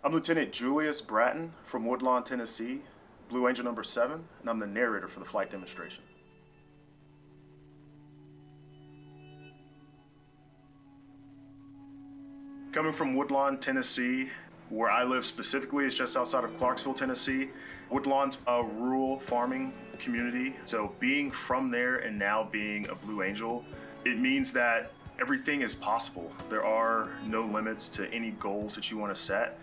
I'm Lieutenant Julius Bratton from Woodlawn, Tennessee, Blue Angel number 7, and I'm the narrator for the flight demonstration. Coming from Woodlawn, Tennessee, where I live specifically is just outside of Clarksville, Tennessee. Woodlawn's a rural farming community, so being from there and now being a Blue Angel, it means that everything is possible. There are no limits to any goals that you want to set.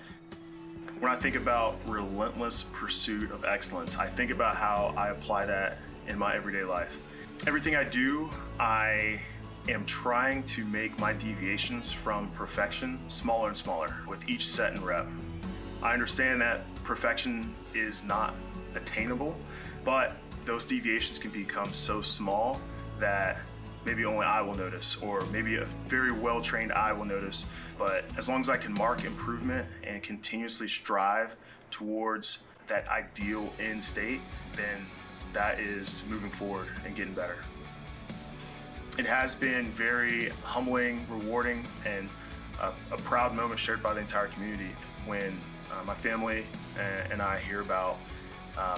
When I think about relentless pursuit of excellence, I think about how I apply that in my everyday life. Everything I do, I am trying to make my deviations from perfection smaller and smaller with each set and rep. I understand that perfection is not attainable, but those deviations can become so small that maybe only I will notice, or maybe a very well-trained eye will notice. But as long as I can mark improvement and continuously strive towards that ideal end state, then that is moving forward and getting better. It has been very humbling, rewarding, and a proud moment shared by the entire community when my family and I hear about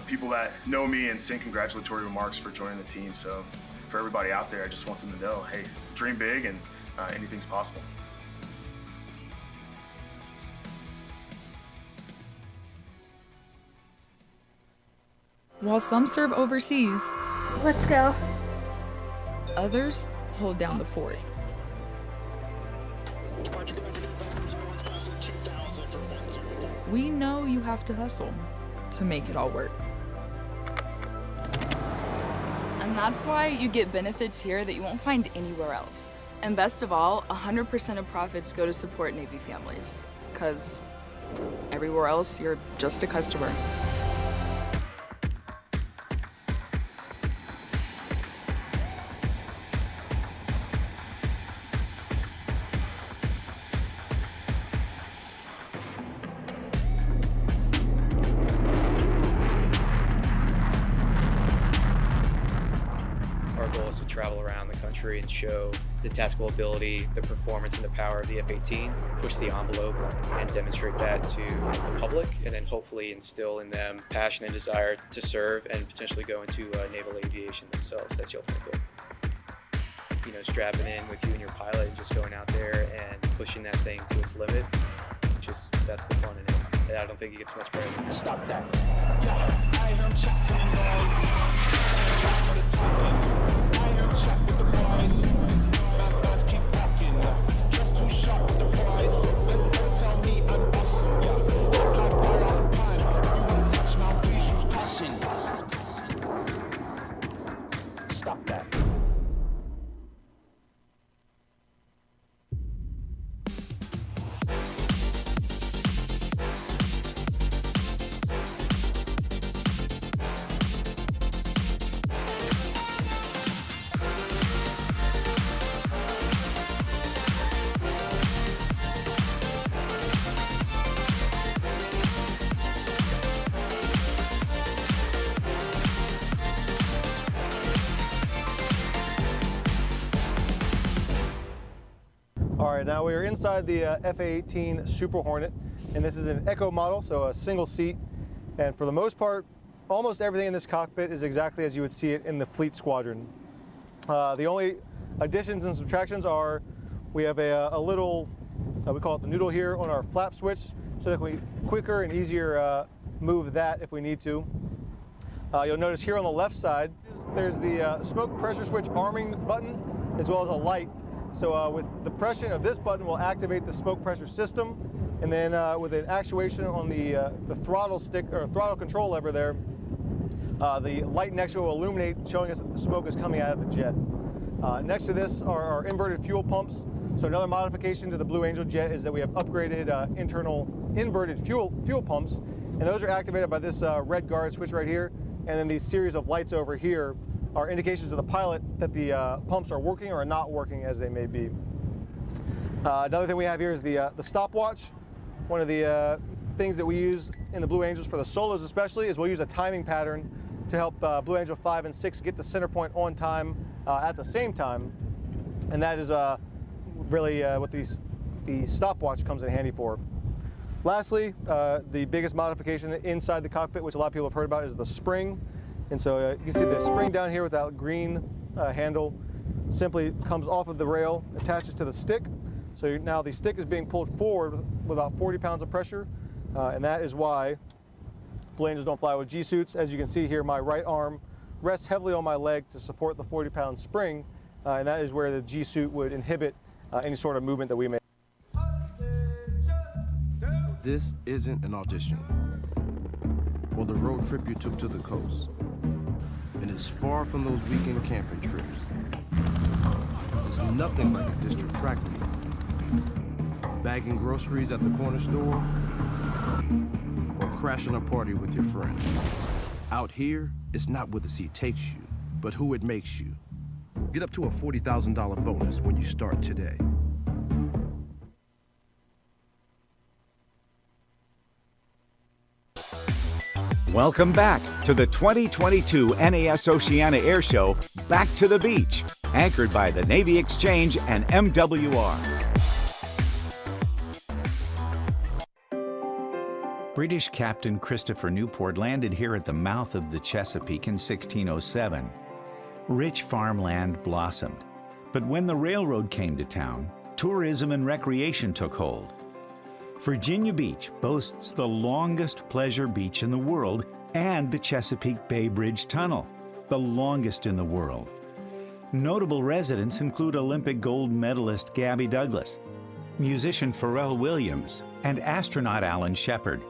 people that know me and send congratulatory remarks for joining the team. So for everybody out there, I just want them to know, hey, dream big and anything's possible. While some serve overseas, let's go. Others hold down the fort. We know you have to hustle to make it all work. And that's why you get benefits here that you won't find anywhere else. And best of all, 100% of profits go to support Navy families, because everywhere else, you're just a customer. Travel around the country and show the tactical ability, the performance, and the power of the F-18, push the envelope and demonstrate that to the public, and then hopefully instill in them passion and desire to serve and potentially go into naval aviation themselves. That's the ultimate goal. You know, strapping in with you and your pilot and just going out there and pushing that thing to its limit, that's the fun in it. And I don't think it gets much better than that. Stop that. Yeah, I heard chat to the noise. Stop with the talking. I heard chat with the boys. Let's keep walking. Just too sharp with the prize. Don't tell me I'm awesome. Yeah, I'm like there all the time. If you want to touch my please use caution. Stop that. All right, now we are inside the F-18 Super Hornet, and this is an Echo model, so a single seat. And for the most part, almost everything in this cockpit is exactly as you would see it in the Fleet Squadron. The only additions and subtractions are we have a little, we call it the noodle here on our flap switch, so that we quicker and easier move that if we need to. You'll notice here on the left side, there's the smoke pressure switch arming button, as well as a light. So with the pressure of this button will activate the smoke pressure system, and then with an actuation on the throttle stick or throttle control lever there, the light next to it will illuminate, showing us that the smoke is coming out of the jet. Next to this are our inverted fuel pumps. So another modification to the Blue Angel jet is that we have upgraded internal inverted fuel pumps, and those are activated by this red guard switch right here, and then these series of lights over here are indications to the pilot that the pumps are working or are not working as they may be. Another thing we have here is the stopwatch. One of the things that we use in the Blue Angels for the solos especially is we'll use a timing pattern to help Blue Angel 5 and 6 get the center point on time at the same time, and that is really what the stopwatch comes in handy for. Lastly, the biggest modification inside the cockpit, which a lot of people have heard about, is the spring. And so you can see the spring down here with that green handle simply comes off of the rail, attaches to the stick. So now the stick is being pulled forward with about 40 pounds of pressure, and that is why planes don't fly with G-suits. As you can see here, my right arm rests heavily on my leg to support the 40-pound spring, and that is where the G-suit would inhibit any sort of movement that we make. This isn't an audition or the road trip you took to the coast. And it's far from those weekend camping trips. It's nothing like a district track meet, bagging groceries at the corner store, or crashing a party with your friends. Out here, it's not where the seat takes you, but who it makes you. Get up to a $40,000 bonus when you start today. Welcome back to the 2022 NAS Oceana Air Show, Back to the Beach, anchored by the Navy Exchange and MWR. British Captain Christopher Newport landed here at the mouth of the Chesapeake in 1607. Rich farmland blossomed, but when the railroad came to town, tourism and recreation took hold. Virginia Beach boasts the longest pleasure beach in the world and the Chesapeake Bay Bridge Tunnel, the longest in the world. Notable residents include Olympic gold medalist Gabby Douglas, musician Pharrell Williams, and astronaut Alan Shepard.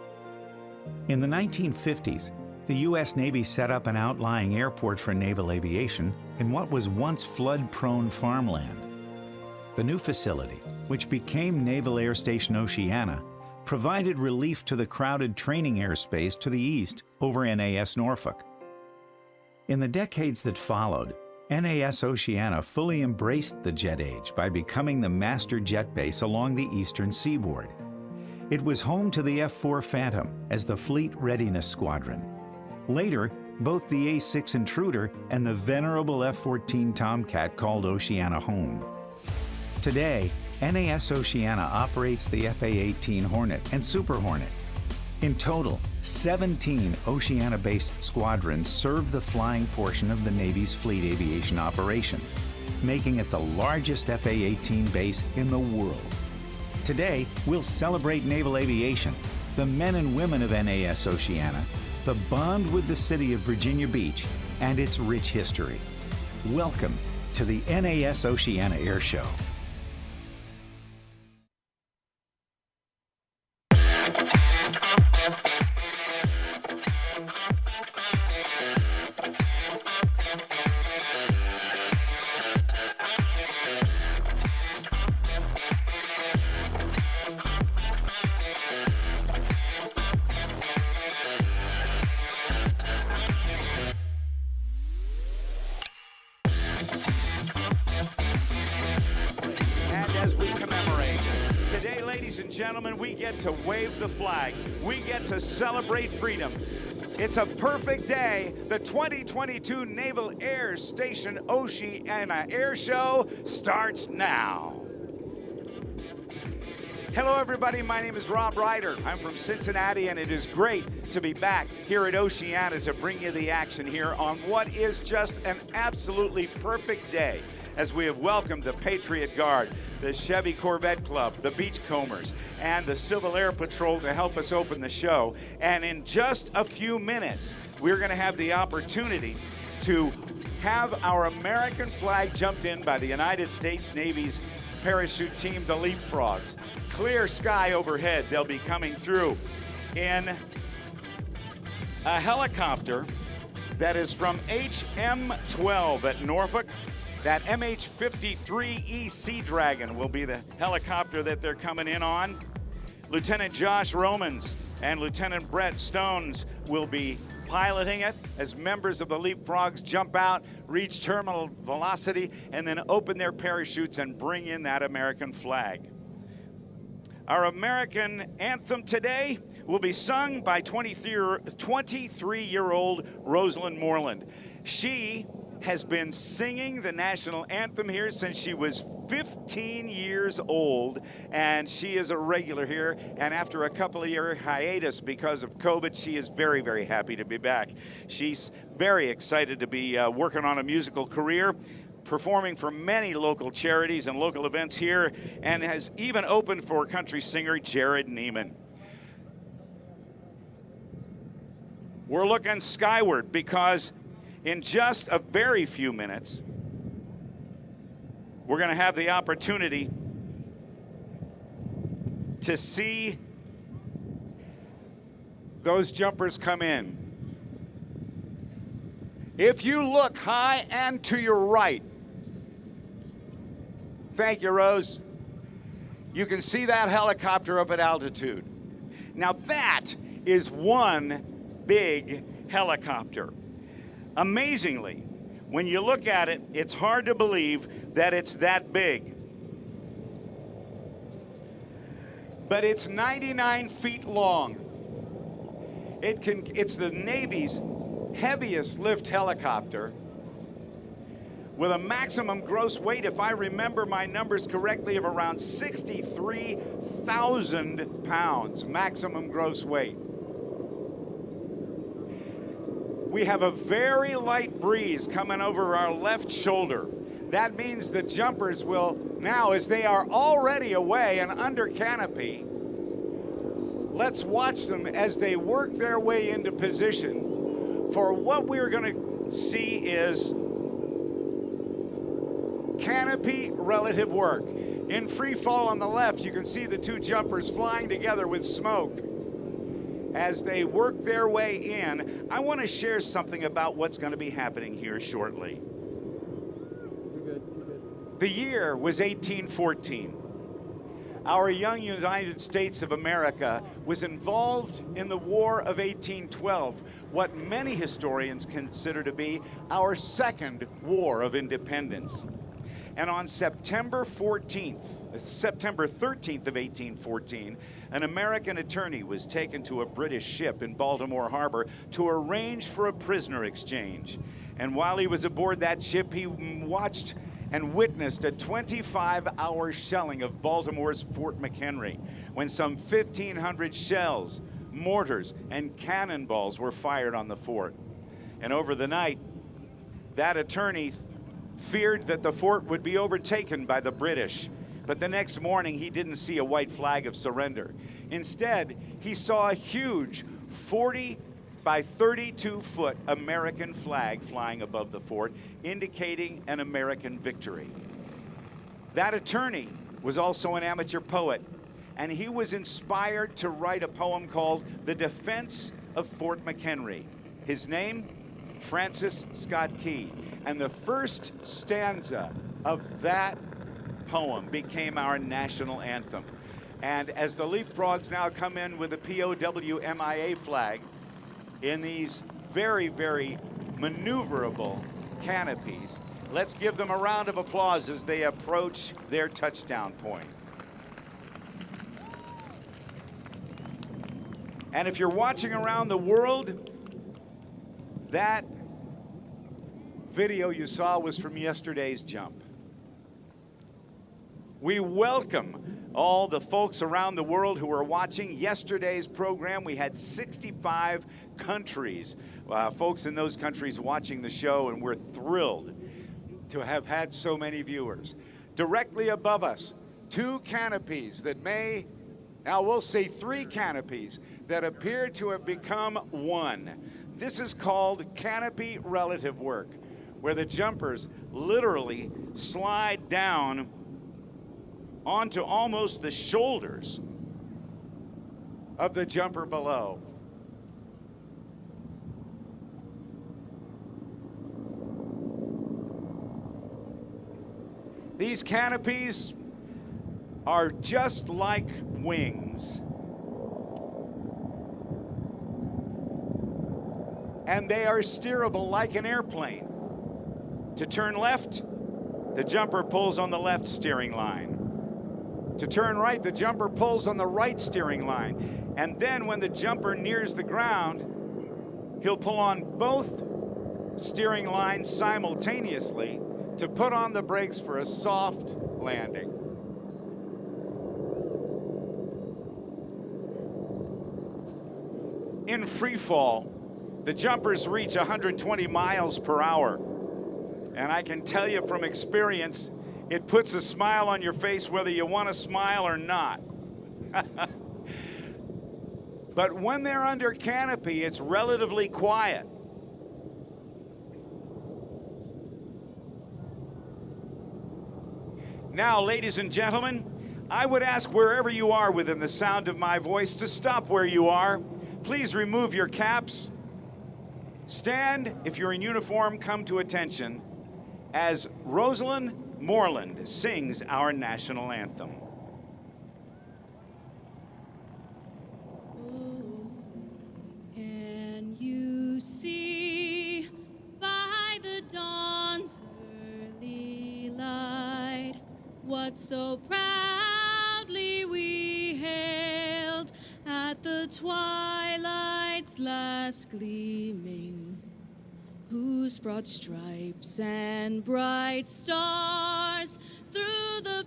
In the 1950s, the U.S. Navy set up an outlying airport for naval aviation in what was once flood-prone farmland. The new facility, which became Naval Air Station Oceana, provided relief to the crowded training airspace to the east over NAS Norfolk. In the decades that followed, NAS Oceana fully embraced the jet age by becoming the master jet base along the eastern seaboard. It was home to the F-4 Phantom as the Fleet Readiness Squadron. Later, both the A-6 Intruder and the venerable F-14 Tomcat called Oceana home. Today, NAS Oceana operates the FA-18 Hornet and Super Hornet. In total, 17 Oceana-based squadrons serve the flying portion of the Navy's fleet aviation operations, making it the largest FA-18 base in the world. Today, we'll celebrate naval aviation, the men and women of NAS Oceana, the bond with the city of Virginia Beach, and its rich history. Welcome to the NAS Oceana Air Show. Gentlemen, we get to wave the flag. We get to celebrate freedom. It's a perfect day. The 2022 Naval Air Station Oceana Air Show starts now. Hello, everybody. My name is Rob Ryder. I'm from Cincinnati, and it is great to be back here at Oceana to bring you the action here on what is just an absolutely perfect day, as we have welcomed the Patriot Guard, the Chevy Corvette Club, the Beachcombers, and the Civil Air Patrol to help us open the show. And in just a few minutes, we're going to have the opportunity to have our American flag jumped in by the United States Navy's parachute team, the Leapfrogs. Clear sky overhead. They'll be coming through in a helicopter that is from HM-12 at Norfolk. That MH-53E Sea Dragon will be the helicopter that they're coming in on. Lieutenant Josh Romans and Lieutenant Brett Stones will be piloting it as members of the Leapfrogs jump out, reach terminal velocity, and then open their parachutes and bring in that American flag. Our American anthem today will be sung by 23-year-old Rosalind Moreland. She has been singing the national anthem here since she was 15 years old, and she is a regular here. And after a couple of year hiatus because of COVID, she is very, very happy to be back. She's very excited to be working on a musical career, performing for many local charities and local events here, and has even opened for country singer Jared Neiman. We're looking skyward because in just a very few minutes, we're going to have the opportunity to see those jumpers come in. If you look high and to your right, thank you, Rose, you can see that helicopter up at altitude. Now that is one big helicopter. Amazingly, when you look at it, it's hard to believe that it's that big. But it's 99 feet long. It's the Navy's heaviest lift helicopter with a maximum gross weight, if I remember my numbers correctly, of around 63,000 pounds, maximum gross weight. We have a very light breeze coming over our left shoulder. That means the jumpers will now, as they are already away and under canopy, let's watch them as they work their way into position. For what we're going to see is canopy relative work. In free fall on the left, you can see the two jumpers flying together with smoke. As they work their way in, I want to share something about what's going to be happening here shortly. The year was 1814. Our young United States of America was involved in the War of 1812, what many historians consider to be our second War of Independence. And on September 13th of 1814, an American attorney was taken to a British ship in Baltimore Harbor to arrange for a prisoner exchange. And while he was aboard that ship, he watched and witnessed a 25-hour shelling of Baltimore's Fort McHenry, when some 1,500 shells, mortars, and cannonballs were fired on the fort. And over the night, that attorney feared that the fort would be overtaken by the British. But the next morning, he didn't see a white flag of surrender. Instead, he saw a huge 40 by 32-foot American flag flying above the fort, indicating an American victory. That attorney was also an amateur poet, and he was inspired to write a poem called The Defense of Fort McHenry. His name, Francis Scott Key. And the first stanza of that poem became our national anthem. And as the Leapfrogs now come in with the POW-MIA flag in these very, very maneuverable canopies, let's give them a round of applause as they approach their touchdown point. And if you're watching around the world, that video you saw was from yesterday's jump. We welcome all the folks around the world who are watching yesterday's program. We had 65 countries, folks in those countries watching the show, and we're thrilled to have had so many viewers. Directly above us, two canopies that now we'll say three canopies that appear to have become one. This is called canopy relative work, where the jumpers literally slide down onto almost the shoulders of the jumper below. These canopies are just like wings. And they are steerable like an airplane. To turn left, the jumper pulls on the left steering line. To turn right, the jumper pulls on the right steering line. And then when the jumper nears the ground, he'll pull on both steering line simultaneously to put on the brakes for a soft landing. In free fall, the jumpers reach 120 miles per hour. And I can tell you from experience, it puts a smile on your face whether you want to smile or not. But when they're under canopy, it's relatively quiet. Now, ladies and gentlemen, I would ask wherever you are within the sound of my voice to stop where you are. Please remove your caps. Stand, if you're in uniform, come to attention as Rosalind Moreland sings our national anthem. Oh, can you see by the dawn's early light what so proudly we hailed at the twilight's last gleaming, whose broad stripes and bright stars through the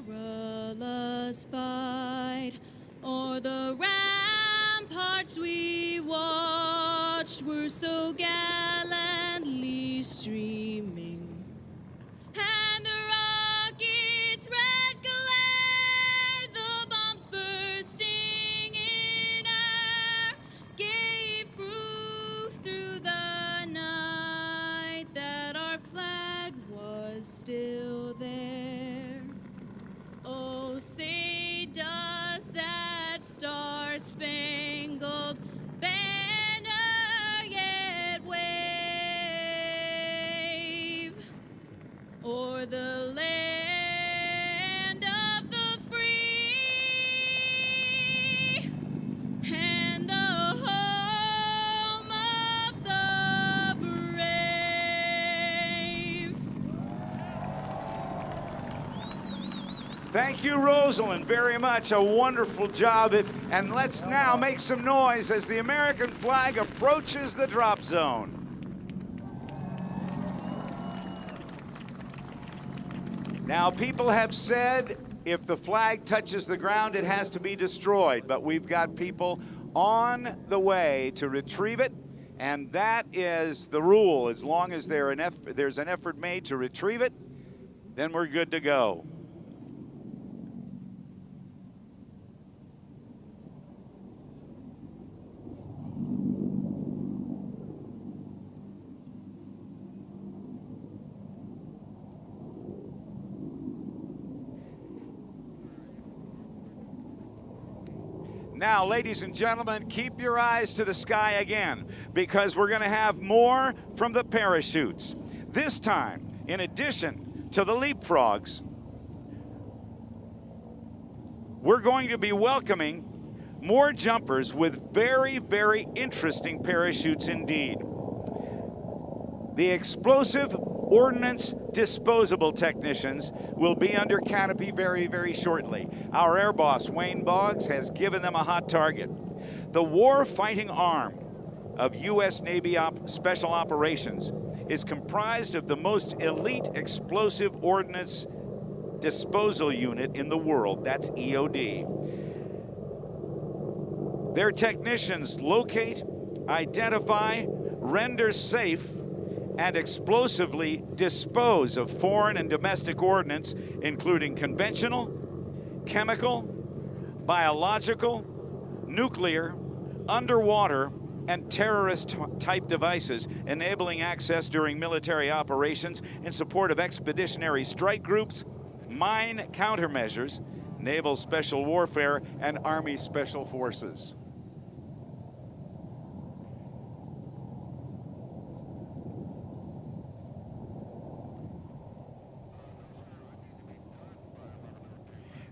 perilous fight o'er the ramparts we watched were so gallantly streaming, and the rocket's red glare, the bombs bursting in air, gave proof through the night that our flag was still there. Oh, say does that star-spangled banner yet wave o'er the land of the free and the home of the brave? Thank you, Rosalind, very much. A wonderful job. And let's now make some noise as the American flag approaches the drop zone. Now, people have said if the flag touches the ground, it has to be destroyed. But we've got people on the way to retrieve it, and that is the rule. As long as there's an effort made to retrieve it, then we're good to go. Now, ladies and gentlemen, keep your eyes to the sky again, because we're going to have more from the parachutes. This time, in addition to the leapfrogs, we're going to be welcoming more jumpers with very, very interesting parachutes indeed. The explosive ordnance disposable technicians will be under canopy very, very shortly. Our air boss, Wayne Boggs, has given them a hot target. The war-fighting arm of U.S. Navy Special Operations is comprised of the most elite explosive ordnance disposal unit in the world. That's EOD. Their technicians locate, identify, render safe, and explosively dispose of foreign and domestic ordnance, including conventional, chemical, biological, nuclear, underwater, and terrorist-type devices, enabling access during military operations in support of expeditionary strike groups, mine countermeasures, naval special warfare, and Army special forces.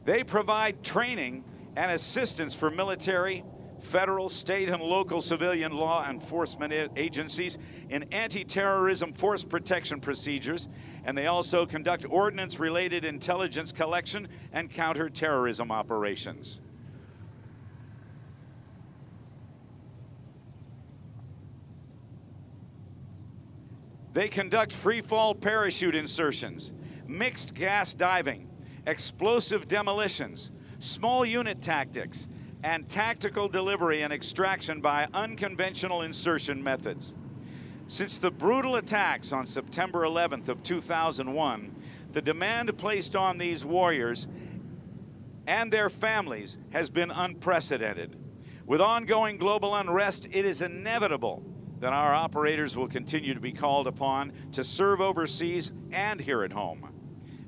They provide training and assistance for military, federal, state, and local civilian law enforcement agencies in anti-terrorism force protection procedures, and they also conduct ordnance-related intelligence collection and counter-terrorism operations. They conduct free fall parachute insertions, mixed gas diving, explosive demolitions, small unit tactics, and tactical delivery and extraction by unconventional insertion methods. Since the brutal attacks on September 11th of 2001, the demand placed on these warriors and their families has been unprecedented. With ongoing global unrest, it is inevitable that our operators will continue to be called upon to serve overseas and here at home.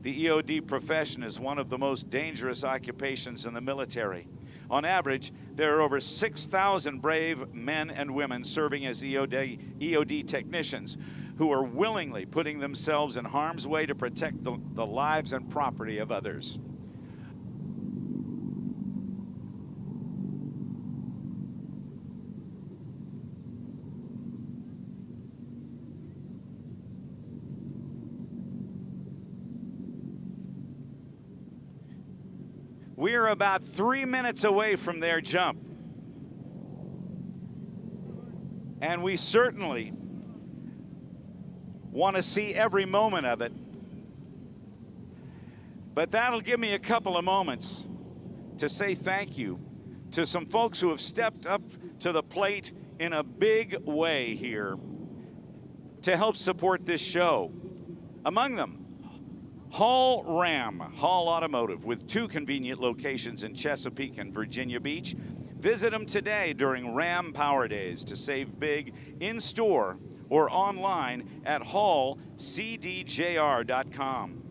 The EOD profession is one of the most dangerous occupations in the military. On average, there are over 6,000 brave men and women serving as EOD technicians who are willingly putting themselves in harm's way to protect the lives and property of others. We're about 3 minutes away from their jump. And we certainly want to see every moment of it. But that'll give me a couple of moments to say thank you to some folks who have stepped up to the plate in a big way here to help support this show. Among them, Hall Automotive, with 2 convenient locations in Chesapeake and Virginia Beach. Visit them today during Ram Power Days to save big in-store or online at hallcdjr.com.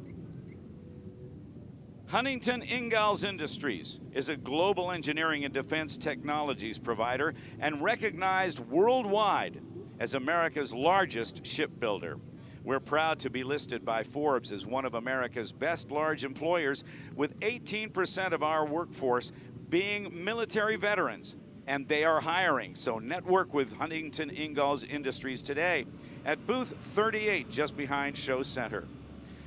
Huntington Ingalls Industries is a global engineering and defense technologies provider and recognized worldwide as America's largest shipbuilder. We're proud to be listed by Forbes as one of America's best large employers, with 18% of our workforce being military veterans, and they are hiring. So network with Huntington Ingalls Industries today at booth 38, just behind Show Center.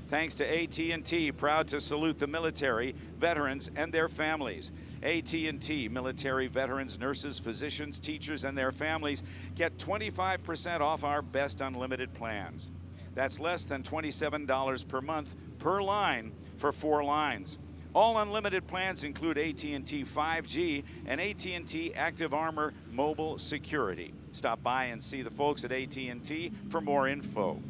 Thanks to AT&T, proud to salute the military, veterans, and their families. AT&T military veterans, nurses, physicians, teachers, and their families get 25% off our best unlimited plans. That's less than $27 per month per line for 4 lines. All unlimited plans include AT&T 5G and AT&T Active Armor Mobile Security. Stop by and see the folks at AT&T for more info.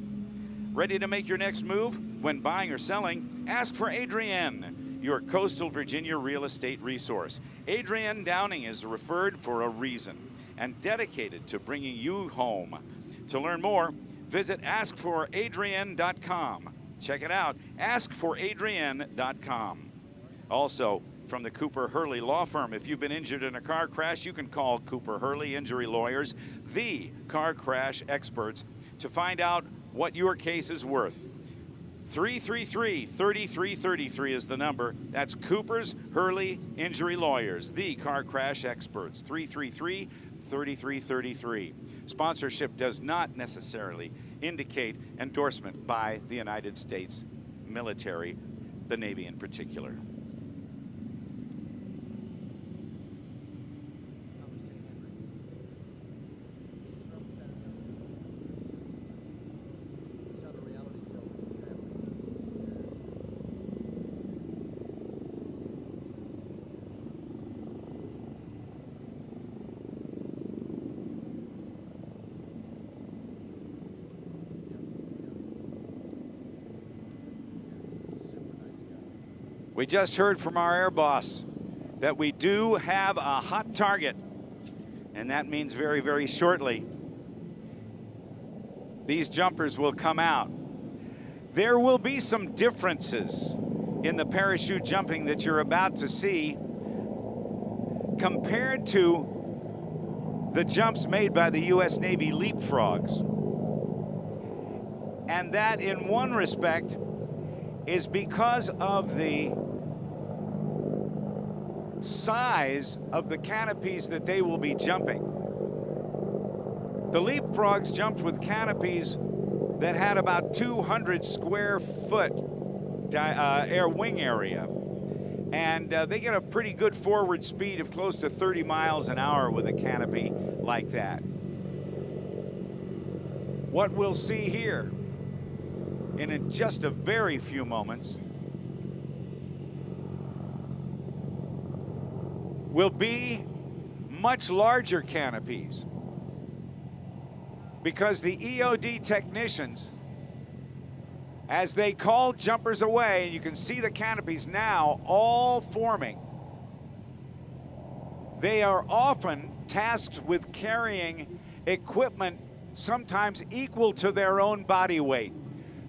Ready to make your next move? When buying or selling, ask for Adrienne, your coastal Virginia real estate resource. Adrienne Downing is referred for a reason and dedicated to bringing you home. To learn more, visit askforadrienne.com. Check it out, askforadrienne.com. Also, from the Cooper Hurley Law Firm, if you've been injured in a car crash, you can call Cooper Hurley Injury Lawyers, the car crash experts, to find out what your case is worth. 333-3333 is the number. That's Cooper's Hurley Injury Lawyers, the car crash experts. 333-3333. Sponsorship does not necessarily indicate endorsement by the United States military, the Navy in particular. We just heard from our air boss that we do have a hot target, and that means very, very shortly these jumpers will come out. There will be some differences in the parachute jumping that you're about to see compared to the jumps made by the U.S. Navy leapfrogs. And that, in one respect, is because of the size of the canopies that they will be jumping. The leapfrogs jumped with canopies that had about 200 square foot air wing area. And they get a pretty good forward speed of close to 30 miles an hour with a canopy like that. what we'll see here in just a very few moments will be much larger canopies, because the EOD technicians, as they call jumpers away, you can see the canopies now all forming. They are often tasked with carrying equipment sometimes equal to their own body weight.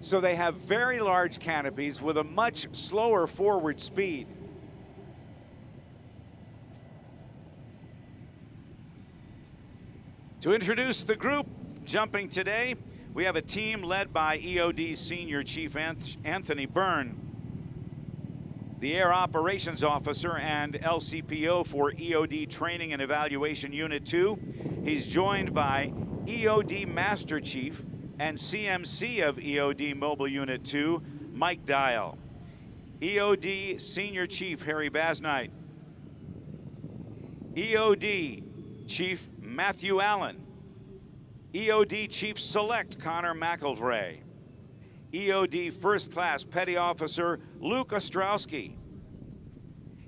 So they have very large canopies with a much slower forward speed. To introduce the group jumping today, we have a team led by EOD Senior Chief Anthony Byrne, the Air Operations Officer and LCPO for EOD Training and Evaluation Unit 2. He's joined by EOD Master Chief and CMC of EOD Mobile Unit 2, Mike Dial. EOD Senior Chief Harry Basnight. EOD Chief Matthew Allen. EOD Chief Select Connor McElvray. EOD First Class Petty Officer Luke Ostrowski.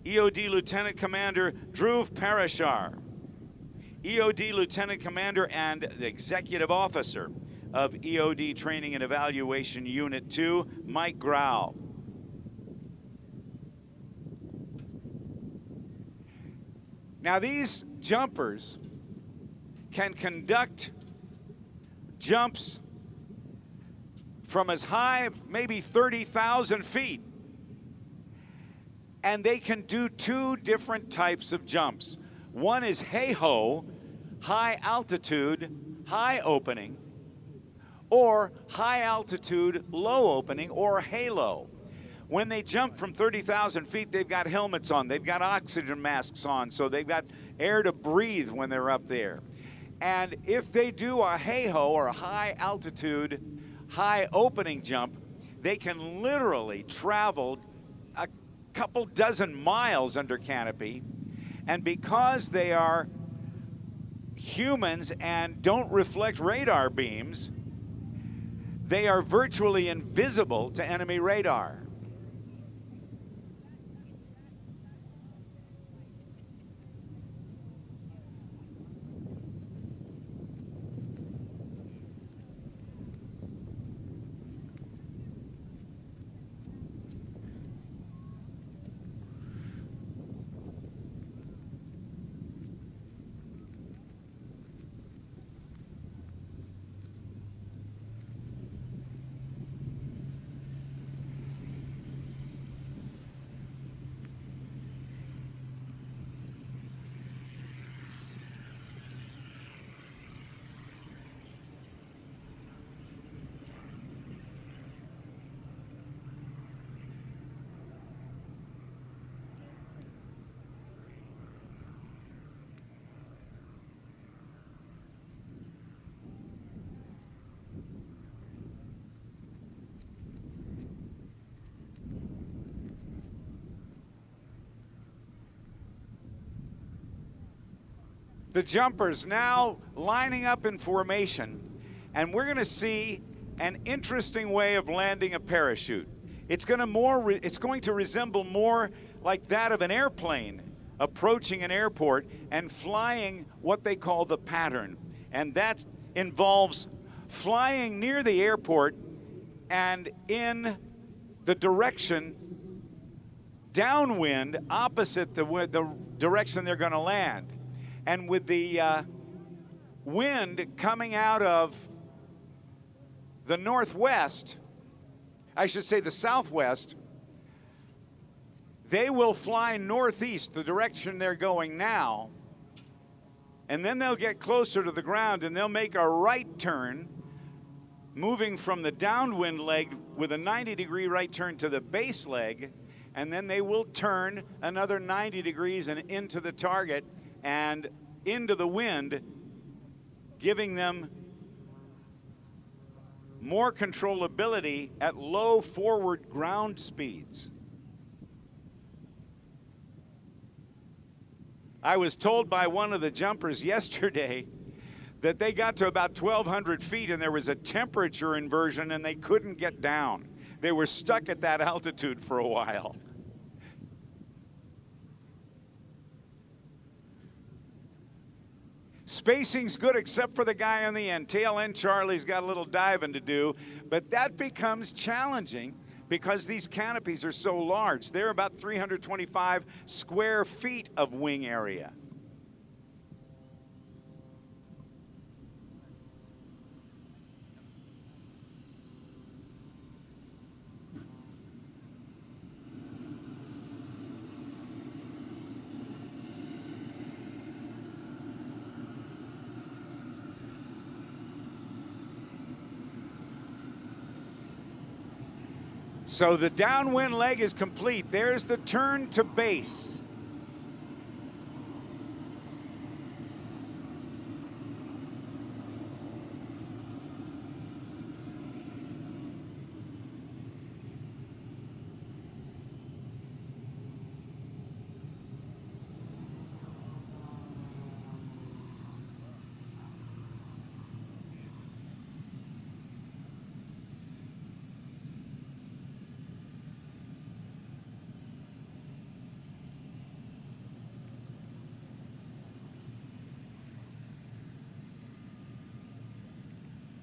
EOD Lieutenant Commander Dhruv Parashar. EOD Lieutenant Commander and the Executive Officer of EOD Training and Evaluation Unit 2, Mike Grau. Now these jumpers can conduct jumps from as high, maybe 30,000 feet. And they can do two different types of jumps. One is hey-ho, high altitude, high opening, or high altitude, low opening, or halo. When they jump from 30,000 feet, they've got helmets on, they've got oxygen masks on, so they've got air to breathe when they're up there. And if they do a hey-ho, or a high altitude, high opening jump, they can literally travel a couple dozen miles under canopy. And because they are humans and don't reflect radar beams, they are virtually invisible to enemy radar. The jumpers now lining up in formation, and we're going to see an interesting way of landing a parachute. It's going to resemble more like that of an airplane approaching an airport and flying what they call the pattern. And that involves flying near the airport and in the direction downwind opposite the direction they're going to land. And with the wind coming out of the northwest, I should say the southwest, they will fly northeast, the direction they're going now, and then they'll get closer to the ground and they'll make a right turn, moving from the downwind leg with a 90-degree right turn to the base leg, and then they will turn another 90 degrees and into the target and into the wind, giving them more controllability at low forward ground speeds. I was told by one of the jumpers yesterday that they got to about 1,200 feet and there was a temperature inversion and they couldn't get down. They were stuck at that altitude for a while. Spacing's good except for the guy on the end. Tail end Charlie's got a little diving to do, but that becomes challenging because these canopies are so large. They're about 325 square feet of wing area. So the downwind leg is complete. There's the turn to base.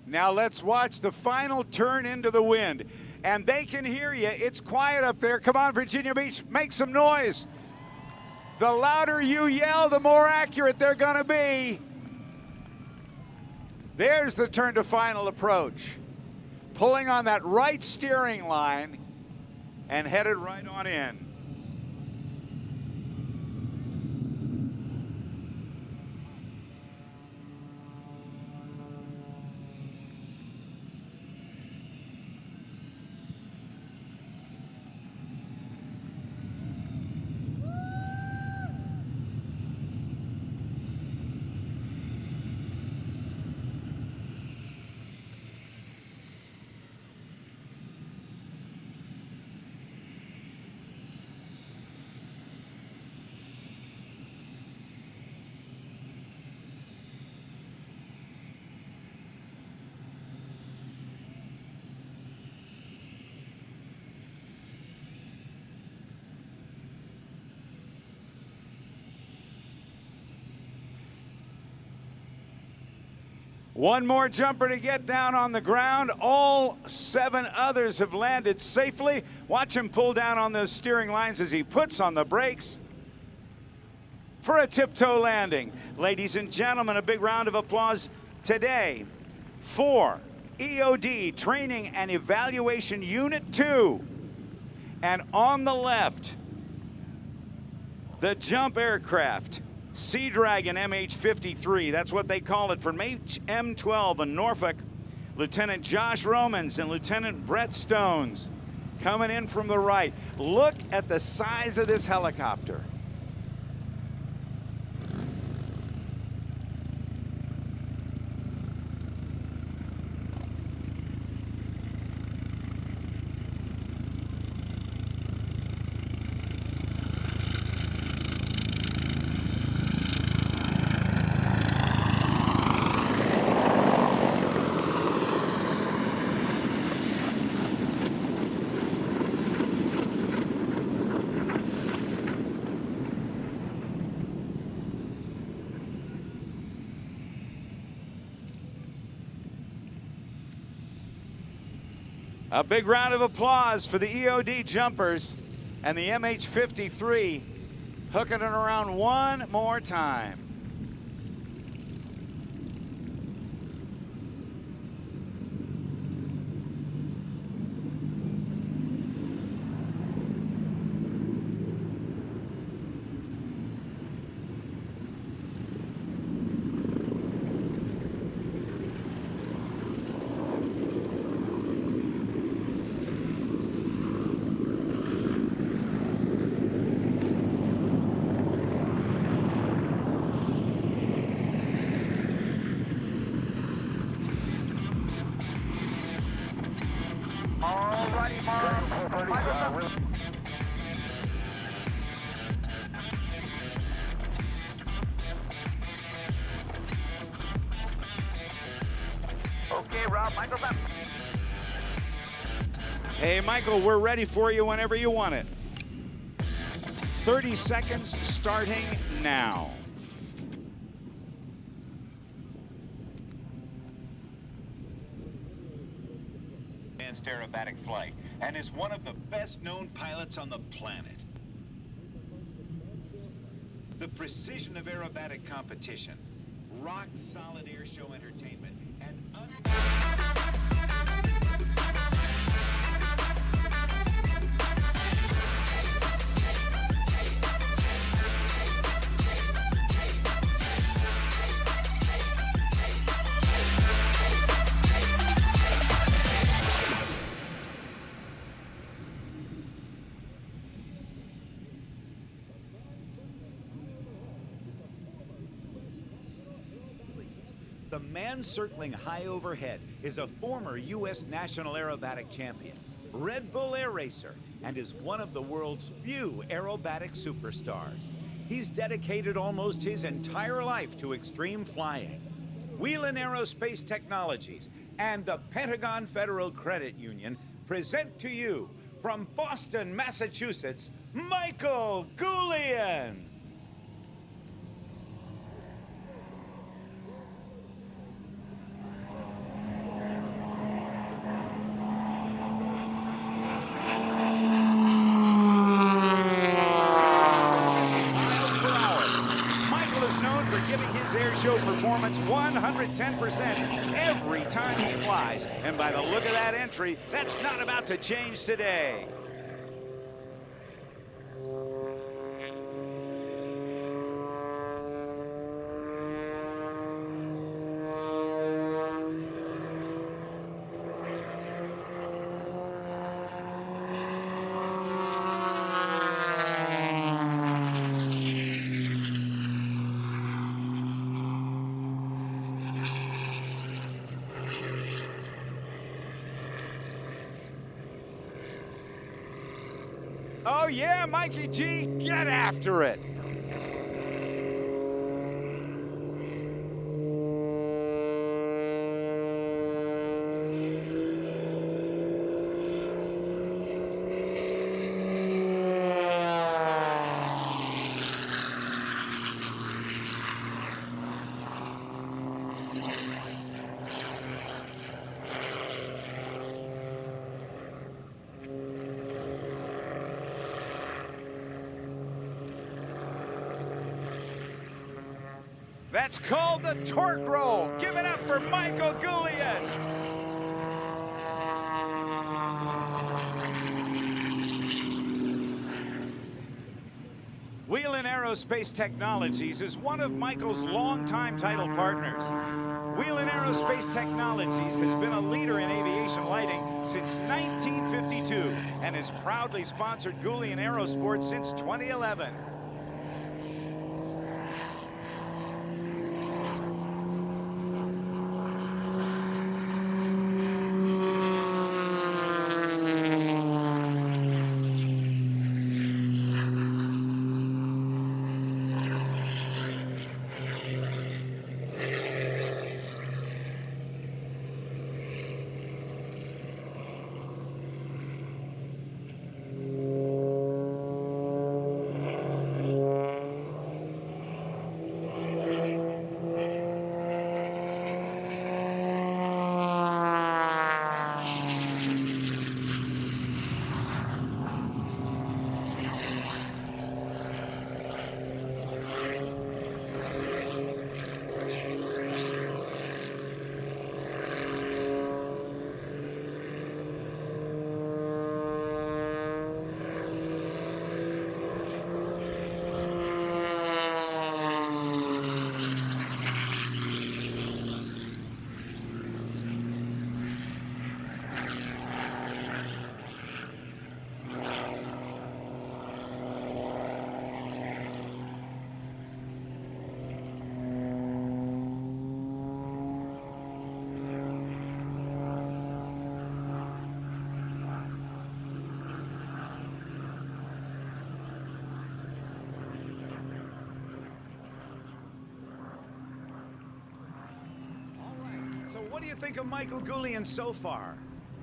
Now let's watch the final turn into the wind. And they can hear you. It's quiet up there. Come on, Virginia Beach, make some noise. The louder you yell, the more accurate they're going to be. There's the turn to final approach. Pulling on that right steering line and headed right on in. One more jumper to get down on the ground. All 7 others have landed safely. Watch him pull down on those steering lines as he puts on the brakes for a tiptoe landing. Ladies and gentlemen, a big round of applause today for EOD Training and Evaluation Unit 2. And on the left, the jump aircraft, Sea Dragon MH-53, that's what they call it, from M-12 in Norfolk. Lieutenant Josh Romans and Lieutenant Brett Stones coming in from the right. Look at the size of this helicopter. A big round of applause for the EOD jumpers and the MH-53 hooking it around one more time. Michael's up. Hey, Michael, we're ready for you whenever you want it. 30 seconds starting now. Advanced aerobatic flight and is one of the best-known pilots on the planet. The precision of aerobatic competition, rock-solid air show entertainment, and the man circling high overhead is a former U.S. national aerobatic champion, Red Bull air racer, and is one of the world's few aerobatic superstars. He's dedicated almost his entire life to extreme flying. Wheeling Aerospace Technologies and the Pentagon Federal Credit Union present to you, from Boston, Massachusetts, Michael Goulian. Air show performance 110% every time he flies, and by the look of that entry, that's not about to change today. Oh yeah, Mikey G, get after it. That's called the torque roll. Give it up for Michael Goulian. Wheeling Aerospace Technologies is one of Michael's longtime title partners. Wheeling Aerospace Technologies has been a leader in aviation lighting since 1952 and has proudly sponsored Goulian Aerosport since 2011. What do you think of Michael Goulian so far?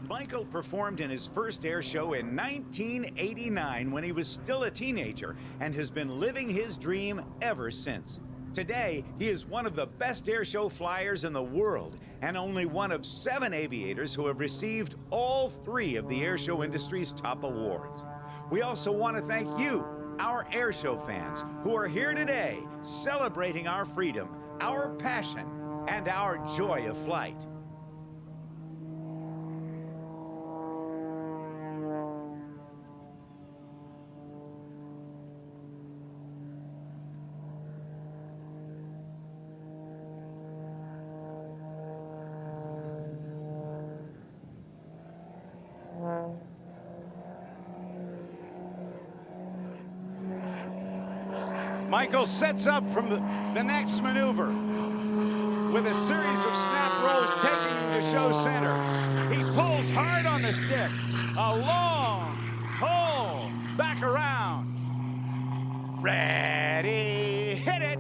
Michael performed in his first air show in 1989 when he was still a teenager and has been living his dream ever since. Today, he is one of the best air show flyers in the world and only one of 7 aviators who have received all 3 of the air show industry's top awards. We also want to thank you, our air show fans, who are here today celebrating our freedom, our passion, and our joy of flight. Michael sets up from the next maneuver with a series of snap rolls taking him to show center. He pulls hard on the stick. A long pull back around. Ready, hit it.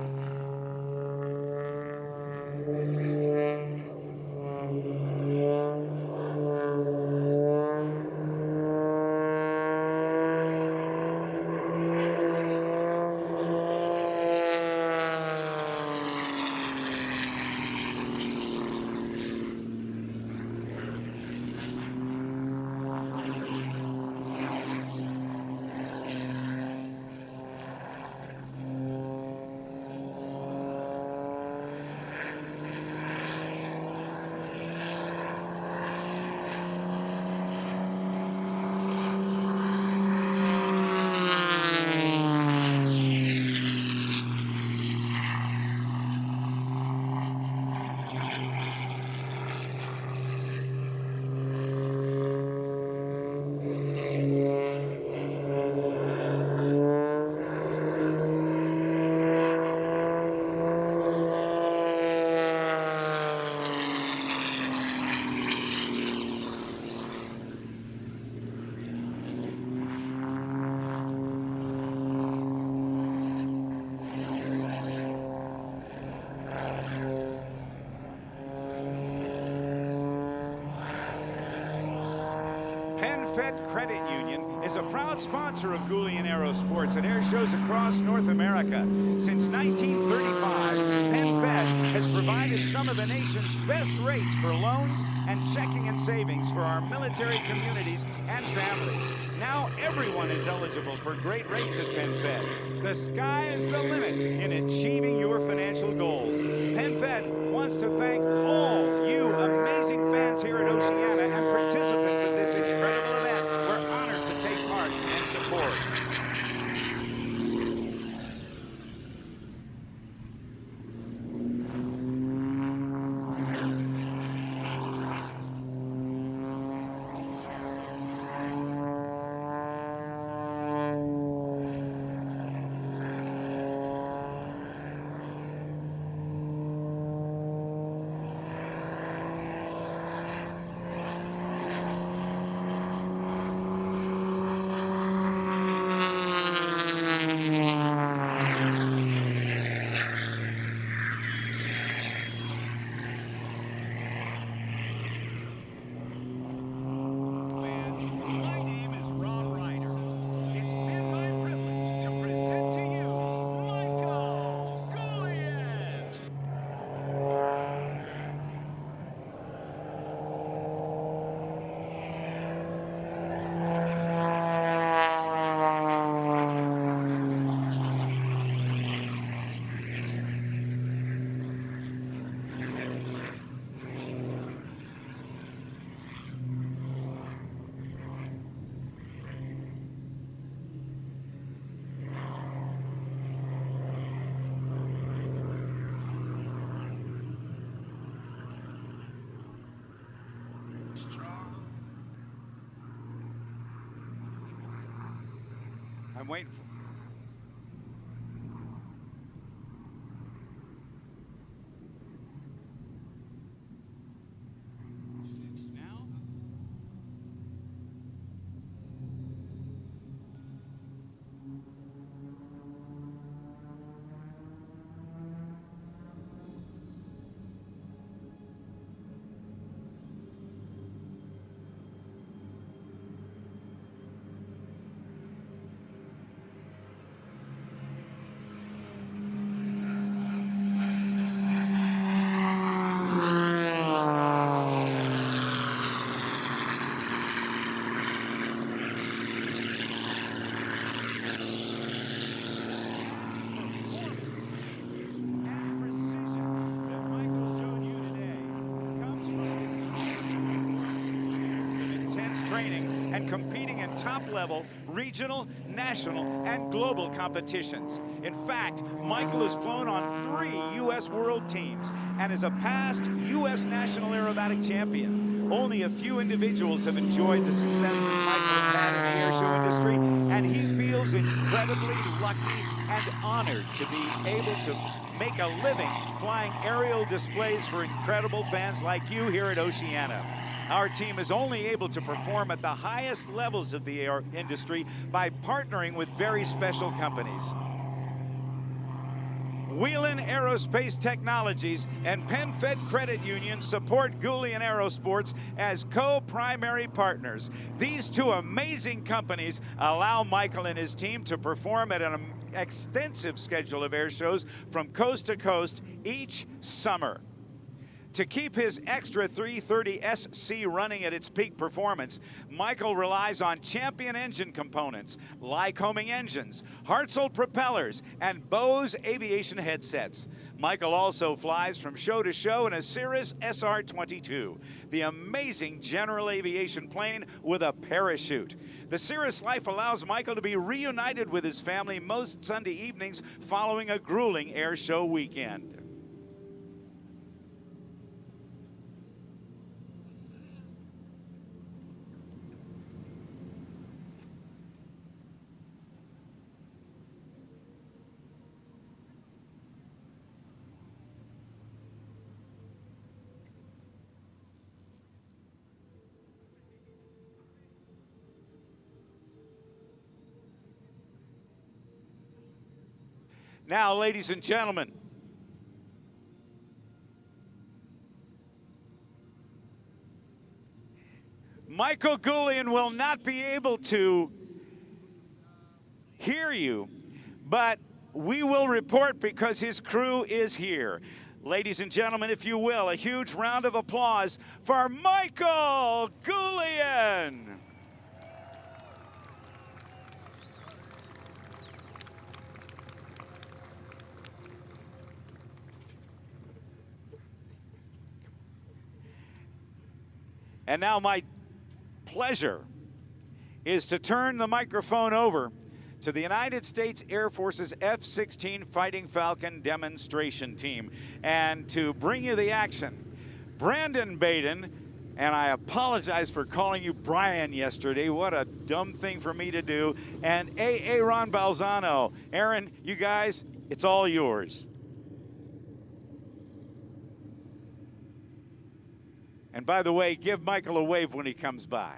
Fed Credit Union is a proud sponsor of Goulian Aerosports at air shows across North America. Since 1935, PenFed has provided some of the nation's best rates for loans and checking and savings for our military communities and families. Now everyone is eligible for great rates at PenFed. The sky is the limit in achieving your financial goals. PenFed wants to thank all you amazing fans here at Oceana and participants of this incredible event. We're honored to take part and support. I'm waiting for... top-level regional, national, and global competitions. In fact, Michael has flown on 3 U.S. World teams and is a past U.S. National Aerobatic Champion. Only a few individuals have enjoyed the success that Michael has had in the air show industry, and he feels incredibly lucky and honored to be able to make a living flying aerial displays for incredible fans like you here at Oceana. Our team is only able to perform at the highest levels of the air industry by partnering with very special companies. Wheelan Aerospace Technologies and PenFed Credit Union support Goulian Aerosports as co-primary partners. These 2 amazing companies allow Michael and his team to perform at an extensive schedule of air shows from coast to coast each summer. To keep his extra 330SC running at its peak performance, Michael relies on champion engine components, Lycoming engines, Hartzell propellers, and Bose aviation headsets. Michael also flies from show to show in a Cirrus SR-22, the amazing general aviation plane with a parachute. The Cirrus life allows Michael to be reunited with his family most Sunday evenings following a grueling air show weekend. Now, ladies and gentlemen, Michael Goulian will not be able to hear you, but we will report because his crew is here. Ladies and gentlemen, if you will, a huge round of applause for Michael Goulian. And now my pleasure is to turn the microphone over to the United States Air Force's F-16 Fighting Falcon demonstration team and to bring you the action. Brandon Baden, and I apologize for calling you Brian yesterday. What a dumb thing for me to do. And Aaron Balzano. Aaron, you guys, it's all yours. And by the way, give Michael a wave when he comes by.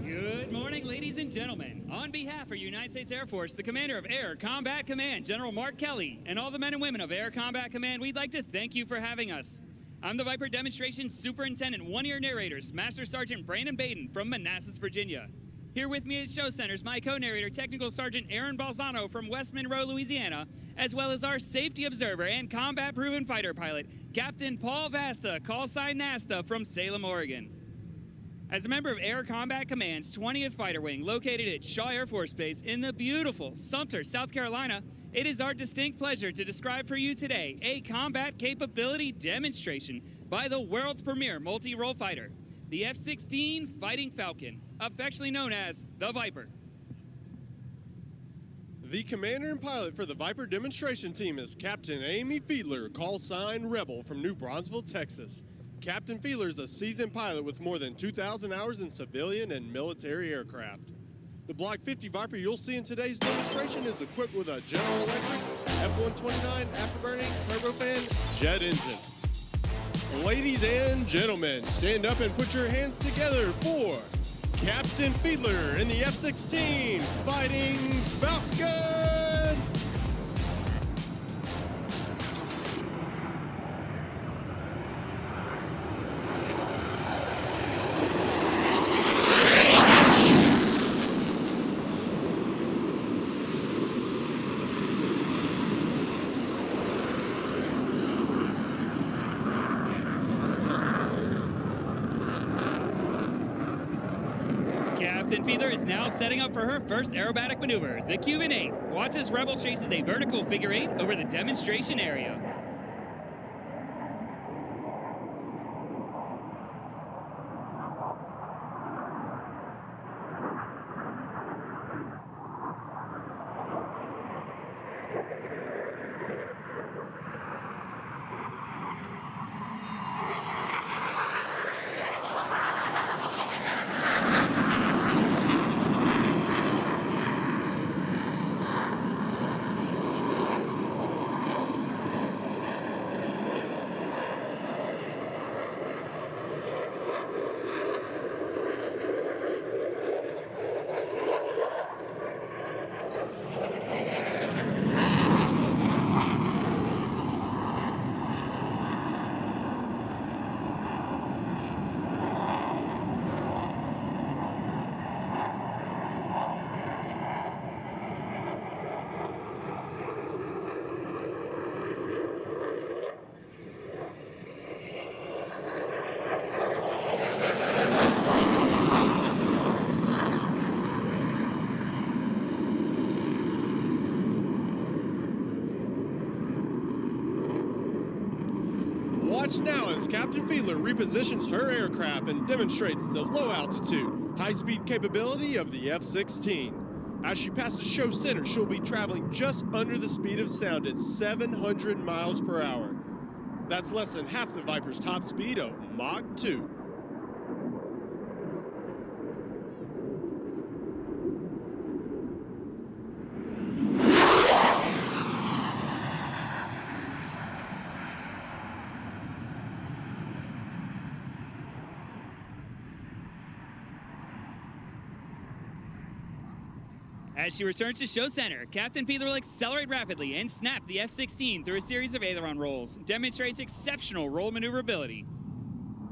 Good morning, ladies and gentlemen. On behalf of United States Air Force, the Commander of Air Combat Command, General Mark Kelly, and all the men and women of Air Combat Command, we'd like to thank you for having us. I'm the Viper Demonstration Superintendent, one-year narrators, Master Sergeant Brandon Baden from Manassas, Virginia. Here with me at Show Centers, my co-narrator, Technical Sergeant Aaron Balzano from West Monroe, Louisiana, as well as our safety observer and combat-proven fighter pilot, Captain Paul Vasta, call sign Nasta from Salem, Oregon. As a member of Air Combat Command's 20th Fighter Wing, located at Shaw Air Force Base in the beautiful Sumter, South Carolina, it is our distinct pleasure to describe for you today a combat capability demonstration by the world's premier multi-role fighter, the F-16 Fighting Falcon, affectionately known as the Viper. The commander and pilot for the Viper demonstration team is Captain Amy Fiedler, call sign Rebel, from New Braunfels, Texas. Captain Fiedler is a seasoned pilot with more than 2,000 hours in civilian and military aircraft. The Block 50 Viper you'll see in today's demonstration is equipped with a General Electric F-129 afterburning turbofan jet engine. Ladies and gentlemen, stand up and put your hands together for Captain Fiedler in the F-16 Fighting Falcon! Captain Fiedler is now setting up for her first aerobatic maneuver, the Cuban 8. Watch as Rebel chases a vertical figure 8 over the demonstration area. Watch now as Captain Fiedler repositions her aircraft and demonstrates the low altitude, high-speed capability of the F-16. As she passes show center, she'll be traveling just under the speed of sound at 700 miles per hour. That's less than half the Viper's top speed of Mach 2. As she returns to show center, Captain Fiedler will accelerate rapidly and snap the F-16 through a series of aileron rolls, demonstrates exceptional roll maneuverability.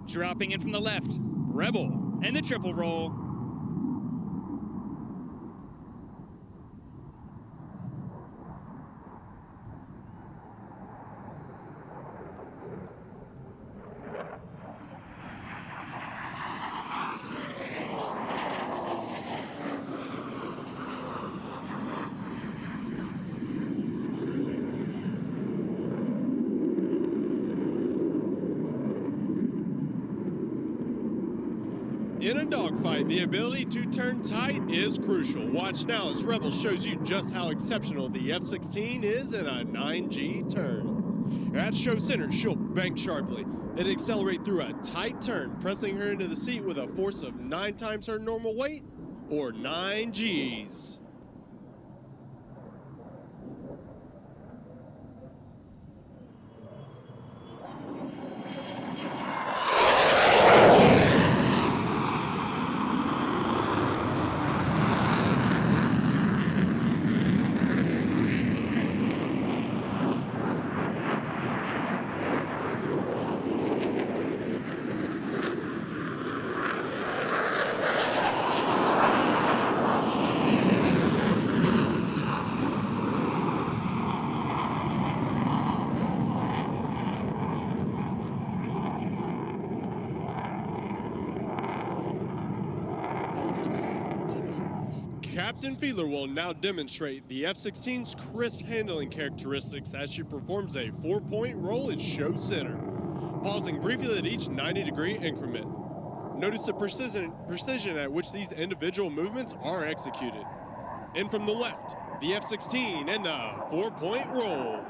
Dropping in from the left, Rebel, and the triple roll. In a dogfight, the ability to turn tight is crucial. Watch now as Rebel shows you just how exceptional the F-16 is in a 9G turn. At show center, she'll bank sharply and accelerate through a tight turn, pressing her into the seat with a force of 9 times her normal weight, or 9 Gs. Captain Fiedler will now demonstrate the F-16's crisp handling characteristics as she performs a 4-point roll at show center, pausing briefly at each 90-degree increment. Notice the precision at which these individual movements are executed. And from the left, the F-16 and the 4-point roll.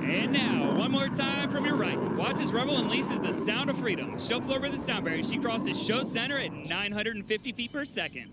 And now, one more time from your right. Watch as Rebel unleashes the sound of freedom. She'll float over the sound barrier. She crosses show center at 950 feet per second.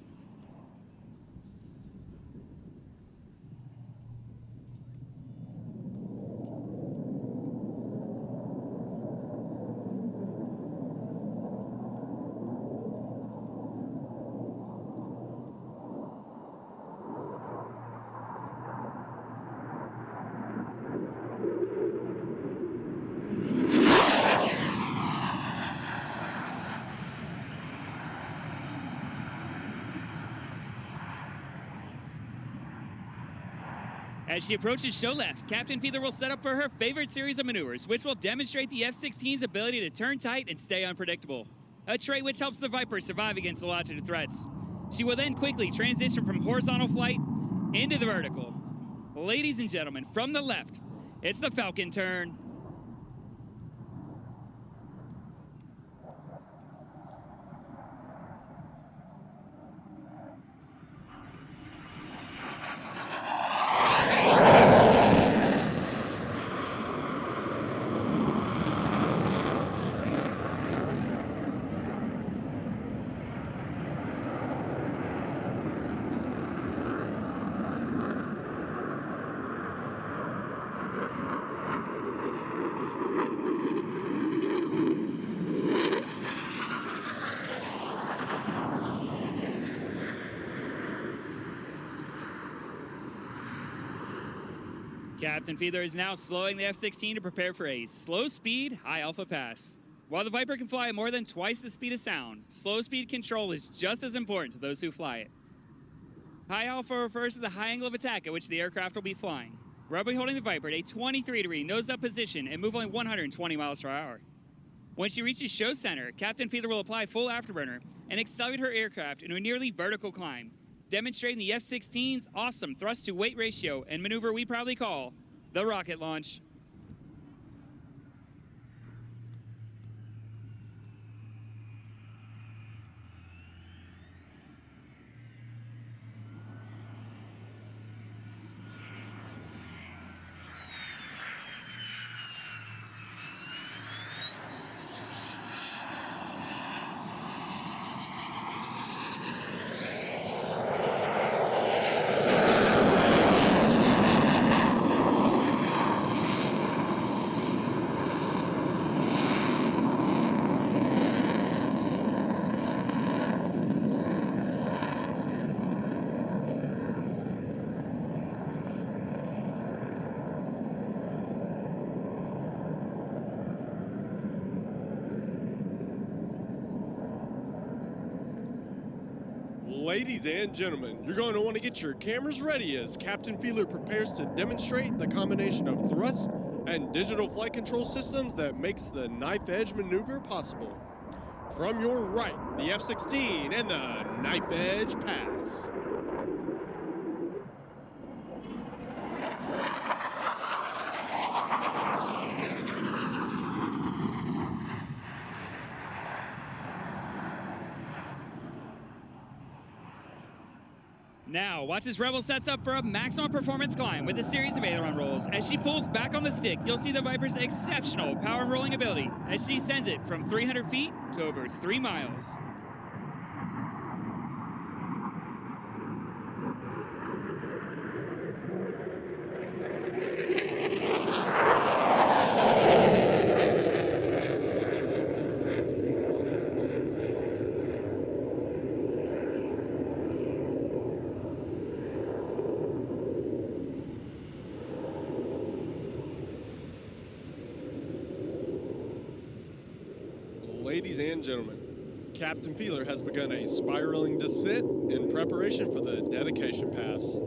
As she approaches show left, Captain Fiedler will set up for her favorite series of maneuvers, which will demonstrate the F-16's ability to turn tight and stay unpredictable, a trait which helps the Viper survive against the longitude threats. She will then quickly transition from horizontal flight into the vertical. Ladies and gentlemen, from the left, it's the Falcon turn. Captain Fiedler is now slowing the F-16 to prepare for a slow-speed, high-alpha pass. While the Viper can fly at more than twice the speed of sound, slow-speed control is just as important to those who fly it. High alpha refers to the high angle of attack at which the aircraft will be flying. We'll be holding the Viper at a 23-degree nose-up position and move only 120 miles per hour. When she reaches show center, Captain Fiedler will apply full afterburner and accelerate her aircraft into a nearly vertical climb, demonstrating the F-16's awesome thrust-to-weight ratio and maneuver we proudly call the rocket launch. Ladies and gentlemen, you're going to want to get your cameras ready as Captain Fiedler prepares to demonstrate the combination of thrust and digital flight control systems that makes the knife edge maneuver possible. From your right, the F-16 and the knife edge pass. Now, watch as Rebel sets up for a maximum performance climb with a series of aileron rolls. As she pulls back on the stick, you'll see the Viper's exceptional power and rolling ability as she sends it from 300 feet to over 3 miles. Ladies and gentlemen, Captain Fiedler has begun a spiraling descent in preparation for the dedication pass.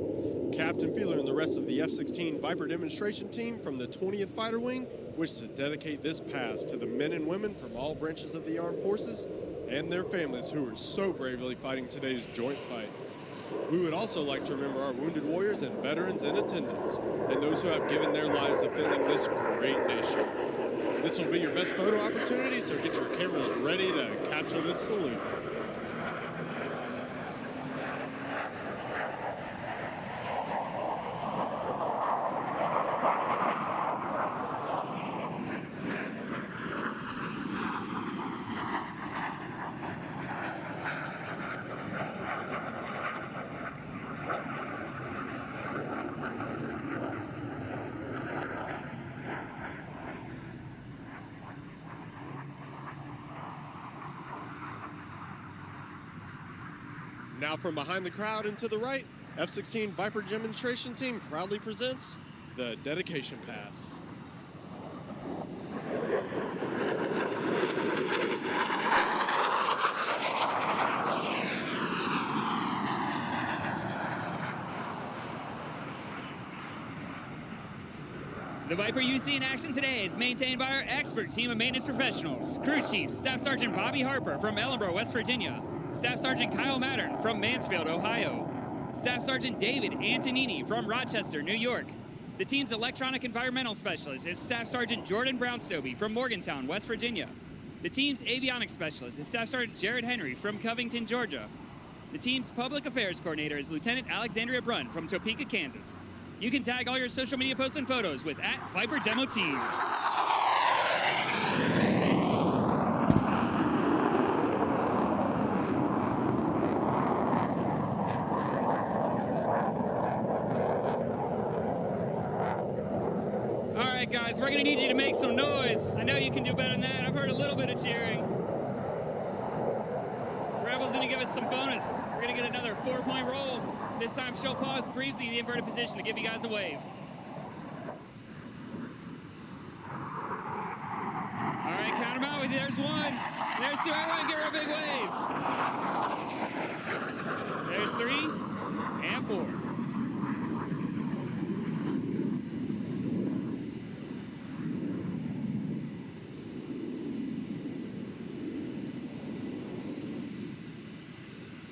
Captain Fiedler and the rest of the F-16 Viper demonstration team from the 20th Fighter Wing wish to dedicate this pass to the men and women from all branches of the armed forces and their families who are so bravely fighting today's joint fight. We would also like to remember our wounded warriors and veterans in attendance, and those who have given their lives defending this great nation. This will be your best photo opportunity, so get your cameras ready to capture this salute. Now from behind the crowd and to the right, F-16 Viper demonstration team proudly presents the dedication pass. The Viper you see in action today is maintained by our expert team of maintenance professionals. Crew Chief Staff Sergeant Bobby Harper from Ellenboro, West Virginia. Staff Sergeant Kyle Mattern from Mansfield, Ohio. Staff Sergeant David Antonini from Rochester, New York. The team's electronic environmental specialist is Staff Sergeant Jordan Brownstobie from Morgantown, West Virginia. The team's avionics specialist is Staff Sergeant Jared Henry from Covington, Georgia. The team's public affairs coordinator is Lieutenant Alexandria Brunn from Topeka, Kansas. You can tag all your social media posts and photos with @ViperDemoTeam. All right, guys, we're gonna need you to make some noise. I know you can do better than that. I've heard a little bit of cheering. Rebels gonna give us some bonus. We're gonna get another 4-point roll. This time she'll pause briefly in the inverted position to give you guys a wave. All right, count them out with you. There's one. There's two. Everyone give her a big wave. There's 3 and 4.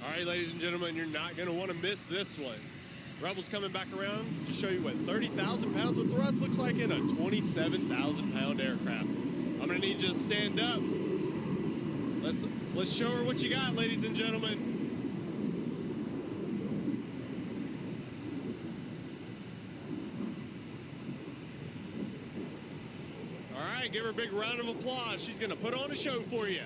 All right, ladies and gentlemen, you're not going to want to miss this one. Rebels coming back around to show you what 30,000 pounds of thrust looks like in a 27,000-pound aircraft. I'm going to need you to stand up. Let's show her what you got, ladies and gentlemen. All right, give her a big round of applause. She's going to put on a show for you.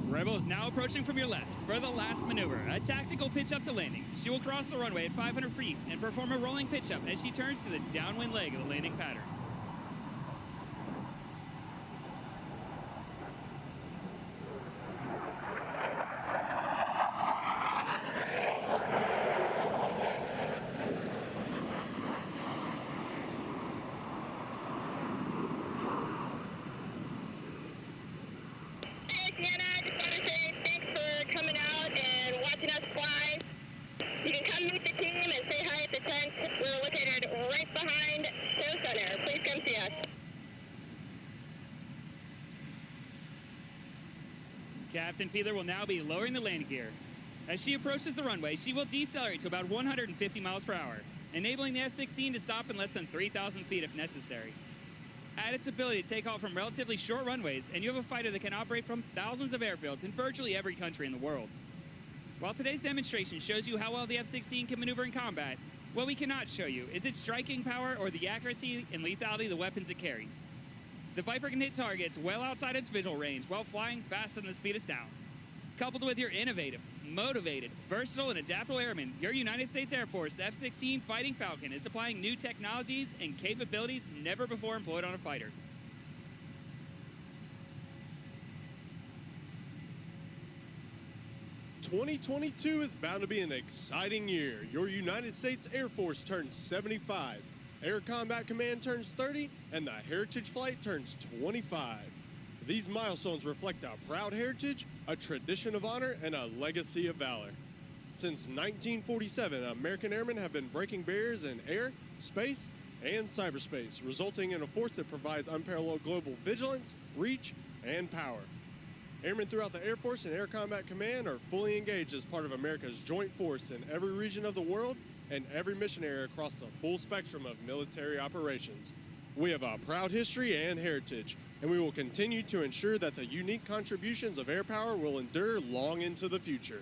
Rebel is now approaching from your left for the last maneuver, a tactical pitch up to landing. She will cross the runway at 500 feet and perform a rolling pitch up as she turns to the downwind leg of the landing pattern. Captain Fiedler will now be lowering the landing gear. As she approaches the runway, she will decelerate to about 150 miles per hour, enabling the F-16 to stop in less than 3,000 feet if necessary. Add its ability to take off from relatively short runways, and you have a fighter that can operate from thousands of airfields in virtually every country in the world. While today's demonstration shows you how well the F-16 can maneuver in combat, what we cannot show you is its striking power or the accuracy and lethality of the weapons it carries. The Viper can hit targets well outside its visual range while flying faster than the speed of sound. Coupled with your innovative, motivated, versatile, and adaptable airmen, your United States Air Force F-16 Fighting Falcon is deploying new technologies and capabilities never before employed on a fighter. "2022 is bound to be an exciting year. Your United States Air Force turns 75. Air Combat Command turns 30, and the Heritage Flight turns 25. These milestones reflect a proud heritage, a tradition of honor, and a legacy of valor. Since 1947, American airmen have been breaking barriers in air, space, and cyberspace, resulting in a force that provides unparalleled global vigilance, reach, and power. Airmen throughout the Air Force and Air Combat Command are fully engaged as part of America's joint force in every region of the world and every mission area across the full spectrum of military operations. We have a proud history and heritage, and we will continue to ensure that the unique contributions of air power will endure long into the future.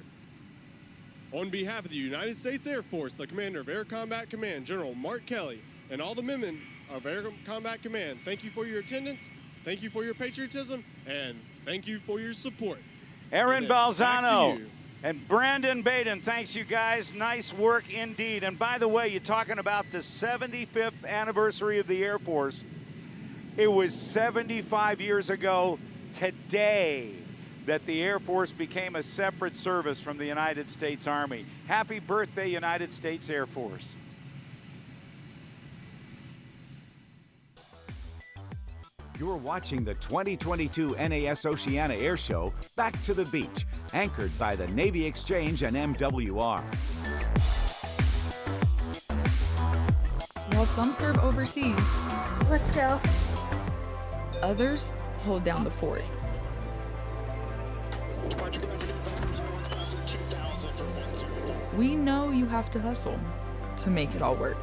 On behalf of the United States Air Force, the Commander of Air Combat Command, General Mark Kelly, and all the men of Air Combat Command, thank you for your attendance, thank you for your patriotism, and thank you for your support. Aaron And it's back to Balzano you. and Brandon Baden, thanks you guys. Nice work indeed. And by the way, you're talking about the 75th anniversary of the Air Force. It was 75 years ago today that the Air Force became a separate service from the United States Army. Happy birthday, United States Air Force. You're watching the 2022 NAS Oceana Air Show, Back to the Beach, anchored by the Navy Exchange and MWR. While some serve overseas, Let's go. others hold down the fort. We know you have to hustle to make it all work.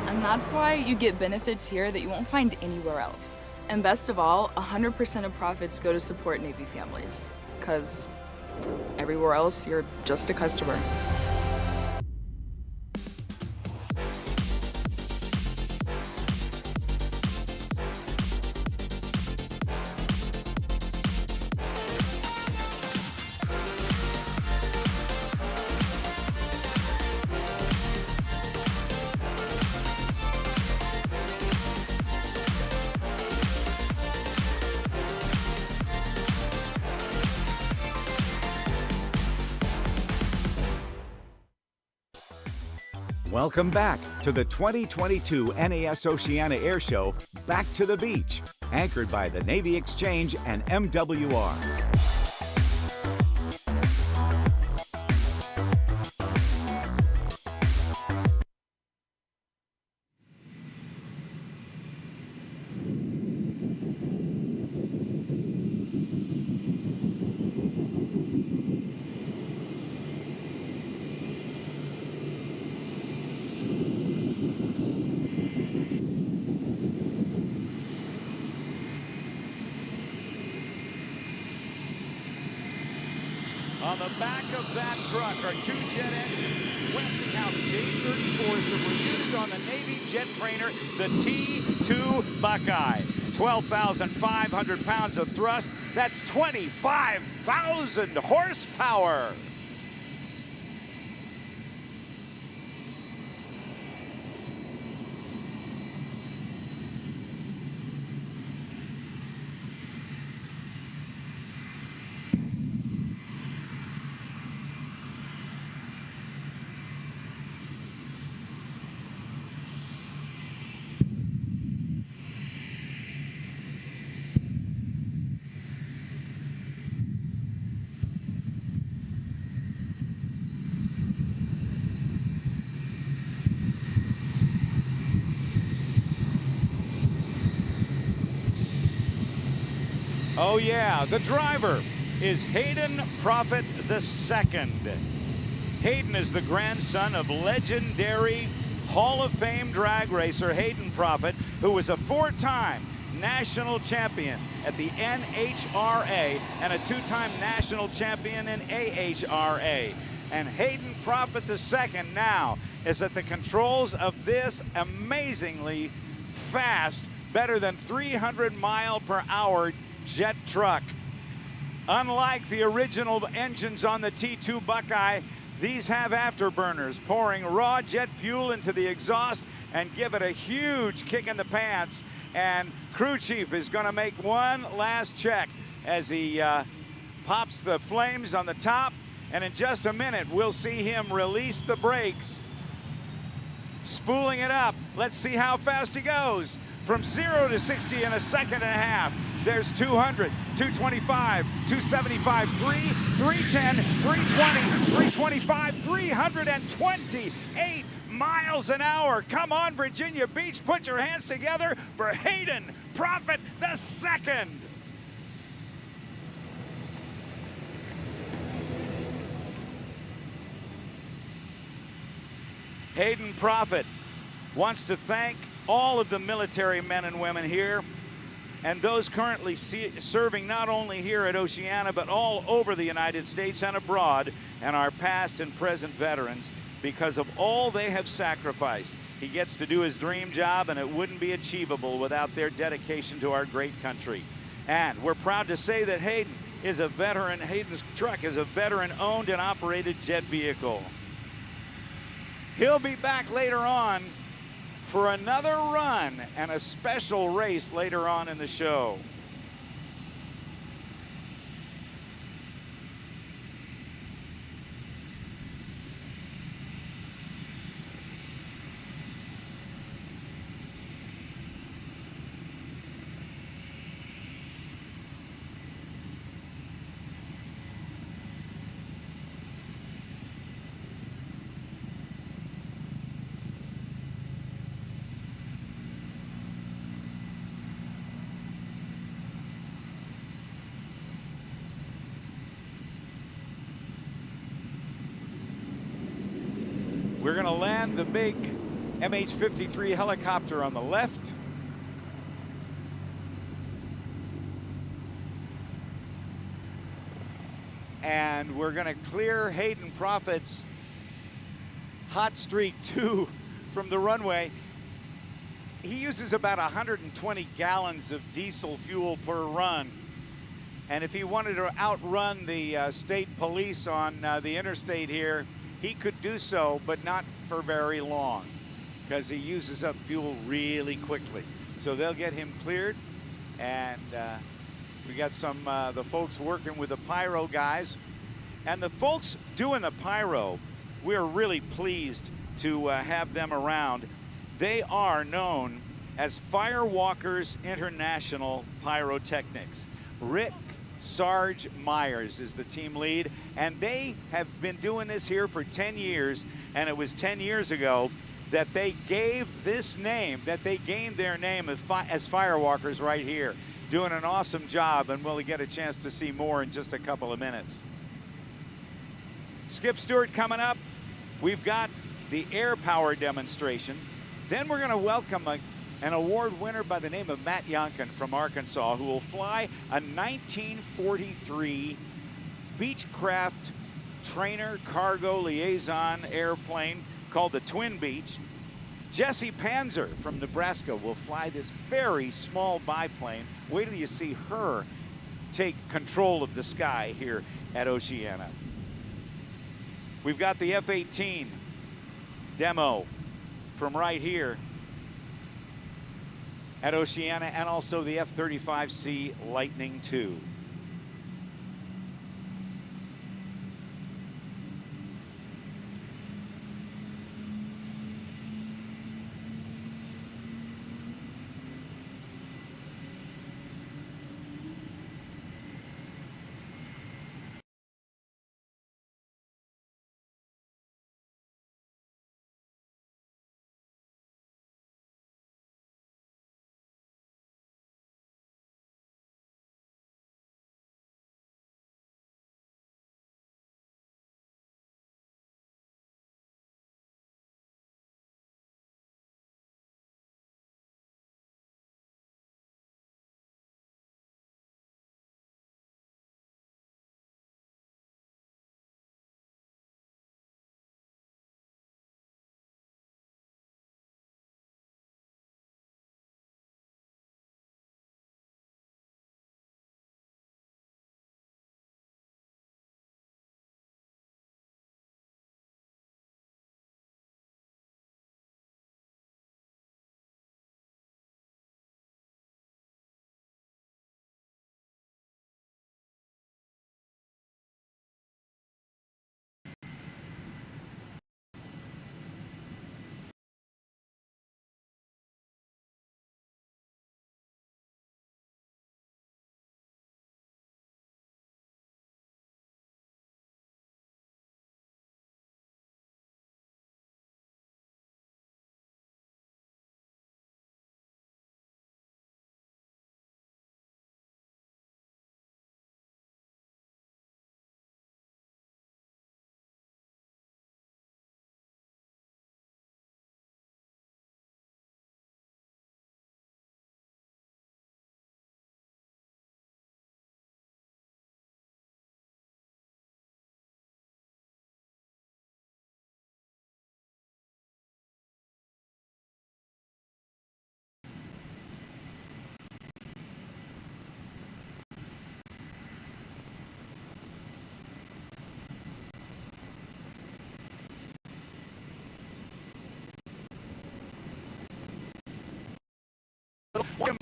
And that's why you get benefits here that you won't find anywhere else. And best of all, 100% of profits go to support Navy families. Because everywhere else, you're just a customer. Welcome back to the 2022 NAS Oceana Air Show, Back to the Beach, anchored by the Navy Exchange and MWR. On the back of that truck are two jet engines. Westinghouse J-34s that were used on the Navy jet trainer, the T-2 Buckeye. 12,500 pounds of thrust. That's 25,000 horsepower. Oh yeah, the driver is Hayden Prophet II. Hayden is the grandson of legendary Hall of Fame drag racer Hayden Prophet, who was a four-time national champion at the NHRA and a two-time national champion in AHRA. And Hayden Prophet II now is at the controls of this amazingly fast, better than 300-mile-per-hour jet truck. Unlike the original engines on the T-2 Buckeye, these have afterburners, pouring raw jet fuel into the exhaust and give it a huge kick in the pants. And crew chief is going to make one last check as he pops the flames on the top. And in just a minute, we'll see him release the brakes spooling it up. Let's see how fast he goes. From 0 to 60 in a second and a half. There's 200, 225, 275, 310, 320, 325, 328 miles an hour. Come on, Virginia Beach, put your hands together for Hayden Prophet II. Hayden Prophet wants to thank all of the military men and women here and those currently serving not only here at Oceana but all over the United States and abroad, and our past and present veterans, because of all they have sacrificed. He gets to do his dream job, and it wouldn't be achievable without their dedication to our great country. And we're proud to say that Hayden is a veteran. Hayden's truck is a veteran-owned and operated jet vehicle. He'll be back later on for another run and a special race later on in the show. We're going to land the big MH-53 helicopter on the left. And we're going to clear Hayden Prophet's Hot Streak 2 from the runway. He uses about 120 gallons of diesel fuel per run. And if he wanted to outrun the state police on the interstate here, he could do so, but not for very long, because he uses up fuel really quickly. So they'll get him cleared, and we got some the folks working with the pyro guys, and the folks doing the pyro, we're really pleased to have them around. They are known as Firewalkers International Pyrotechnics. Rick Sarge Myers is the team lead, and they have been doing this here for 10 years, and it was 10 years ago that they gave this name, that they gained their name as Firewalkers right here. Doing an awesome job, and we'll get a chance to see more in just a couple of minutes. Skip Stewart coming up. We've got the air power demonstration. Then we're going to welcome an award winner by the name of Matt Yonkin from Arkansas, who will fly a 1943 Beechcraft trainer cargo liaison airplane called the Twin Beach. Jessie Panzer from Nebraska will fly this very small biplane. Wait till you see her take control of the sky here at Oceana. We've got the F-18 demo from right here at Oceana, and also the F-35C Lightning II.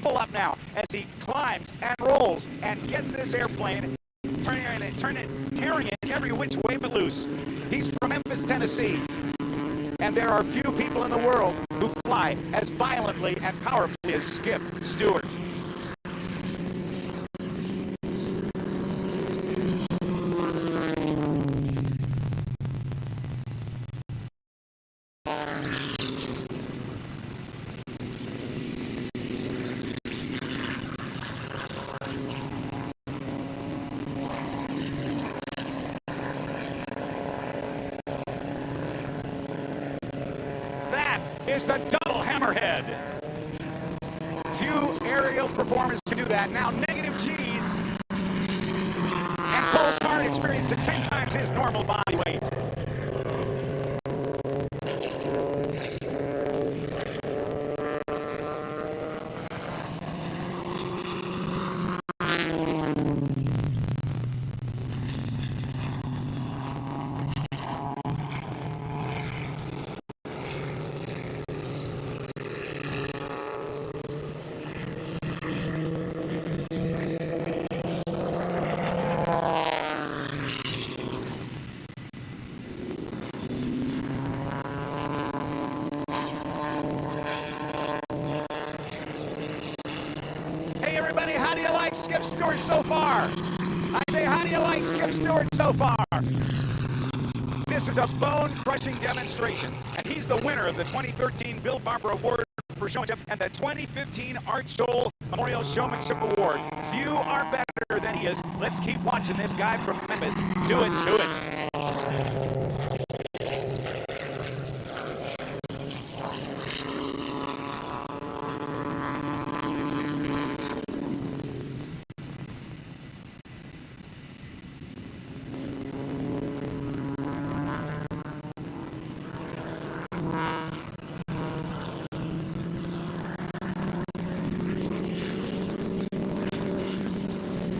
pull up now as he climbs and rolls and gets this airplane tearing it every which way but loose. He's from Memphis, Tennessee, and there are few people in the world who fly as violently and powerfully as Skip Stewart. Is the double hammerhead. Few aerial performers can do that. Now negative G's. And Cole's heart experienced at 10 times his normal body weight. How do you like Skip Stewart so far? I say, how do you like Skip Stewart so far? This is a bone-crushing demonstration, and he's the winner of the 2013 Bill Barber Award for Showmanship and the 2015 Art Scholl Memorial Showmanship Award. Few are better than he is. Let's keep watching this guy from Memphis do it to it.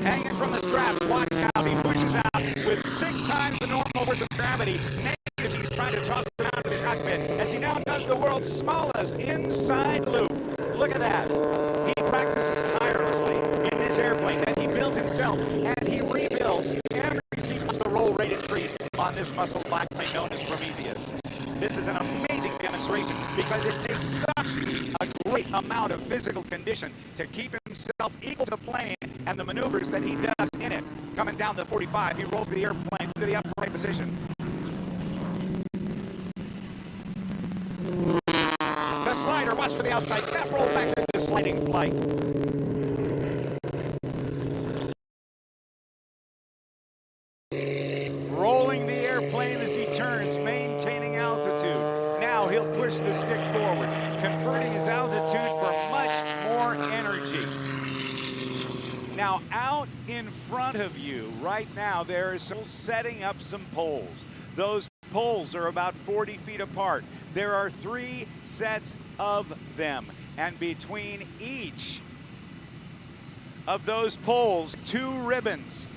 Hanging from the straps, watch how he pushes out with 6 times the normal force of gravity. Negative, he's trying to toss it out of the cockpit as he now does the world's smallest inside loop. Look at that. He practices tirelessly in this airplane that he built himself, and he rebuilt every season as the roll rate increased on this muscle black plane known as Prometheus. This is an amazing demonstration because it takes such a great amount of physical condition to keep himself equal to the plane and the maneuvers that he does in it. Coming down the 45, he rolls the airplane to the upright position. The slider, watch for the outside snap, roll back into the sliding flight. Rolling the airplane as he turns, maintaining altitude. Now he'll push the stick forward, converting his altitude for much more energy. Now out in front of you right now, there is setting up some poles. Those poles are about 40 feet apart. There are 3 sets of them, and between each of those poles, 2 ribbons.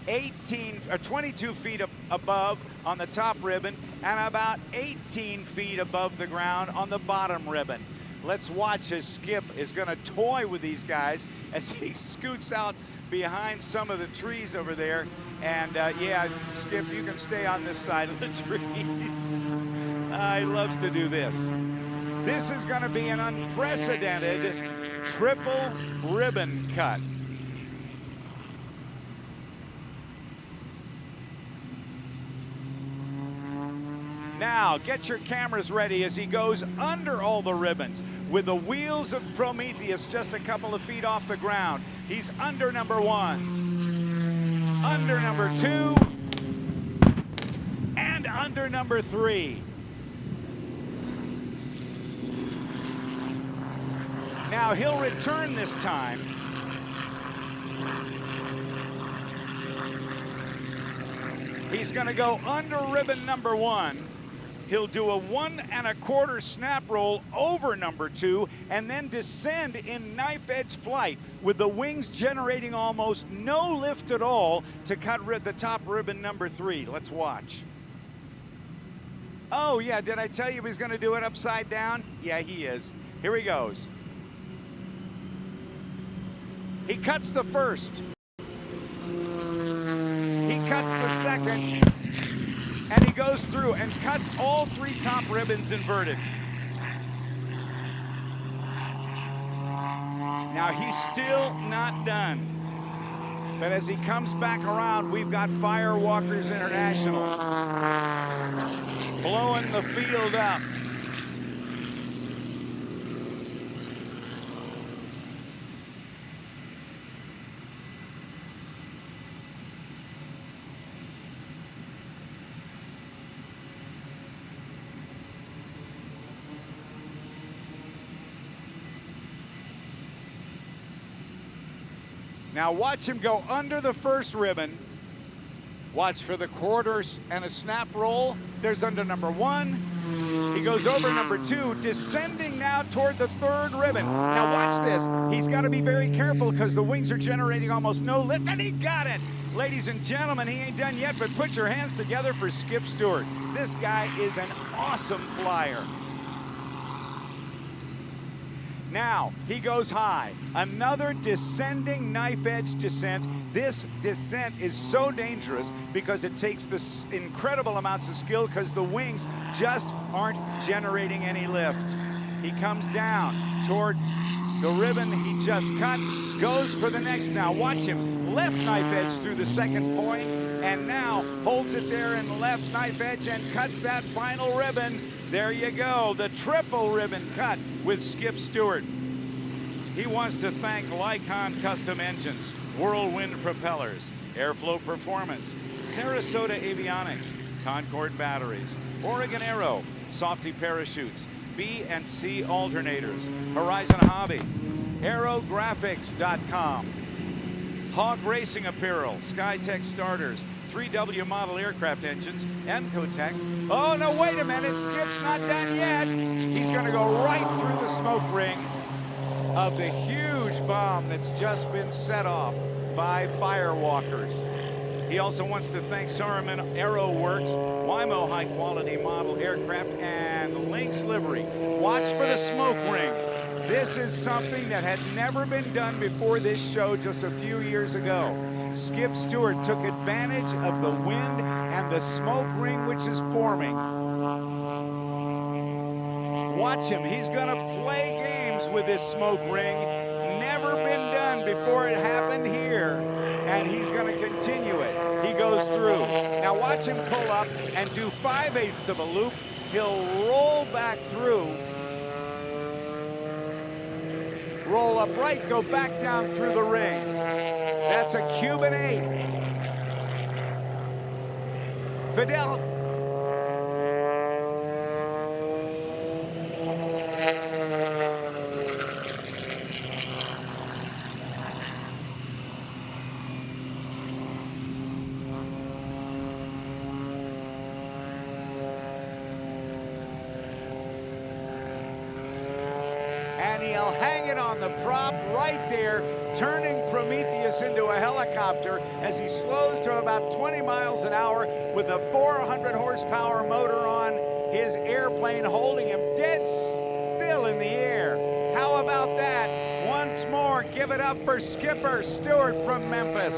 22 feet above on the top ribbon and about 18 feet above the ground on the bottom ribbon. Let's watch as Skip is going to toy with these guys as he scoots out behind some of the trees over there. And yeah, Skip, you can stay on this side of the trees. He loves to do this. This is going to be an unprecedented triple ribbon cut. Now, get your cameras ready as he goes under all the ribbons with the wheels of Prometheus just a couple of feet off the ground. He's under number 1, under number 2, and under number 3. Now, he'll return this time. He's going to go under ribbon number 1. He'll do a 1 1/4 snap roll over number 2 and then descend in knife edge flight with the wings generating almost no lift at all to cut the top ribbon number 3. Let's watch. Oh yeah, did I tell you he's going to do it upside down? Yeah, he is. Here he goes. He cuts the first. He cuts the second. And he goes through and cuts all 3 top ribbons inverted. Now he's still not done. But as he comes back around, we've got Firewalkers International blowing the field up. Now watch him go under the first ribbon. Watch for the quarters and a snap roll. There's under number 1. He goes over number 2, descending now toward the 3rd ribbon. Now watch this. He's got to be very careful because the wings are generating almost no lift, and he got it. Ladies and gentlemen, he ain't done yet, but put your hands together for Skip Stewart. This guy is an awesome flyer. Now, he goes high. Another descending knife edge descent. This descent is so dangerous because it takes this incredible amounts of skill because the wings just aren't generating any lift. He comes down toward the ribbon he just cut, goes for the next. Now watch him, left knife edge through the second point, and now holds it there in the left knife edge and cuts that final ribbon. There you go, the triple ribbon cut with Skip Stewart. He wants to thank Lycon Custom Engines, Whirlwind Propellers, Airflow Performance, Sarasota Avionics, Concord Batteries, Oregon Aero, Softy Parachutes, B&C Alternators, Horizon Hobby, Aerographics.com, Hawk Racing Apparel, Skytech Starters, 3W Model Aircraft Engines, Emcotech. Oh, no, wait a minute, Skip's not done yet. He's going to go right through the smoke ring of the huge bomb that's just been set off by Firewalkers. He also wants to thank Saruman Aero Works, Wimo High Quality Model Aircraft, and Lynx Livery. Watch for the smoke ring. This is something that had never been done before this show just a few years ago. Skip Stewart took advantage of the wind and the smoke ring which is forming. Watch him, he's gonna play games with this smoke ring. Never been done before it happened here, and he's gonna continue it. He goes through. Now watch him pull up and do 5/8 of a loop. He'll roll back through. Roll up right, go back down through the ring. That's a Cuban 8. Fidel. And he'll hang it on the prop right there, turning Prometheus into a helicopter as he slows to about 20 miles an hour with a 400 horsepower motor on his airplane, holding him dead still in the air. How about that? Once more, give it up for Skipper Stewart from Memphis.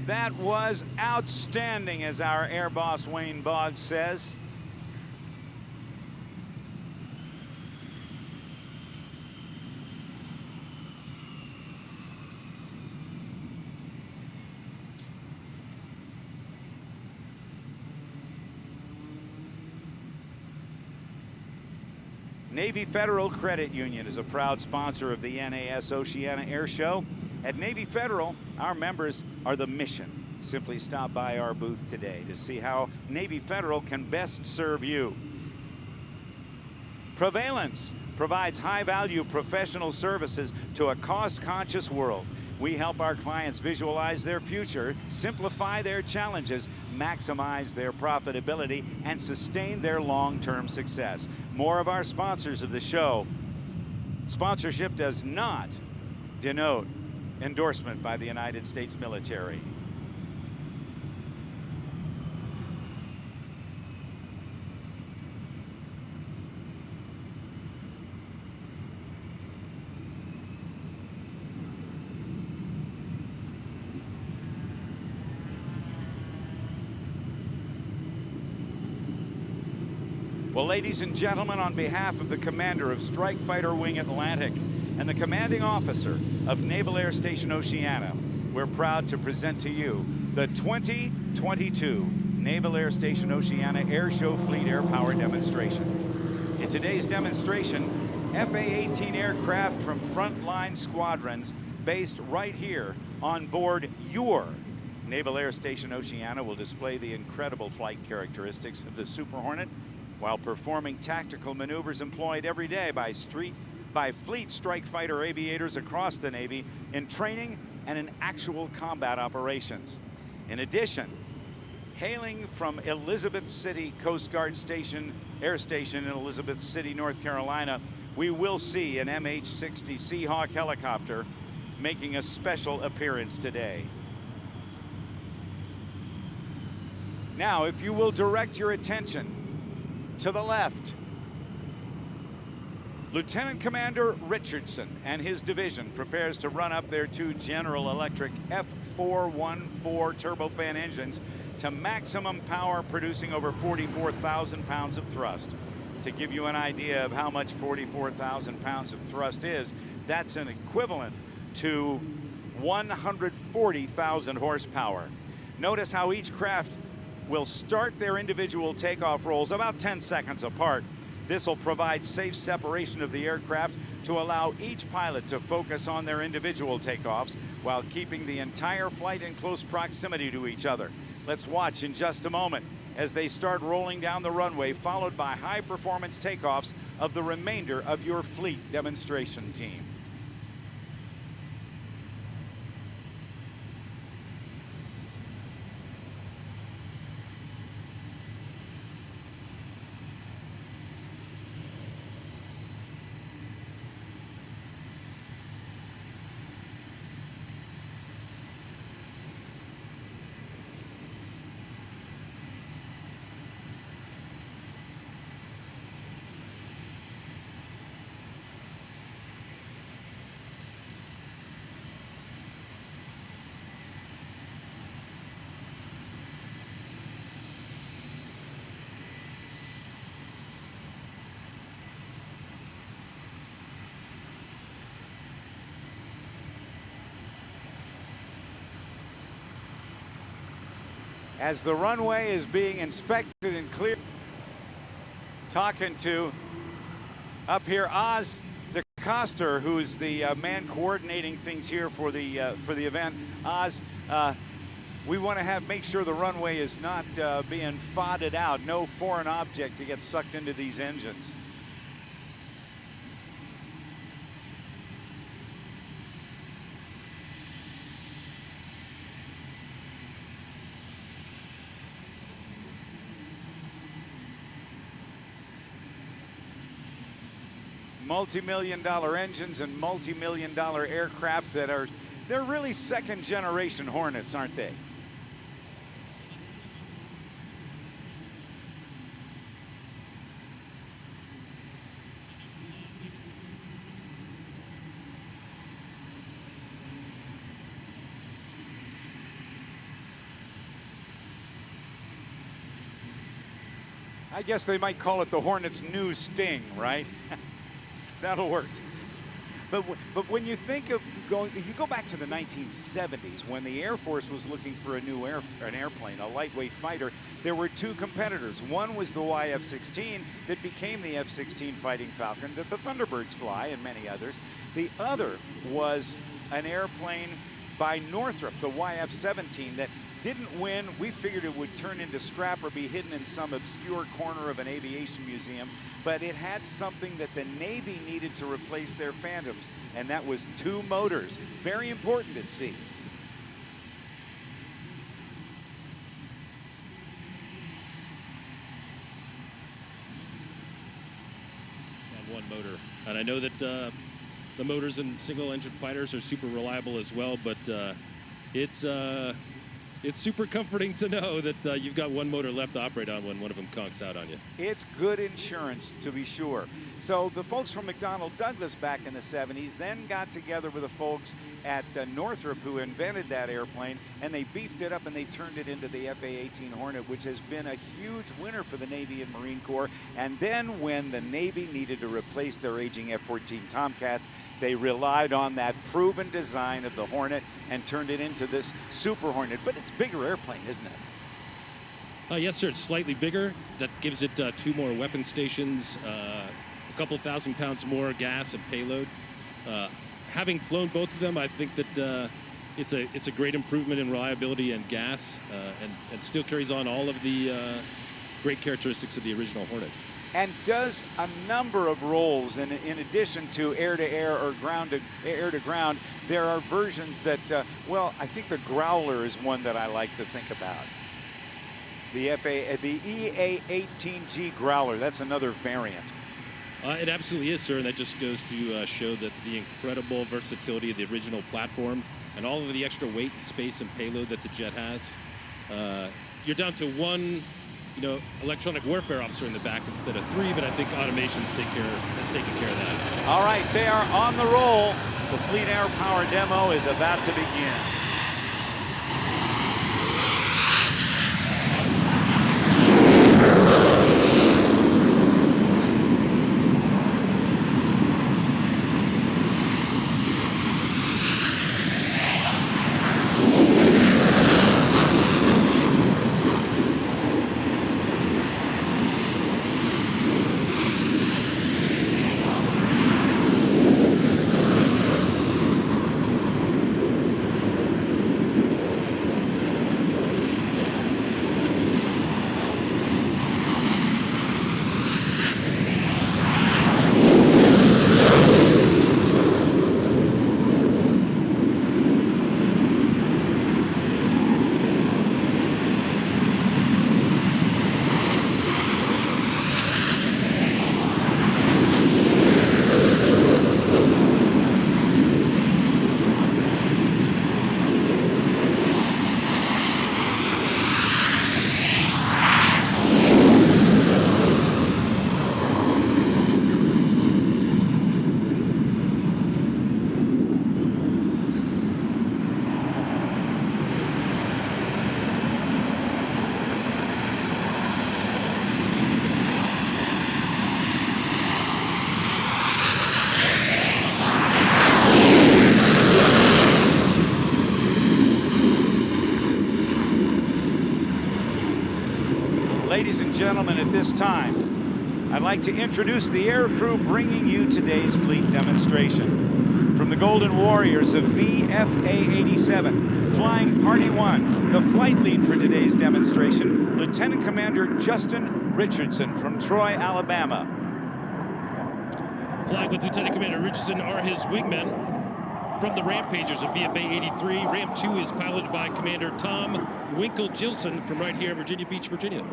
That was outstanding, as our Air Boss Wayne Boggs says. Navy Federal Credit Union is a proud sponsor of the NAS Oceana Air Show. At Navy Federal, our members are the mission. Simply stop by our booth today to see how Navy Federal can best serve you. Prevalence provides high-value professional services to a cost-conscious world. We help our clients visualize their future, simplify their challenges, maximize their profitability, and sustain their long-term success. More of our sponsors of the show. Sponsorship does not denote endorsement by the United States military. Well, ladies and gentlemen, on behalf of the commander of Strike Fighter Wing Atlantic and the commanding officer of Naval Air Station Oceana, we're proud to present to you the 2022 Naval Air Station Oceana Air Show Fleet Air Power Demonstration. In today's demonstration, FA-18 aircraft from frontline squadrons based right here on board your Naval Air Station Oceana will display the incredible flight characteristics of the Super Hornet while performing tactical maneuvers employed every day by Fleet Strike Fighter aviators across the Navy in training and in actual combat operations. In addition, hailing from Elizabeth City Coast Guard Air Station in Elizabeth City, North Carolina, we will see an MH-60 Seahawk helicopter making a special appearance today. Now, if you will direct your attention to the left, Lieutenant Commander Richardson and his division prepares to run up their two General Electric F414 turbofan engines to maximum power, producing over 44,000 pounds of thrust. To give you an idea of how much 44,000 pounds of thrust is, that's an equivalent to 140,000 horsepower. Notice how each craft will start their individual takeoff rolls about 10 seconds apart. This will provide safe separation of the aircraft to allow each pilot to focus on their individual takeoffs while keeping the entire flight in close proximity to each other. Let's watch in just a moment as they start rolling down the runway, followed by high-performance takeoffs of the remainder of your fleet demonstration team. As the runway is being inspected and cleared, talking to up here Oz DeCoster, who's the man coordinating things here for the event. Oz, we want to make sure the runway is not being fodded out, no foreign object to get sucked into these engines. Multi-million-dollar engines and multi-million-dollar aircraft they're really second-generation Hornets, aren't they? I guess they might call it the Hornets' new Sting, right? That'll work. But when you think of you go back to the 1970s when the Air Force was looking for an airplane, a lightweight fighter, there were two competitors. One was the YF-16 that became the F-16 Fighting Falcon that the Thunderbirds fly and many others. The other was an airplane by Northrop, the YF-17, that didn't win. We figured it would turn into scrap or be hidden in some obscure corner of an aviation museum, but it had something that the Navy needed to replace their Phantoms, and that was two motors. Very important at sea. On one motor, and I know that the motors in single-engine fighters are super reliable as well, but it's it's super comforting to know that you've got one motor left to operate on when one of them conks out on you. It's good insurance, to be sure. So the folks from McDonnell Douglas back in the 70s then got together with the folks at Northrop who invented that airplane, and they beefed it up and they turned it into the FA-18 Hornet, which has been a huge winner for the Navy and Marine Corps. And then when the Navy needed to replace their aging F-14 Tomcats, they relied on that proven design of the Hornet and turned it into this Super Hornet. But it's a bigger airplane, isn't it? Yes, sir. It's slightly bigger. That gives it 2 more weapon stations, a couple thousand pounds more gas and payload. Having flown both of them, I think that it's a great improvement in reliability and gas, and still carries on all of the great characteristics of the original Hornet. And does a number of roles in addition to air-to-air or air-to-ground. There are versions that, well, I think the Growler is one that I like to think about. The EA-18G Growler, that's another variant. It absolutely is, sir, and that just goes to show that the incredible versatility of the original platform and all of the extra weight and space and payload that the jet has. You're down to 1, electronic warfare officer in the back instead of 3, but I think automation has taken care of that. All right, they are on the roll. The Fleet Air Power demo is about to begin. Ladies and gentlemen, at this time, I'd like to introduce the air crew bringing you today's fleet demonstration. From the Golden Warriors of VFA-87, flying Party 1, the flight lead for today's demonstration, Lieutenant Commander Justin Richardson from Troy, Alabama. Flying with Lieutenant Commander Richardson are his wingmen. From the Rampagers of VFA-83, Ramp 2 is piloted by Commander Tom Winkle-Gilson from right here, Virginia Beach, Virginia.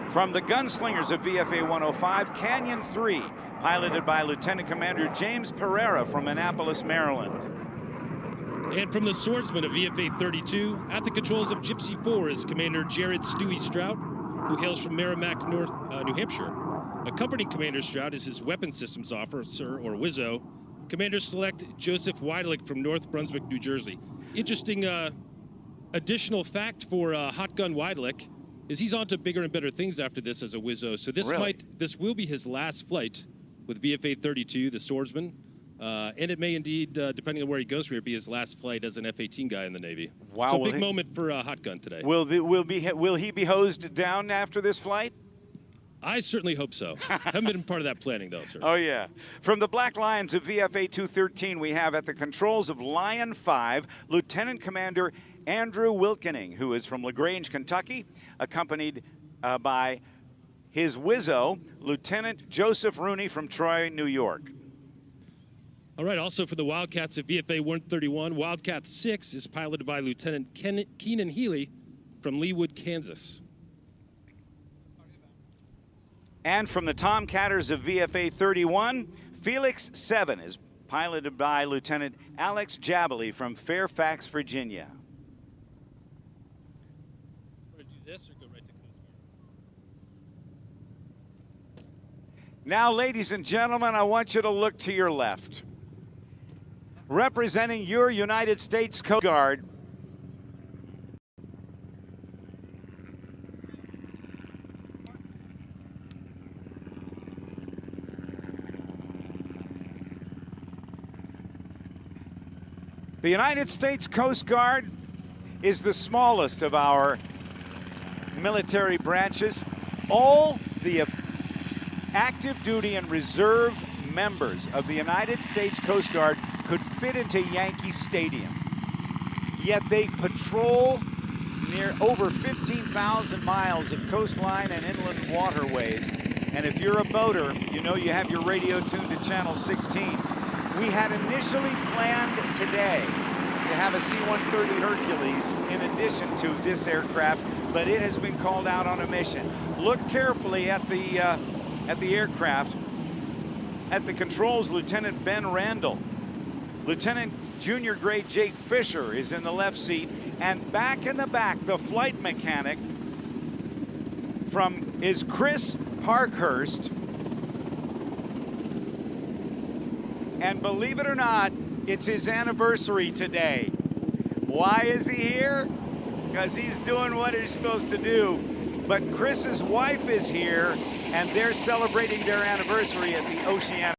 From the Gunslingers of VFA-105, Canyon 3, piloted by Lieutenant Commander James Pereira from Annapolis, Maryland. And from the Swordsmen of VFA-32, at the controls of Gypsy 4 is Commander Jared Stewie Strout, who hails from Merrimack, New Hampshire. Accompanying Commander Strout is his Weapons Systems Officer, or WIZO, Commander Select Joseph Weidlich from North Brunswick, New Jersey. Interesting additional fact for Hot Gun Weidlich is he's on to bigger and better things after this as a WIZO. So this this will be his last flight with VFA-32, the Swordsman. And it may indeed, depending on where he goes from here, be his last flight as an F-18 guy in the Navy. Wow. So big moment for Hot Gun today. Will he be hosed down after this flight? I certainly hope so. Haven't been part of that planning, though, sir. Oh, yeah. From the Black Lions of VFA-213, we have at the controls of Lion 5, Lieutenant Commander Andrew Wilkening, who is from LaGrange, Kentucky, accompanied by his WIZO, Lieutenant Joseph Rooney from Troy, New York. All right, also for the Wildcats of VFA-131, Wildcat 6 is piloted by Lieutenant Keenan Healy from Leawood, Kansas. And from the Tomcatters of VFA-31, Felix 7 is piloted by Lieutenant Alex Jabley from Fairfax, Virginia. this or go right to Coast Guard? Now, ladies and gentlemen, I want you to look to your left. Representing your United States Coast Guard, the United States Coast Guard is the smallest of our military branches. All the active duty and reserve members of the United States Coast Guard could fit into Yankee Stadium. Yet they patrol near over 15,000 miles of coastline and inland waterways. And if you're a boater, you know you have your radio tuned to channel 16. We had initially planned today to have a C-130 Hercules in addition to this aircraft, but it has been called out on a mission. Look carefully at the aircraft. At the controls, Lieutenant Ben Randall. Lieutenant Junior Grade Jake Fisher is in the left seat, and back in the back, the flight mechanic is Chris Parkhurst. And believe it or not, it's his anniversary today. Why is he here? Because he's doing what he's supposed to do. But Chris's wife is here, and they're celebrating their anniversary at the Oceana.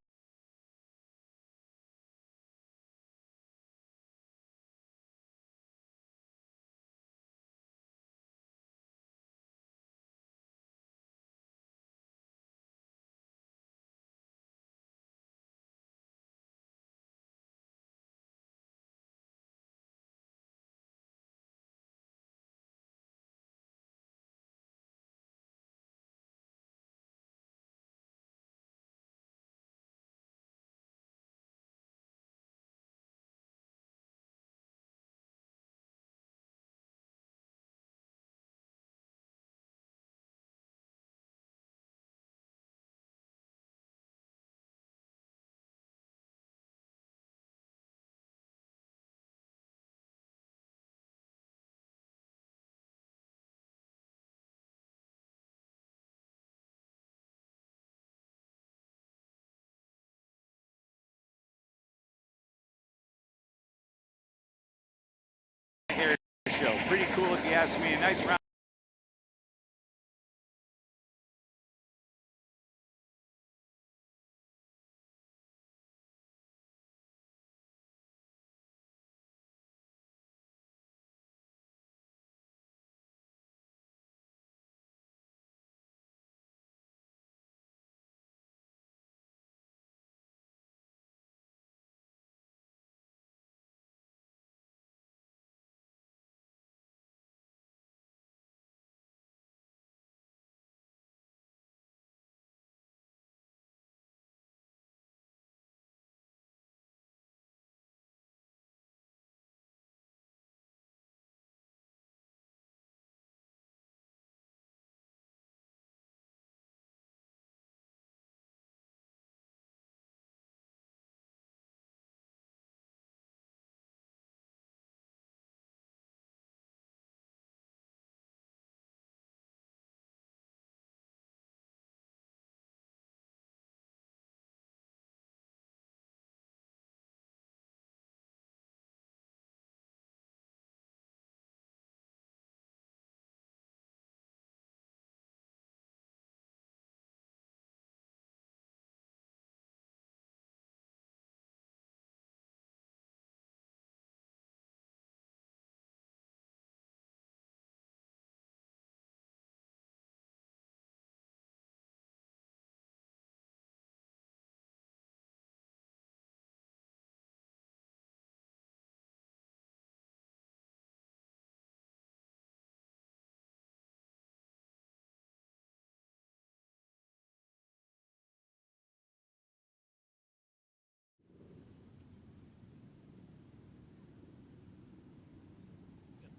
Air Show. Pretty cool if you ask me. A nice round.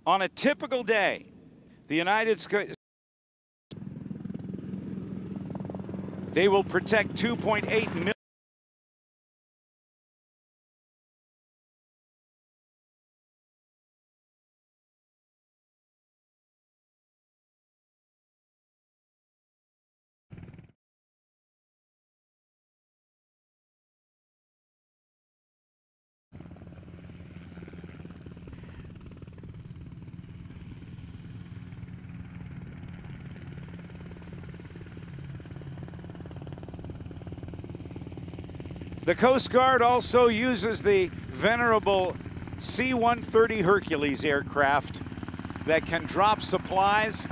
On a typical day, the United States, they will protect 2.8 million The Coast Guard also uses the venerable C-130 Hercules aircraft that can drop supplies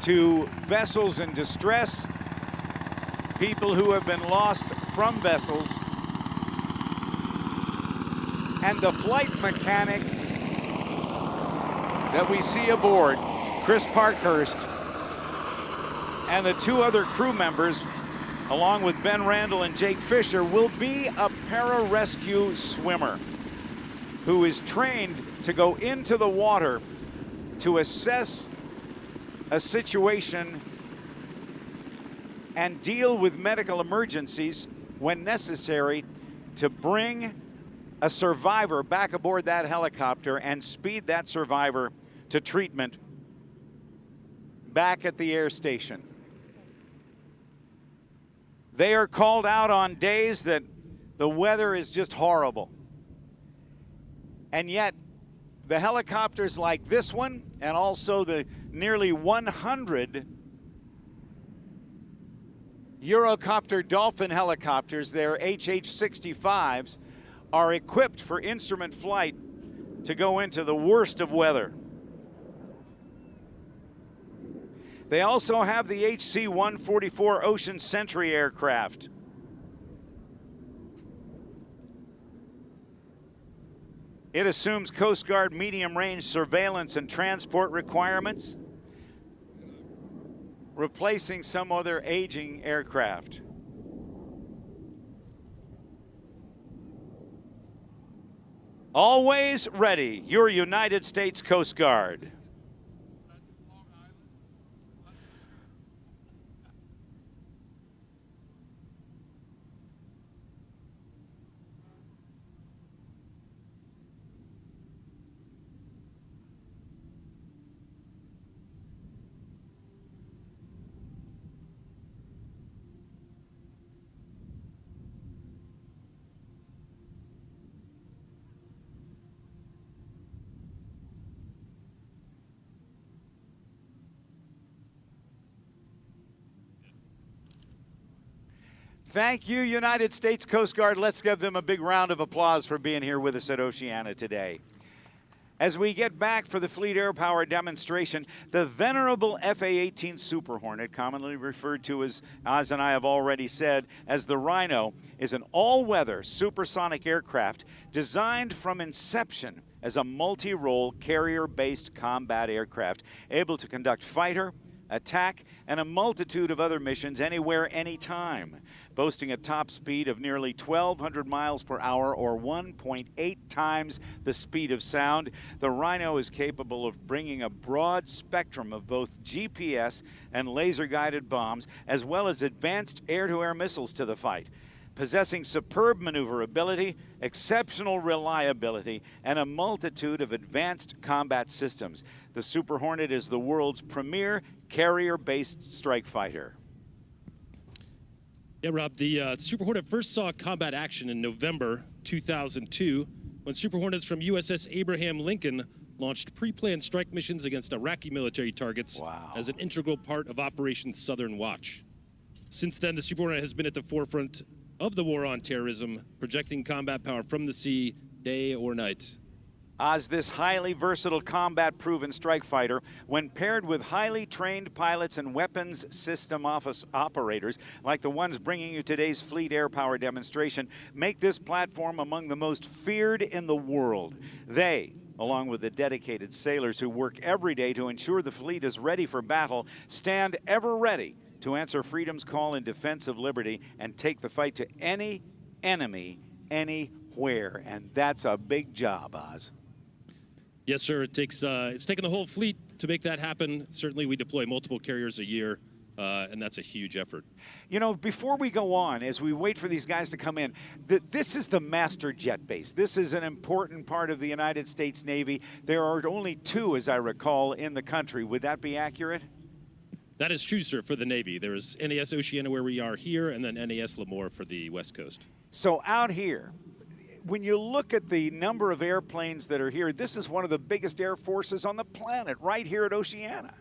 to vessels in distress, people who have been lost from vessels, and the flight mechanic that we see aboard, Chris Parkhurst, and the 2 other crew members, along with Ben Randall and Jake Fisher, will be a pararescue swimmer who is trained to go into the water to assess a situation and deal with medical emergencies when necessary to bring a survivor back aboard that helicopter and speed that survivor to treatment back at the air station. They are called out on days that the weather is just horrible. And yet, the helicopters like this one, and also the nearly 100 Eurocopter Dolphin helicopters, their HH-65s, are equipped for instrument flight to go into the worst of weather. They also have the HC-144 Ocean Sentry aircraft. It assumes Coast Guard medium-range surveillance and transport requirements, replacing some other aging aircraft. Always ready, your United States Coast Guard. Thank you, United States Coast Guard. Let's give them a big round of applause for being here with us at Oceana today. As we get back for the Fleet Air Power demonstration, the venerable FA-18 Super Hornet, commonly referred to as Oz and I have already said, as the Rhino, is an all-weather supersonic aircraft designed from inception as a multi-role carrier-based combat aircraft, able to conduct fighter, attack, and a multitude of other missions anywhere, anytime. Boasting a top speed of nearly 1,200 miles per hour or 1.8 times the speed of sound, the Rhino is capable of bringing a broad spectrum of both GPS and laser-guided bombs, as well as advanced air-to-air missiles to the fight. Possessing superb maneuverability, exceptional reliability, and a multitude of advanced combat systems, the Super Hornet is the world's premier carrier-based strike fighter. Yeah, Rob, the Super Hornet first saw combat action in November 2002 when Super Hornets from USS Abraham Lincoln launched pre-planned strike missions against Iraqi military targets as an integral part of Operation Southern Watch. Since then, the Super Hornet has been at the forefront of the war on terrorism, projecting combat power from the sea day or night. Oz, this highly versatile combat-proven strike fighter, when paired with highly trained pilots and weapons system office operators, like the ones bringing you today's Fleet Air Power demonstration, make this platform among the most feared in the world. They, along with the dedicated sailors who work every day to ensure the fleet is ready for battle, stand ever ready to answer freedom's call in defense of liberty and take the fight to any enemy, anywhere. And that's a big job, Oz. Yes, sir. It takes it's taken the whole fleet to make that happen. Certainly, we deploy multiple carriers a year, and that's a huge effort. You know, before we go on, as we wait for these guys to come in, this is the master jet base. This is an important part of the United States Navy. There are only 2, as I recall, in the country. Would that be accurate? That is true, sir, for the Navy. There is NAS Oceana, where we are here, and then NAS Lemoore for the West Coast. So out here, when you look at the number of airplanes that are here, this is one of the biggest air forces on the planet, right here at Oceana.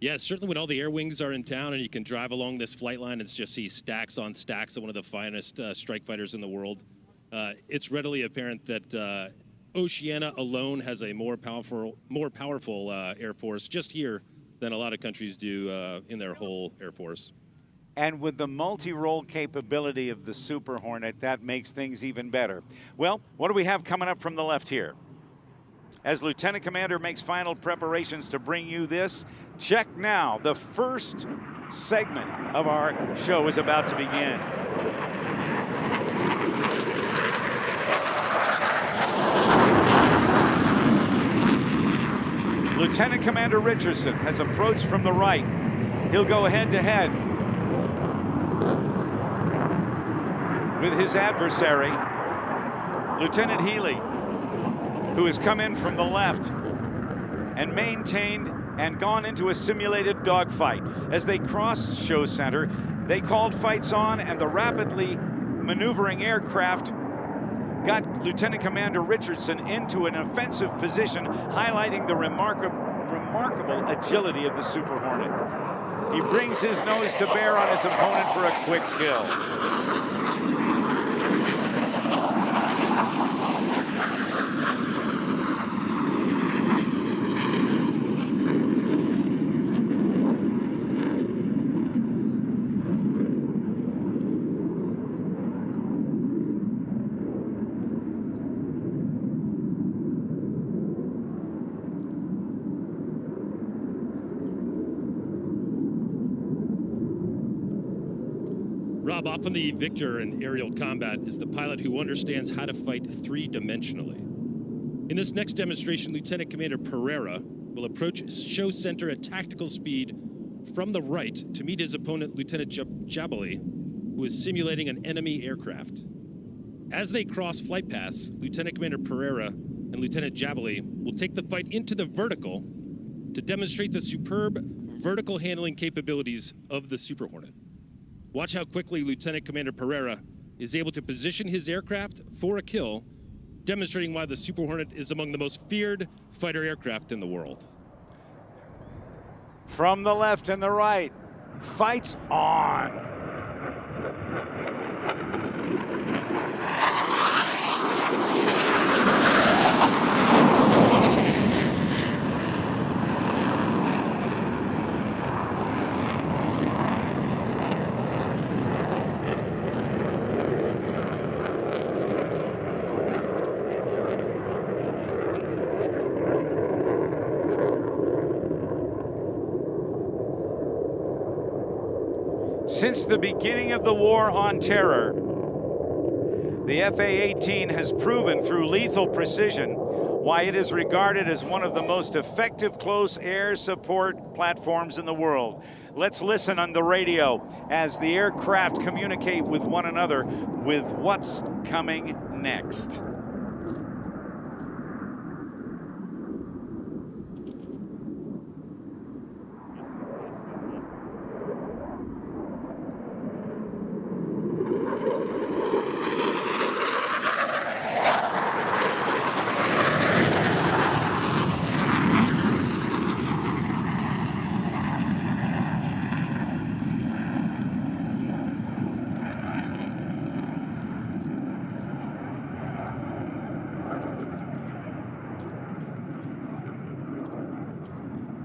Yeah, certainly when all the air wings are in town and you can drive along this flight line and just see stacks on stacks of one of the finest strike fighters in the world, it's readily apparent that Oceana alone has a more powerful Air Force just here than a lot of countries do in their whole Air Force. And with the multi-role capability of the Super Hornet, that makes things even better. Well, what do we have coming up from the left here? As Lieutenant Commander makes final preparations to bring you this, check now. The first segment of our show is about to begin. Lieutenant Commander Richardson has approached from the right. He'll go head-to-head with his adversary, Lieutenant Healy, who has come in from the left and maintained and gone into a simulated dogfight. As they crossed Show Center, they called fights on, and the rapidly maneuvering aircraft got Lieutenant Commander Richardson into an offensive position, highlighting the remarkable agility of the Super Hornet. He brings his nose to bear on his opponent for a quick kill. Rob, often the victor in aerial combat is the pilot who understands how to fight three-dimensionally. In this next demonstration, Lieutenant Commander Pereira will approach Show Center at tactical speed from the right to meet his opponent, Lieutenant Jabali, who is simulating an enemy aircraft. As they cross flight paths, Lieutenant Commander Pereira and Lieutenant Jabali will take the fight into the vertical to demonstrate the superb vertical handling capabilities of the Super Hornet. Watch how quickly Lieutenant Commander Pereira is able to position his aircraft for a kill, demonstrating why the Super Hornet is among the most feared fighter aircraft in the world. From the left and the right, fights on. Since the beginning of the War on Terror, the FA-18 has proven through lethal precision why it is regarded as one of the most effective close air support platforms in the world. Let's listen on the radio as the aircraft communicate with one another with what's coming next.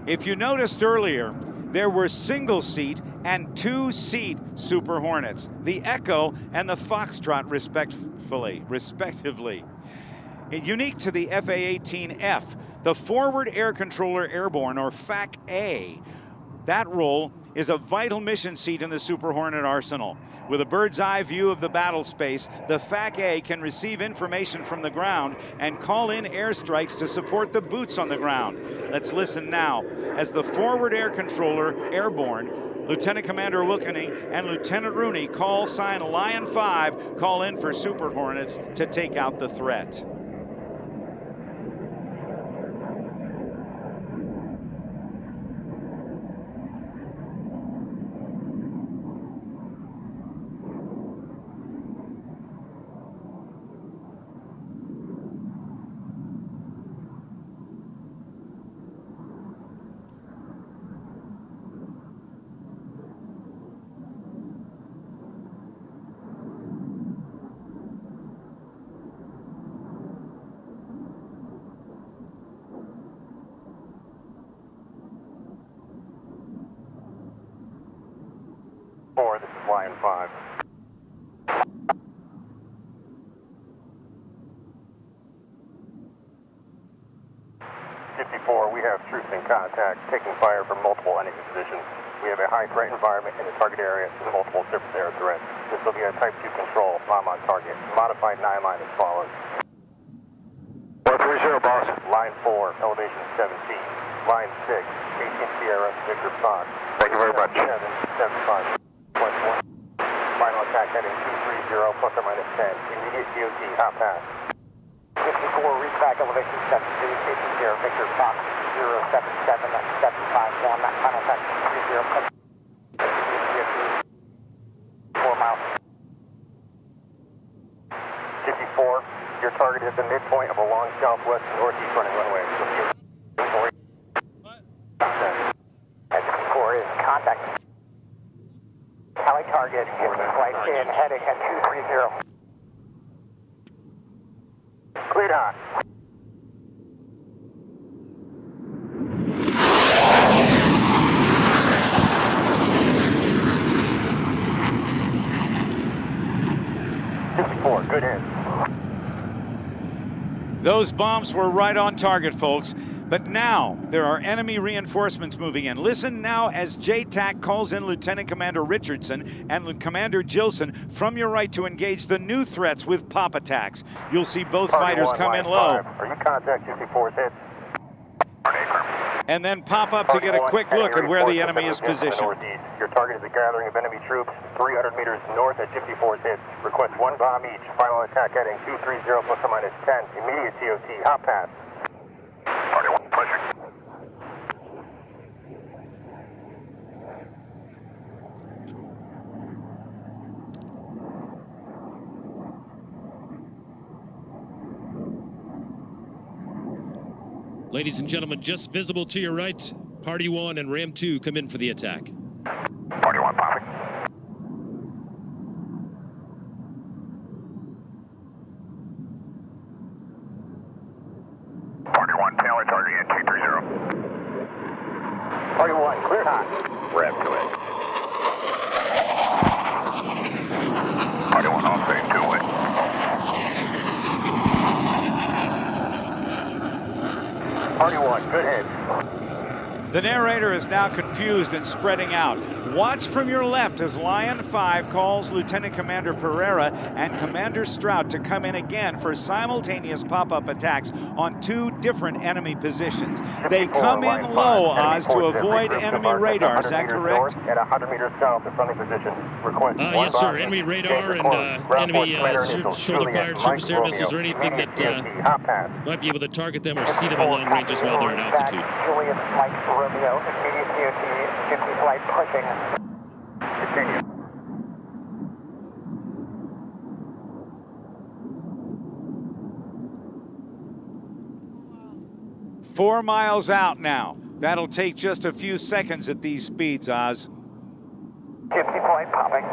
If you noticed earlier, there were single-seat and two-seat Super Hornets, the Echo and the Foxtrot respectively. Unique to the FA-18F, the Forward Air Controller Airborne, or FAC-A, that role is a vital mission seat in the Super Hornet arsenal. With a bird's eye view of the battle space, the FAC-A can receive information from the ground and call in airstrikes to support the boots on the ground. Let's listen now as the Forward Air Controller Airborne, Lieutenant Commander Wilkening and Lieutenant Rooney, call sign Lion 5, call in for Super Hornets to take out the threat. Lion 5. We have troops in contact, taking fire from multiple enemy positions. We have a high threat environment in the target area with multiple surface air threats. This will be a Type 2 control, bomb on target. Modified 9 line as follows. 430, boss. Line 4, elevation 17. Line 6, 18 Sierra, Victor Fox. Thank you very much. 775. Final attack heading 230, plus or minus 10. Immediate DOT, hot pass. 54, reach back, elevation 72, 18 Sierra, Victor Fox. 077, that's 751, that final attack 230, 4 miles. 54, your target is the midpoint of a long southwest northeast running runway. And 54 is contact. Tally target is flight in, heading at 230. Cleared hot. Good hit. Those bombs were right on target, folks. But now there are enemy reinforcements moving in. Listen now as JTAC calls in Lieutenant Commander Richardson and Commander Gilson from your right to engage the new threats with pop attacks. You'll see both fighters come in low. Are you contact 264's hits? And then pop up to get a quick look at where the enemy is positioned. Your target is a gathering of enemy troops 300 meters north at 54's hits. Request 1 bomb each. Final attack heading 230 plus or minus 10. Immediate COT. Hot pass. Party 1 pushing. Ladies and gentlemen, just visible to your right, Party 1 and Ram 2 come in for the attack. Party 1 popping. Party 1, Taylor target at 230. Party 1, clear hot. Ram 2 in. Party 1 off same 2 in. Party 1, good hit. The narrator is now confused and spreading out. Watch from your left as Lion 5 calls Lieutenant Commander Pereira and Commander Strout to come in again for simultaneous pop-up attacks on 2 different enemy positions. They come in low, Oz, to avoid enemy radar. Is that correct? At 100 meters south of friendly position. Request yes, sir. Enemy radar and enemy shoulder-fired surface air missiles or anything that might be able to target them or see them at long ranges while they're at altitude. Juliet Flight Romeo, immediate COT, Gypsy Flight pushing. Continue. – 4 miles out now. That'll take just a few seconds at these speeds, Oz. Gypsy Flight popping.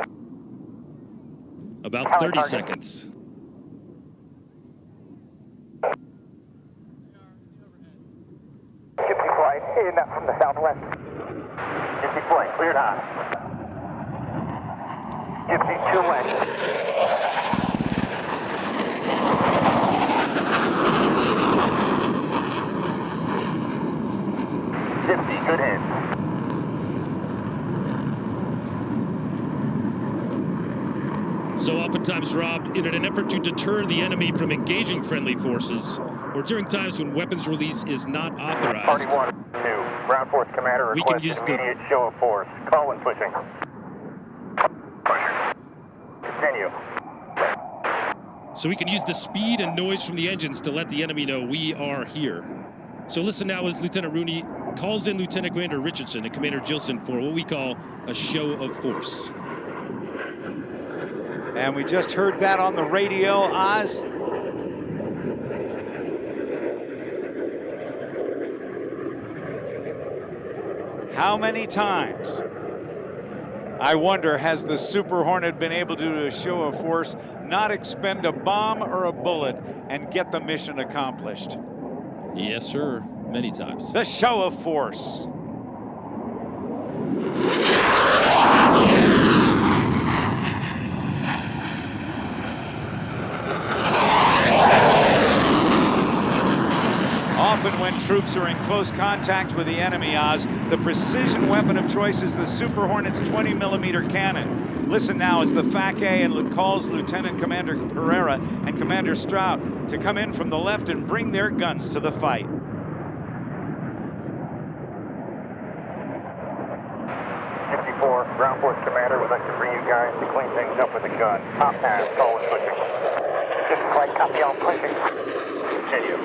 About 30 seconds. Gypsy Flight in from the southwest. Gypsy Flight cleared hot. Gypsy 2 west. Gypsy, good hit. So oftentimes, Rob, in an effort to deter the enemy from engaging friendly forces, or during times when weapons release is not authorized, Party 1, 2, ground force commander we requests can use immediate show of force. Call and pushing. Pushing. Continue. So we can use the speed and noise from the engines to let the enemy know we are here. So listen now as Lieutenant Rooney calls in Lieutenant Commander Richardson and Commander Gilson for what we call a show of force. And we just heard that on the radio, Oz. How many times, I wonder, has the Super Hornet been able to do a show of force, not expend a bomb or a bullet, and get the mission accomplished? Yes, sir. Many times. The show of force. troops are in close contact with the enemy, Oz. The precision weapon of choice is the Super Hornet's 20mm cannon. Listen now as the FAC-A calls Lieutenant Commander Pereira and Commander Strout to come in from the left and bring their guns to the fight. Ground Force Commander would like to bring you guys to clean things up with a gun. Top pass, forward pushing. Just quite copy on pushing. Continue.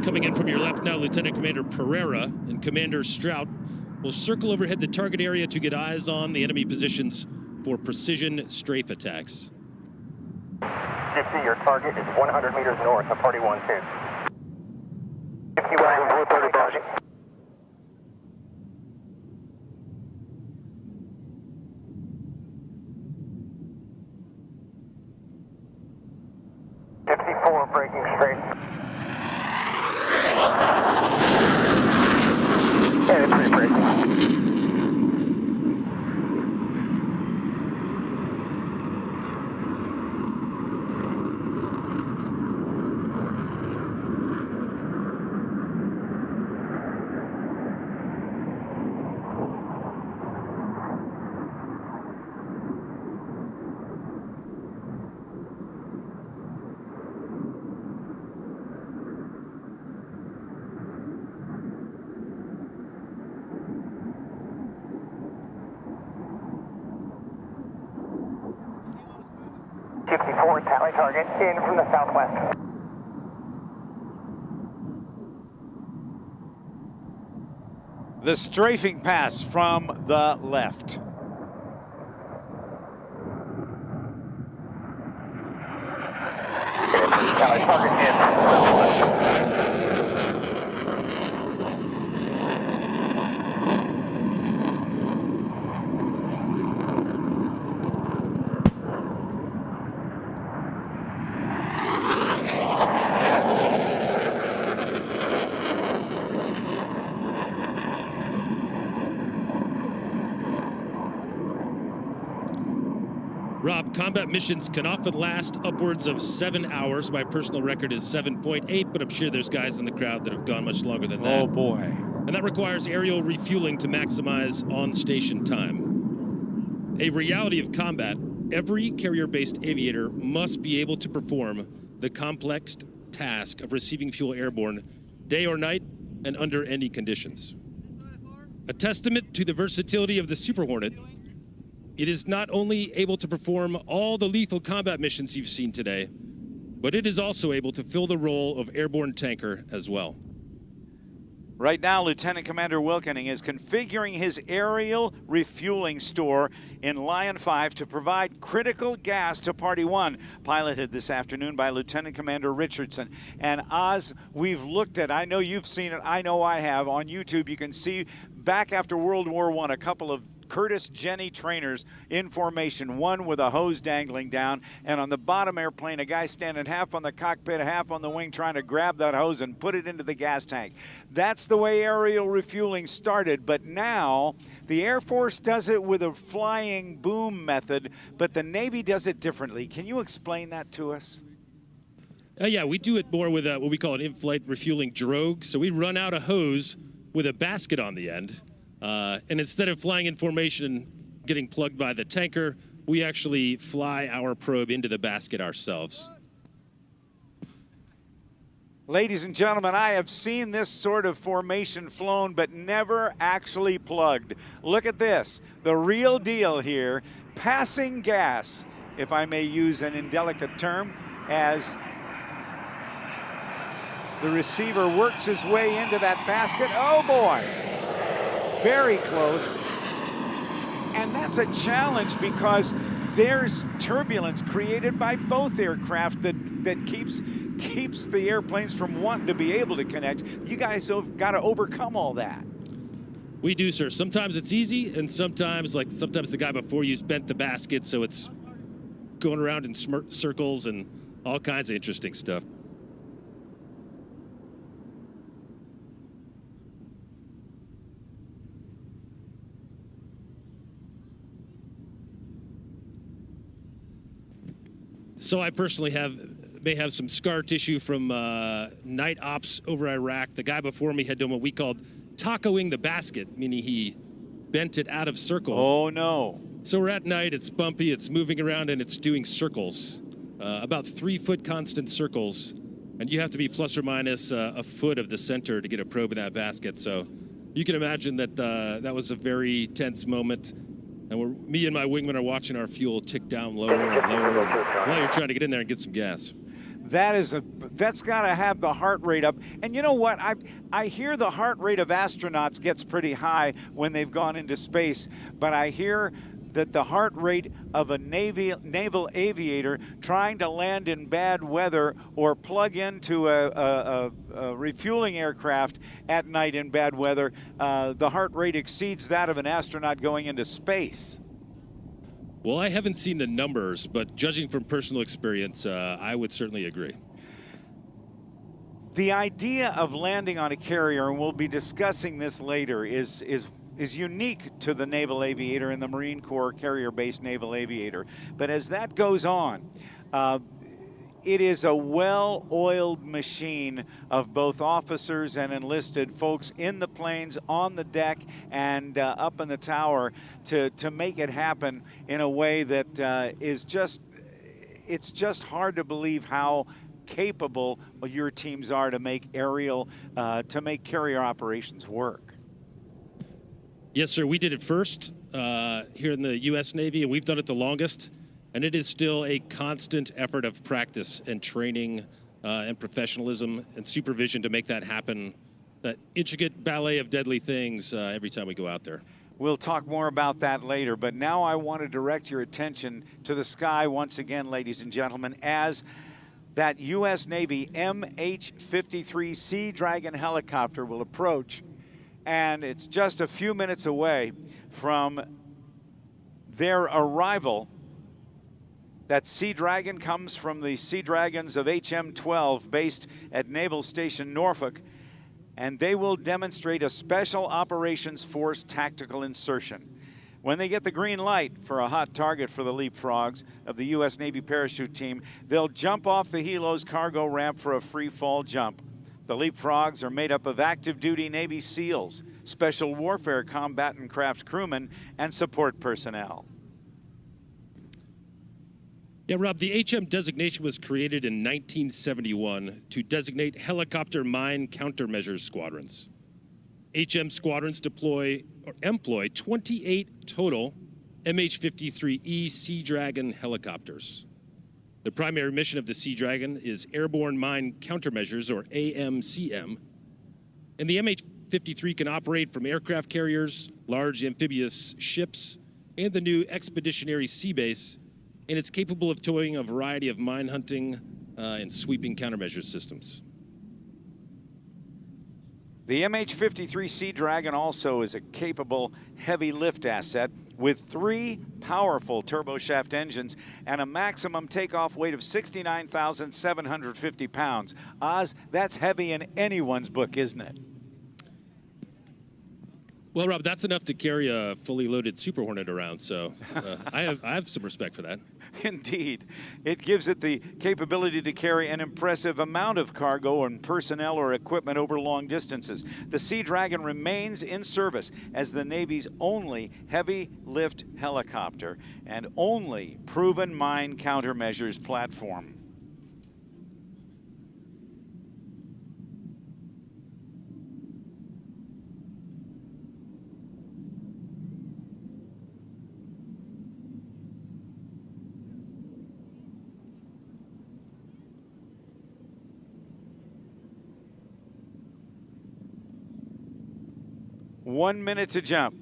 Coming in from your left now, Lieutenant Commander Pereira and Commander Strout will circle overhead the target area to get eyes on the enemy positions for precision strafe attacks. Gypsy, your target is 100 meters north of Party 1-2. Gypsy, 130 target. Gypsy 4, breaking straight. And 3 breaking. Gypsy 4, tally target, in from the southwest. The strafing pass from the left. Tally target in from the southwest. Rob, combat missions can often last upwards of 7 hours. My personal record is 7.8, but I'm sure there's guys in the crowd that have gone much longer than that. Oh boy. And that requires aerial refueling to maximize on-station time. A reality of combat, every carrier-based aviator must be able to perform the complex task of receiving fuel airborne, day or night, and under any conditions. A testament to the versatility of the Super Hornet, it is not only able to perform all the lethal combat missions you've seen today, but it is also able to fill the role of airborne tanker as well. Right now, Lieutenant Commander Wilkening is configuring his aerial refueling store in Lion 5 to provide critical gas to Party 1, piloted this afternoon by Lieutenant Commander Richardson. And Oz, we've looked at, I know you've seen it, I know I have, on YouTube. You can see back after World War I, a couple of Curtis Jenny trainers in formation, one with a hose dangling down, and on the bottom airplane, a guy standing half on the cockpit, half on the wing, trying to grab that hose and put it into the gas tank. That's the way aerial refueling started, but now the Air Force does it with a flying boom method, but the Navy does it differently. Can you explain that to us? Yeah, we do it more with what we call an in-flight refueling drogue. So we run out a hose with a basket on the end. And instead of flying in formation and getting plugged by the tanker, we actually fly our probe into the basket ourselves. Ladies and gentlemen, I have seen this sort of formation flown, but never actually plugged. Look at this, the real deal here, passing gas, if I may use an indelicate term, as the receiver works his way into that basket. Oh boy! Very close, and that's a challenge because there's turbulence created by both aircraft that keeps the airplanes from wanting to be able to connect. You guys have got to overcome all that. We do, sir. Sometimes it's easy, and sometimes the guy before you's bent the basket, so it's going around in circles and all kinds of interesting stuff. So I personally may have some scar tissue from night ops over Iraq. The guy before me had done what we called tacoing the basket, meaning he bent it out of circle. Oh, no. So we're at night, it's bumpy, it's moving around, and it's doing circles, about 3-foot constant circles. And you have to be plus or minus a foot of the center to get a probe in that basket. So you can imagine that that was a very tense moment. And me and my wingman are watching our fuel tick down lower and lower while you're trying to get in there and get some gas. That's got to have the heart rate up. And you know what? I hear the heart rate of astronauts gets pretty high when they've gone into space, but I hear that the heart rate of a naval aviator trying to land in bad weather or plug into a refueling aircraft at night in bad weather, the heart rate exceeds that of an astronaut going into space. Well, I haven't seen the numbers, but judging from personal experience, I would certainly agree. The idea of landing on a carrier, and we'll be discussing this later, is unique to the naval aviator and the Marine Corps carrier-based naval aviator. But as that goes on, it is a well-oiled machine of both officers and enlisted folks in the planes, on the deck, and up in the tower to make it happen in a way that is just, it's just hard to believe how capable your teams are to make to make carrier operations work. Yes, sir. We did it first here in the U.S. Navy, and we've done it the longest. And it is still a constant effort of practice and training and professionalism and supervision to make that happen. That intricate ballet of deadly things every time we go out there. We'll talk more about that later, but now I want to direct your attention to the sky once again, ladies and gentlemen, as that U.S. Navy MH-53 Sea Dragon helicopter will approach. And it's just a few minutes away from their arrival. That Sea Dragon comes from the Sea Dragons of HM-12 based at Naval Station Norfolk, and they will demonstrate a Special Operations Force tactical insertion. When they get the green light for a hot target for the Leapfrogs of the U.S. Navy parachute team, they'll jump off the helo's cargo ramp for a free fall jump. The Leapfrogs are made up of active duty Navy SEALs, Special Warfare Combatant Craft crewmen, and support personnel. Yeah, Rob, the HM designation was created in 1971 to designate helicopter mine countermeasures squadrons. HM squadrons employ 28 total MH-53E Sea Dragon helicopters. The primary mission of the Sea Dragon is Airborne Mine Countermeasures, or AMCM. And the MH-53 can operate from aircraft carriers, large amphibious ships, and the new Expeditionary Sea Base, and it's capable of towing a variety of mine hunting and sweeping countermeasure systems. The MH-53 Sea Dragon also is a capable heavy lift asset with 3 powerful turboshaft engines and a maximum takeoff weight of 69,750 pounds. Oz, that's heavy in anyone's book, isn't it? Well, Rob, that's enough to carry a fully loaded Super Hornet around, so I have some respect for that. Indeed. It gives it the capability to carry an impressive amount of cargo and personnel or equipment over long distances. The Sea Dragon remains in service as the Navy's only heavy lift helicopter and only proven mine countermeasures platform. One minute to jump.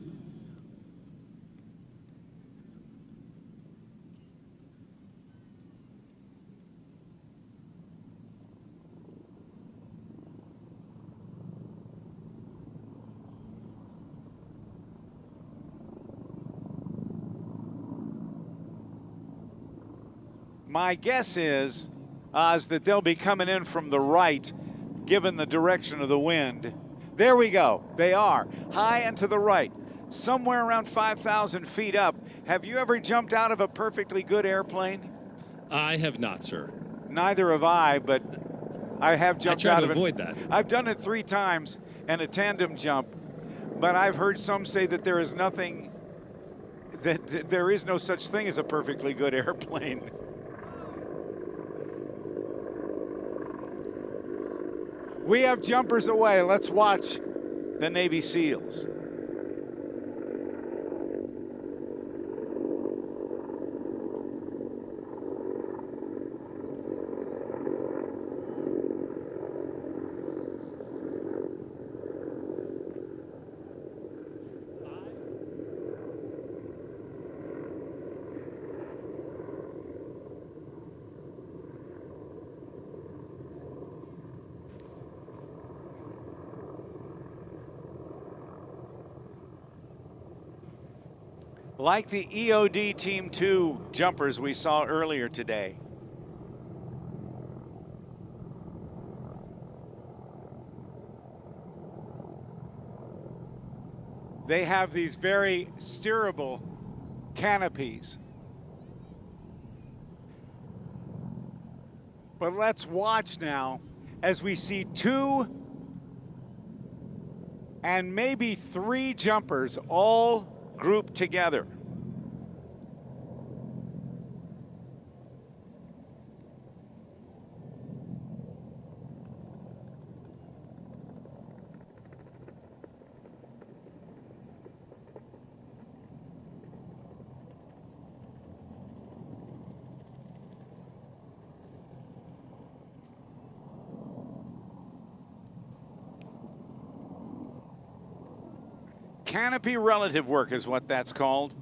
My guess is, Oz, that they'll be coming in from the right, given the direction of the wind. There we go. They are high and to the right, somewhere around 5,000 feet up. Have you ever jumped out of a perfectly good airplane? I have not, sir. Neither have I, but I have jumped out of it. I try to avoid that. I've done it 3 times and a tandem jump, but I've heard some say that there is nothing, that there is no such thing as a perfectly good airplane. We have jumpers away. Let's watch the Navy SEALs. Like the EOD Team 2 jumpers we saw earlier today. They have these very steerable canopies. But let's watch now as we see 2 and maybe 3 jumpers all grouped together. Canopy relative work is what that's called.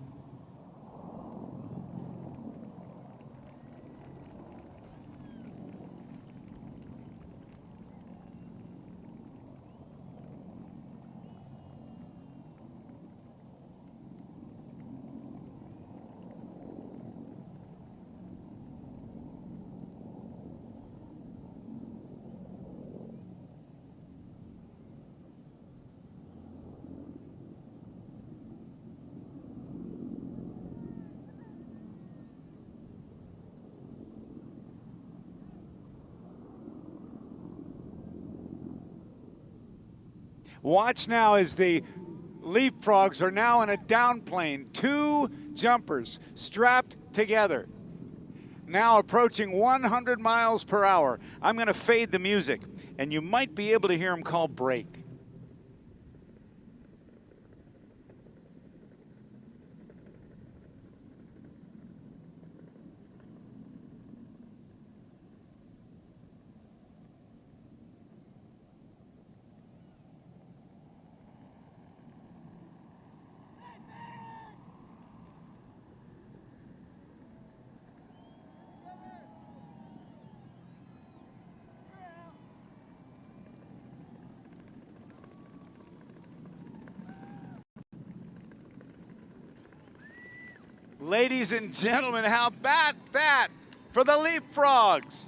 Watch now as the leapfrogs are now in a down plane. 2 jumpers strapped together. Now approaching 100 miles per hour. I'm going to fade the music, and you might be able to hear them call break. Ladies and gentlemen, how about that for the leapfrogs?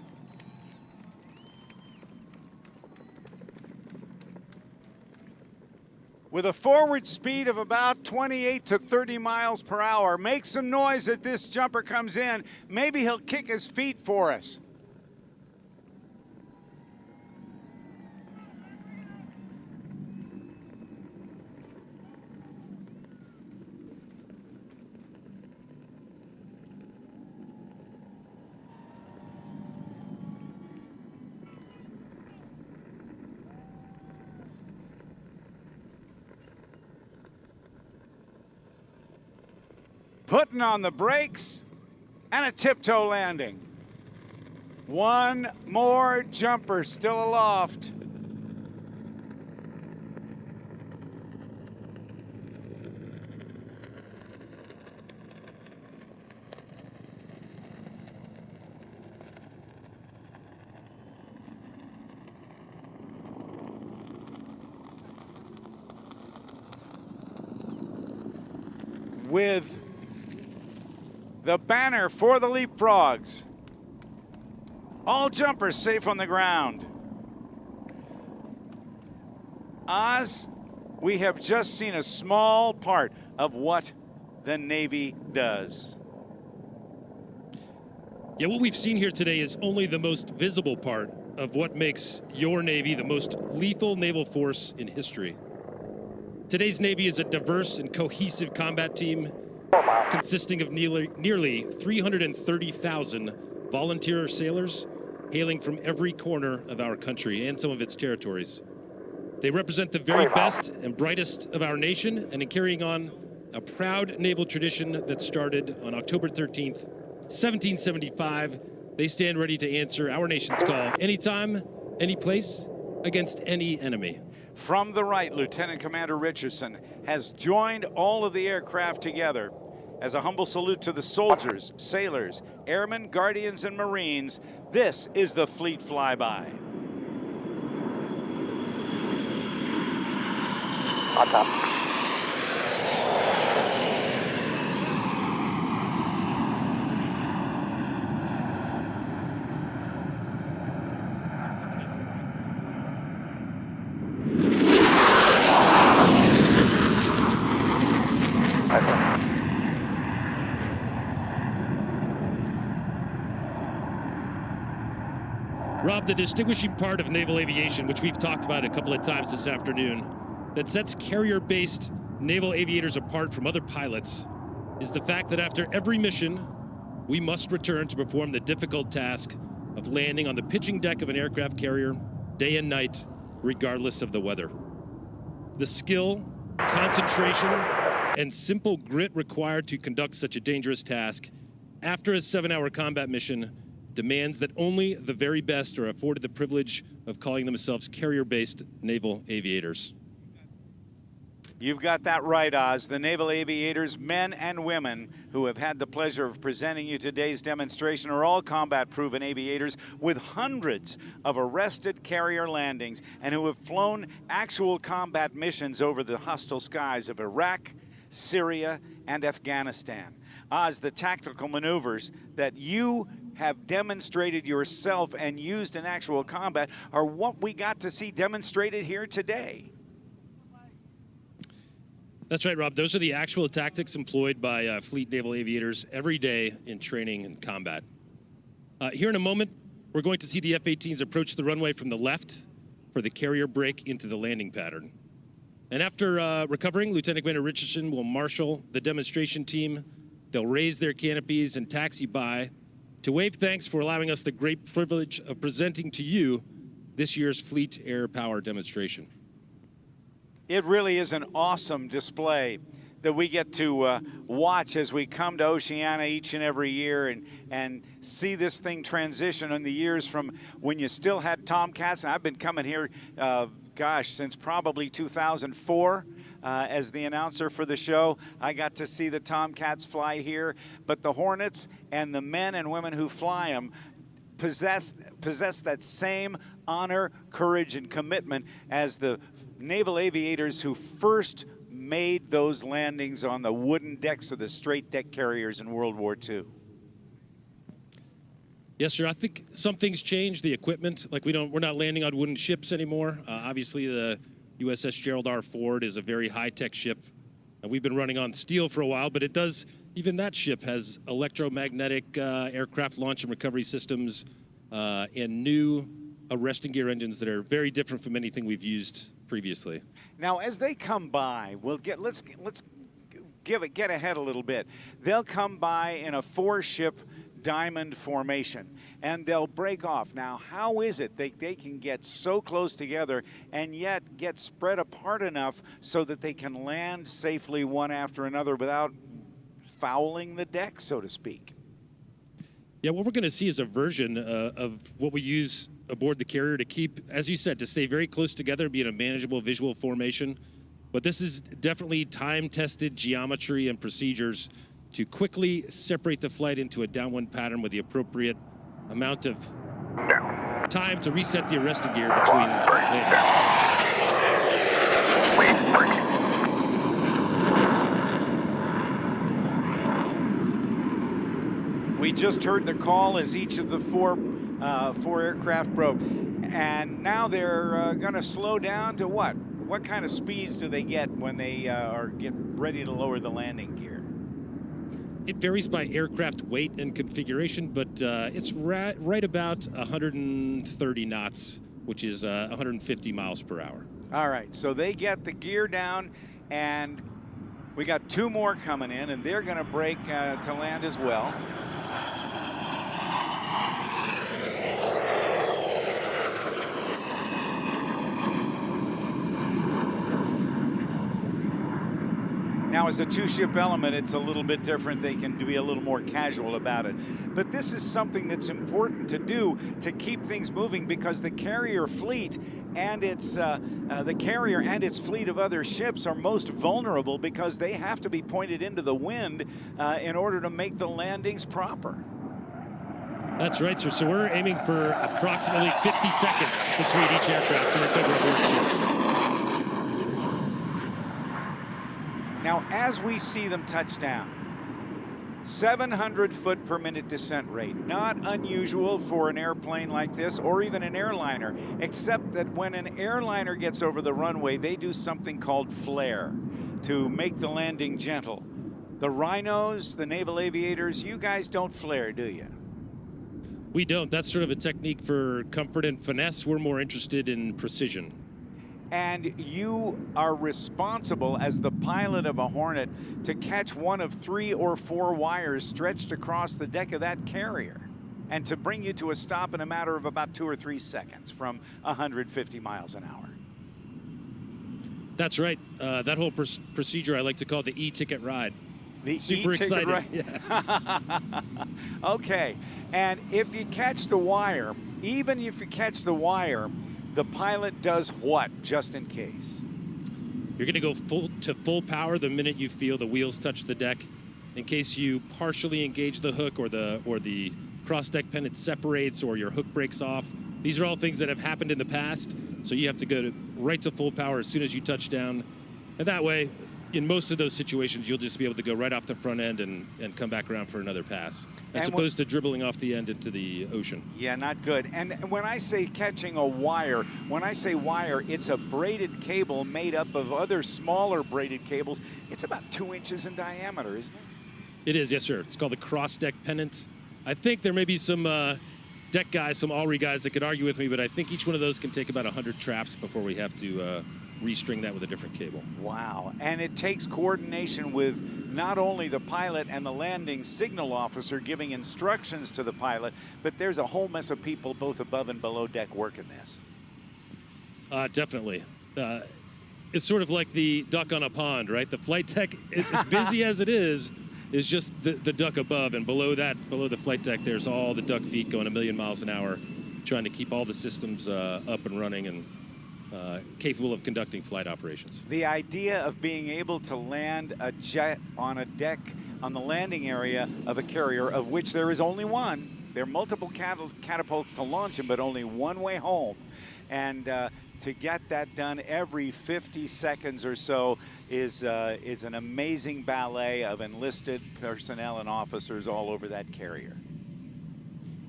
With a forward speed of about 28 to 30 miles per hour. Make some noise as this jumper comes in. Maybe he'll kick his feet for us. Putting on the brakes and a tiptoe landing. 1 more jumper still aloft. With the banner for the leapfrogs. All jumpers safe on the ground. Oz, we have just seen a small part of what the Navy does. Yeah, what we've seen here today is only the most visible part of what makes your Navy the most lethal naval force in history. Today's Navy is a diverse and cohesive combat team consisting of nearly 330,000 volunteer sailors hailing from every corner of our country and some of its territories. They represent the very best and brightest of our nation, and in carrying on a proud naval tradition that started on October 13th, 1775, they stand ready to answer our nation's call anytime, any place, against any enemy. From the right, Lieutenant Commander Richardson has joined all of the aircraft together. As a humble salute to the soldiers, sailors, airmen, guardians, and Marines, this is the Fleet Flyby. On top. Rob, the distinguishing part of naval aviation, which we've talked about a couple of times this afternoon, that sets carrier-based naval aviators apart from other pilots is the fact that after every mission, we must return to perform the difficult task of landing on the pitching deck of an aircraft carrier day and night, regardless of the weather. The skill, concentration, and simple grit required to conduct such a dangerous task after a 7-hour combat mission demands that only the very best are afforded the privilege of calling themselves carrier-based naval aviators. You've got that right, Oz. The naval aviators, men and women, who have had the pleasure of presenting you today's demonstration are all combat-proven aviators with hundreds of arrested carrier landings and who have flown actual combat missions over the hostile skies of Iraq, Syria, and Afghanistan. Oz, the tactical maneuvers that you have demonstrated yourself and used in actual combat are what we got to see demonstrated here today. That's right, Rob. Those are the actual tactics employed by fleet naval aviators every day in training and combat. Here in a moment, we're going to see the F-18s approach the runway from the left for the carrier break into the landing pattern. And after recovering, Lieutenant Commander Richardson will marshal the demonstration team. They'll raise their canopies and taxi by to wave thanks for allowing us the great privilege of presenting to you this year's Fleet Air Power demonstration. It really is an awesome display that we get to watch as we come to Oceana each and every year and see this thing transition in the years from when you still had Tomcats. And I've been coming here, since probably 2004. As the announcer for the show, I got to see the Tomcats fly here, but the Hornets and the men and women who fly them possess that same honor, courage, and commitment as the naval aviators who first made those landings on the wooden decks of the straight deck carriers in World War II. Yes, sir. I think some things changed. The equipment, like we're not landing on wooden ships anymore. Obviously, the USS Gerald R. Ford is a very high-tech ship, and we've been running on steel for a while, but even that ship has electromagnetic aircraft launch and recovery systems and new arresting gear engines that are very different from anything we've used previously. Now, as they come by, let's get ahead a little bit. They'll come by in a 4-ship diamond formation, and they'll break off. Now, how is it they can get so close together and yet get spread apart enough so that they can land safely one after another without fouling the deck, so to speak? Yeah, what we're going to see is a version of what we use aboard the carrier to keep, as you said, to stay very close together and be in a manageable visual formation. But this is definitely time-tested geometry and procedures to quickly separate the flight into a downwind pattern with the appropriate amount of time to reset the arresting gear between landings. We just heard the call as each of the four aircraft broke, and now they're going to slow down to what? What kind of speeds do they get when they get ready to lower the landing gear? It varies by aircraft weight and configuration, but it's right about 130 knots, which is 150 miles per hour. All right, so they get the gear down, and we got 2 more coming in, and they're going to break to land as well. Now, as a 2-ship element, it's a little bit different. They can be a little more casual about it. But this is something that's important to do to keep things moving, because the carrier fleet and its fleet of other ships are most vulnerable because they have to be pointed into the wind in order to make the landings proper. That's right, sir. So we're aiming for approximately 50 seconds between each aircraft to recover aboard ship. Now, as we see them touch down, 700 foot per minute descent rate, not unusual for an airplane like this or even an airliner, except that when an airliner gets over the runway, they do something called flare to make the landing gentle. The rhinos, the naval aviators, you guys don't flare, do you? We don't. That's sort of a technique for comfort and finesse. We're more interested in precision. And you are responsible as the pilot of a Hornet to catch one of 3 or 4 wires stretched across the deck of that carrier and to bring you to a stop in a matter of about 2 or 3 seconds from 150 miles an hour. That's right. That whole procedure I like to call the e-ticket ride. The super exciting. Ride. Yeah. Okay, and if you catch the wire, even if you catch the wire, the pilot does what, just in case? You're going to go full power the minute you feel the wheels touch the deck. In case you partially engage the hook or the cross-deck pennant separates or your hook breaks off. These are all things that have happened in the past, so you have to go right to full power as soon as you touch down. And that way, in most of those situations, you'll just be able to go right off the front end and come back around for another pass, as opposed to dribbling off the end into the ocean. Yeah, not good. And when I say catching a wire, when I say wire, it's a braided cable made up of other smaller braided cables. It's about 2 inches in diameter, isn't it? It is, yes, sir. It's called the cross-deck pennant. I think there may be some deck guys, some ALRI guys that could argue with me, but I think each one of those can take about 100 traps before we have to restring that with a different cable. Wow, and it takes coordination with not only the pilot and the landing signal officer giving instructions to the pilot, but there's a whole mess of people both above and below deck working this. Definitely. It's sort of like the duck on a pond, right? The flight deck, as busy as it is just the duck above, and below the flight deck, there's all the duck feet going 1,000,000 miles an hour, trying to keep all the systems up and running and capable of conducting flight operations. The idea of being able to land a jet on a deck on the landing area of a carrier, of which there is only one. There are multiple catapults to launch them, but only one way home. And to get that done every 50 seconds or so is an amazing ballet of enlisted personnel and officers all over that carrier.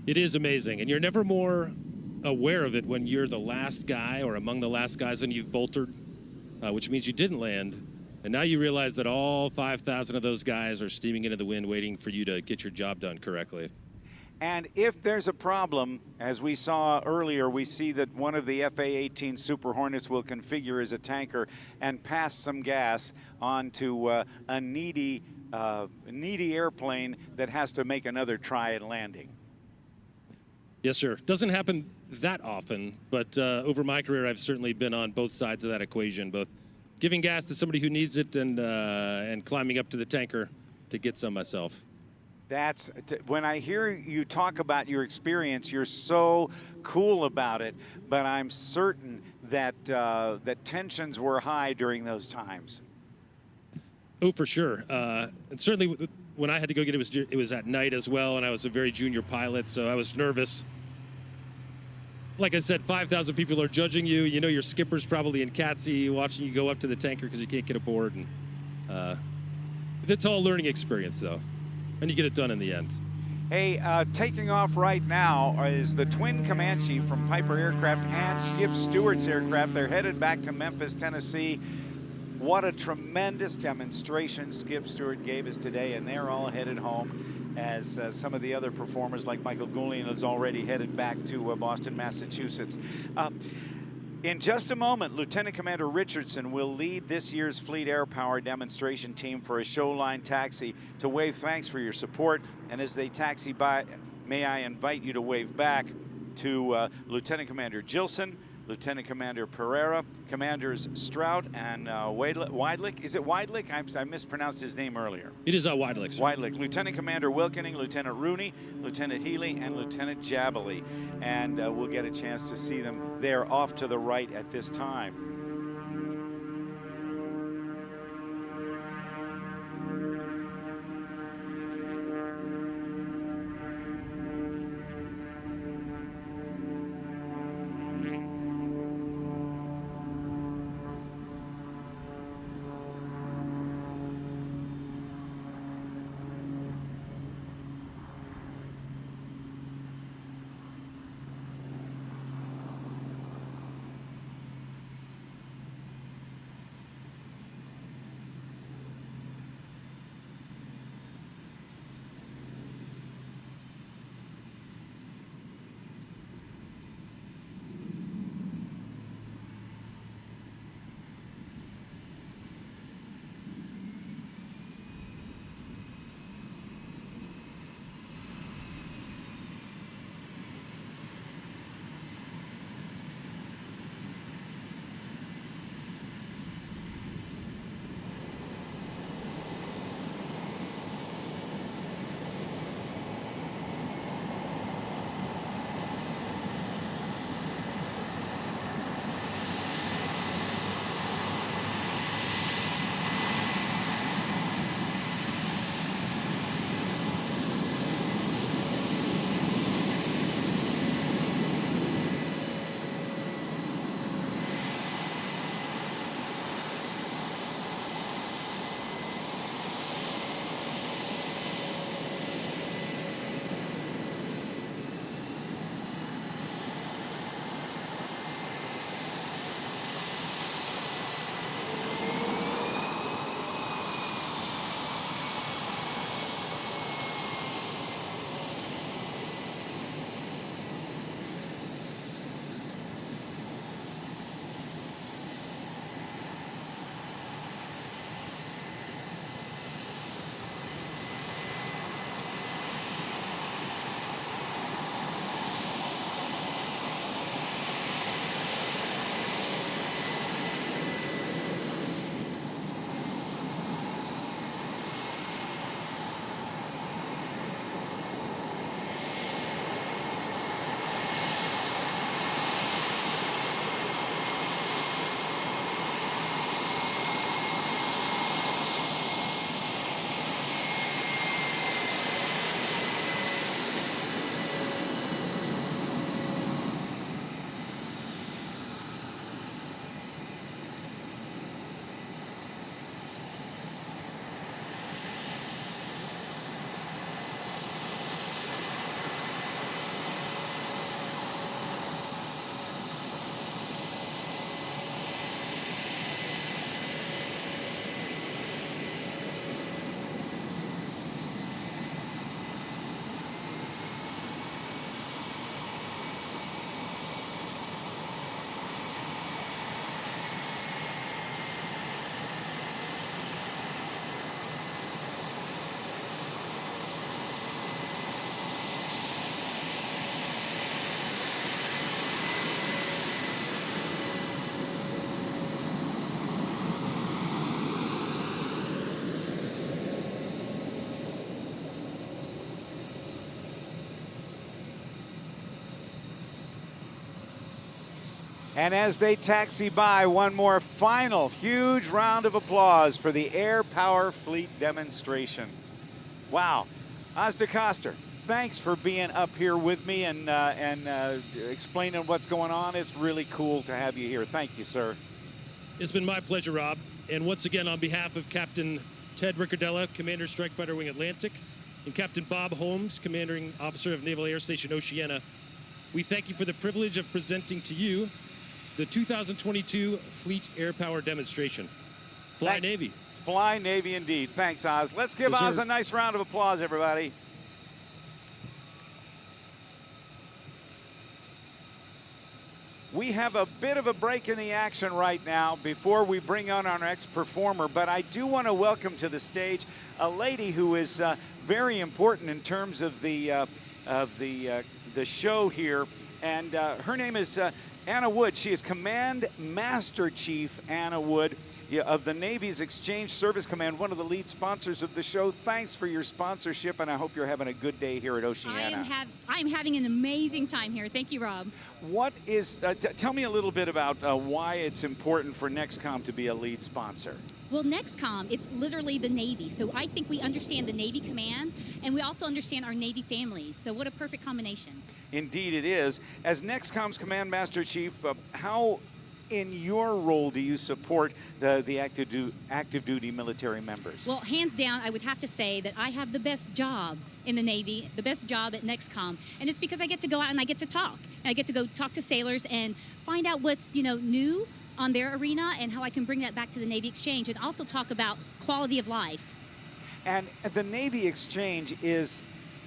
It is amazing, and you're never more aware of it when you're the last guy or among the last guys and you've boltered, which means you didn't land. And now you realize that all 5,000 of those guys are steaming into the wind waiting for you to get your job done correctly. And if there's a problem, as we saw earlier, we see that one of the FA-18 Super Hornets will configure as a tanker and pass some gas onto a needy airplane that has to make another try at landing. Yes, sir. Doesn't happen that often, but over my career, I've certainly been on both sides of that equation, both giving gas to somebody who needs it and climbing up to the tanker to get some myself. That's when I hear you talk about your experience, you're so cool about it, but I'm certain that that tensions were high during those times. Oh, for sure. And certainly when I had to go get it was at night as well, and I was a very junior pilot, so I was nervous. Like I said, 5,000 people are judging you. You know your skipper's probably in Catsy watching you go up to the tanker because you can't get aboard. And it's all learning experience, though. And you get it done in the end. Hey, taking off right now is the twin Comanche from Piper Aircraft and Skip Stewart's aircraft. They're headed back to Memphis, Tennessee. What a tremendous demonstration Skip Stewart gave us today, and they're all headed home as some of the other performers like Michael Goulian is already headed back to Boston, Massachusetts. In just a moment, Lieutenant Commander Richardson will lead this year's Fleet Air Power demonstration team for a show line taxi to wave thanks for your support. And as they taxi by, may I invite you to wave back to Lieutenant Commander Gilson, Lieutenant Commander Pereira, Commanders Strout and Weidlich. Is it Weidlich? I mispronounced his name earlier. It is Weidlich. Weidlich. Lieutenant Commander Wilkening, Lieutenant Rooney, Lieutenant Healy, and Lieutenant Jabali. And we'll get a chance to see them there off to the right at this time. And as they taxi by, one more final huge round of applause for the Air Power Fleet demonstration. Wow. Oz DeCoster, thanks for being up here with me and explaining what's going on. It's really cool to have you here. Thank you, sir. It's been my pleasure, Rob. And once again, on behalf of Captain Ted Riccardella, Commander Strike Fighter Wing Atlantic, and Captain Bob Holmes, Commanding Officer of Naval Air Station Oceana, we thank you for the privilege of presenting to you the 2022 Fleet Air Power Demonstration. Fly Navy. Fly Navy indeed. Thanks, Oz. Let's give Yes, Oz sir. a nice round of applause, everybody. We have a bit of a break in the action right now before we bring on our next performer, but I do want to welcome to the stage a lady who is very important in terms of the show here, and her name is Anna Wood. She is Command Master Chief Anna Wood of the Navy's Exchange Service Command, one of the lead sponsors of the show. Thanks for your sponsorship, and I hope you're having a good day here at Oceana. I am having an amazing time here. Thank you, Rob. What is, tell me a little bit about why it's important for NEXCOM to be a lead sponsor. Well, NEXCOM, it's literally the Navy. So I think we understand the Navy command, and we also understand our Navy families. So what a perfect combination. Indeed it is. As NEXCOM's Command Master Chief, how in your role do you support the active duty military members? Well, hands down, I would have to say that I have the best job in the Navy, the best job at NEXCOM, and it's because I get to go out and I get to talk. And I get to go talk to sailors and find out what's, new on their arena and how I can bring that back to the Navy Exchange, and also talk about quality of life. And the Navy Exchange is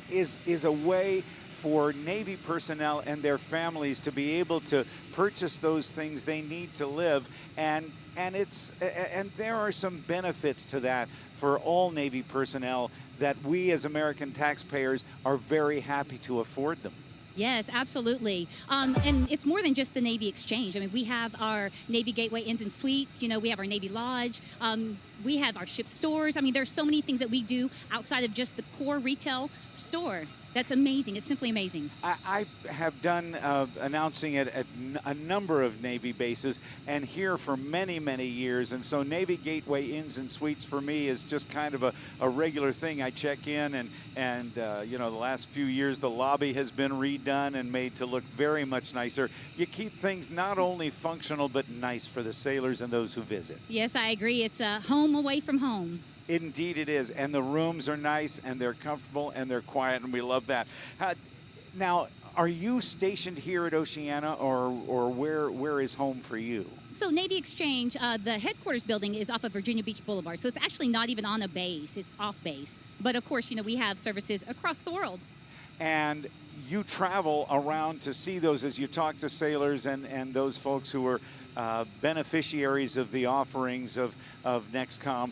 a way for Navy personnel and their families to be able to purchase those things they need to live, and there are some benefits to that for all Navy personnel that we as American taxpayers are very happy to afford them. Yes, absolutely. And it's more than just the Navy Exchange. I mean, we have our Navy Gateway Inns and Suites. We have our Navy Lodge. We have our ship stores. I mean, there's so many things that we do outside of just the core retail store. That's amazing. It's simply amazing. I have done announcing it at a number of Navy bases and here for many, many years. And so Navy Gateway Inns and Suites for me is just kind of a regular thing. I check in and the last few years the lobby has been redone and made to look very much nicer. You keep things not only functional but nice for the sailors and those who visit. Yes, I agree. It's a home away from home. Indeed it is, and the rooms are nice, and they're comfortable, and they're quiet, and we love that. Now, are you stationed here at Oceana, or where is home for you? So Navy Exchange, the headquarters building is off of Virginia Beach Boulevard, so it's actually not even on a base, it's off base. But of course, we have services across the world. And you travel around to see those as you talk to sailors and those folks who are beneficiaries of the offerings of NEXCOM.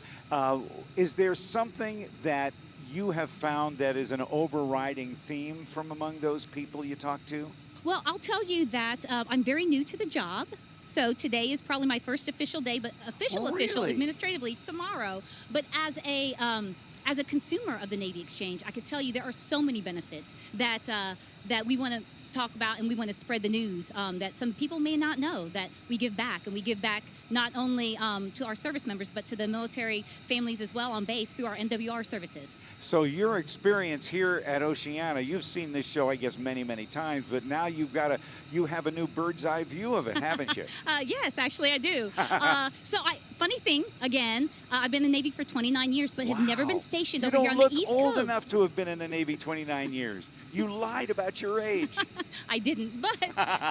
Is there something that you have found that is an overriding theme from among those people you talk to? Well, I'll tell you that I'm very new to the job. So today is probably my first official day, but official administratively tomorrow. But as a consumer of the Navy Exchange, I could tell you there are so many benefits that we want to talk about, and we want to spread the news that some people may not know, that we give back, and we give back not only to our service members but to the military families as well on base through our MWR services. So your experience here at Oceana, you've seen this show I guess many times, but now you have a new bird's eye view of it, haven't you? Yes, actually I do. Funny thing, again, I've been in the Navy for 29 years, but have never been stationed over here on the East Coast. You don't look old enough to have been in the Navy 29 years. You lied about your age. I didn't, but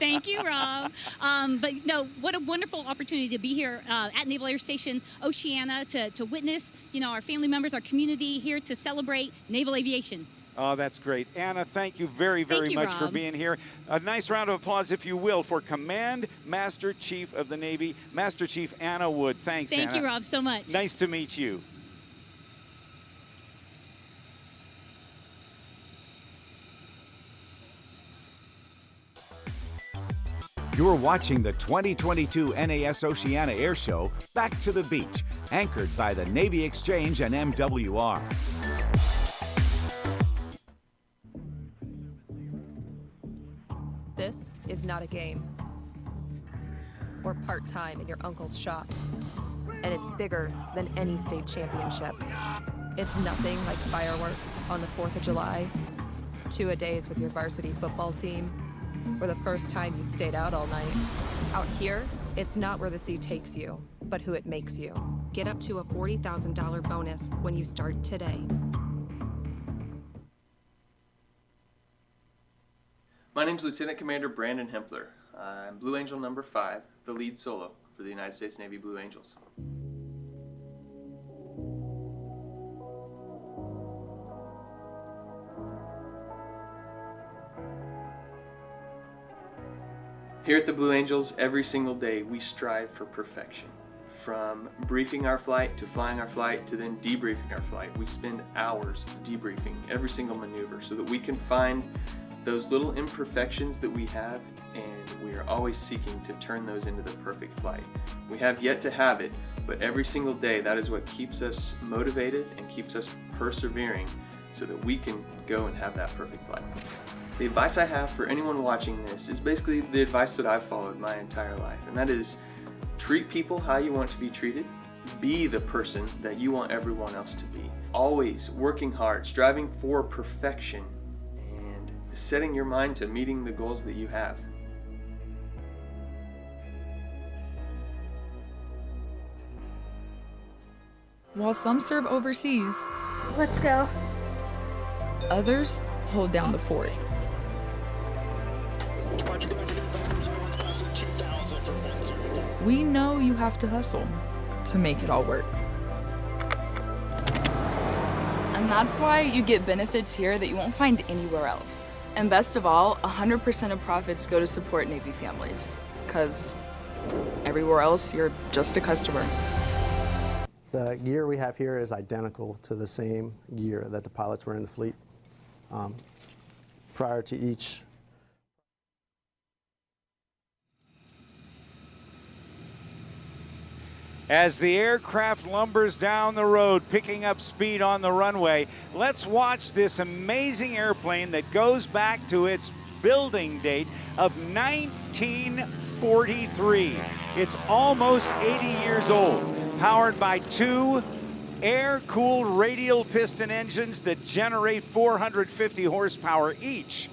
thank you, Rob. But no, what a wonderful opportunity to be here at Naval Air Station Oceana to witness, our family members, our community here to celebrate naval aviation. Oh, that's great. Anna, thank you very much for being here. A nice round of applause, if you will, for Command Master Chief of the Navy, Master Chief Anna Wood. Thanks, Anna. Thank you, Rob, so much. Nice to meet you. You're watching the 2022 NAS Oceana Air Show, Back to the Beach, anchored by the Navy Exchange and MWR. This is not a game. We're part-time in your uncle's shop, and it's bigger than any state championship. It's nothing like fireworks on the 4th of July, 2-a-days with your varsity football team, or the first time you stayed out all night. Out here, it's not where the sea takes you, but who it makes you. Get up to a $40,000 bonus when you start today. My name is Lieutenant Commander Brandon Hempler. I'm Blue Angel number 5, the lead solo for the United States Navy Blue Angels. Here at the Blue Angels, every single day we strive for perfection. From briefing our flight to flying our flight to then debriefing our flight, we spend hours debriefing every single maneuver so that we can find those little imperfections that we have, and we are always seeking to turn those into the perfect flight. We have yet to have it, but every single day that is what keeps us motivated and keeps us persevering so that we can go and have that perfect flight. The advice I have for anyone watching this is basically the advice that I've followed my entire life, and that is treat people how you want to be treated, be the person that you want everyone else to be. Always working hard, striving for perfection, and setting your mind to meeting the goals that you have. While some serve overseas, let's go. Others hold down the fort. We know you have to hustle to make it all work. And that's why you get benefits here that you won't find anywhere else. And best of all, 100% of profits go to support Navy families. Because everywhere else, you're just a customer. The gear we have here is identical to the same gear that the pilots were in the fleet prior to each. As the aircraft lumbers down the road, picking up speed on the runway, let's watch this amazing airplane that goes back to its building date of 1943. It's almost 80 years old, powered by two air-cooled radial piston engines that generate 450 horsepower each.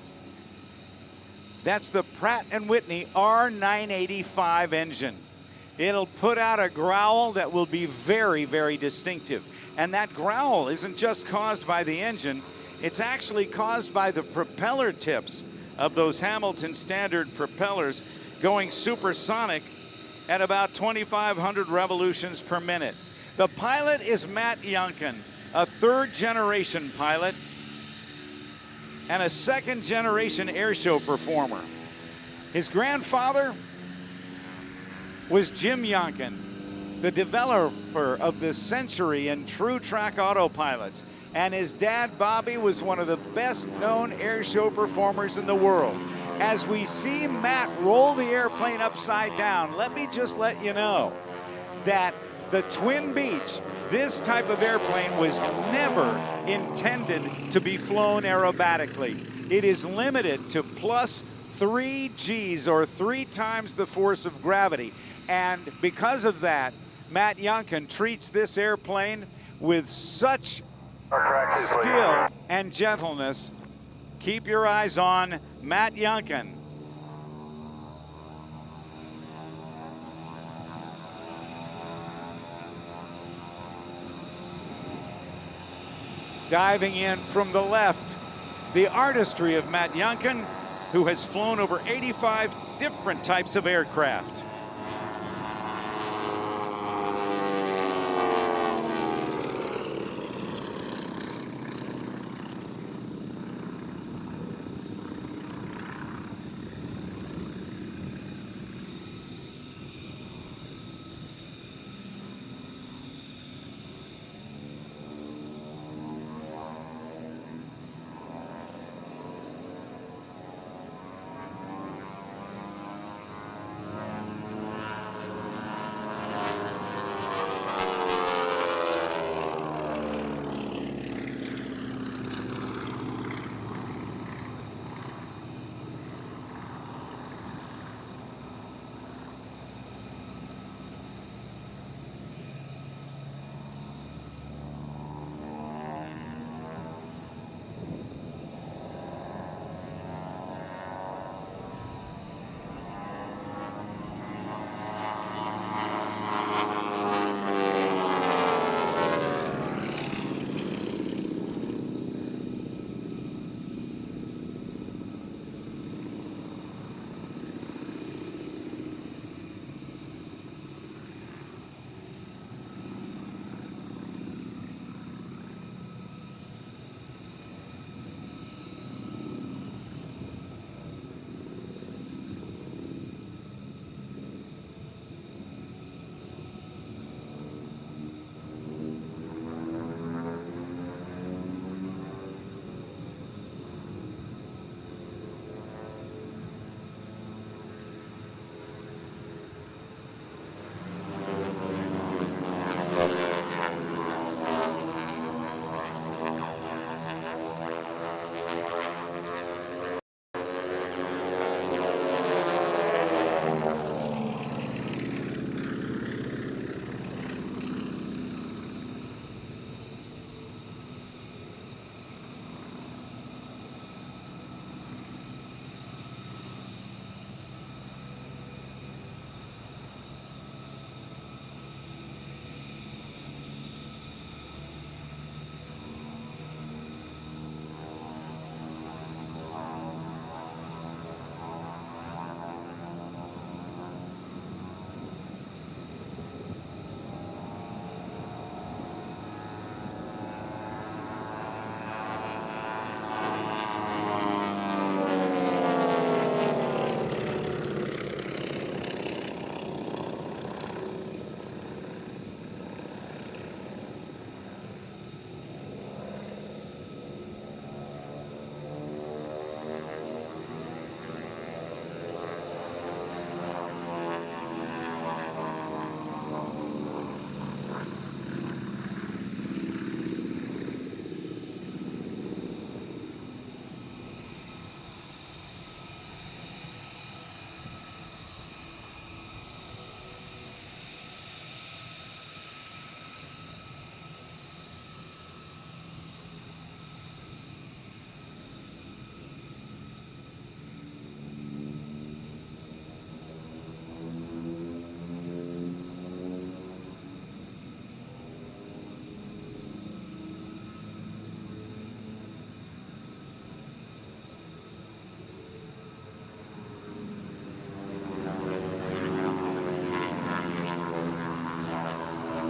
That's the Pratt & Whitney R985 engine. It'll put out a growl that will be very, very distinctive. And that growl isn't just caused by the engine, it's actually caused by the propeller tips of those Hamilton standard propellers going supersonic at about 2,500 revolutions per minute. The pilot is Matt Youngkin, a third-generation pilot and a second-generation airshow performer. His grandfather was Jim Youngkin, the developer of the century in true track autopilots. And his dad, Bobby, was one of the best-known airshow performers in the world. As we see Matt roll the airplane upside down, let me just let you know that the Twin Beach, this type of airplane was never intended to be flown aerobatically. It is limited to plus 3 Gs, or 3 times the force of gravity. And because of that, Matt Youngkin treats this airplane with such skill and gentleness. Keep your eyes on Matt Youngkin. Diving in from the left, the artistry of Matt Youngkin, who has flown over 85 different types of aircraft.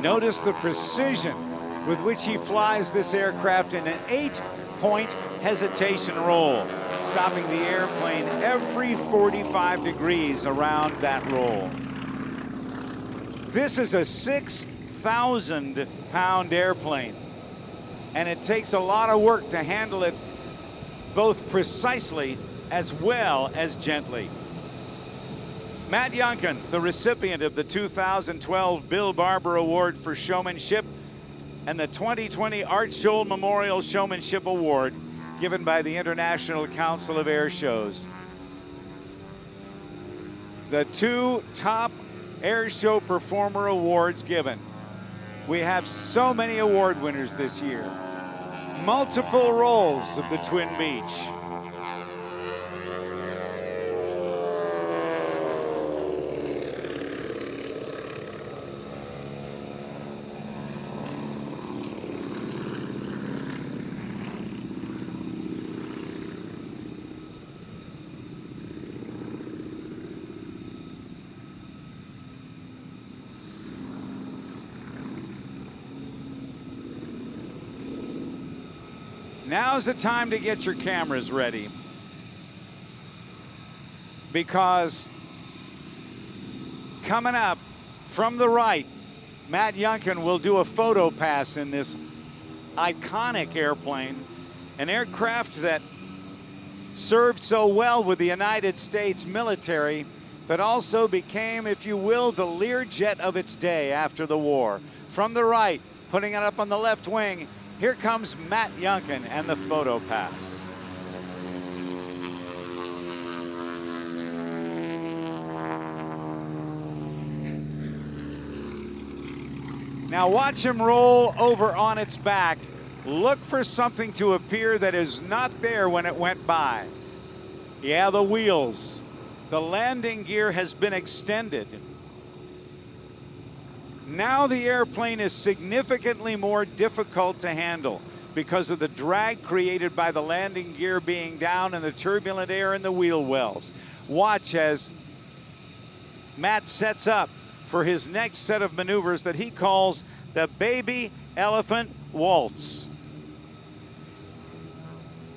Notice the precision with which he flies this aircraft in an 8-point hesitation roll, stopping the airplane every 45 degrees around that roll. This is a 6,000-pound airplane, and it takes a lot of work to handle it both precisely as well as gently. Matt Youngkin, the recipient of the 2012 Bill Barber Award for Showmanship and the 2020 Art Scholl Memorial Showmanship Award given by the International Council of Air Shows. The 2 top Air Show Performer Awards given. We have so many award winners this year. Multiple roles of the Twin Beach. Now's the time to get your cameras ready, because coming up from the right, Matt Youngkin will do a photo pass in this iconic airplane, an aircraft that served so well with the United States military, but also became, if you will, the Learjet of its day after the war. From the right, putting it up on the left wing, here comes Matt Youngkin and the photo pass. Now watch him roll over on its back. Look for something to appear that is not there when it went by. Yeah, the wheels. The landing gear has been extended. Now the airplane is significantly more difficult to handle because of the drag created by the landing gear being down and the turbulent air in the wheel wells. Watch as Matt sets up for his next set of maneuvers that he calls the baby elephant waltz.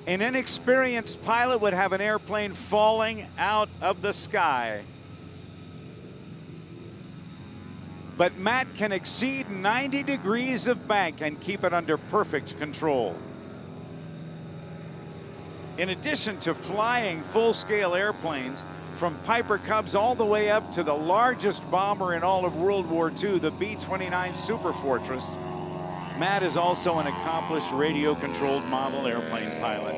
An inexperienced pilot would have an airplane falling out of the sky. But Matt can exceed 90 degrees of bank and keep it under perfect control. In addition to flying full-scale airplanes, from Piper Cubs all the way up to the largest bomber in all of World War II, the B-29 Superfortress, Matt is also an accomplished radio-controlled model airplane pilot.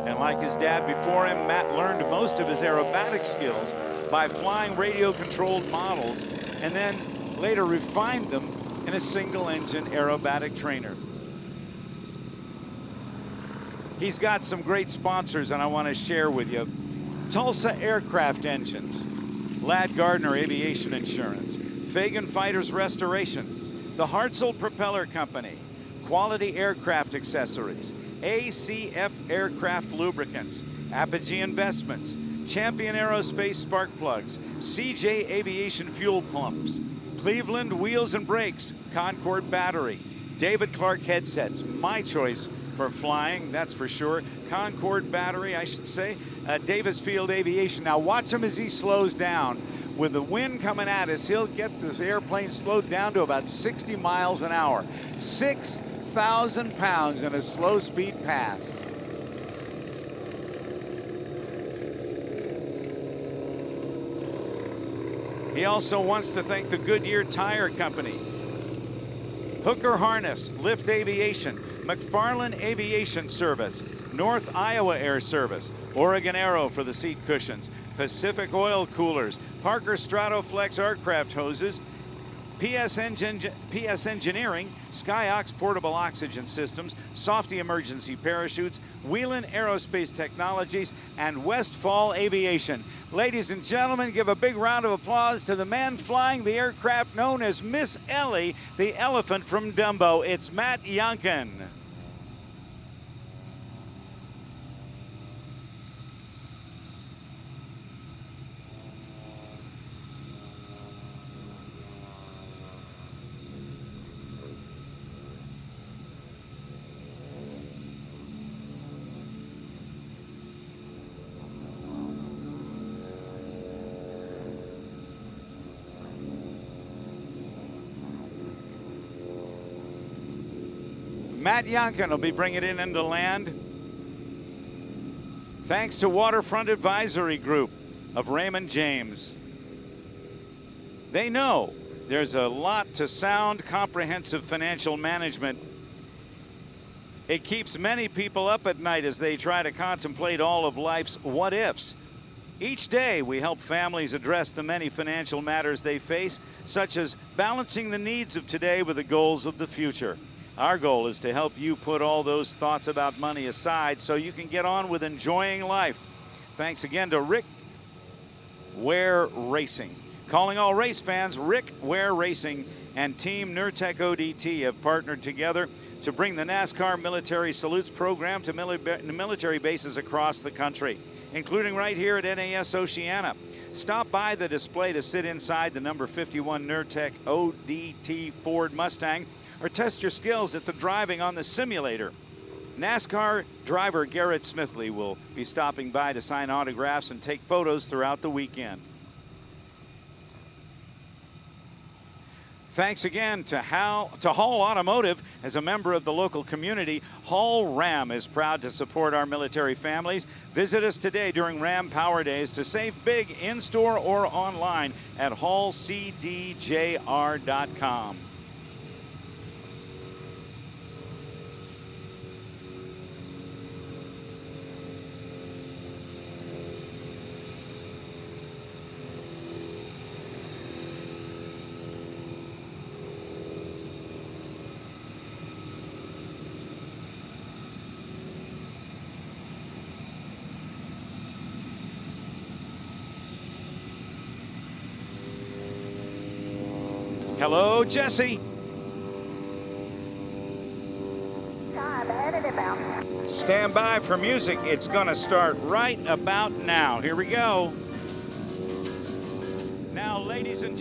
And like his dad before him, Matt learned most of his aerobatic skills by flying radio-controlled models and then later refined them in a single-engine aerobatic trainer. He's got some great sponsors, and I want to share with you. Tulsa Aircraft Engines, Ladd Gardner Aviation Insurance, Fagan Fighters Restoration, the Hartzell Propeller Company, Quality Aircraft Accessories, ACF Aircraft Lubricants, Apogee Investments, Champion Aerospace Spark Plugs, CJ Aviation Fuel Pumps, Cleveland Wheels and Brakes, Concord Battery, David Clark Headsets, my choice for flying, that's for sure. Concord Battery, I should say. Davis Field Aviation. Now watch him as he slows down. With the wind coming at us, he'll get this airplane slowed down to about 60 miles an hour. 6,000 pounds in a slow speed pass. He also wants to thank the Goodyear Tire Company, Hooker Harness, Lift Aviation, McFarland Aviation Service, North Iowa Air Service, Oregon Aero for the seat cushions, Pacific Oil Coolers, Parker Stratoflex Aircraft Hoses, PS Engineering, Skyox Portable Oxygen Systems, Softy Emergency Parachutes, Wheelan Aerospace Technologies, and Westfall Aviation. Ladies and gentlemen, give a big round of applause to the man flying the aircraft known as Miss Ellie, the elephant from Dumbo. It's Matt Youngkin. Matt Youngkin will be bringing it into land. Thanks to Waterfront Advisory Group of Raymond James. They know there's a lot to sound, comprehensive financial management. It keeps many people up at night as they try to contemplate all of life's what-ifs. Each day, we help families address the many financial matters they face, such as balancing the needs of today with the goals of the future. Our goal is to help you put all those thoughts about money aside so you can get on with enjoying life. Thanks again to Rick Ware Racing. Calling all race fans, Rick Ware Racing and Team Nurtec ODT have partnered together to bring the NASCAR Military Salutes program to military bases across the country, including right here at NAS Oceana. Stop by the display to sit inside the number 51 Nurtec ODT Ford Mustang or test your skills at the driving on the simulator. NASCAR driver Garrett Smithley will be stopping by to sign autographs and take photos throughout the weekend. Thanks again to Hall Automotive. As a member of the local community, Hall Ram is proud to support our military families. Visit us today during Ram Power Days to save big in-store or online at hallcdjr.com. Hello, Jesse. Stand by for music. It's going to start right about now. Here we go. Now, ladies and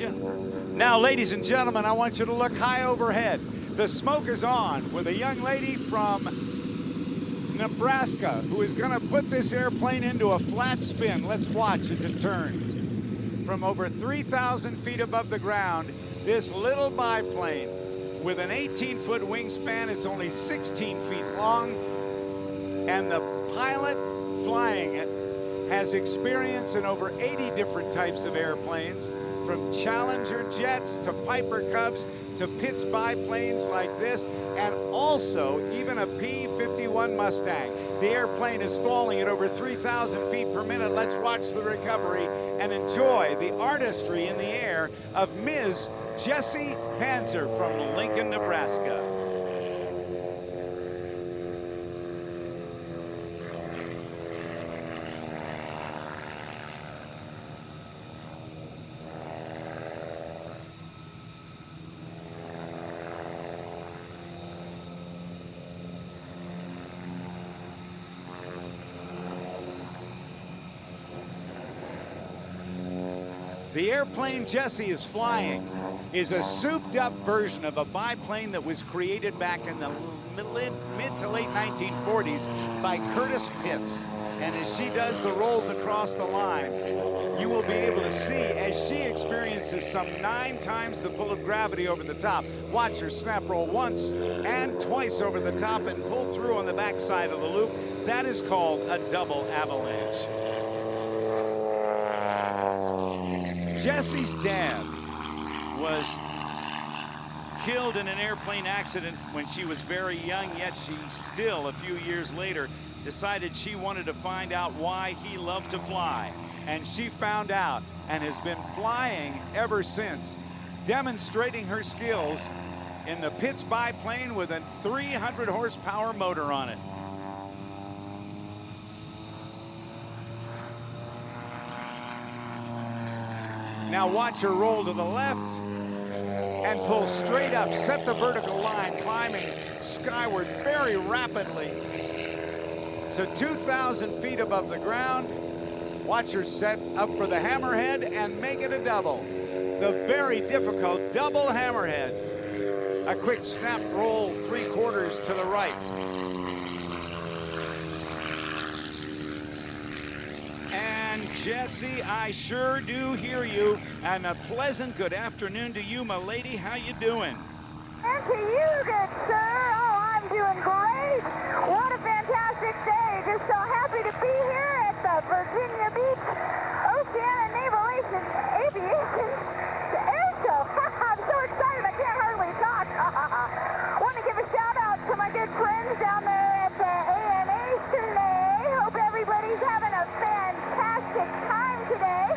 gentlemen, I want you to look high overhead. The smoke is on with a young lady from Nebraska who is going to put this airplane into a flat spin. Let's watch as it turns. From over 3,000 feet above the ground, this little biplane with an 18-foot wingspan, it's only 16 feet long, and the pilot flying it has experience in over 80 different types of airplanes, from Challenger jets to Piper Cubs to Pitts biplanes like this, and also even a P-51 Mustang. The airplane is falling at over 3,000 feet per minute. Let's watch the recovery and enjoy the artistry in the air of Ms. Jessie Panzer from Lincoln, Nebraska. The airplane Jessie is flying is a souped-up version of a biplane that was created back in the mid to late 1940s by Curtis Pitts. And as she does the rolls across the line, you will be able to see as she experiences some 9 times the pull of gravity over the top. Watch her snap roll once and twice over the top and pull through on the backside of the loop. That is called a double avalanche. Jessie's dad was killed in an airplane accident when she was very young, yet she still, a few years later, decided she wanted to find out why he loved to fly. And she found out and has been flying ever since, demonstrating her skills in the Pitts biplane with a 300 horsepower motor on it. Now watch her roll to the left and pull straight up, set the vertical line, climbing skyward very rapidly to 2,000 feet above the ground. Watch her set up for the hammerhead and make it a double. The very difficult double hammerhead. A quick snap roll 3/4 to the right. And Jessie, I sure do hear you. And a pleasant good afternoon to you, my lady. How you doing? And to you, good sir. Oh, I'm doing great. What a fantastic day. Just so happy to be here at the Virginia Beach Oceana Naval Aviation Air Show. I'm so excited I can't hardly talk. Want to give a shout out to my good friends down there at the ANA today. Hope everybody's having a fantastic time today.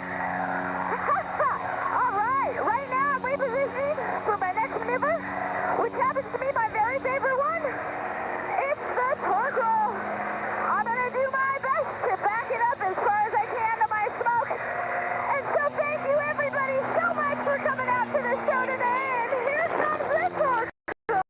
All right, right now I'm repositioning for my next maneuver, which happens to be my very favorite one. It's the torque roll. I'm going to do my best to back it up as far as I can to my smoke. And so thank you everybody so much for coming out to the show today. And here comes the torque roll.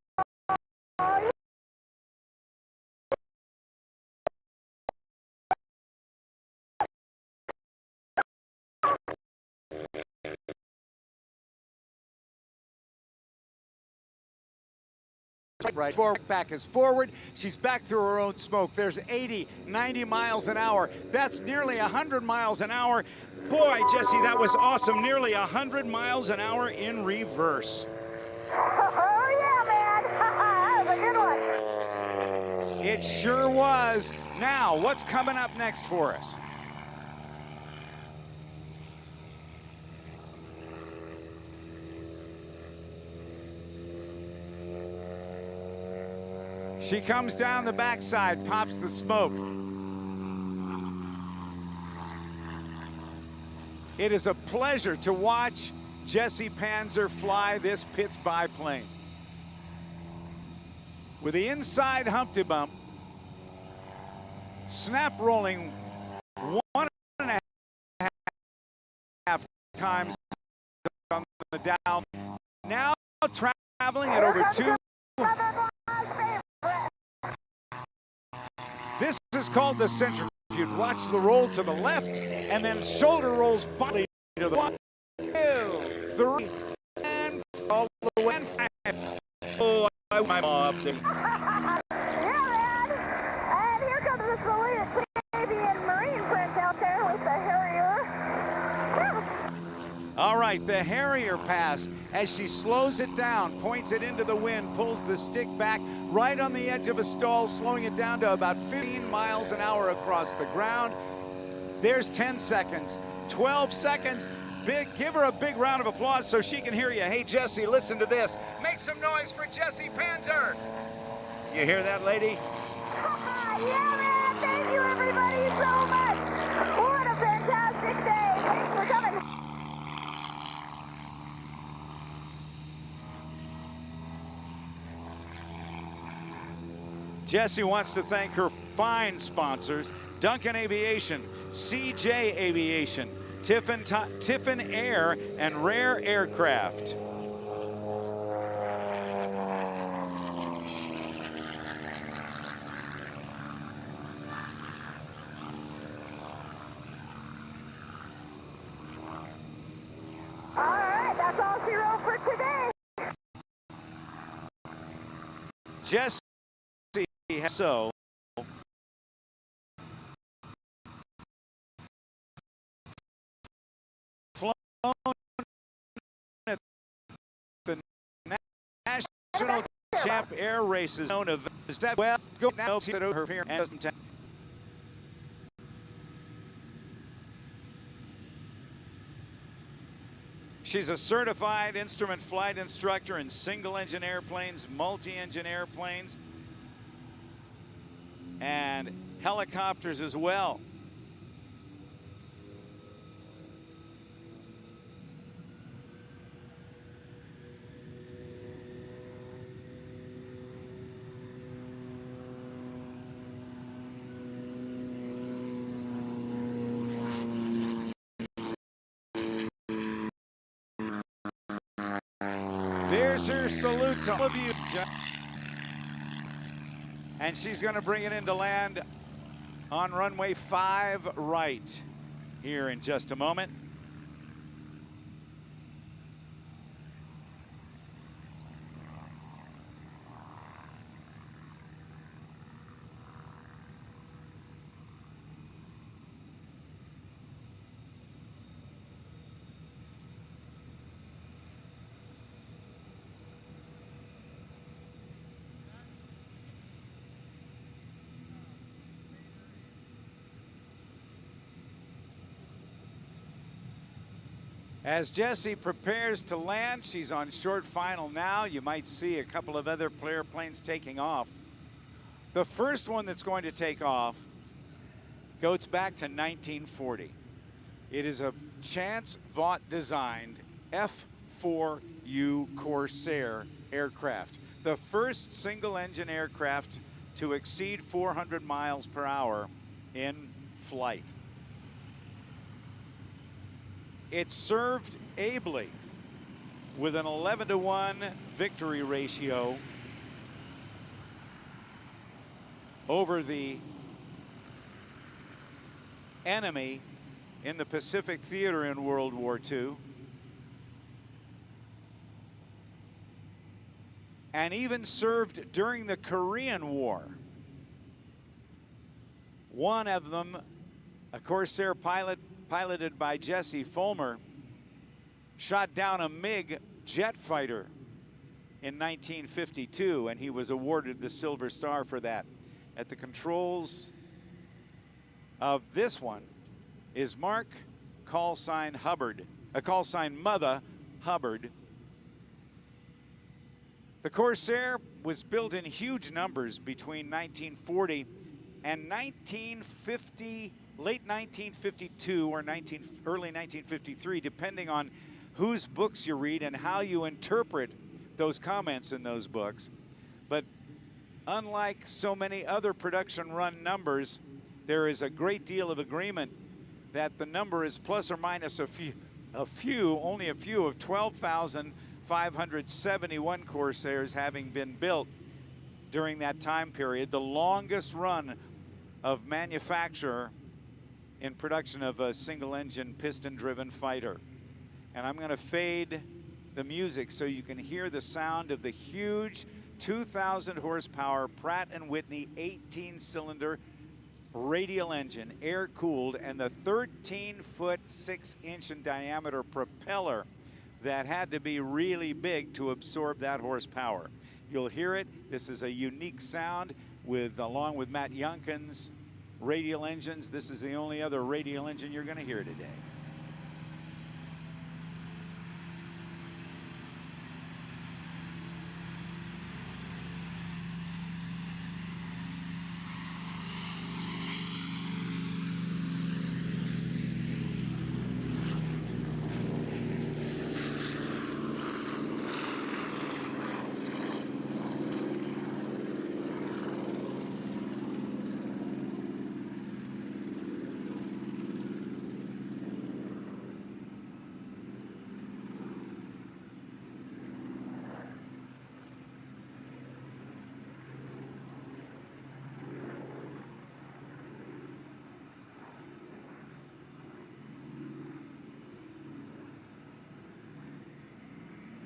Right, forward, back is forward. She's back through her own smoke. There's 80, 90 miles an hour. That's nearly 100 miles an hour. Boy, Jesse, that was awesome. Nearly 100 miles an hour in reverse. Oh yeah, man. That was a good one. It sure was. Now, what's coming up next for us? She comes down the backside, pops the smoke. It is a pleasure to watch Jessie Panzer fly this Pitts biplane. With the inside Humpty Bump, snap rolling 1.5 times on the down. Now traveling at over 2. This is called the centrifuge. Watch the roll to the left, and then shoulder rolls finally to the 1, 2, 3, and all the way. Oh, I'm up there. Yeah, man. And here comes the salute Navy and Marine friends out there with the Harrier. All right, the Harrier pass as she slows it down, points it into the wind, pulls the stick back right on the edge of a stall, slowing it down to about 15 miles an hour across the ground. There's 10 seconds, 12 seconds. Give her a big round of applause so she can hear you. Hey, Jessie, listen to this. Make some noise for Jessie Panzer. You hear that, lady? Yeah, man. Thank you, everybody, so much. What a fantastic day. Thanks for coming. Jessie wants to thank her fine sponsors, Duncan Aviation, CJ Aviation, Tiffin Air, and Rare Aircraft. All right, that's all she wrote for today. Jessie has so flown at the National Champ Air Races known of that well go now to her here and she's a certified instrument flight instructor in single-engine airplanes, multi-engine airplanes, and helicopters as well. There's her salute to all of you. And she's going to bring it into land on runway 5 right here in just a moment. As Jessie prepares to land, she's on short final now. You might see a couple of other airplanes taking off. The first one that's going to take off goes back to 1940. It is a Chance Vaught designed F-4U Corsair aircraft, the first single engine aircraft to exceed 400 miles per hour in flight. It served ably with an 11-to-1 victory ratio over the enemy in the Pacific Theater in World War II, and even served during the Korean War. One of them, a Corsair pilot piloted by Jesse Fulmer, shot down a MiG jet fighter in 1952, and he was awarded the Silver Star for that. At the controls of this one is Mark callsign Mother Hubbard. The Corsair was built in huge numbers between 1940 and 1950, late 1952 or early 1953, depending on whose books you read and how you interpret those comments in those books. But unlike so many other production run numbers, there is a great deal of agreement that the number is plus or minus only a few of 12,571 Corsairs having been built during that time period, the longest run of manufacture in production of a single engine piston driven fighter. And I'm going to fade the music so you can hear the sound of the huge 2,000 horsepower Pratt & Whitney 18-cylinder radial engine, air-cooled, and the 13-foot 6-inch in diameter propeller that had to be really big to absorb that horsepower. You'll hear it. This is a unique sound along with Matt Youngkin's radial engines. This is the only other radial engine you're going to hear today.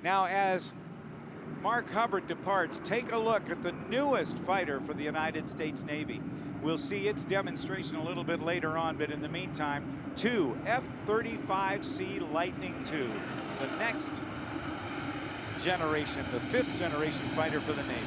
Now, as Mark Hubbard departs, take a look at the newest fighter for the United States Navy. We'll see its demonstration a little bit later on, but in the meantime, two F-35C Lightning II, the next generation, the 5th generation fighter for the Navy.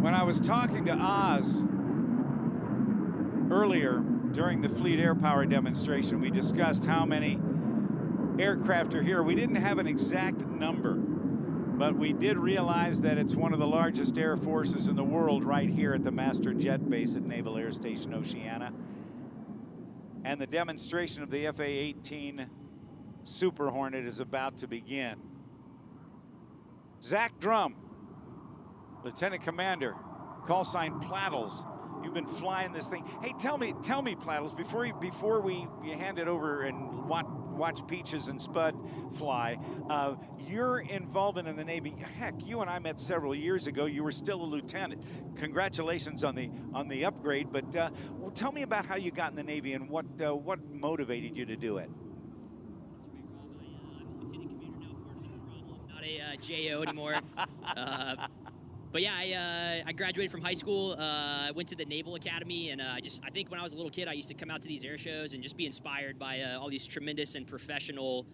I was talking to Oz earlier during the Fleet Air Power demonstration. We discussed how many aircraft are here. We didn't have an exact number, but we did realize that it's one of the largest air forces in the world right here at the Master Jet Base at Naval Air Station Oceana. And the demonstration of the FA-18 Super Hornet is about to begin. Zach Drum, Lieutenant Commander, call sign Plattles. You've been flying this thing. Hey, tell me, Plattles, before we hand it over and watch Peaches and Spud fly. Your involvement in the Navy, heck, you and I met several years ago. You were still a lieutenant. Congratulations on the upgrade, but tell me about how you got in the Navy and what motivated you to do it. Not a JO anymore. But yeah, I graduated from high school. I went to the Naval Academy, and I think when I was a little kid, I used to come out to these air shows and just be inspired by all these tremendous and professional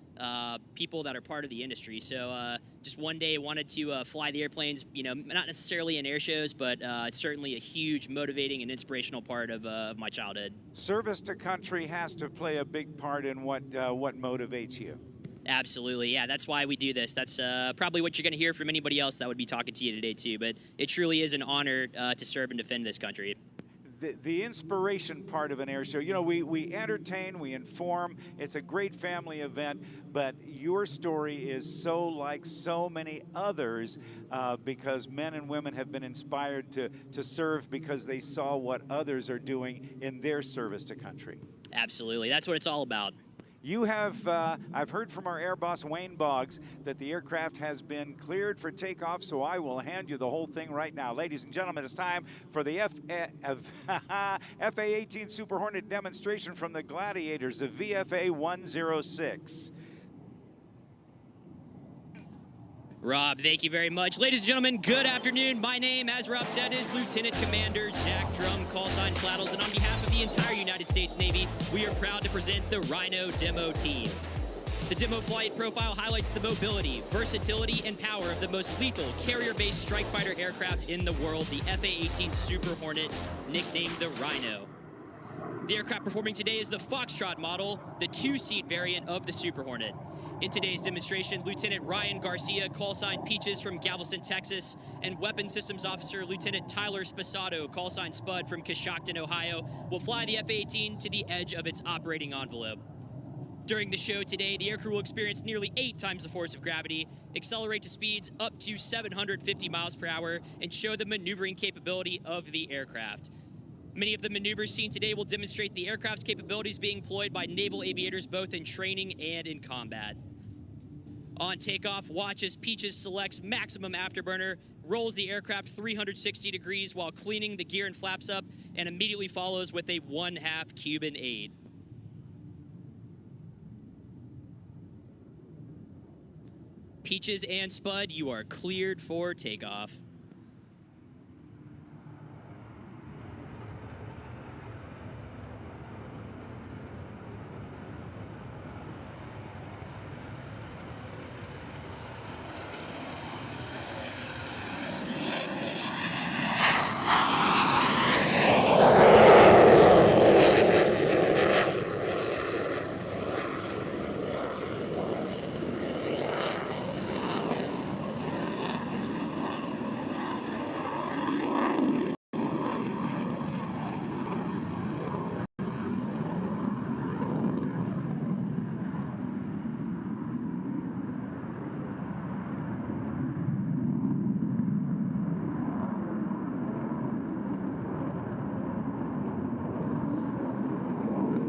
people that are part of the industry. So just one day wanted to fly the airplanes, you know, not necessarily in air shows, but it's certainly a huge motivating and inspirational part of my childhood. Service to country has to play a big part in what motivates you. Absolutely, yeah, that's why we do this. That's probably what you're going to hear from anybody else that would be talking to you today too, but it truly is an honor to serve and defend this country. The inspiration part of an air show, you know, we entertain, we inform, it's a great family event, but your story is so like so many others because men and women have been inspired to serve because they saw what others are doing in their service to country. Absolutely, that's what it's all about. You have, I've heard from our air boss, Wayne Boggs, that the aircraft has been cleared for takeoff, so I will hand you the whole thing right now. Ladies and gentlemen, it's time for the FA-18 Super Hornet demonstration from the Gladiators of VFA 106. Rob, thank you very much. Ladies and gentlemen, good afternoon. My name, as Rob said, is Lieutenant Commander Zach Drum, callsign Flattles, and on behalf of the entire United States Navy, we are proud to present the Rhino Demo Team. The demo flight profile highlights the mobility, versatility, and power of the most lethal carrier-based strike fighter aircraft in the world, the FA-18 Super Hornet, nicknamed the Rhino. The aircraft performing today is the Foxtrot model, the two-seat variant of the Super Hornet. In today's demonstration, Lieutenant Ryan Garcia, callsign Peaches from Galveston, Texas, and Weapons Systems Officer Lieutenant Tyler Sposato, callsign Spud from Coshocton, Ohio, will fly the F-18 to the edge of its operating envelope. During the show today, the aircrew will experience nearly 8 times the force of gravity, accelerate to speeds up to 750 miles per hour, and show the maneuvering capability of the aircraft. Many of the maneuvers seen today will demonstrate the aircraft's capabilities being employed by naval aviators both in training and in combat. On takeoff, watch as Peaches selects maximum afterburner, rolls the aircraft 360 degrees while cleaning the gear and flaps up, and immediately follows with a 1/2 Cuban 8. Peaches and Spud, you are cleared for takeoff.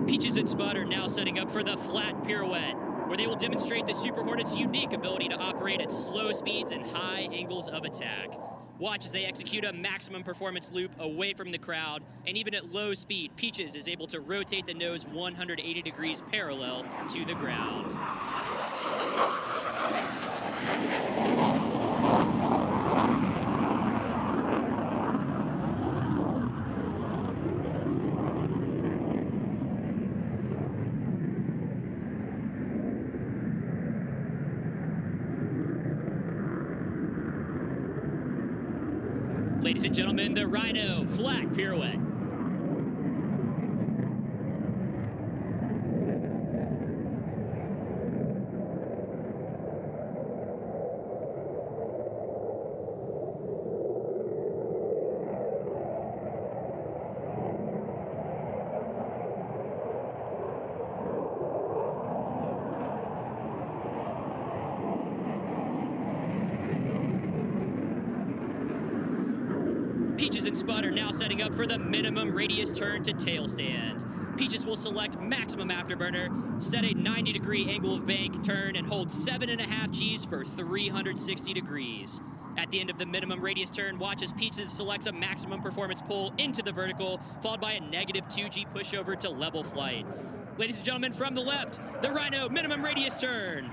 Peaches and Spud are now setting up for the flat pirouette, where they will demonstrate the Super Hornet's unique ability to operate at slow speeds and high angles of attack. Watch as they execute a maximum performance loop away from the crowd, and even at low speed, Peaches is able to rotate the nose 180 degrees parallel to the ground. Ladies and gentlemen, the Rhino flat pirouette. Peaches and Spud are now setting up for the minimum radius turn to tail stand. Peaches will select maximum afterburner, set a 90-degree angle of bank turn, and hold 7.5 Gs for 360 degrees. At the end of the minimum radius turn, watch as Peaches selects a maximum performance pull into the vertical, followed by a -2G pushover to level flight. Ladies and gentlemen, from the left, the Rhino minimum radius turn.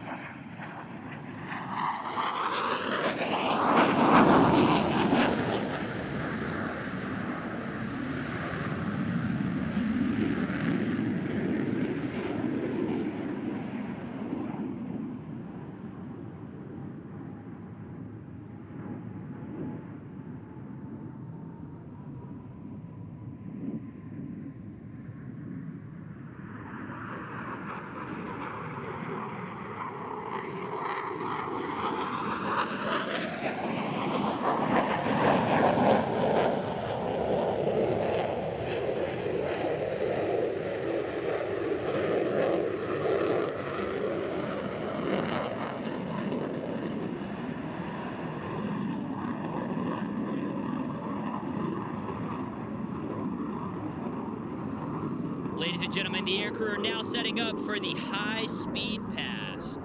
Ladies and gentlemen, the aircrew are now setting up for the high-speed pass.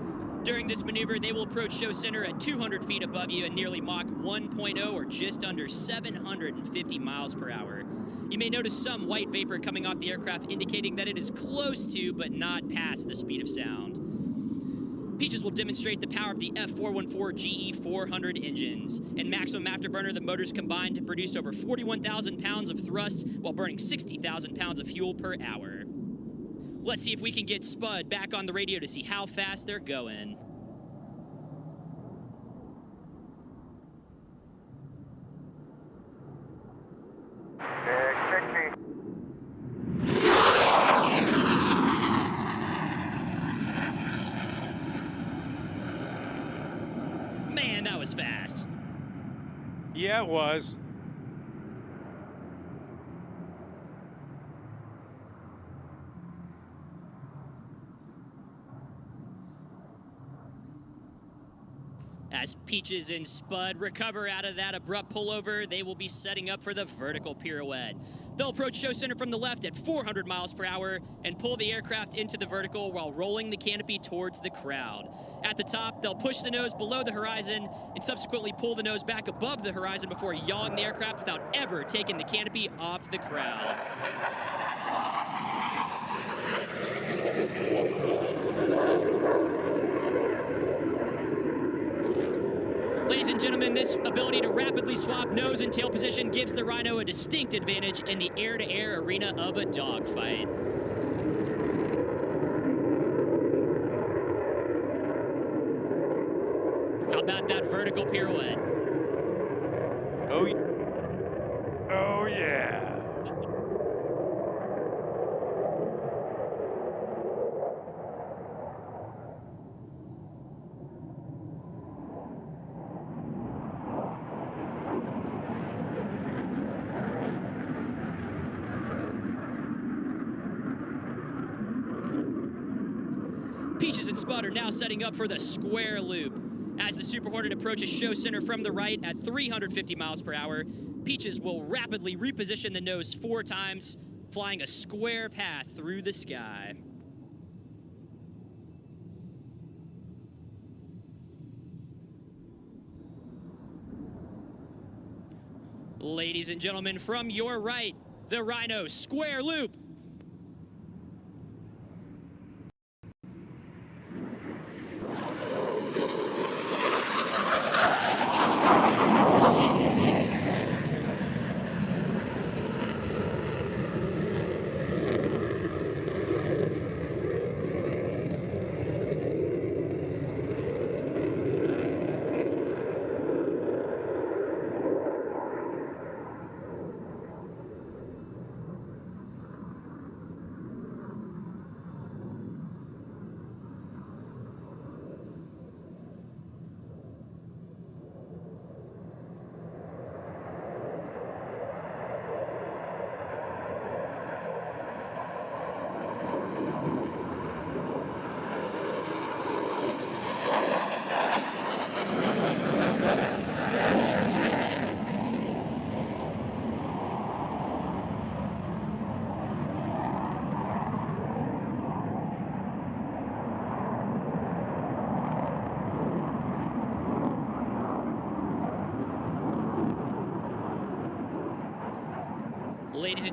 During this maneuver, they will approach show center at 200 feet above you at nearly Mach 1.0, or just under 750 miles per hour. You may notice some white vapor coming off the aircraft, indicating that it is close to, but not past, the speed of sound. Peaches will demonstrate the power of the F414 GE400 engines. In maximum afterburner, the motors combine to produce over 41,000 pounds of thrust while burning 60,000 pounds of fuel per hour. Let's see if we can get Spud back on the radio to see how fast they're going. Man, that was fast. Yeah, it was. As Peaches and Spud recover out of that abrupt pullover, they will be setting up for the vertical pirouette. They'll approach show center from the left at 400 miles per hour and pull the aircraft into the vertical while rolling the canopy towards the crowd. At the top, they'll push the nose below the horizon and subsequently pull the nose back above the horizon before yawing the aircraft without ever taking the canopy off the crowd. Ladies and gentlemen, this ability to rapidly swap nose and tail position gives the Rhino a distinct advantage in the air-to-air arena of a dogfight. How about that vertical pirouette? Oh, oh yeah. Peaches and Spud are now setting up for the square loop. As the Super Hornet approaches show center from the right at 350 miles per hour, Peaches will rapidly reposition the nose 4 times, flying a square path through the sky. Ladies and gentlemen, from your right, the Rhino square loop.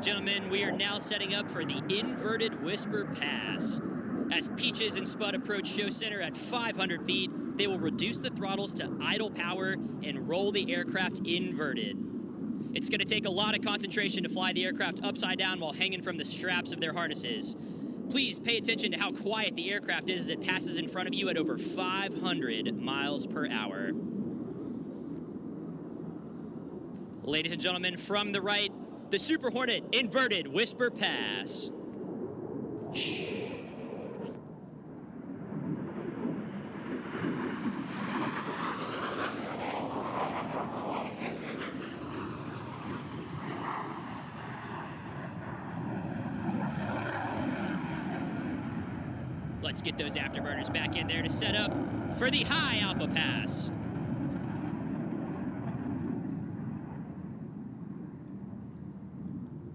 and gentlemen, we are now setting up for the inverted Whisper Pass. As Peaches and Spud approach show center at 500 feet, they will reduce the throttles to idle power and roll the aircraft inverted. It's going to take a lot of concentration to fly the aircraft upside down while hanging from the straps of their harnesses. Please pay attention to how quiet the aircraft is as it passes in front of you at over 500 miles per hour. Ladies and gentlemen, from the right, the Super Hornet inverted Whisper Pass. Shh. Let's get those afterburners back in there to set up for the high Alpha Pass.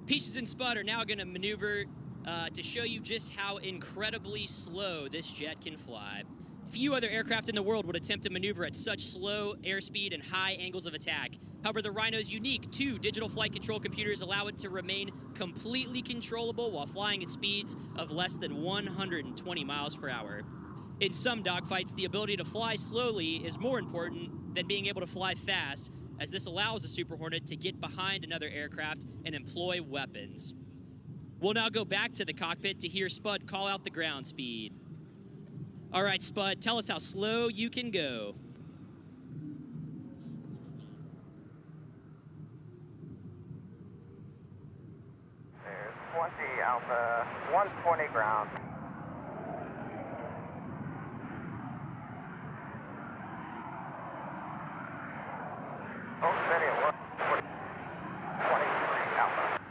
Peaches and Spud are now going to maneuver to show you just how incredibly slow this jet can fly. Few other aircraft in the world would attempt to maneuver at such slow airspeed and high angles of attack. However, the Rhino's unique 2 digital flight control computers allow it to remain completely controllable while flying at speeds of less than 120 miles per hour. In some dogfights, the ability to fly slowly is more important than being able to fly fast, as this allows the Super Hornet to get behind another aircraft and employ weapons. We'll now go back to the cockpit to hear Spud call out the ground speed. All right, Spud, tell us how slow you can go. There's 20 Alpha, 120 ground. Oh, steady at 123 Alpha.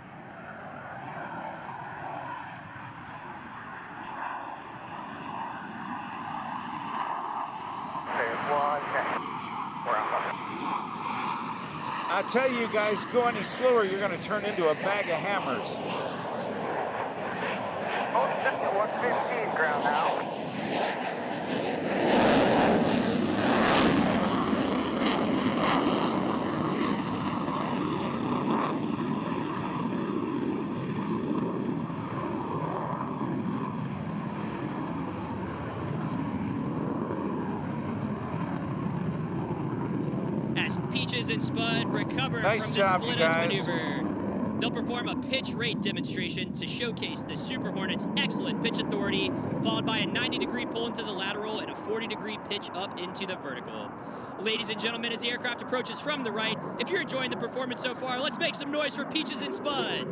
There's 110. We're Alpha. I tell you guys, go any slower, you're going to turn into a bag of hammers. Oh, steady at 115 ground now. As Peaches and Spud recover Nice from job, the you split-us guys. maneuver, they'll perform a pitch rate demonstration to showcase the Super Hornet's excellent pitch authority, followed by a 90-degree pull into the lateral and a 40-degree pitch up into the vertical. Ladies and gentlemen, as the aircraft approaches from the right, if you're enjoying the performance so far, let's make some noise for Peaches and Spud.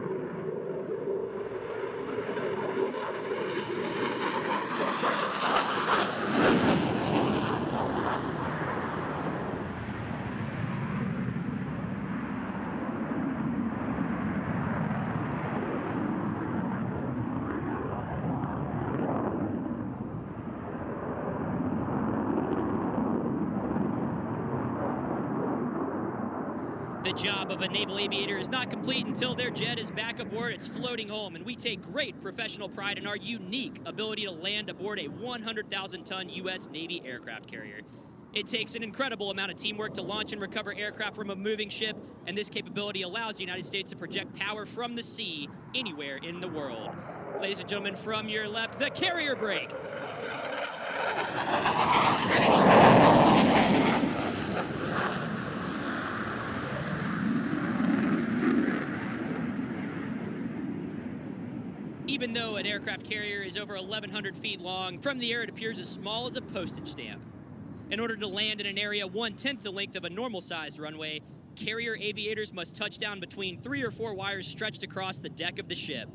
The job of a naval aviator is not complete until their jet is back aboard its floating home, and we take great professional pride in our unique ability to land aboard a 100,000-ton U.S. Navy aircraft carrier. It takes an incredible amount of teamwork to launch and recover aircraft from a moving ship, and this capability allows the United States to project power from the sea anywhere in the world. Ladies and gentlemen, from your left, the carrier brake. Even though an aircraft carrier is over 1,100 feet long, from the air it appears as small as a postage stamp. In order to land in an area 1/10 the length of a normal-sized runway, carrier aviators must touch down between 3 or 4 wires stretched across the deck of the ship.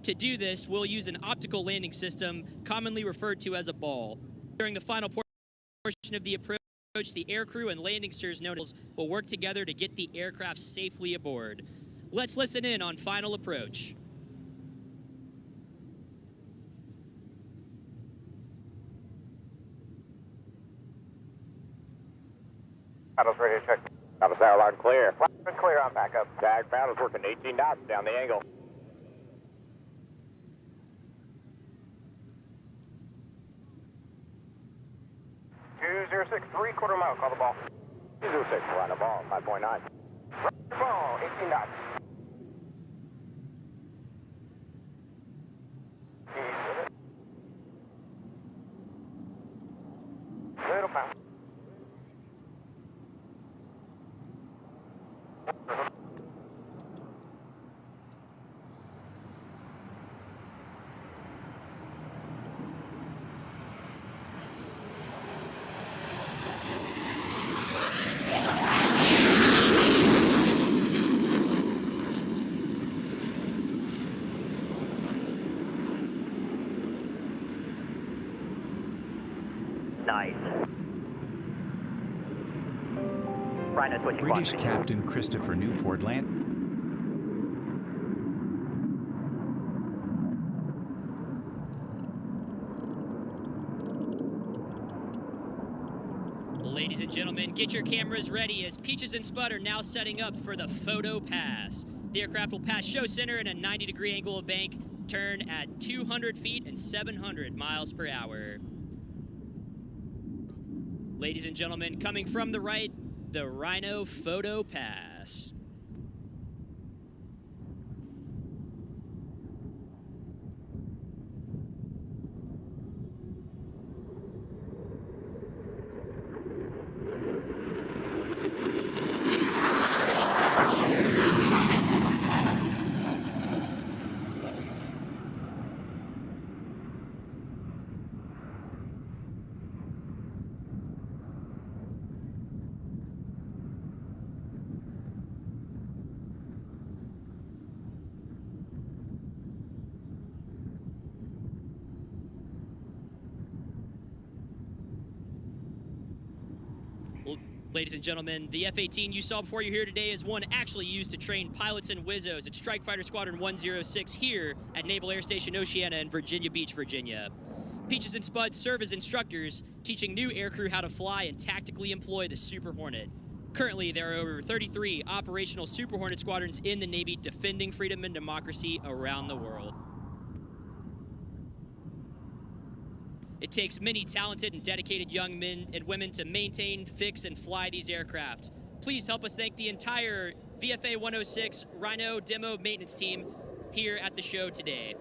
To do this, we'll use an optical landing system, commonly referred to as a ball. During the final portion of the approach, the aircrew and landing steers nodes will work together to get the aircraft safely aboard. Let's listen in on final approach. Paddles ready to check. Paddles out loud and clear. Loud and clear on backup. Tag paddles working 18 knots down the angle. 206, 3/4 mile, call the ball. 206, line the ball, 5.9. Right ball, 18 knots. Nice. Rhino switching British quad. Captain Christopher Newport land. Ladies and gentlemen, get your cameras ready as Peaches and Spud are now setting up for the photo pass. The aircraft will pass show center in a 90-degree angle of bank, turn at 200 feet and 700 miles per hour. Ladies and gentlemen, coming from the right, the Rhino photo pass. Ladies and gentlemen, the F-18 you saw before you here today is one actually used to train pilots and Wizzos at Strike Fighter Squadron 106 here at Naval Air Station Oceana in Virginia Beach, Virginia. Peaches and Spud serve as instructors, teaching new aircrew how to fly and tactically employ the Super Hornet. Currently, there are over 33 operational Super Hornet squadrons in the Navy defending freedom and democracy around the world. It takes many talented and dedicated young men and women to maintain, fix, and fly these aircraft. Please help us thank the entire VFA 106 Rhino Demo Maintenance Team here at the show today.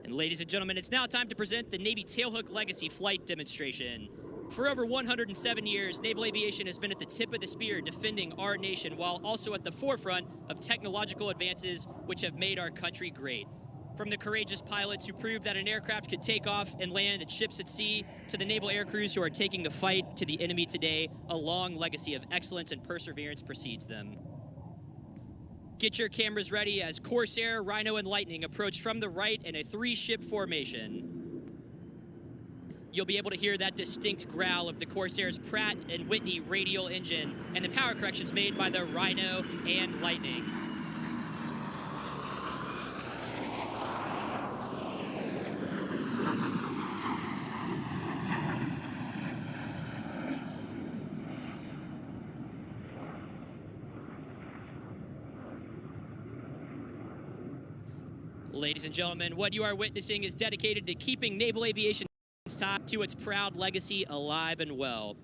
And ladies and gentlemen, it's now time to present the Navy Tailhook Legacy Flight Demonstration. For over 107 years, naval aviation has been at the tip of the spear defending our nation while also at the forefront of technological advances which have made our country great. From the courageous pilots who proved that an aircraft could take off and land at ships at sea, to the naval air crews who are taking the fight to the enemy today, a long legacy of excellence and perseverance precedes them. Get your cameras ready as Corsair, Rhino, and Lightning approach from the right in a 3-ship formation. You'll be able to hear that distinct growl of the Corsair's Pratt & Whitney radial engine and the power corrections made by the Rhino and Lightning. Ladies and gentlemen, what you are witnessing is dedicated to keeping naval aviation top to its proud legacy alive and well.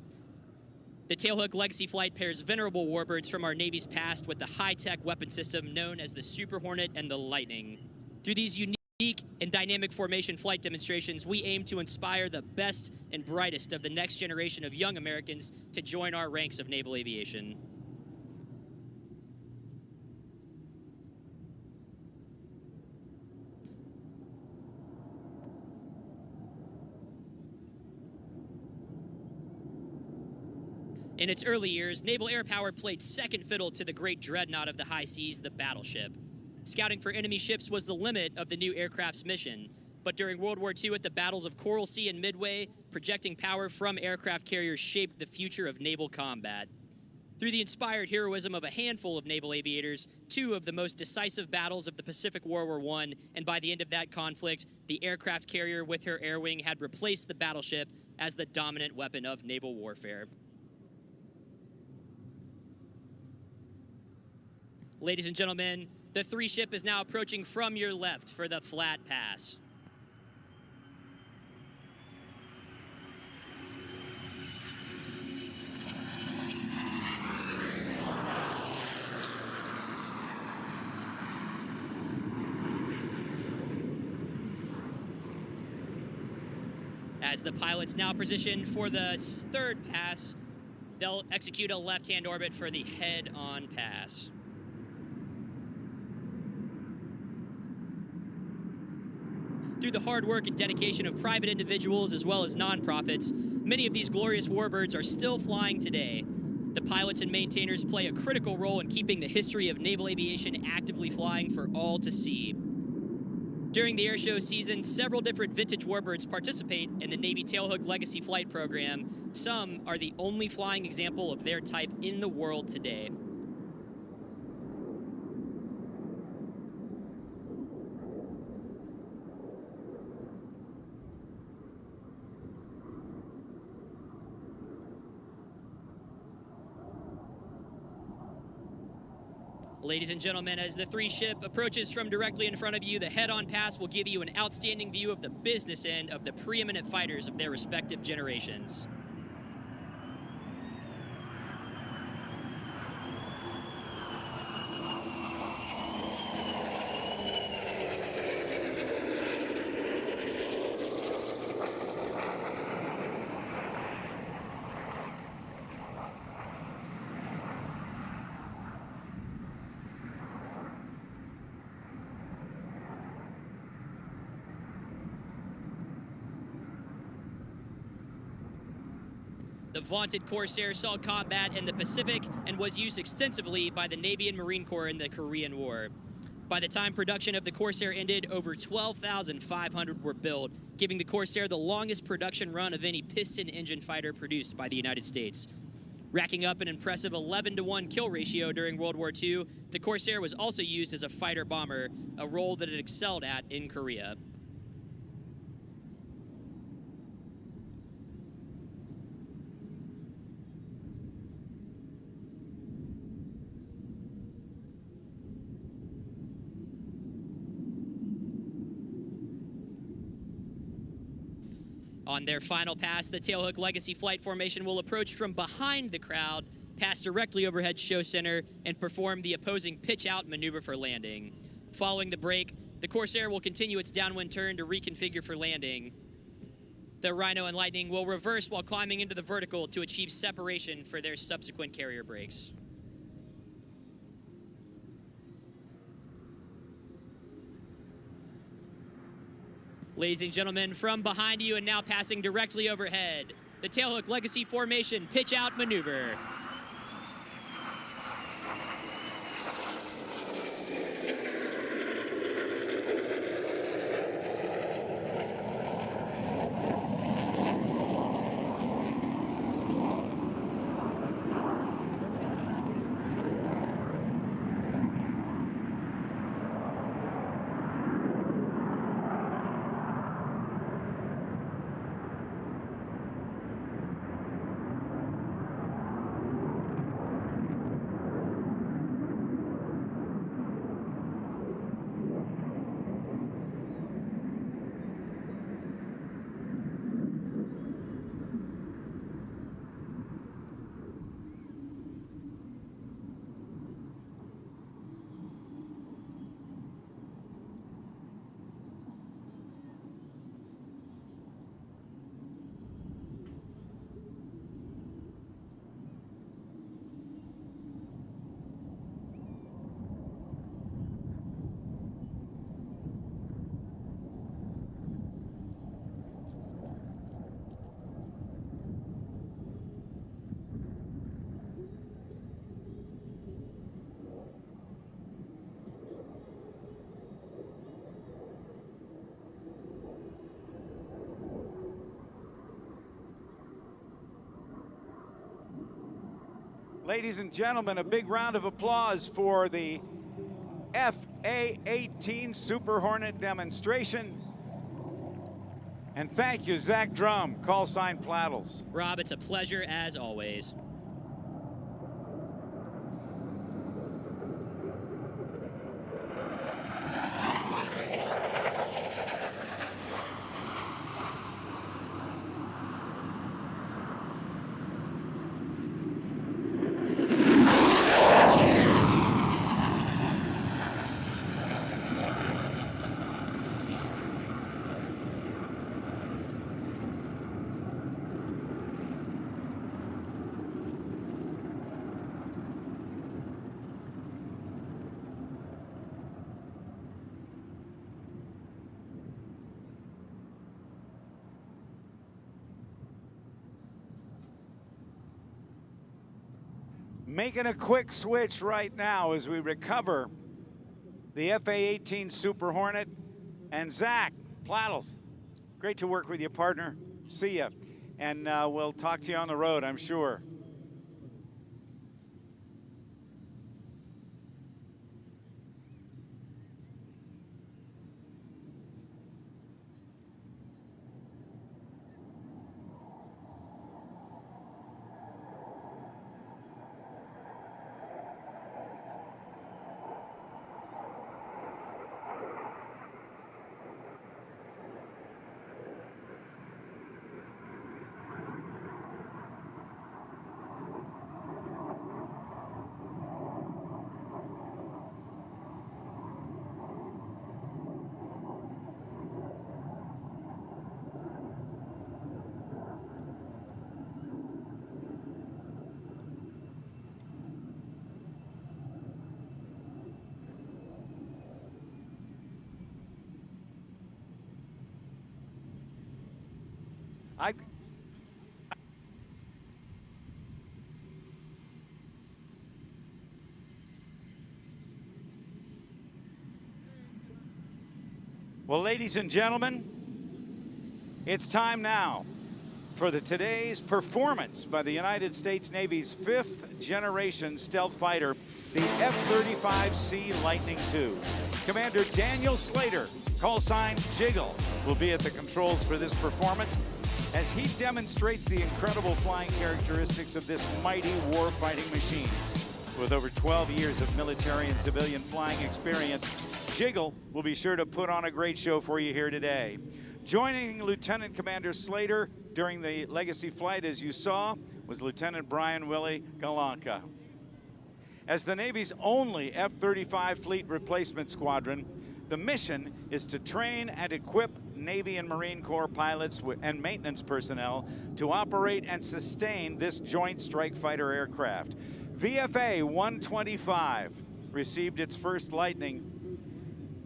The Tailhook Legacy Flight pairs venerable warbirds from our Navy's past with the high-tech weapon system known as the Super Hornet and the Lightning. Through these unique and dynamic formation flight demonstrations, we aim to inspire the best and brightest of the next generation of young Americans to join our ranks of naval aviation. In its early years, naval air power played second fiddle to the great dreadnought of the high seas, the battleship. Scouting for enemy ships was the limit of the new aircraft's mission. But during World War II at the battles of Coral Sea and Midway, projecting power from aircraft carriers shaped the future of naval combat. Through the inspired heroism of a handful of naval aviators, 2 of the most decisive battles of the Pacific War were won, and by the end of that conflict, the aircraft carrier with her air wing had replaced the battleship as the dominant weapon of naval warfare. Ladies and gentlemen, the 3-ship is now approaching from your left for the flat pass. As the pilots now position for the 3rd pass, they'll execute a left-hand orbit for the head-on pass. Through the hard work and dedication of private individuals as well as nonprofits, many of these glorious warbirds are still flying today. The pilots and maintainers play a critical role in keeping the history of naval aviation actively flying for all to see. During the air show season, several different vintage warbirds participate in the Navy Tailhook Legacy Flight Program. Some are the only flying example of their type in the world today. Ladies and gentlemen, as the 3-ship approaches from directly in front of you, the head-on pass will give you an outstanding view of the business end of the preeminent fighters of their respective generations. The vaunted Corsair saw combat in the Pacific and was used extensively by the Navy and Marine Corps in the Korean War. By the time production of the Corsair ended, over 12,500 were built, giving the Corsair the longest production run of any piston engine fighter produced by the United States. Racking up an impressive 11-to-1 kill ratio during World War II, the Corsair was also used as a fighter bomber, a role that it excelled at in Korea. On their final pass, the Tailhook Legacy Flight Formation will approach from behind the crowd, pass directly overhead show center, and perform the opposing pitch-out maneuver for landing. Following the break, the Corsair will continue its downwind turn to reconfigure for landing. The Rhino and Lightning will reverse while climbing into the vertical to achieve separation for their subsequent carrier brakes. Ladies and gentlemen, from behind you and now passing directly overhead, the Tailhook Legacy Formation pitch-out maneuver. Ladies and gentlemen, a big round of applause for the FA-18 Super Hornet demonstration. And thank you, Zach Drum, call sign Plattles. Rob, it's a pleasure as always. Making a quick switch right now as we recover the FA-18 Super Hornet. And Zach Plattles, great to work with you, partner. See ya. And we'll talk to you on the road, I'm sure. Well, ladies and gentlemen, it's time now for today's performance by the United States Navy's 5th generation stealth fighter, the F-35C Lightning II. Commander Daniel Slater, call sign Jiggle, will be at the controls for this performance as he demonstrates the incredible flying characteristics of this mighty war-fighting machine. With over 12 years of military and civilian flying experience, Jiggle will be sure to put on a great show for you here today. Joining Lieutenant Commander Slater during the Legacy flight, as you saw, was Lieutenant Brian Willie Galanka. As the Navy's only F-35 fleet replacement squadron, the mission is to train and equip Navy and Marine Corps pilots and maintenance personnel to operate and sustain this Joint Strike Fighter aircraft. VFA 125 received its first Lightning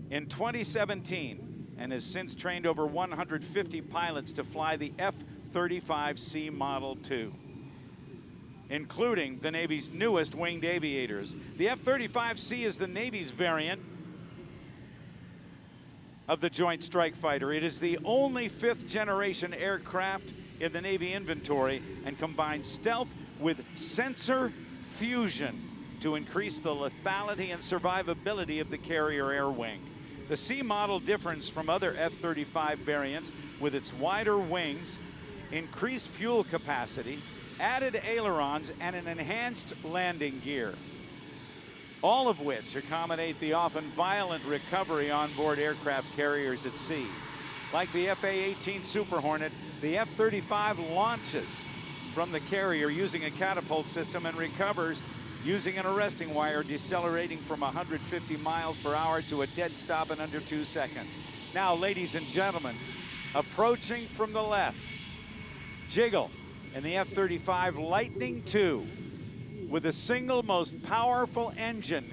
in 2017 and has since trained over 150 pilots to fly the F-35C Model 2, including the Navy's newest winged aviators. The F-35C is the Navy's variant of the Joint Strike Fighter. It is the only 5th generation aircraft in the Navy inventory and combines stealth with sensor fusion to increase the lethality and survivability of the carrier air wing. The C model differs from other F-35 variants with its wider wings, increased fuel capacity, added ailerons, and an enhanced landing gear, all of which accommodate the often violent recovery on board aircraft carriers at sea. Like the FA-18 Super Hornet, the F-35 launches from the carrier using a catapult system and recovers using an arresting wire, decelerating from 150 miles per hour to a dead stop in under 2 seconds. Now, ladies and gentlemen, approaching from the left, Jiggle in the F-35 Lightning II with the single most powerful engine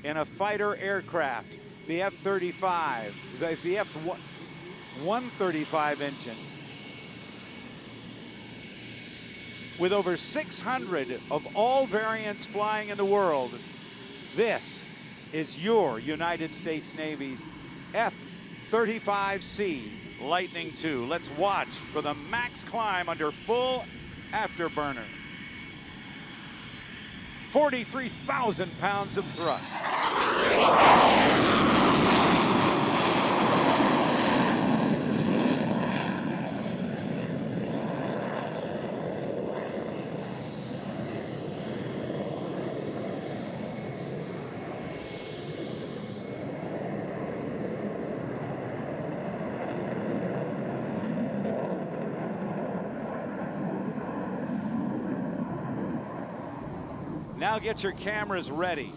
in a fighter aircraft, the F-35, the F-135 engine. With over 600 of all variants flying in the world, this is your United States Navy's F-35C Lightning II. Let's watch for the max climb under full afterburner. 43,000 pounds of thrust. Now get your cameras ready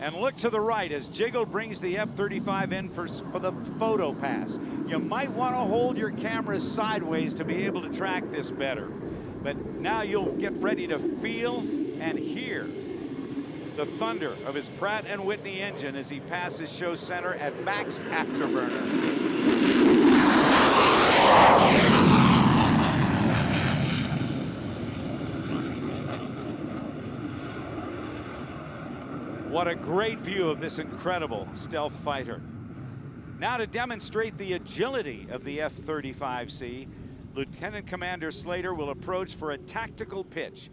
and look to the right as Jiggle brings the F-35 in for the photo pass. You might want to hold your cameras sideways to be able to track this better. But now you'll get ready to feel and hear the thunder of his Pratt & Whitney engine as he passes show center at max afterburner. What a great view of this incredible stealth fighter. Now to demonstrate the agility of the F-35C, Lieutenant Commander Slater will approach for a tactical pitch.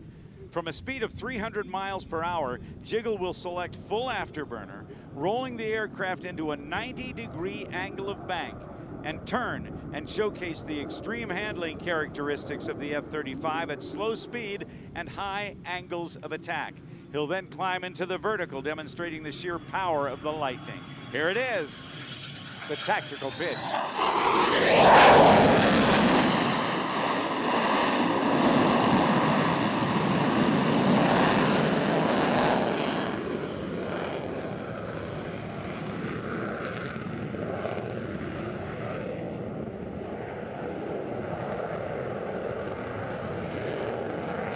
From a speed of 300 miles per hour, Jiggle will select full afterburner, rolling the aircraft into a 90-degree angle of bank, and turn and showcase the extreme handling characteristics of the F-35 at slow speed and high angles of attack. He'll then climb into the vertical, demonstrating the sheer power of the Lightning. Here it is, the tactical pitch.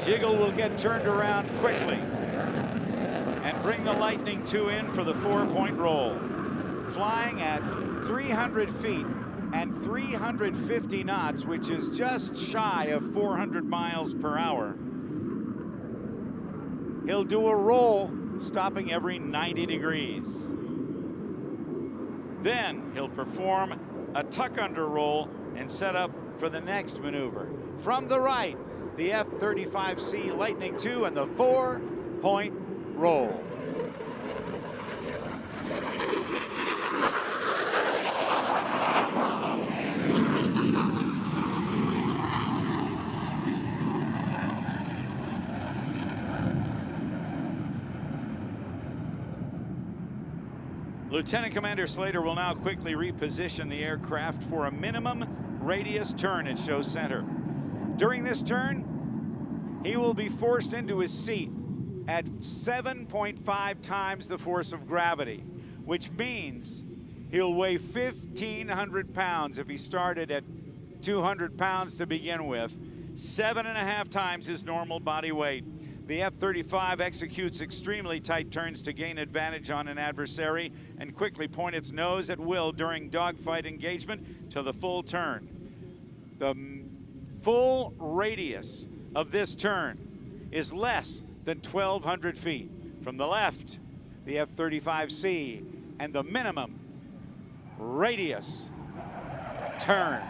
Jiggle will get turned around quickly and bring the Lightning II in for the 4-point roll. Flying at 300 feet and 350 knots, which is just shy of 400 miles per hour. He'll do a roll, stopping every 90 degrees. Then he'll perform a tuck under roll and set up for the next maneuver. From the right, the F-35C Lightning II and the 4-point roll. Lieutenant Commander Slater will now quickly reposition the aircraft for a minimum radius turn at show center. During this turn, he will be forced into his seat at 7.5 times the force of gravity, which means he'll weigh 1,500 pounds if he started at 200 pounds to begin with, 7.5 times his normal body weight. The F-35 executes extremely tight turns to gain advantage on an adversary and quickly point its nose at will during dogfight engagement to the full turn. The full radius of this turn is less than 1,200 feet. From the left, the F-35C and the minimum radius turn.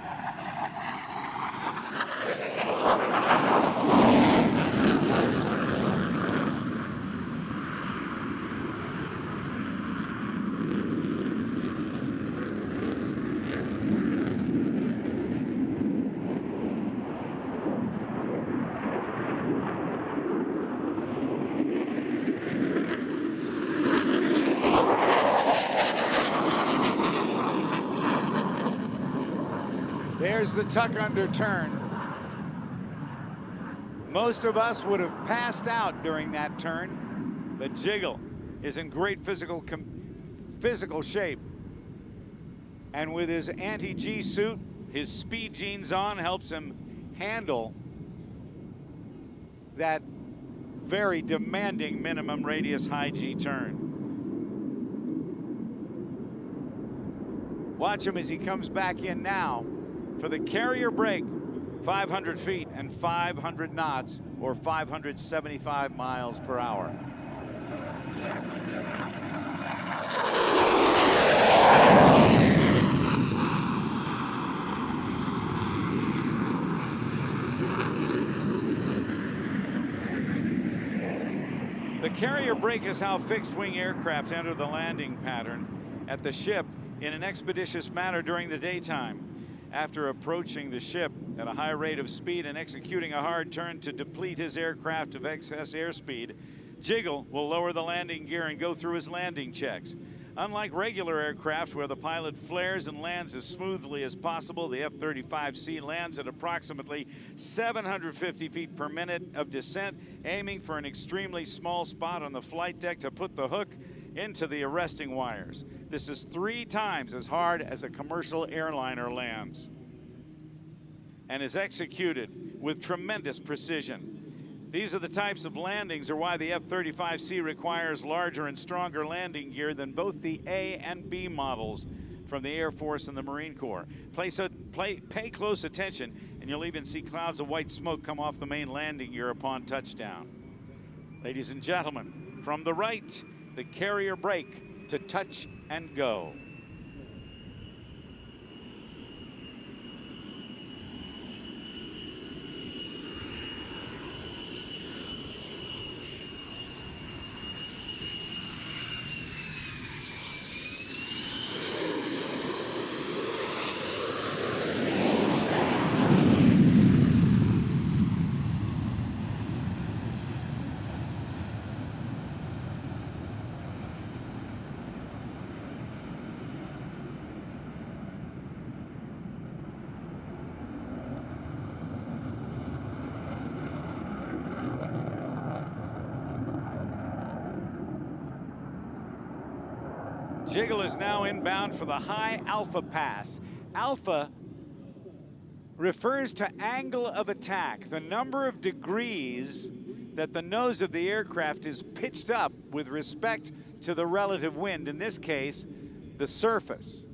There's the tuck under turn. Most of us would have passed out during that turn, but Jiggle is in great physical shape. And with his anti-G suit, his speed jeans on helps him handle that very demanding minimum radius high G turn. Watch him as he comes back in now for the carrier brake, 500 feet and 500 knots, or 575 miles per hour. The carrier brake is how fixed-wing aircraft enter the landing pattern at the ship in an expeditious manner during the daytime. After approaching the ship at a high rate of speed and executing a hard turn to deplete his aircraft of excess airspeed, Jiggle will lower the landing gear and go through his landing checks. Unlike regular aircraft where the pilot flares and lands as smoothly as possible, the F-35C lands at approximately 750 feet per minute of descent, aiming for an extremely small spot on the flight deck to put the hook into the arresting wires. This is 3 times as hard as a commercial airliner lands and is executed with tremendous precision. These are the types of landings or why the F-35C requires larger and stronger landing gear than both the A and B models from the Air Force and the Marine Corps. Pay close attention and you'll even see clouds of white smoke come off the main landing gear upon touchdown. Ladies and gentlemen, from the right, the carrier brake to touch and go. Jiggle is now inbound for the high Alpha pass. Alpha refers to angle of attack, the number of degrees that the nose of the aircraft is pitched up with respect to the relative wind, in this case, the surface.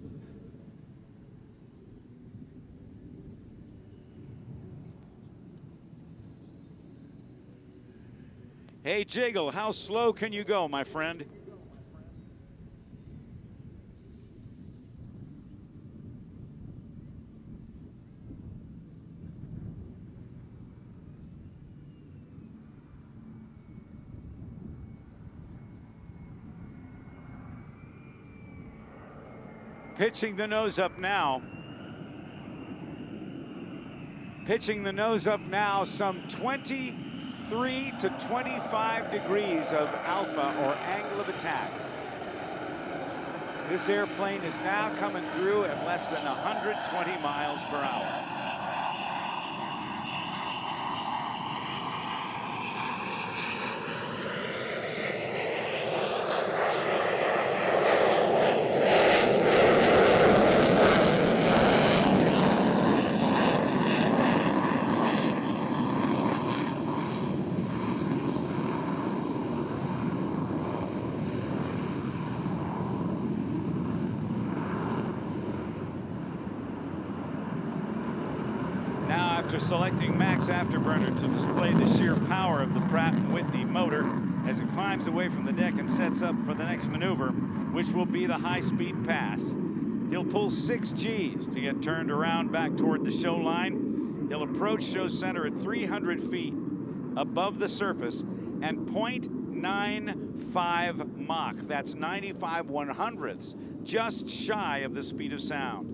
Hey, Jiggle, how slow can you go, my friend? Pitching the nose up now. Pitching the nose up now, some 23 to 25 degrees of alpha or angle of attack. This airplane is now coming through at less than 120 miles per hour. After selecting max afterburner to display the sheer power of the Pratt & Whitney motor as it climbs away from the deck and sets up for the next maneuver, which will be the high-speed pass. He'll pull 6 Gs to get turned around back toward the show line. He'll approach show center at 300 feet above the surface and 0.95 Mach. That's 95/100ths, just shy of the speed of sound.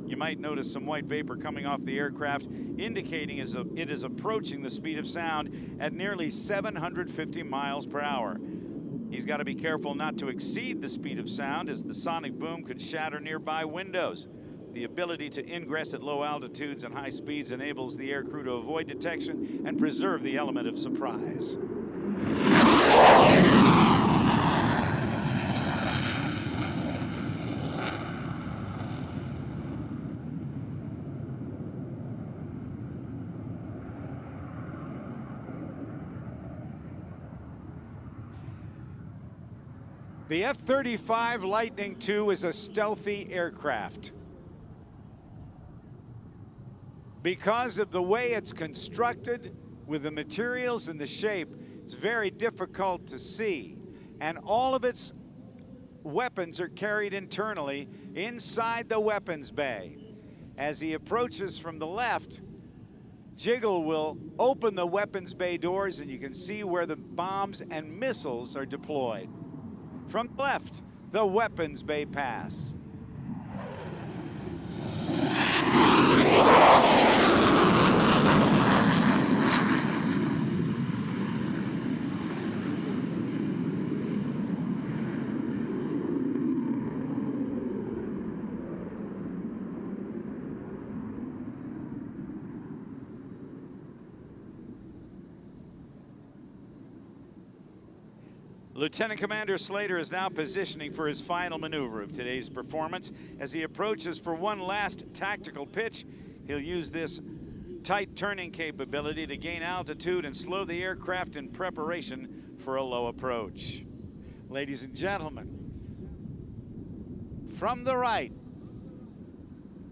You might notice some white vapor coming off the aircraft, indicating it is approaching the speed of sound at nearly 750 miles per hour. He's got to be careful not to exceed the speed of sound, as the sonic boom could shatter nearby windows. The ability to ingress at low altitudes and high speeds enables the aircrew to avoid detection and preserve the element of surprise. The F-35 Lightning II is a stealthy aircraft. Because of the way it's constructed, with the materials and the shape, it's very difficult to see. And all of its weapons are carried internally inside the weapons bay. As he approaches from the left, Jiggle will open the weapons bay doors and you can see where the bombs and missiles are deployed. From the left, the weapons bay pass. Lieutenant Commander Slater is now positioning for his final maneuver of today's performance. As he approaches for one last tactical pitch, he'll use this tight turning capability to gain altitude and slow the aircraft in preparation for a low approach. Ladies and gentlemen, from the right,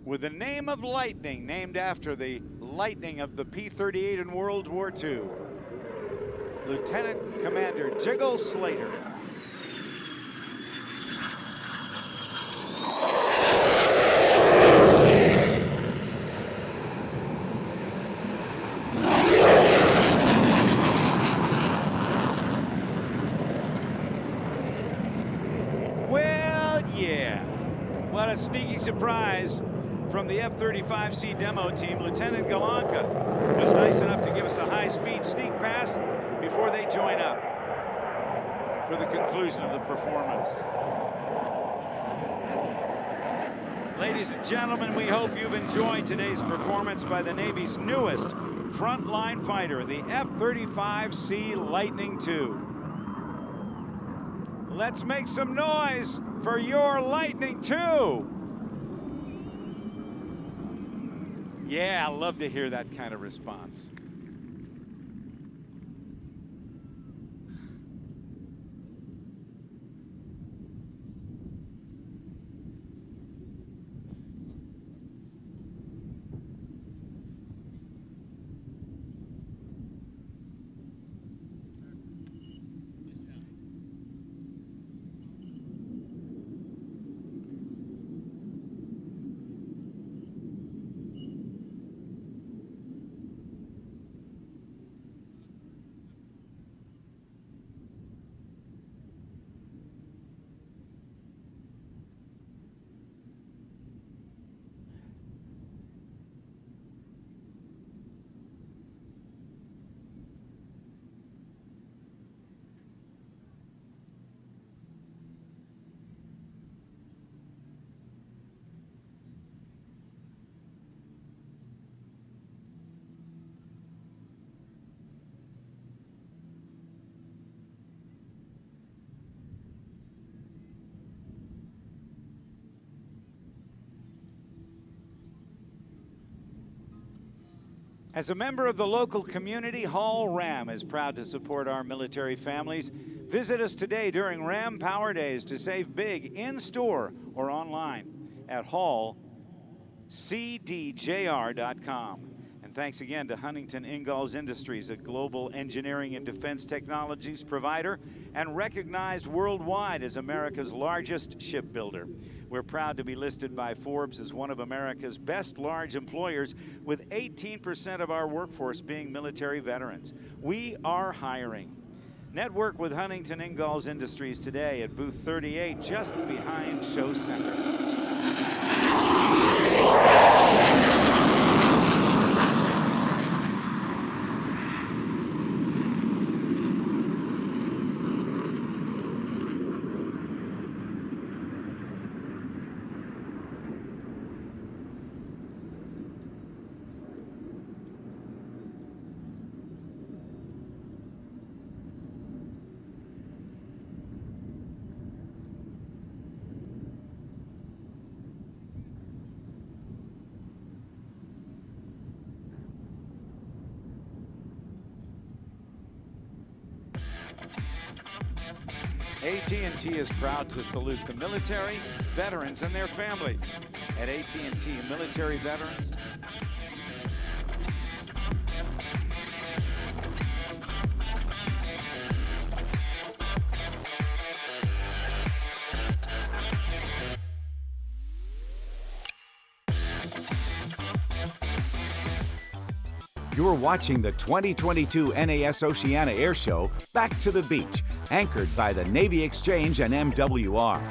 with the name of Lightning, named after the Lightning of the P-38 in World War II, Lieutenant Commander Jiggle Slater. What a sneaky surprise from the F-35C demo team. Lieutenant Galanka was nice enough to give us a high-speed sneak pass before they join up for the conclusion of the performance. Ladies and gentlemen, we hope you've enjoyed today's performance by the Navy's newest frontline fighter, the F-35C Lightning II. Let's make some noise for your Lightning II. Yeah, I love to hear that kind of response. As a member of the local community, Hall Ram is proud to support our military families. Visit us today during Ram Power Days to save big in-store or online at hallcdjr.com. And thanks again to Huntington Ingalls Industries, a global engineering and defense technologies provider and recognized worldwide as America's largest shipbuilder. We're proud to be listed by Forbes as one of America's best large employers, with 18% of our workforce being military veterans. We are hiring. Network with Huntington Ingalls Industries today at booth 38, just behind Show Center. AT&T is proud to salute the military, veterans, and their families. At AT&T, military veterans. You're watching the 2022 NAS Oceana Air Show, Back to the Beach, anchored by the Navy Exchange and MWR.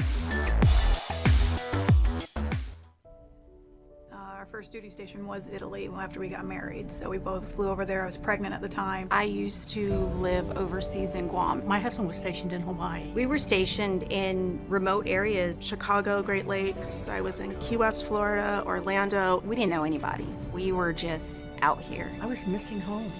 Our first duty station was Italy after we got married, so we both flew over there. I was pregnant at the time. I used to live overseas in Guam. My husband was stationed in Hawaii. We were stationed in remote areas. Chicago, Great Lakes. I was in Key West, Florida, Orlando. We didn't know anybody. We were just out here. I was missing home.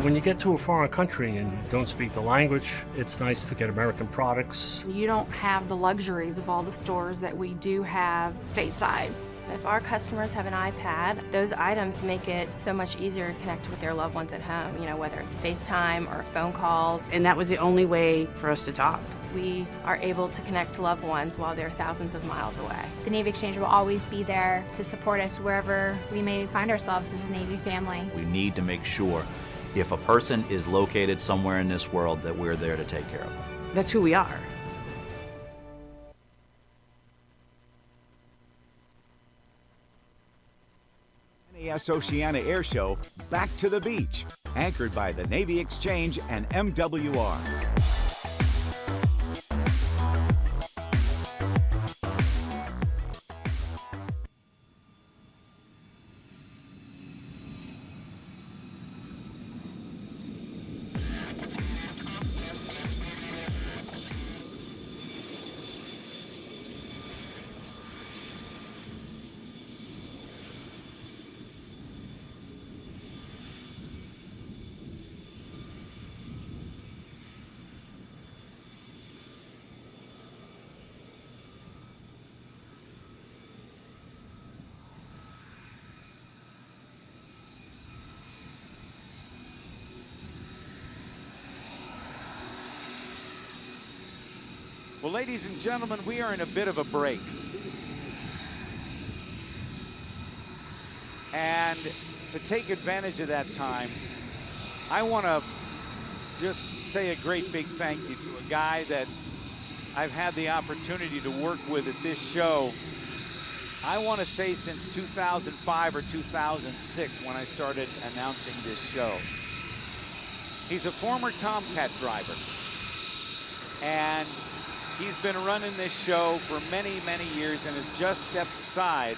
When you get to a foreign country and you don't speak the language, it's nice to get American products. You don't have the luxuries of all the stores that we do have stateside. If our customers have an iPad, those items make it so much easier to connect with their loved ones at home, you know, whether it's FaceTime or phone calls. And that was the only way for us to talk. We are able to connect to loved ones while they're thousands of miles away. The Navy Exchange will always be there to support us wherever we may find ourselves as a Navy family. We need to make sure if a person is located somewhere in this world that we're there to take care of them. That's who we are. NAS Oceana Air Show, Back to the Beach, anchored by the Navy Exchange and MWR. ladies and gentlemen, we are in a bit of a break. And to take advantage of that time, I want to just say a great big thank you to a guy that I've had the opportunity to work with at this show. I want to say since 2005 or 2006 when I started announcing this show. He's a former Tomcat driver, and he's been running this show for many, many years and has just stepped aside.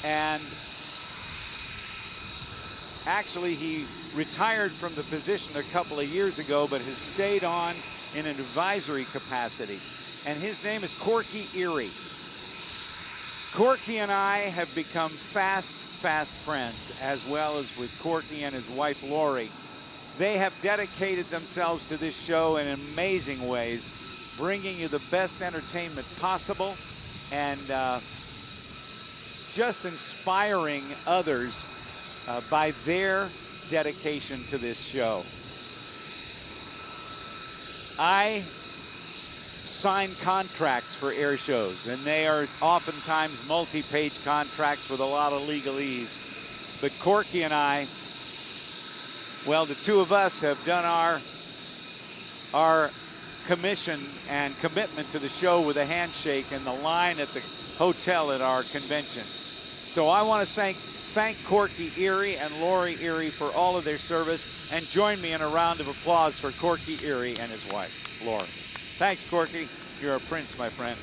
And actually, he retired from the position a couple of years ago, but has stayed on in an advisory capacity. And his name is Corky Erie. Corky and I have become fast friends, as well as with Corky and his wife, Lori. They have dedicated themselves to this show in amazing ways, bringing you the best entertainment possible and just inspiring others by their dedication to this show. I sign contracts for air shows, and they are oftentimes multi-page contracts with a lot of legalese. But Corky and I, well, the two of us have done our commission and commitment to the show with a handshake and the line at the hotel at our convention. So I want to thank Corky Erie and Lori Erie for all of their service, and join me in a round of applause for Corky Erie and his wife, Lori. Thanks, Corky. You're a prince, my friend.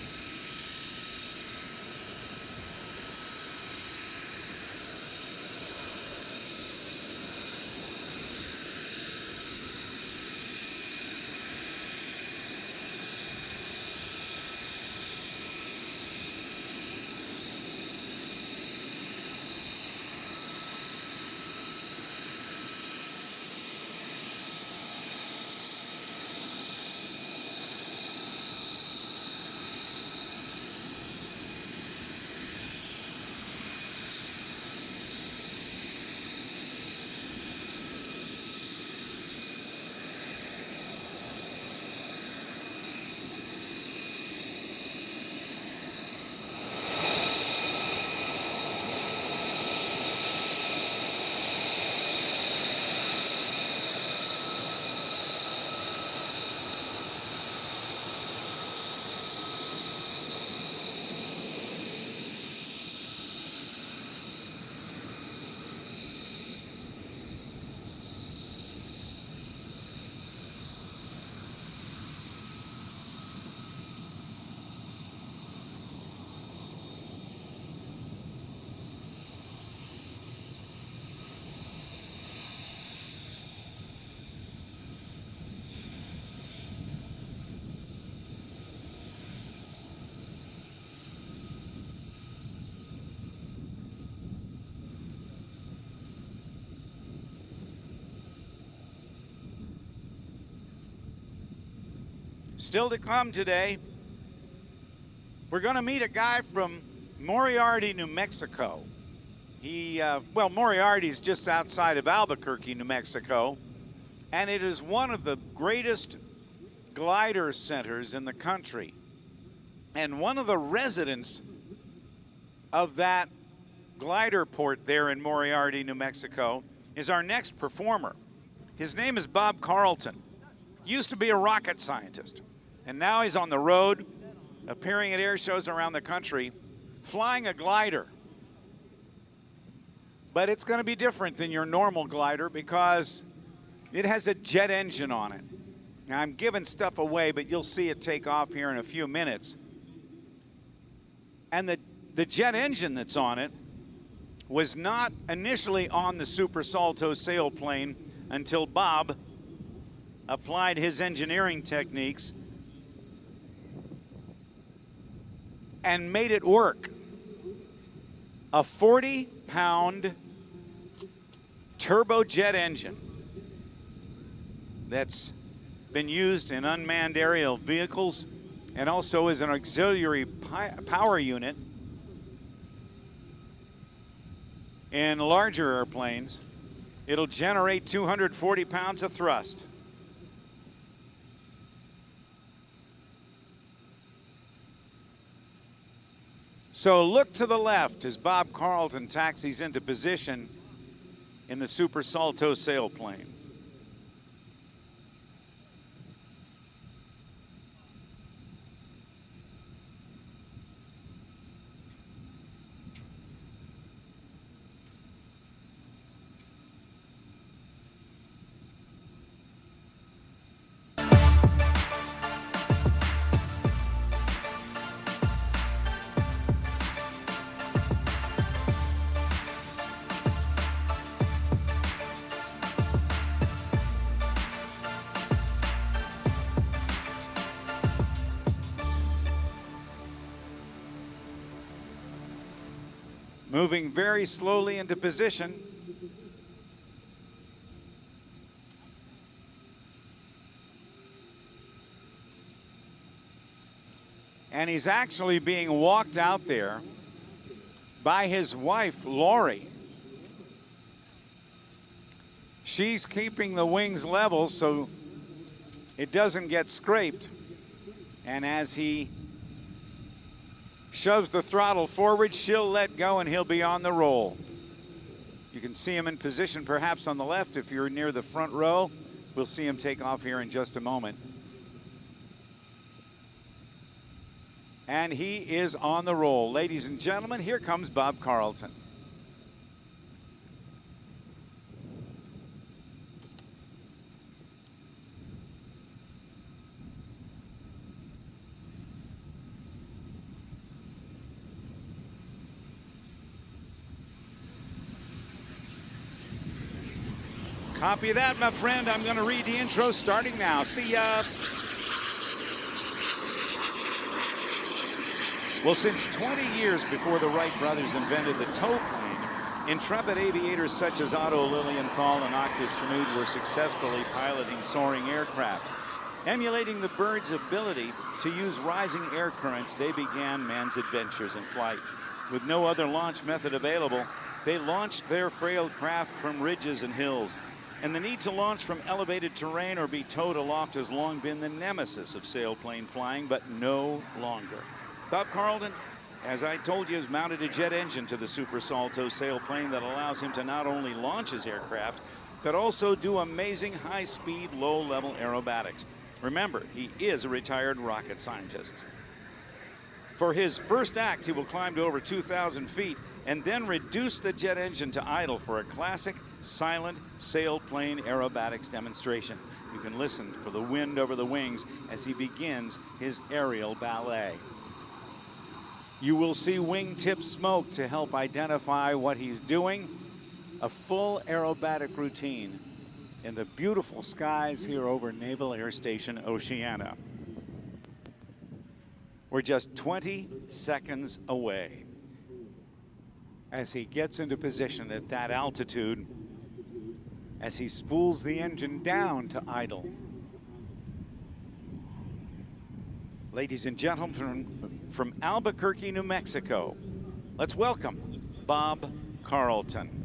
Still to come today, we're going to meet a guy from Moriarty, New Mexico. Well, Moriarty is just outside of Albuquerque, New Mexico, and it is one of the greatest glider centers in the country. And one of the residents of that glider port there in Moriarty, New Mexico, is our next performer. His name is Bob Carlton. Used to be a rocket scientist, and now he's on the road, appearing at air shows around the country, flying a glider. But it's going to be different than your normal glider because it has a jet engine on it. Now, I'm giving stuff away, but you'll see it take off here in a few minutes. And the jet engine that's on it was not initially on the Super Salto sailplane until Bob applied his engineering techniques and made it work. A 40-pound turbojet engine that's been used in unmanned aerial vehicles and also as an auxiliary power unit in larger airplanes. It'll generate 240 pounds of thrust. So look to the left as Bob Carlton taxis into position in the Super Salto sailplane. Moving very slowly into position. And he's actually being walked out there by his wife, Lori. She's keeping the wings level so it doesn't get scraped. And as he shoves the throttle forward, she'll let go and he'll be on the roll. You can see him in position perhaps on the left if you're near the front row. We'll see him take off here in just a moment. And he is on the roll. Ladies and gentlemen, here comes Bob Carlton. Copy that, my friend. I'm going to read the intro starting now. See ya. Well, since 20 years before the Wright brothers invented the tow plane, intrepid aviators such as Otto Lilienthal and Octave Chanute were successfully piloting soaring aircraft. Emulating the bird's ability to use rising air currents, they began man's adventures in flight. With no other launch method available, they launched their frail craft from ridges and hills. And the need to launch from elevated terrain or be towed aloft has long been the nemesis of sailplane flying, but no longer. Bob Carlton, as I told you, has mounted a jet engine to the Super Salto sailplane that allows him to not only launch his aircraft, but also do amazing high-speed, low-level aerobatics. Remember, he is a retired rocket scientist. For his first act, he will climb to over 2,000 feet and then reduce the jet engine to idle for a classic silent sailplane aerobatics demonstration. You can listen for the wind over the wings as he begins his aerial ballet. You will see wingtip smoke to help identify what he's doing. A full aerobatic routine in the beautiful skies here over Naval Air Station Oceana. We're just 20 seconds away as he gets into position at that altitude, as he spools the engine down to idle. Ladies and gentlemen, from Albuquerque, New Mexico, let's welcome Bob Carlton.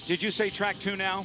Did you say track 2 now?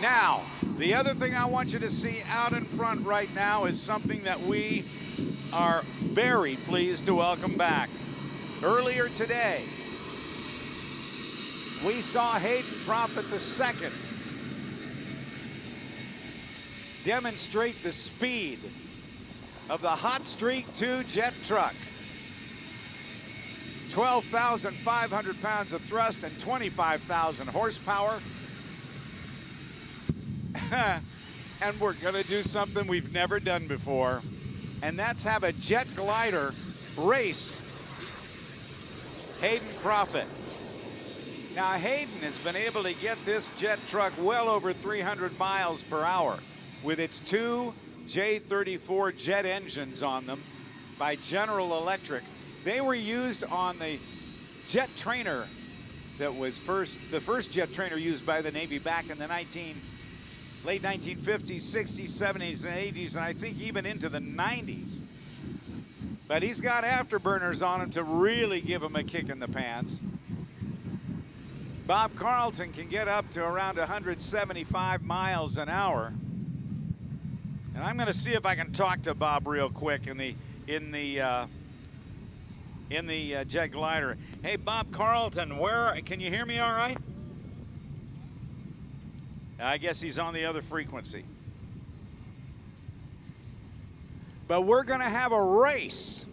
Now, the other thing I want you to see out in front right now is something that we are very pleased to welcome back. Earlier today, we saw Hayden Prophet II demonstrate the speed of the Hot Streak 2 jet truck. 12,500 pounds of thrust and 25,000 horsepower. And we're going to do something we've never done before, and that's have a jet glider race Hayden Prophet. Now, Hayden has been able to get this jet truck well over 300 miles per hour with its two J34 jet engines on them by General Electric. They were used on the jet trainer that was the first jet trainer used by the Navy back in the late 1950s, 60s, 70s, and 80s, and I think even into the 90s. But he's got afterburners on him to really give him a kick in the pants. Bob Carlton can get up to around 175 miles an hour. And I'm going to see if I can talk to Bob real quick in the jet glider. Hey, Bob Carlton, can you hear me all right? I guess he's on the other frequency. But we're going to have a race,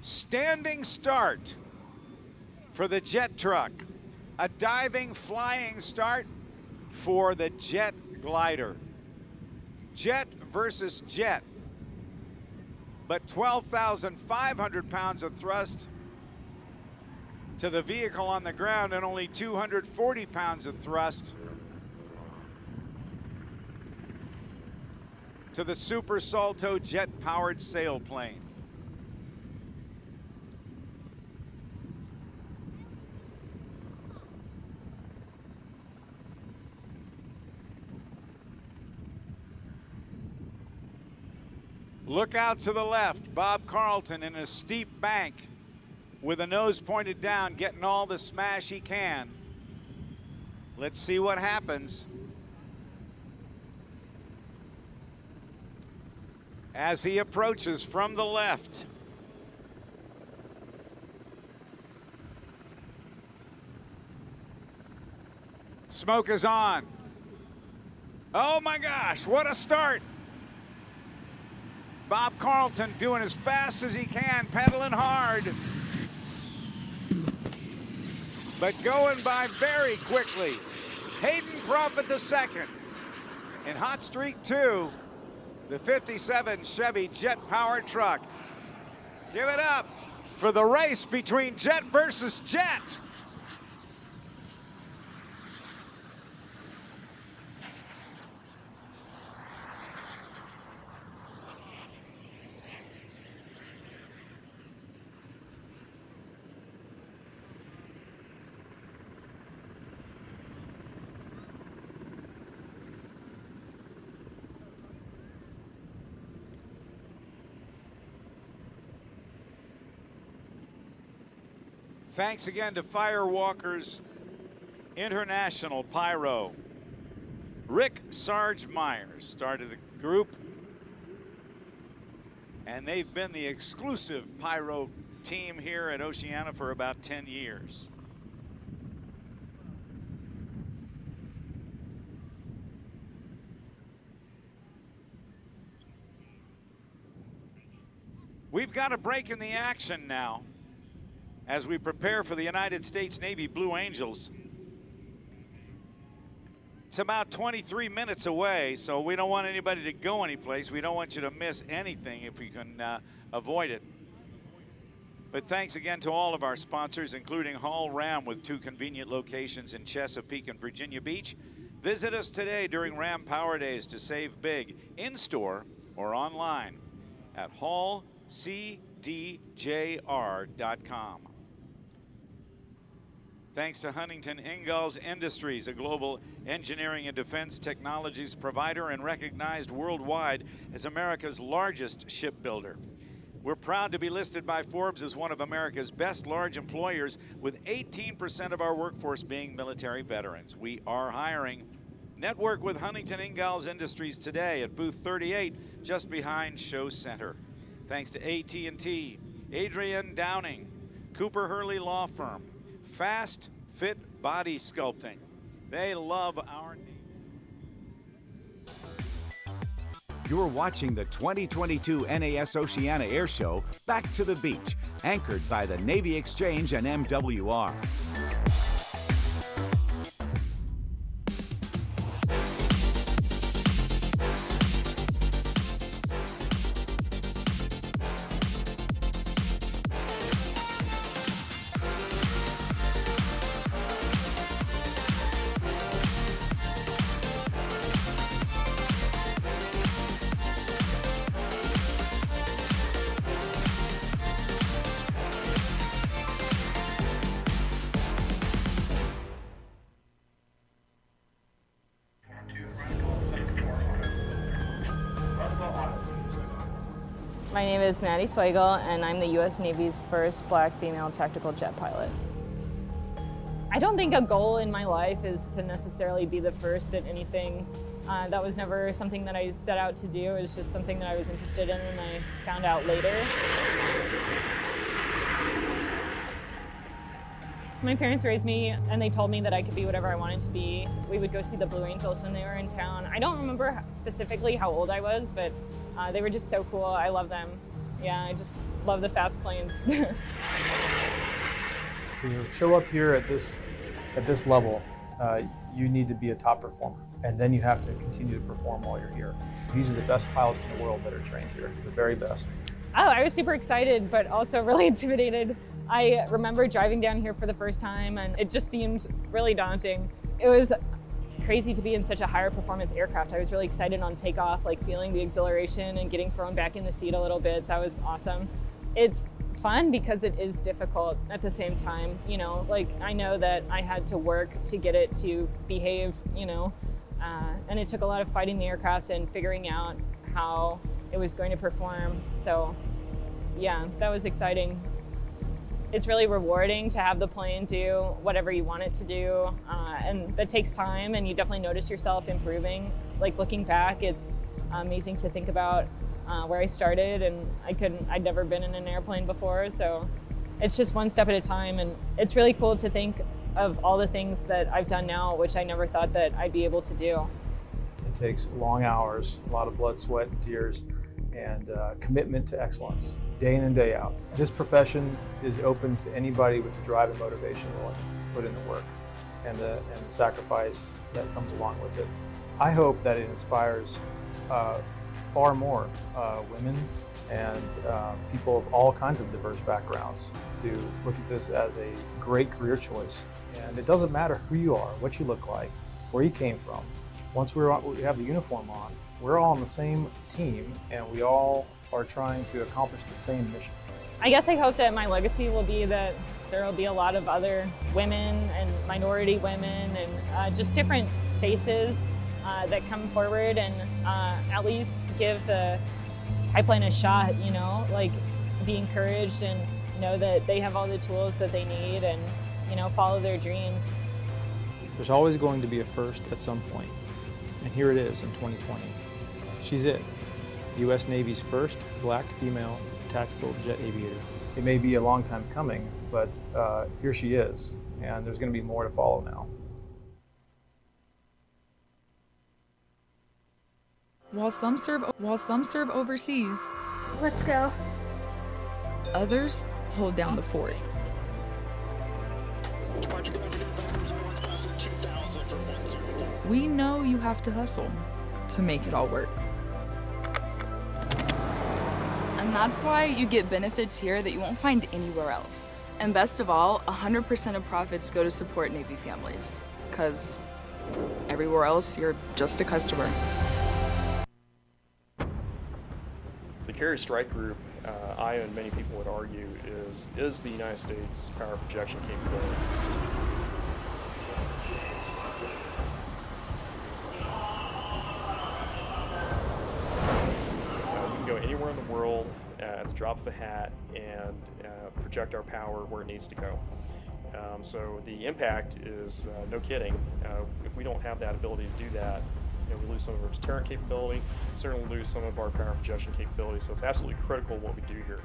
standing start for the jet truck, a diving, flying start for the jet glider. Jet versus jet, but 12,500 pounds of thrust to the vehicle on the ground and only 240 pounds of thrust to the Super Salto jet-powered sailplane. Look out to the left, Bob Carlton in a steep bank with a nose pointed down, getting all the smash he can. Let's see what happens as he approaches from the left. Smoke is on. Oh my gosh, what a start. Bob Carlton doing as fast as he can, pedaling hard, but going by very quickly. Hayden Profit II in hot streak 2, the 57 Chevy jet-powered truck. Give it up for the race between jet versus jet. Thanks again to Firewalkers International Pyro. Rick Sarge Myers started the group, and they've been the exclusive pyro team here at Oceana for about 10 years. We've got a break in the action now as we prepare for the United States Navy Blue Angels. It's about 23 minutes away, so we don't want anybody to go anyplace. We don't want you to miss anything if we can avoid it. But thanks again to all of our sponsors, including Hall Ram with 2 convenient locations in Chesapeake and Virginia Beach. Visit us today during Ram Power Days to save big, in-store or online at hallcdjr.com. Thanks to Huntington Ingalls Industries, a global engineering and defense technologies provider and recognized worldwide as America's largest shipbuilder. We're proud to be listed by Forbes as one of America's best large employers, with 18% of our workforce being military veterans. We are hiring. Network with Huntington Ingalls Industries today at booth 38, just behind Show Center. Thanks to AT&T, Adrian Downing, Cooper Hurley Law Firm, Fast Fit Body Sculpting. They love our Navy. You're watching the 2022 NAS Oceana Air Show, Back to the Beach, anchored by the Navy Exchange and MWR. My name is Maddie Swagel, and I'm the U.S. Navy's first Black female tactical jet pilot. I don't think a goal in my life is to necessarily be the first at anything. That was never something that I set out to do. It was just something that I was interested in and I found out later. My parents raised me and they told me that I could be whatever I wanted to be. We would go see the Blue Angels when they were in town. I don't remember specifically how old I was, but they were just so cool. I love them. Yeah, I just love the fast planes. To show up here at this level, you need to be a top performer, and then you have to continue to perform while you're here. These are the best pilots in the world that are trained here, the very best. Oh, I was super excited, but also really intimidated. I remember driving down here for the first time, and it just seemed really daunting. It was crazy to be in such a higher performance aircraft. I was really excited on takeoff, like feeling the exhilaration and getting thrown back in the seat a little bit. That was awesome. It's fun because it is difficult at the same time. You know, like I know that I had to work to get it to behave, you know, and it took a lot of fighting the aircraft and figuring out how it was going to perform. So yeah, that was exciting. It's really rewarding to have the plane do whatever you want it to do, and that takes time, and you definitely notice yourself improving. Like looking back, it's amazing to think about where I started, and I'd never been in an airplane before, so it's just one step at a time, and it's really cool to think of all the things that I've done now, which I never thought that I'd be able to do. It takes long hours, a lot of blood, sweat, and tears, and commitment to excellence, day in and day out. This profession is open to anybody with the drive and motivation willing to put in the work and the sacrifice that comes along with it. I hope that it inspires far more women and people of all kinds of diverse backgrounds to look at this as a great career choice. And it doesn't matter who you are, what you look like, where you came from. Once we have the uniform on, we're all on the same team, and we all are trying to accomplish the same mission. I guess I hope that my legacy will be that there will be a lot of other women and minority women and just different faces that come forward and at least give the pipeline a shot, you know, like be encouraged and know that they have all the tools that they need and, you know, follow their dreams. There's always going to be a first at some point, and here it is in 2020. She's it, the U.S. Navy's first black female tactical jet aviator. It may be a long time coming, but here she is, and there's going to be more to follow now. While some serve overseas, Let's go. others hold down the fort. We know you have to hustle to make it all work. And that's why you get benefits here that you won't find anywhere else. And best of all, 100% of profits go to support Navy families. Because everywhere else, you're just a customer. The Carrier Strike Group, I and many people would argue, is the United States power projection capability. We can go anywhere in the world at the drop of a hat and project our power where it needs to go. So the impact is no kidding. If we don't have that ability to do that, we lose some of our deterrent capability, certainly lose some of our power projection capability, so it's absolutely critical what we do here.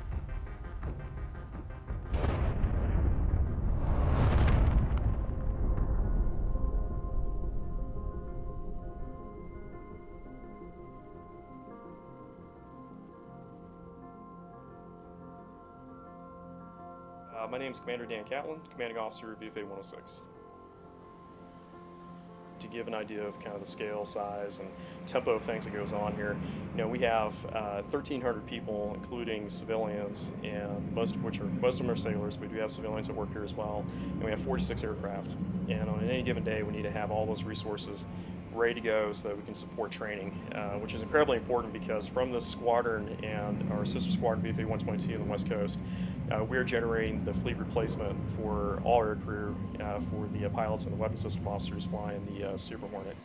My name is Commander Dan Catlin, Commanding Officer of VFA 106. To give an idea of kind of the scale, size, and tempo of things that goes on here, we have 1,300 people, including civilians, and most of them are sailors. We do have civilians that work here as well, and we have 46 aircraft. And on any given day, we need to have all those resources ready to go so that we can support training, which is incredibly important because from this squadron and our sister squadron, VFA 122 on the West Coast, we're generating the fleet replacement for all our career for the pilots and the weapon system officers flying the Super Hornet.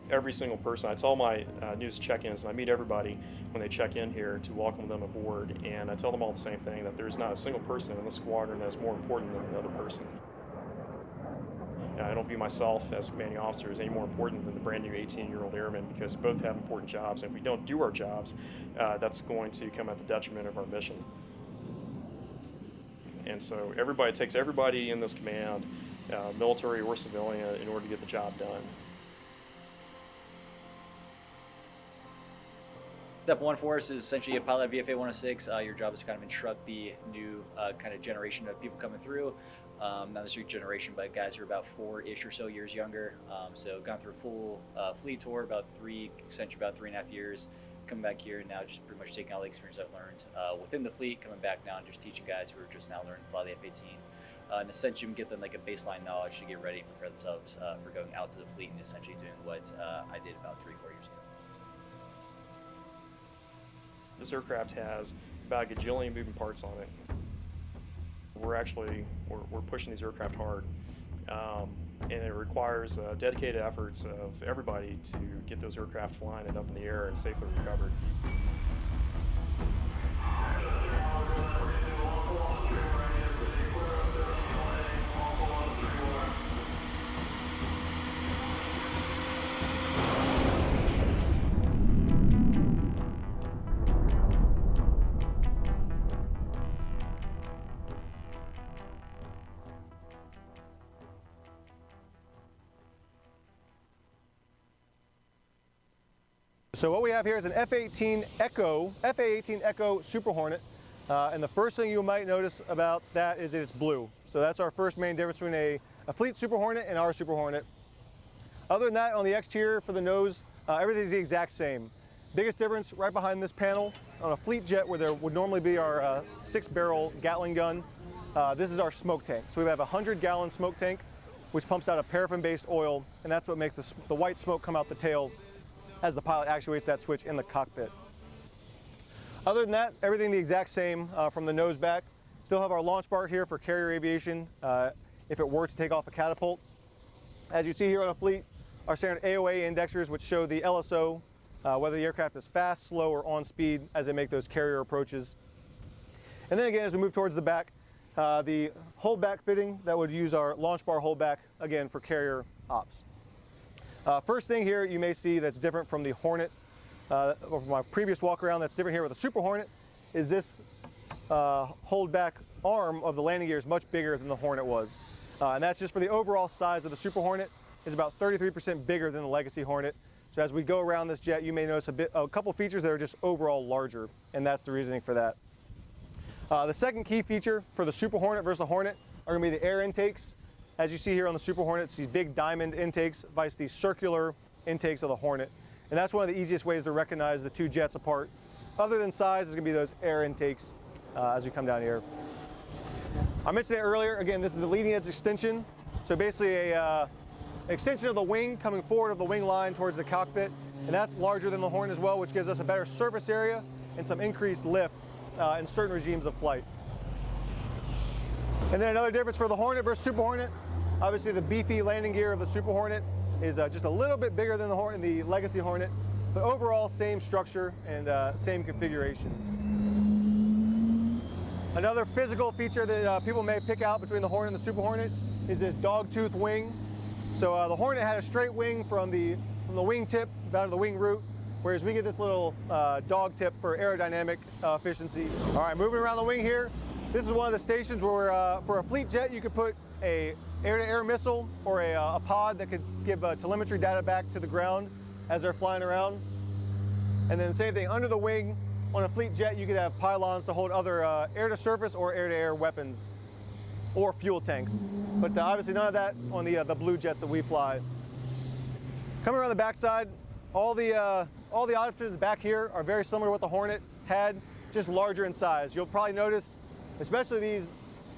Every single person, I tell my news check-ins, and I meet everybody when they check in here to welcome them aboard, and I tell them all the same thing, that there's not a single person in the squadron that's more important than the other person. I don't view myself as a commanding officer as any more important than the brand new 18-year-old airman, because both have important jobs. And if we don't do our jobs, that's going to come at the detriment of our mission. And so it takes everybody in this command, military or civilian, in order to get the job done. Step one for us is essentially a pilot VFA 106. Your job is to kind of instruct the new kind of generation of people coming through. Not necessarily generation, but guys who are about 4-ish or so years younger. So gone through a full fleet tour, essentially about 3.5 years. Coming back here and now just pretty much taking all the experience I've learned within the fleet, coming back now and just teaching guys who are just now learning to fly the F-18. And essentially we get them like a baseline knowledge to get ready and prepare themselves for going out to the fleet and essentially doing what I did about 3-4 years ago. This aircraft has about a gajillion moving parts on it. We're pushing these aircraft hard, and it requires dedicated efforts of everybody to get those aircraft flying and up in the air and safely recovered. So what we have here is an F-18 Echo Super Hornet, and the first thing you might notice about that is that it's blue. So that's our first main difference between a fleet Super Hornet and our Super Hornet. Other than that, on the exterior for the nose, everything's the exact same. Biggest difference right behind this panel, on a fleet jet where there would normally be our 6-barrel Gatling gun, this is our smoke tank. So we have a 100-gallon smoke tank which pumps out a paraffin-based oil, and that's what makes the white smoke come out the tail as the pilot actuates that switch in the cockpit. Other than that, everything the exact same from the nose back. Still have our launch bar here for carrier aviation if it were to take off a catapult. As you see here on a fleet, our standard AOA indexers which show the LSO, whether the aircraft is fast, slow, or on speed as they make those carrier approaches. And then again, as we move towards the back, the holdback fitting that would use our launch bar holdback, again, for carrier ops. First thing here you may see that's different from the Hornet, or from my previous walk around that's different here with the Super Hornet, is this holdback arm of the landing gear is much bigger than the Hornet was. And that's just for the overall size of the Super Hornet. It's about 33% bigger than the Legacy Hornet. So as we go around this jet, you may notice a couple features that are just overall larger, and that's the reasoning for that. The second key feature for the Super Hornet versus the Hornet are going to be the air intakes. As you see here on the Super Hornet, it's these big diamond intakes versus these circular intakes of the Hornet. And that's one of the easiest ways to recognize the two jets apart. Other than size, it's going to be those air intakes as we come down here. I mentioned it earlier, again, this is the leading edge extension. So basically an extension of the wing coming forward of the wing line towards the cockpit. And that's larger than the Hornet as well, which gives us a better surface area and some increased lift in certain regimes of flight. And then another difference for the Hornet versus Super Hornet, obviously the beefy landing gear of the Super Hornet is just a little bit bigger than the Legacy Hornet, but overall same structure and same configuration. Another physical feature that people may pick out between the Hornet and the Super Hornet is this dog-tooth wing. So the Hornet had a straight wing from the wing tip down to the wing root, whereas we get this little dog tip for aerodynamic efficiency. All right, moving around the wing here. This is one of the stations where for a fleet jet you could put a air-to-air missile or a pod that could give telemetry data back to the ground as they're flying around. And then same thing, under the wing on a fleet jet you could have pylons to hold other air-to-surface or air-to-air weapons or fuel tanks. But obviously none of that on the blue jets that we fly. Coming around the backside, all the options back here are very similar to what the Hornet had, just larger in size. You'll probably notice, especially these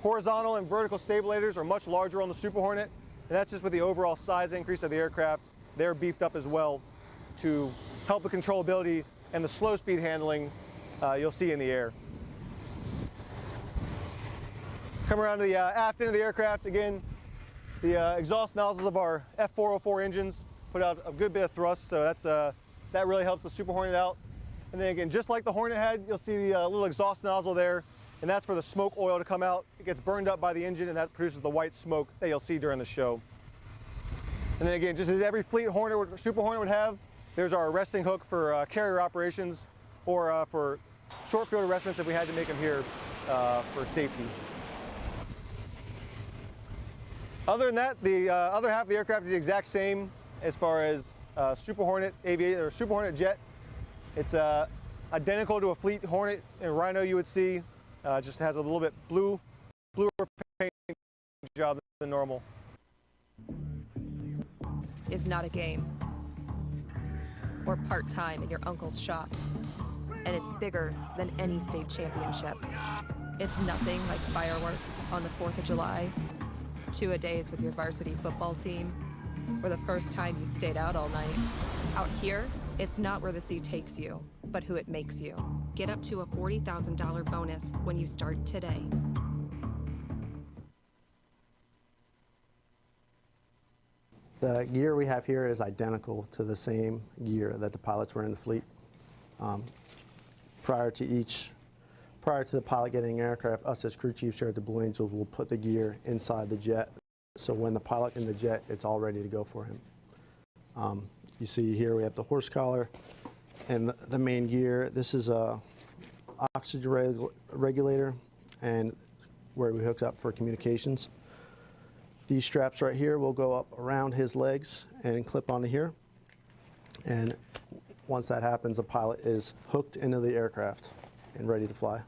horizontal and vertical stabilators are much larger on the Super Hornet, and that's just with the overall size increase of the aircraft. They're beefed up as well to help the controllability and the slow speed handling you'll see in the air. Come around to the aft end of the aircraft, again, the exhaust nozzles of our F404 engines put out a good bit of thrust, so that really helps the Super Hornet out. And then again, just like the Hornet had, you'll see the little exhaust nozzle there, and that's for the smoke oil to come out. It gets burned up by the engine, and that produces the white smoke that you'll see during the show. And then again, just as every fleet Hornet, Super Hornet would have, there's our resting hook for carrier operations or for short field arrestments if we had to make them here for safety. Other than that, the other half of the aircraft is the exact same as far as Super Hornet aviation or Super Hornet jet. It's identical to a fleet Hornet and Rhino you would see. Just has a little bit bluer paint job than normal. Is not a game or part-time in your uncle's shop, and it's bigger than any state championship. It's nothing like fireworks on the 4th of July, 2-a-days with your varsity football team, or the first time you stayed out all night. Out here, it's not where the sea takes you, but who it makes you. Get up to a $40,000 bonus when you start today. The gear we have here is identical to the same gear that the pilots were in the fleet. Prior to the pilot getting an aircraft, us as crew chiefs here at the Blue Angels will put the gear inside the jet. So when the pilot in the jet, it's all ready to go for him. You see here we have the horse collar and the main gear. This is a oxygen regulator and where we hook up for communications. These straps right here will go up around his legs and clip onto here. And once that happens, the pilot is hooked into the aircraft and ready to fly.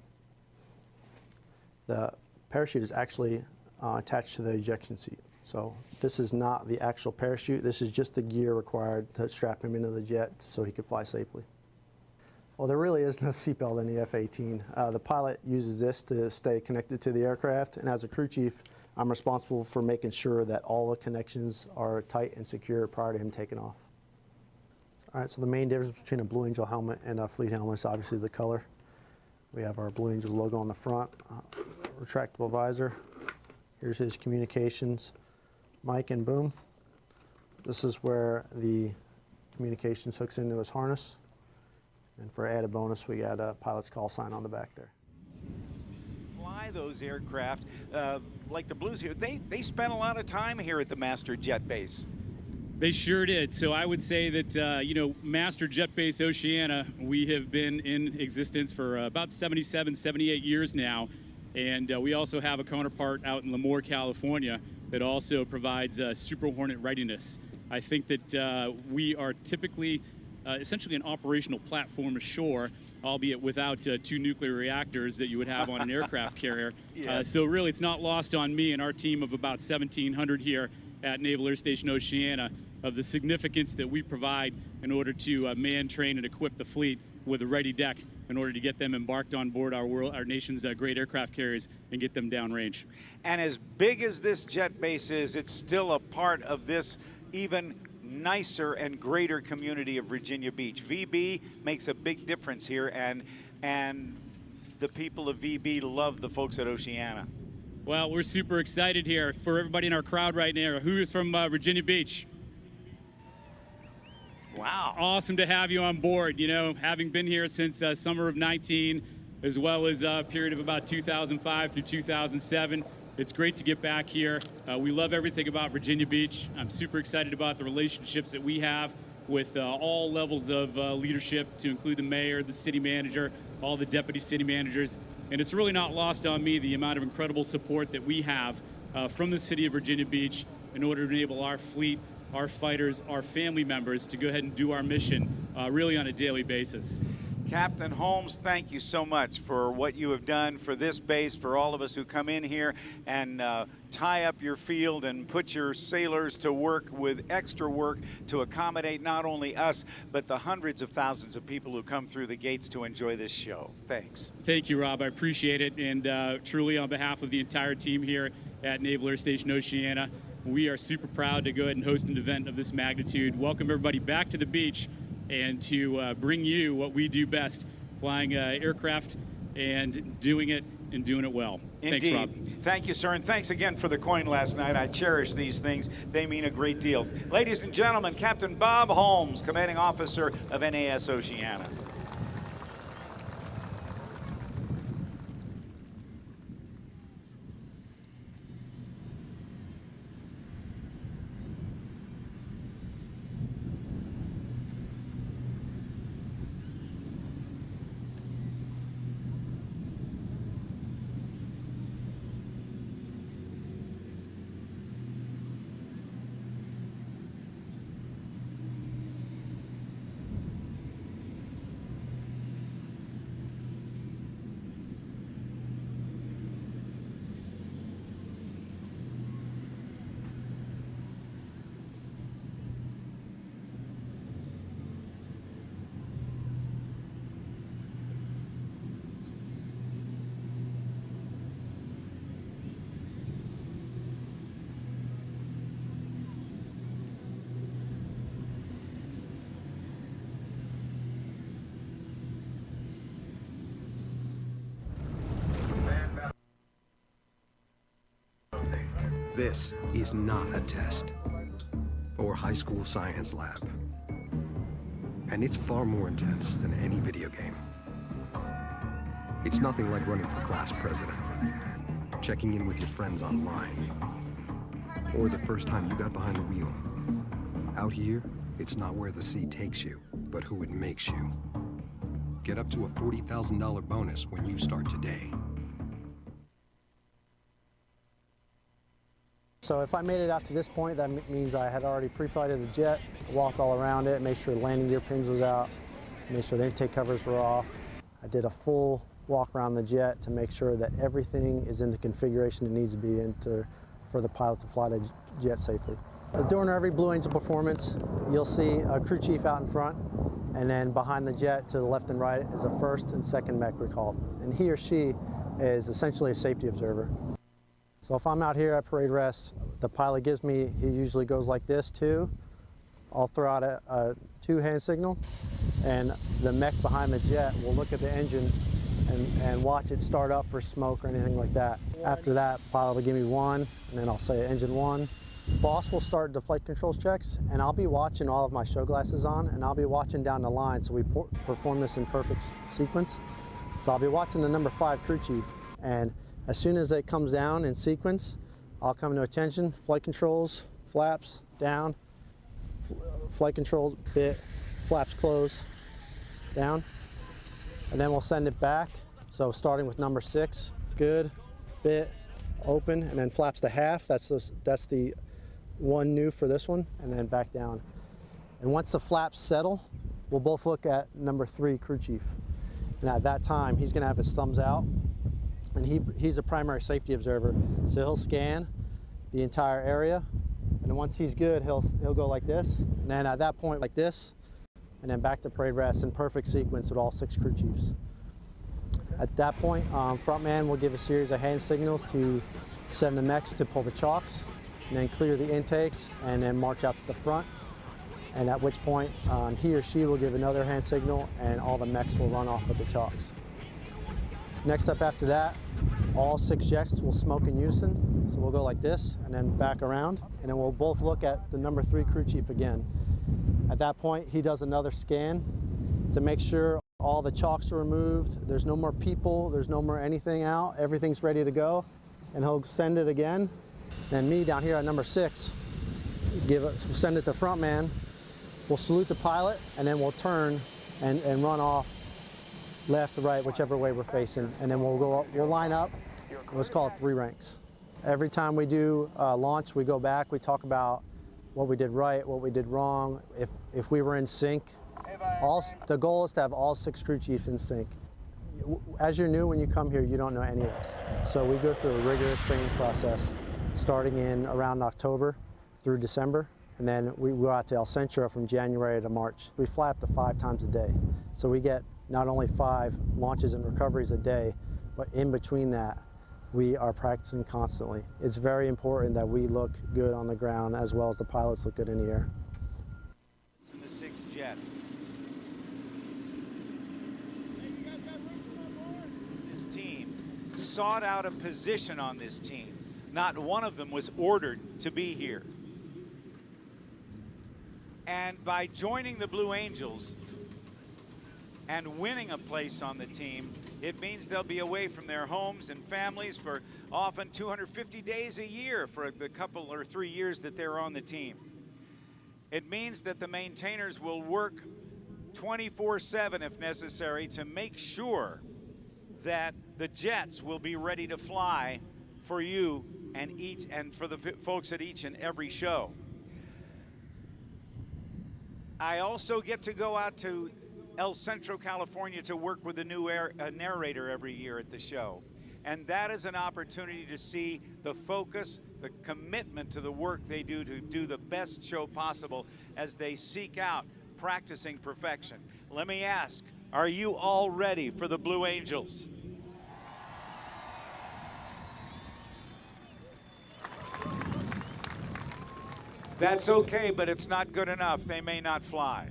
The parachute is actually attached to the ejection seat. So this is not the actual parachute. This is just the gear required to strap him into the jet so he could fly safely. Well, there really is no seatbelt in the F-18. The pilot uses this to stay connected to the aircraft, and as a crew chief, I'm responsible for making sure that all the connections are tight and secure prior to him taking off. All right, so the main difference between a Blue Angel helmet and a fleet helmet is obviously the color. We have our Blue Angels logo on the front, retractable visor. Here's his communications mic and boom. This is where the communications hooks into his harness. And for added bonus, we got a pilot's call sign on the back there. Fly those aircraft, like the Blues here, they spent a lot of time here at the Master Jet Base. They sure did. So I would say that, you know, Master Jet Base Oceana, we have been in existence for about 77, 78 years now. And we also have a counterpart out in Lemoore, California, that also provides Super Hornet readiness. I think that we are typically essentially an operational platform ashore, albeit without 2 nuclear reactors that you would have on an aircraft carrier. Yeah. So really, it's not lost on me and our team of about 1,700 here at Naval Air Station Oceana of the significance that we provide in order to man, train, and equip the fleet with a ready deck in order to get them embarked on board our nation's great aircraft carriers and get them downrange. And as big as this jet base is, it's still a part of this even nicer and greater community of Virginia Beach. VB makes a big difference here, and the people of VB love the folks at Oceana. Well, we're super excited here. For everybody in our crowd right now, who is from Virginia Beach? Wow. Awesome to have you on board. You know, having been here since summer of 19, as well as a period of about 2005 through 2007, it's great to get back here. We love everything about Virginia Beach. I'm super excited about the relationships that we have with all levels of leadership, to include the mayor, the city manager, all the deputy city managers. And it's really not lost on me the amount of incredible support that we have from the city of Virginia Beach in order to enable our fleet, our fighters, our family members to go ahead and do our mission really on a daily basis. Captain Holmes, thank you so much for what you have done for this base, for all of us who come in here and tie up your field and put your sailors to work with extra work to accommodate not only us, but the hundreds of thousands of people who come through the gates to enjoy this show. Thanks. Thank you, Rob. I appreciate it. And truly, on behalf of the entire team here at Naval Air Station Oceana, we are super proud to go ahead and host an event of this magnitude. Welcome everybody back to the beach and to bring you what we do best, flying aircraft and doing it well. Indeed. Thanks, Rob. Thank you, sir, and thanks again for the coin last night. I cherish these things. They mean a great deal. Ladies and gentlemen, Captain Bob Holmes, Commanding Officer of NAS Oceana. This is not a test or high school science lab. And it's far more intense than any video game. It's nothing like running for class president, checking in with your friends online, or the first time you got behind the wheel. Out here, it's not where the sea takes you, but who it makes you. Get up to a $40,000 bonus when you start today. So if I made it out to this point, that means I had already pre-flighted the jet, walked all around it, made sure the landing gear pins was out, made sure the intake covers were off. I did a full walk around the jet to make sure that everything is in the configuration it needs to be in for the pilot to fly the jet safely. During every Blue Angel performance, you'll see a crew chief out in front, and then behind the jet to the left and right is a first and second mech, we call it. And he or she is essentially a safety observer. So if I'm out here at parade rest, the pilot gives me, he usually goes like this too. I'll throw out a two-hand signal, and the mech behind the jet will look at the engine and watch it start up for smoke or anything like that. After that, pilot will give me one, and then I'll say engine one. Boss will start the flight controls checks, and I'll be watching all of my show glasses on, and I'll be watching down the line, so we perform this in perfect sequence. So I'll be watching the number 5 crew chief, and as soon as it comes down in sequence, I'll come to attention, flight controls, flaps, down, flight controls, bit, flaps close, down, and then we'll send it back. So starting with number 6, good, bit, open, and then flaps to half. That's the one new for this one, and then back down. And once the flaps settle, we'll both look at number 3 crew chief. And at that time, he's gonna have his thumbs out, and he's a primary safety observer. So he'll scan the entire area, and then once he's good, he'll go like this, and then at that point like this, and then back to parade rest in perfect sequence with all 6 crew chiefs. At that point, front man will give a series of hand signals to send the mechs to pull the chocks, and then clear the intakes, and then march out to the front. And at which point, he or she will give another hand signal, and all the mechs will run off with the chocks. Next up after that, all 6 jets will smoke in unison. So we'll go like this, and then back around, and then we'll both look at the number 3 crew chief again. At that point, he does another scan to make sure all the chocks are removed, there's no more people, there's no more anything out, everything's ready to go, and he'll send it again. Then me down here at number 6, send it to front man, we'll salute the pilot, and then we'll turn and run off left, right, whichever way we're facing, and then we'll line up, what's called 3 ranks. Every time we do launch, we go back, we talk about what we did right, what we did wrong, if we were in sync. The goal is to have all 6 crew chiefs in sync. As you're new when you come here, you don't know any of this. So we go through a rigorous training process, starting in around October through December, and then we go out to El Centro from January to March. We fly up to 5 times a day. So we get not only 5 launches and recoveries a day, but in between that, we are practicing constantly. It's very important that we look good on the ground as well as the pilots look good in the air. The 6 jets. This team sought out a position on this team. Not one of them was ordered to be here. And by joining the Blue Angels and winning a place on the team, it means they'll be away from their homes and families for often 250 days a year for the couple or 3 years that they're on the team. It means that the maintainers will work 24/7 if necessary to make sure that the jets will be ready to fly for you and for the folks at each and every show. I also get to go out to El Centro, California to work with a new narrator every year at the show. And that is an opportunity to see the focus, the commitment to the work they do to do the best show possible as they seek out practicing perfection. Let me ask, are you all ready for the Blue Angels? That's okay, but it's not good enough. They may not fly.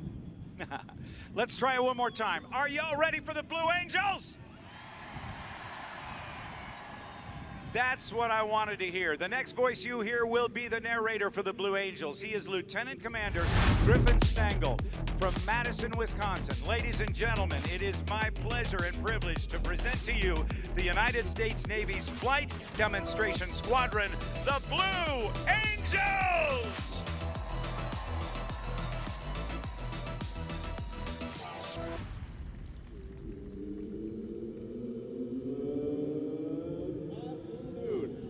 Let's try it one more time. Are y'all ready for the Blue Angels? That's what I wanted to hear. The next voice you hear will be the narrator for the Blue Angels. He is Lieutenant Commander Griffin Stengel from Madison, Wisconsin. Ladies and gentlemen, it is my pleasure and privilege to present to you the United States Navy's Flight Demonstration Squadron, the Blue Angels!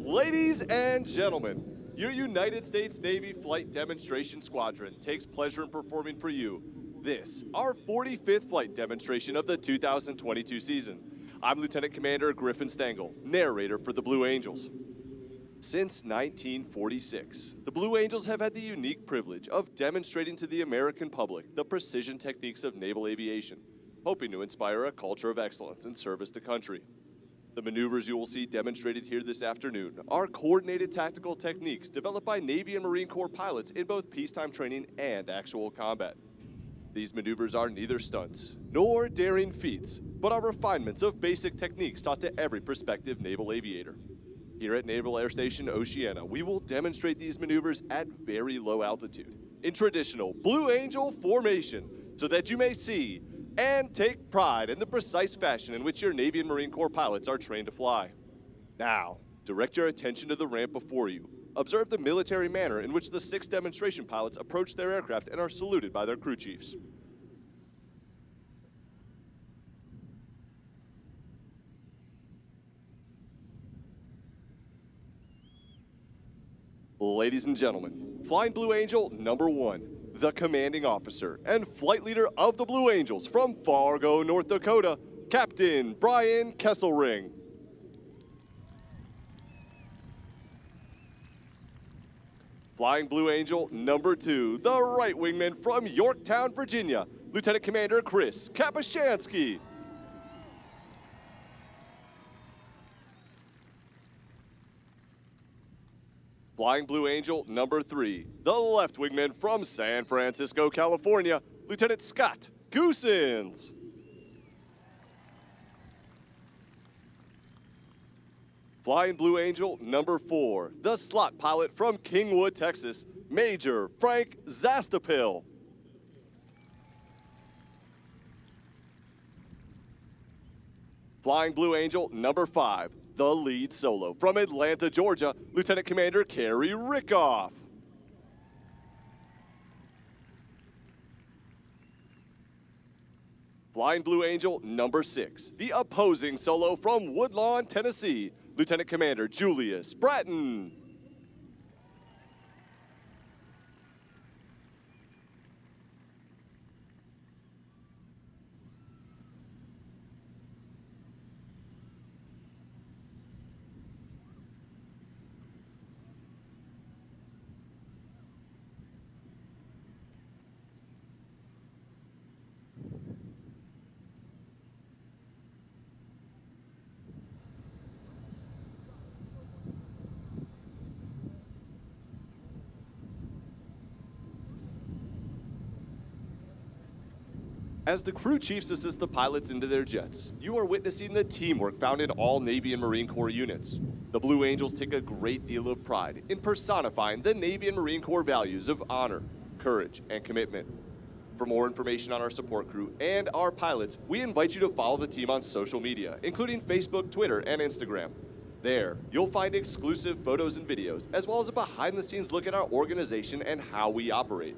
Ladies and gentlemen, your United States Navy Flight Demonstration Squadron takes pleasure in performing for you this, our 45th flight demonstration of the 2022 season. I'm Lieutenant Commander Griffin Stengel, narrator for the Blue Angels. Since 1946, the Blue Angels have had the unique privilege of demonstrating to the American public the precision techniques of naval aviation, hoping to inspire a culture of excellence in service to country. The maneuvers you will see demonstrated here this afternoon are coordinated tactical techniques developed by Navy and Marine Corps pilots in both peacetime training and actual combat. These maneuvers are neither stunts nor daring feats, but are refinements of basic techniques taught to every prospective naval aviator. Here at Naval Air Station Oceana, we will demonstrate these maneuvers at very low altitude in traditional Blue Angel formation so that you may see and take pride in the precise fashion in which your Navy and Marine Corps pilots are trained to fly. Now, direct your attention to the ramp before you. Observe the military manner in which the 6 demonstration pilots approach their aircraft and are saluted by their crew chiefs. Ladies and gentlemen, Flying Blue Angel number 1. The commanding officer and flight leader of the Blue Angels from Fargo, North Dakota, Captain Brian Kesselring. Flying Blue Angel number 2, the right wingman from Yorktown, Virginia, Lieutenant Commander Chris Kapushansky. Flying Blue Angel number 3, the left wingman from San Francisco, California, Lieutenant Scott Goosens. Flying Blue Angel number 4, the slot pilot from Kingwood, Texas, Major Frank Zastapil. Flying Blue Angel number 5, the lead solo from Atlanta, Georgia, Lieutenant Commander Kerry Rickoff. Flying Blue Angel number 6, the opposing solo from Woodlawn, Tennessee, Lieutenant Commander Julius Bratton. As the crew chiefs assist the pilots into their jets, you are witnessing the teamwork found in all Navy and Marine Corps units. The Blue Angels take a great deal of pride in personifying the Navy and Marine Corps values of honor, courage, and commitment. For more information on our support crew and our pilots, we invite you to follow the team on social media, including Facebook, Twitter, and Instagram. There, you'll find exclusive photos and videos, as well as a behind-the-scenes look at our organization and how we operate.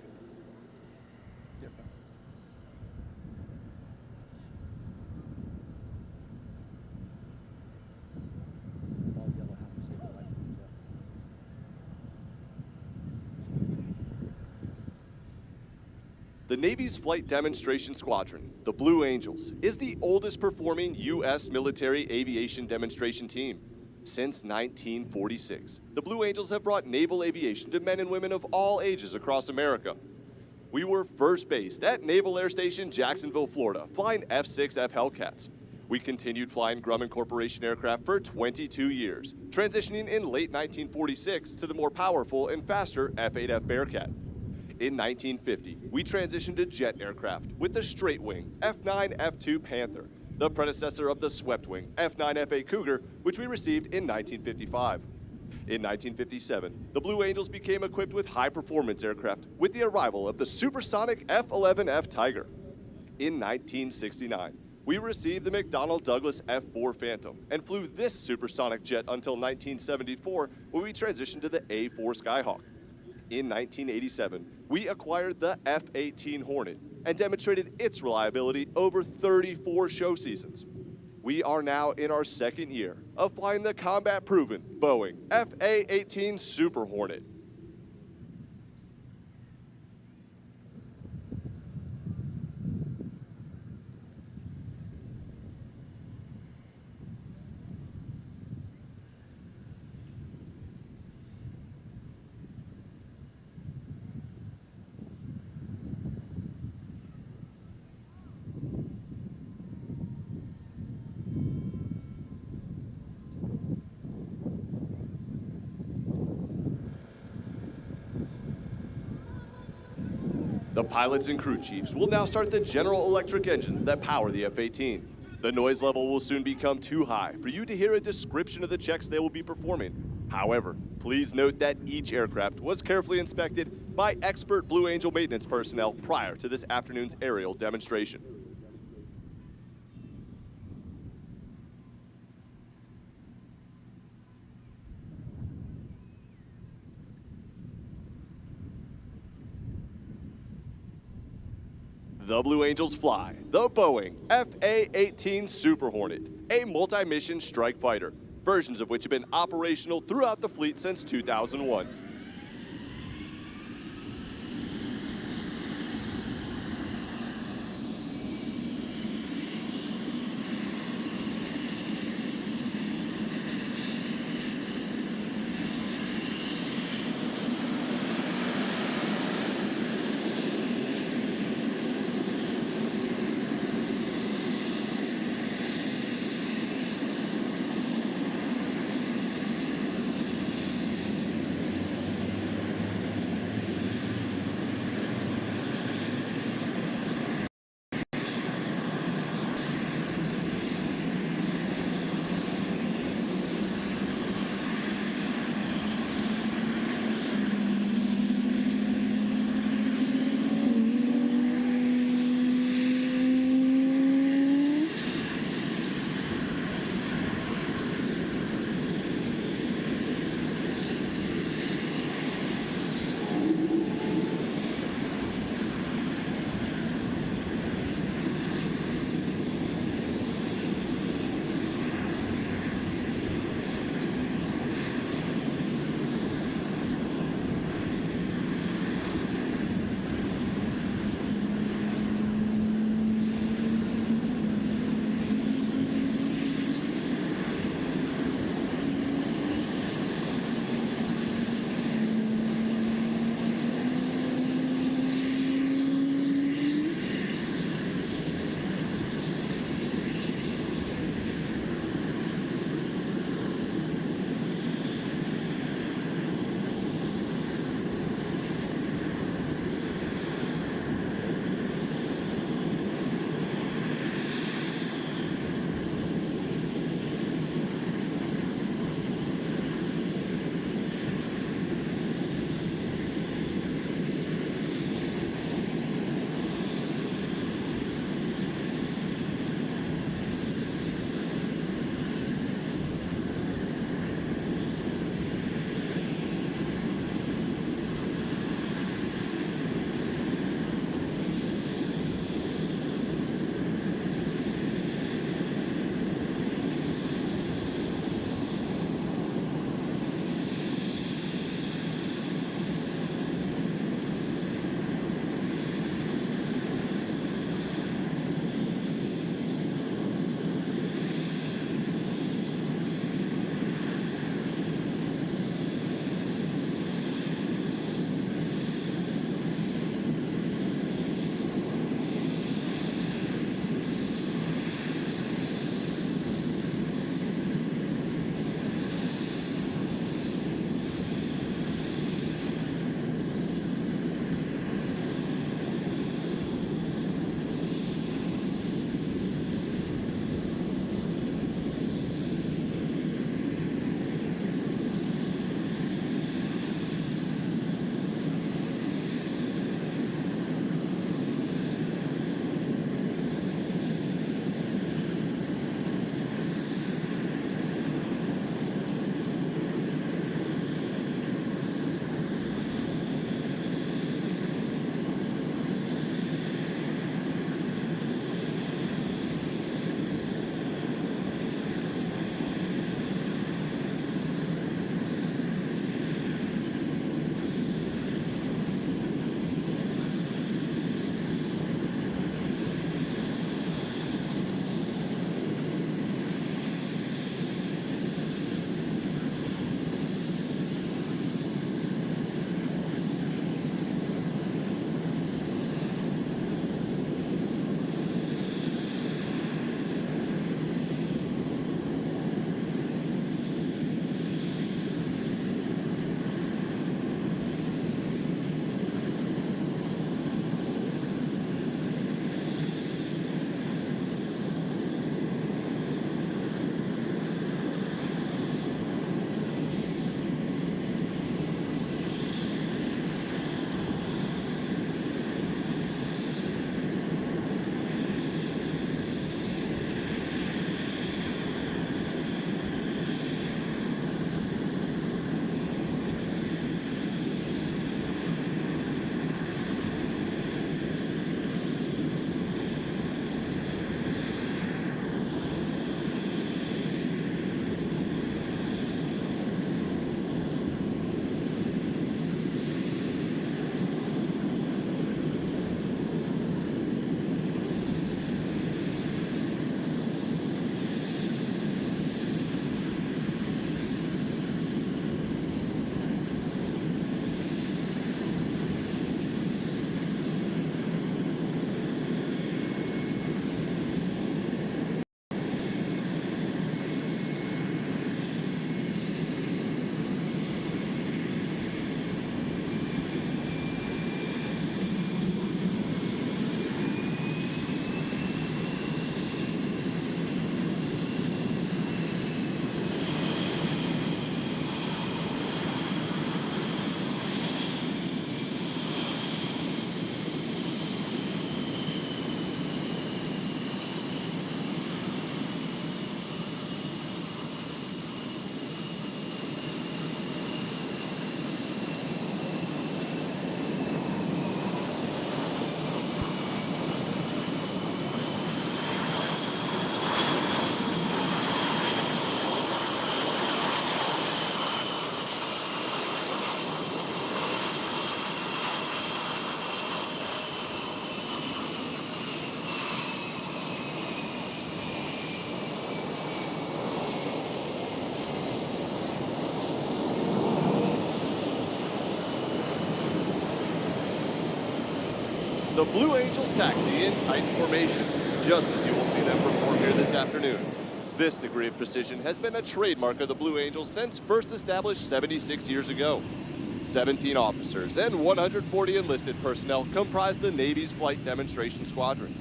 The Navy's Flight Demonstration Squadron, the Blue Angels, is the oldest performing U.S. military aviation demonstration team. Since 1946, the Blue Angels have brought naval aviation to men and women of all ages across America. We were first based at Naval Air Station Jacksonville, Florida, flying F-6F Hellcats. We continued flying Grumman Corporation aircraft for 22 years, transitioning in late 1946 to the more powerful and faster F-8F Bearcat. In 1950, we transitioned to jet aircraft with the straight-wing F-9 F-2 Panther, the predecessor of the swept-wing F9F8 Cougar, which we received in 1955. In 1957, the Blue Angels became equipped with high-performance aircraft with the arrival of the supersonic F-11F Tiger. In 1969, we received the McDonnell Douglas F-4 Phantom and flew this supersonic jet until 1974, when we transitioned to the A-4 Skyhawk. In 1987, we acquired the F-18 Hornet and demonstrated its reliability over 34 show seasons. We are now in our second year of flying the combat-proven Boeing FA-18 Super Hornet. The pilots and crew chiefs will now start the General Electric engines that power the F-18. The noise level will soon become too high for you to hear a description of the checks they will be performing. However, please note that each aircraft was carefully inspected by expert Blue Angel maintenance personnel prior to this afternoon's aerial demonstration. The Blue Angels fly the Boeing FA-18 Super Hornet, a multi-mission strike fighter, versions of which have been operational throughout the fleet since 2001. the Blue Angels taxi in tight formation, just as you will see them perform here this afternoon. This degree of precision has been a trademark of the Blue Angels since first established 76 years ago. 17 officers and 140 enlisted personnel comprise the Navy's Flight Demonstration Squadron.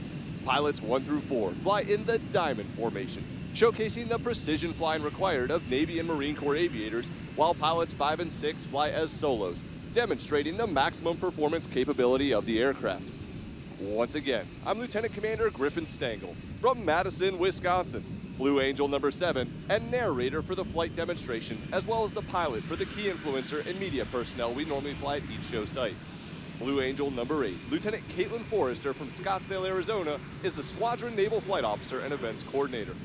Pilots 1 through 4 fly in the diamond formation, showcasing the precision flying required of Navy and Marine Corps aviators, while pilots 5 and 6 fly as solos, demonstrating the maximum performance capability of the aircraft. Once again, I'm Lieutenant Commander Griffin Stengel from Madison, Wisconsin, Blue Angel number 7, and narrator for the flight demonstration, as well as the pilot for the key influencer and media personnel we normally fly at each show site. Blue Angel number 8, Lieutenant Caitlin Forrester from Scottsdale, Arizona, is the Squadron Naval Flight Officer and Events Coordinator.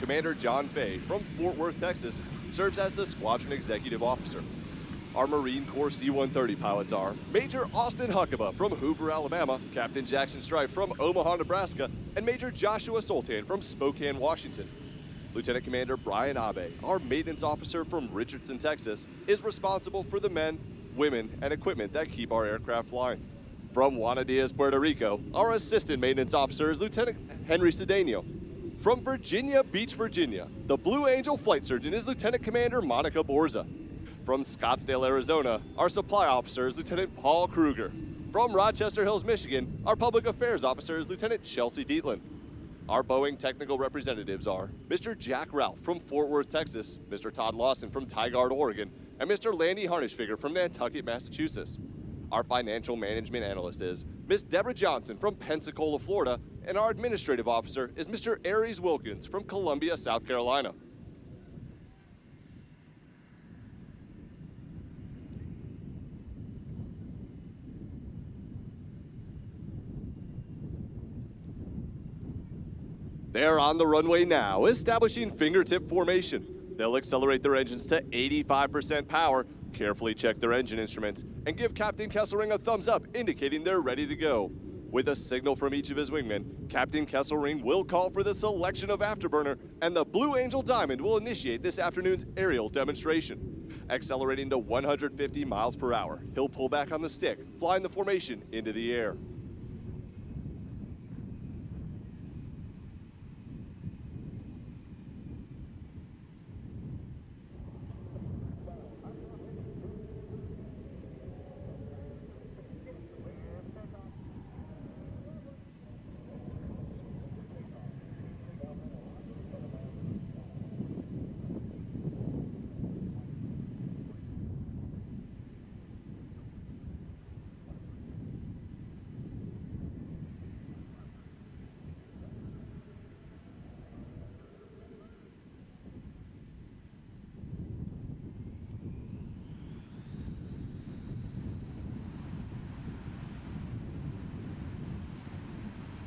Commander John Fay from Fort Worth, Texas, serves as the Squadron Executive Officer. Our Marine Corps C-130 pilots are Major Austin Huckabee from Hoover, Alabama, Captain Jackson Strife from Omaha, Nebraska, and Major Joshua Sultan from Spokane, Washington. Lieutenant Commander Brian Abe, our maintenance officer from Richardson, Texas, is responsible for the men, women, and equipment that keep our aircraft flying. From Juana Diaz, Puerto Rico, our assistant maintenance officer is Lieutenant Henry Cedeno. From Virginia Beach, Virginia, the Blue Angel flight surgeon is Lieutenant Commander Monica Borza. From Scottsdale, Arizona, our supply officer is Lieutenant Paul Kruger. From Rochester Hills, Michigan, our public affairs officer is Lieutenant Chelsea Dietland. Our Boeing technical representatives are Mr. Jack Ralph from Fort Worth, Texas, Mr. Todd Lawson from Tigard, Oregon, and Mr. Landy Harnishfigger from Nantucket, Massachusetts. Our financial management analyst is Ms. Deborah Johnson from Pensacola, Florida, and our administrative officer is Mr. Aries Wilkins from Columbia, South Carolina. They're on the runway now, establishing fingertip formation. They'll accelerate their engines to 85% power, carefully check their engine instruments, and give Captain Kesselring a thumbs up, indicating they're ready to go. With a signal from each of his wingmen, Captain Kesselring will call for the selection of afterburner, and the Blue Angel Diamond will initiate this afternoon's aerial demonstration. Accelerating to 150 miles per hour, he'll pull back on the stick, flying the formation into the air.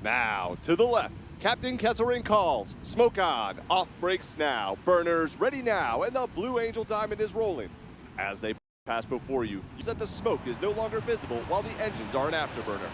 Now, to the left, Captain Kesselring calls. Smoke on, off brakes now, burners ready now, and the Blue Angel Diamond is rolling. As they pass before you, you see that the smoke is no longer visible while the engines are an afterburner.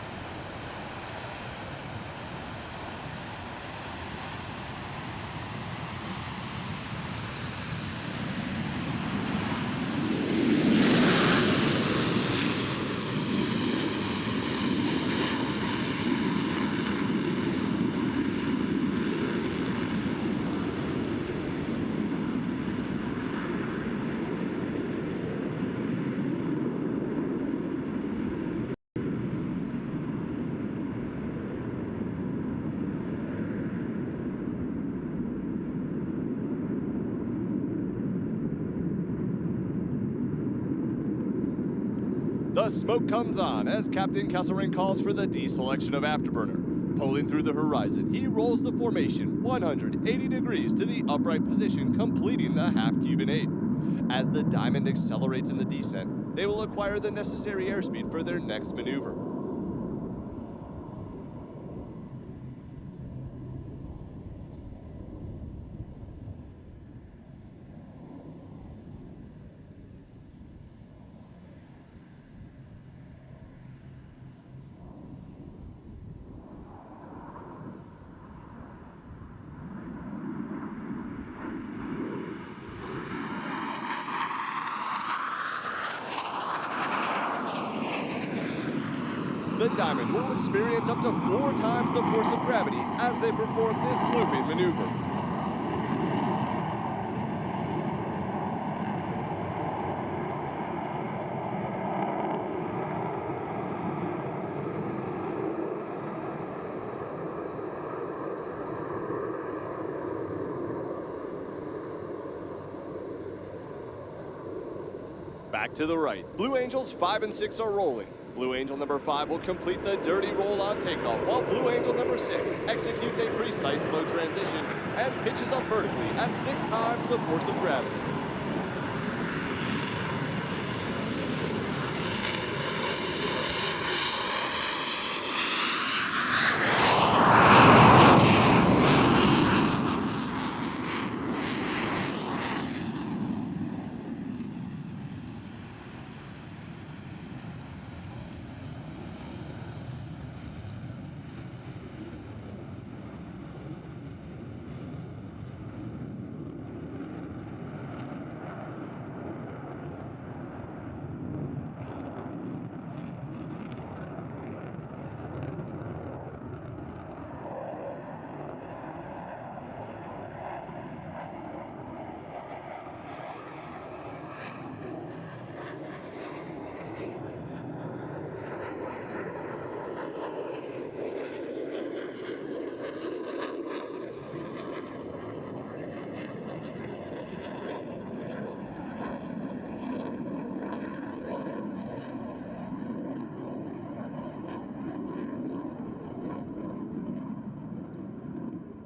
The smoke comes on as Captain Kesselring calls for the deselection of afterburner. Pulling through the horizon, he rolls the formation 180 degrees to the upright position, completing the half-Cuban 8. As the Diamond accelerates in the descent, they will acquire the necessary airspeed for their next maneuver. Diamond will experience up to 4 times the force of gravity as they perform this looping maneuver. Back to the right. Blue Angels 5 and 6 are rolling. Blue Angel number 5 will complete the dirty roll on takeoff, while Blue Angel number 6 executes a precise slow transition and pitches up vertically at 6 times the force of gravity.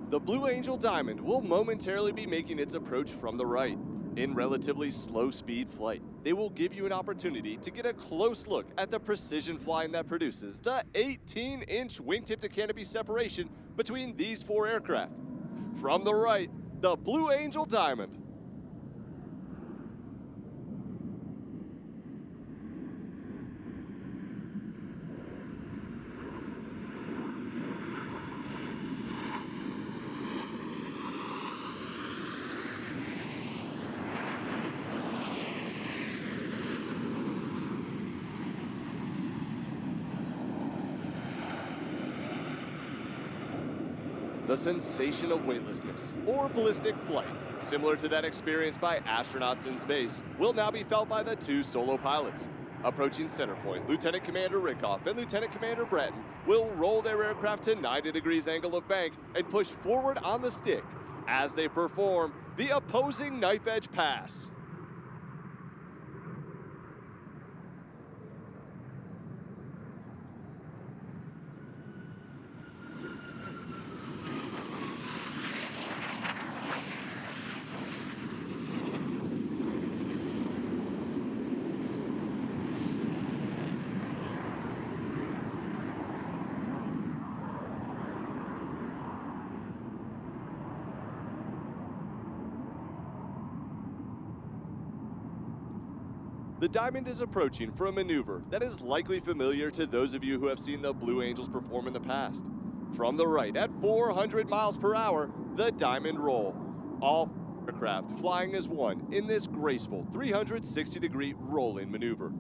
The Blue Angel Diamond will momentarily be making its approach from the right. In relatively slow speed flight, they will give you an opportunity to get a close look at the precision flying that produces the 18-inch wingtip to canopy separation between these 4 aircraft. From the right, the Blue Angel Diamond. The sensation of weightlessness, or ballistic flight, similar to that experienced by astronauts in space, will now be felt by the 2 solo pilots. Approaching center point, Lieutenant Commander Rickoff and Lieutenant Commander Bratton will roll their aircraft to 90 degrees angle of bank and push forward on the stick as they perform the opposing knife edge pass. The Diamond is approaching for a maneuver that is likely familiar to those of you who have seen the Blue Angels perform in the past. From the right, at 400 miles per hour, the Diamond roll. All aircraft flying as one in this graceful 360-degree rolling maneuver.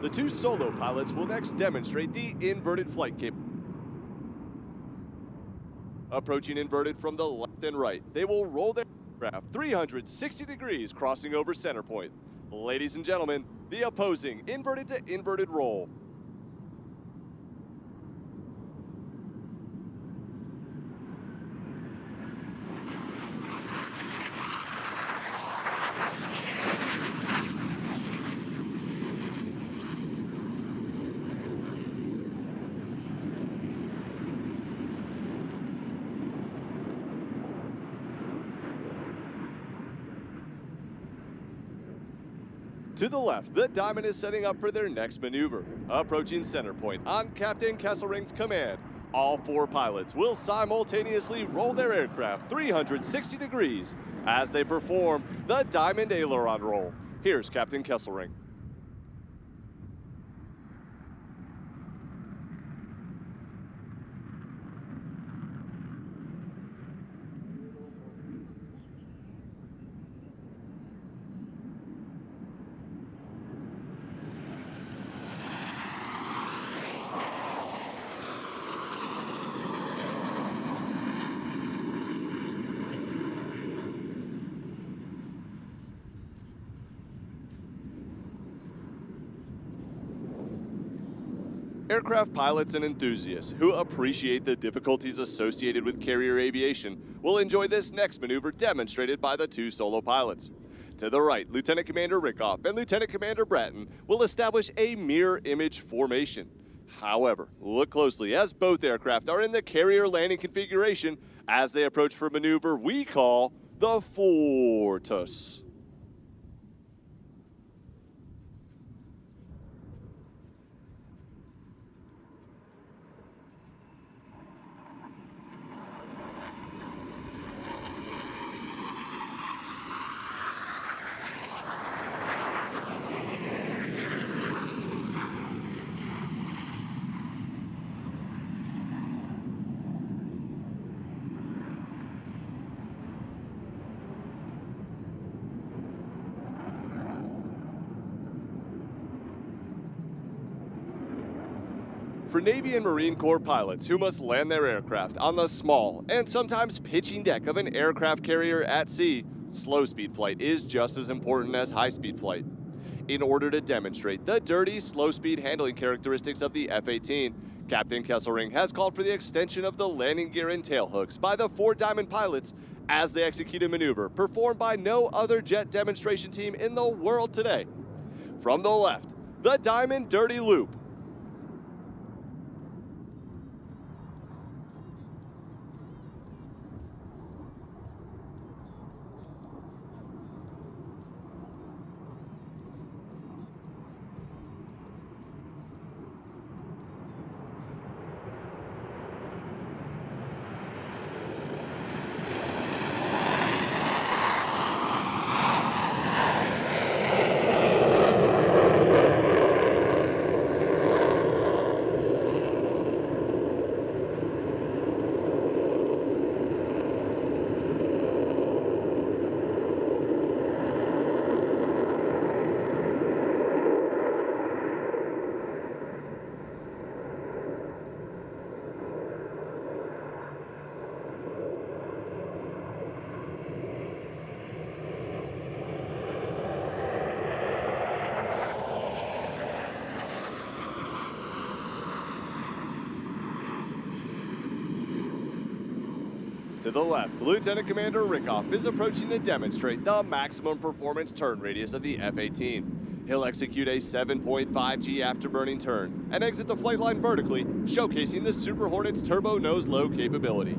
The 2 solo pilots will next demonstrate the inverted flight capability. Approaching inverted from the left and right, they will roll their aircraft 360 degrees, crossing over center point. Ladies and gentlemen, the opposing inverted to inverted roll. To the left, the Diamond is setting up for their next maneuver. Approaching center point on Captain Kesselring's command, all 4 pilots will simultaneously roll their aircraft 360 degrees as they perform the Diamond aileron roll. Here's Captain Kesselring. Aircraft pilots and enthusiasts who appreciate the difficulties associated with carrier aviation will enjoy this next maneuver demonstrated by the 2 solo pilots. To the right, Lieutenant Commander Rickoff and Lieutenant Commander Bratton will establish a mirror image formation. However, look closely as both aircraft are in the carrier landing configuration as they approach for a maneuver we call the Fortus. For Navy and Marine Corps pilots who must land their aircraft on the small and sometimes pitching deck of an aircraft carrier at sea, slow-speed flight is just as important as high-speed flight. In order to demonstrate the dirty, slow-speed handling characteristics of the F-18, Captain Kesselring has called for the extension of the landing gear and tail hooks by the 4 Diamond pilots as they execute a maneuver performed by no other jet demonstration team in the world today. From the left, the Diamond Dirty Loop. To the left, Lieutenant Commander Rickoff is approaching to demonstrate the maximum performance turn radius of the F-18. He'll execute a 7.5 G afterburning turn and exit the flight line vertically, showcasing the Super Hornet's turbo nose low capability.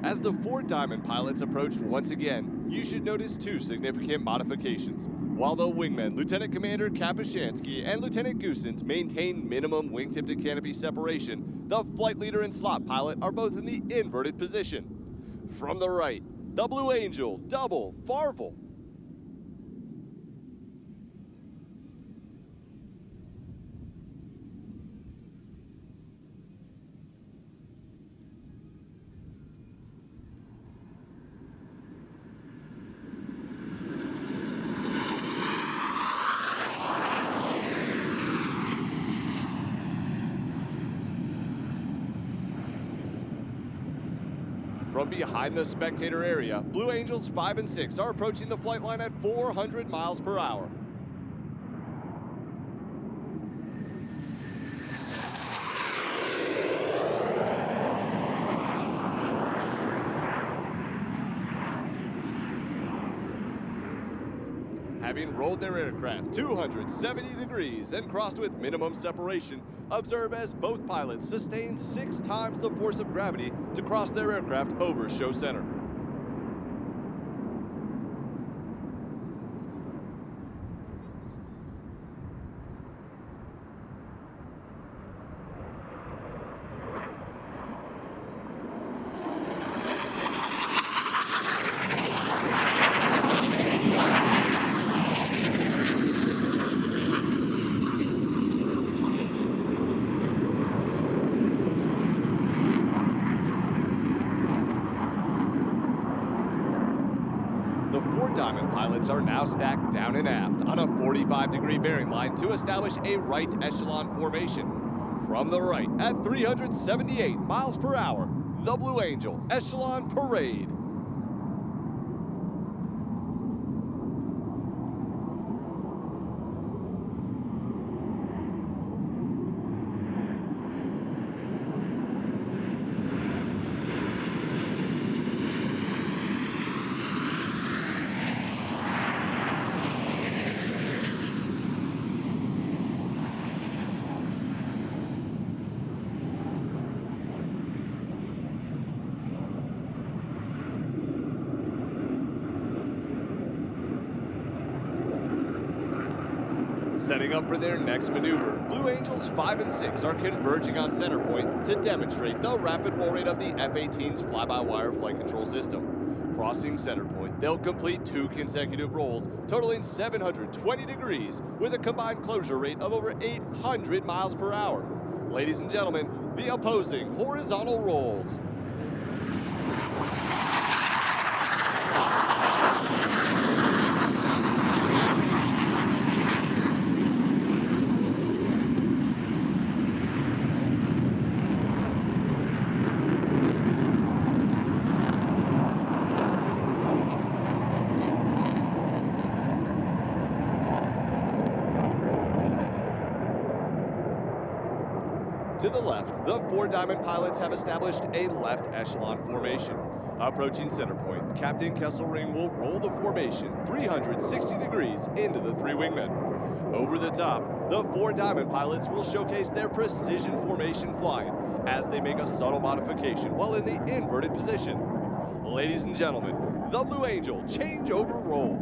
As the 4 Diamond pilots approach once again, you should notice 2 significant modifications. While the wingmen, Lieutenant Commander Kapushansky and Lieutenant Goosens, maintain minimum wingtip to canopy separation, the flight leader and slot pilot are both in the inverted position. From the right, the Blue Angel double Farvel. From behind the spectator area, Blue Angels 5 and 6 are approaching the flight line at 400 miles per hour. Having rolled their aircraft 270 degrees and crossed with minimum separation, observe as both pilots sustain 6 times the force of gravity to cross their aircraft over show center. The 4 Diamond pilots are now stacked down and aft on a 45-degree bearing line to establish a right echelon formation. From the right, at 378 miles per hour, the Blue Angel Echelon Parade. Setting up for their next maneuver, Blue Angels 5 and 6 are converging on center point to demonstrate the rapid roll rate of the F-18's fly-by-wire flight control system. Crossing center point, they'll complete 2 consecutive rolls, totaling 720 degrees, with a combined closure rate of over 800 miles per hour. Ladies and gentlemen, the opposing horizontal rolls. To the left, the 4 Diamond pilots have established a left echelon formation. Approaching center point, Captain Kesselring will roll the formation 360 degrees into the 3 wingmen. Over the top, the 4 Diamond pilots will showcase their precision formation flying as they make a subtle modification while in the inverted position. Ladies and gentlemen, the Blue Angel changeover roll.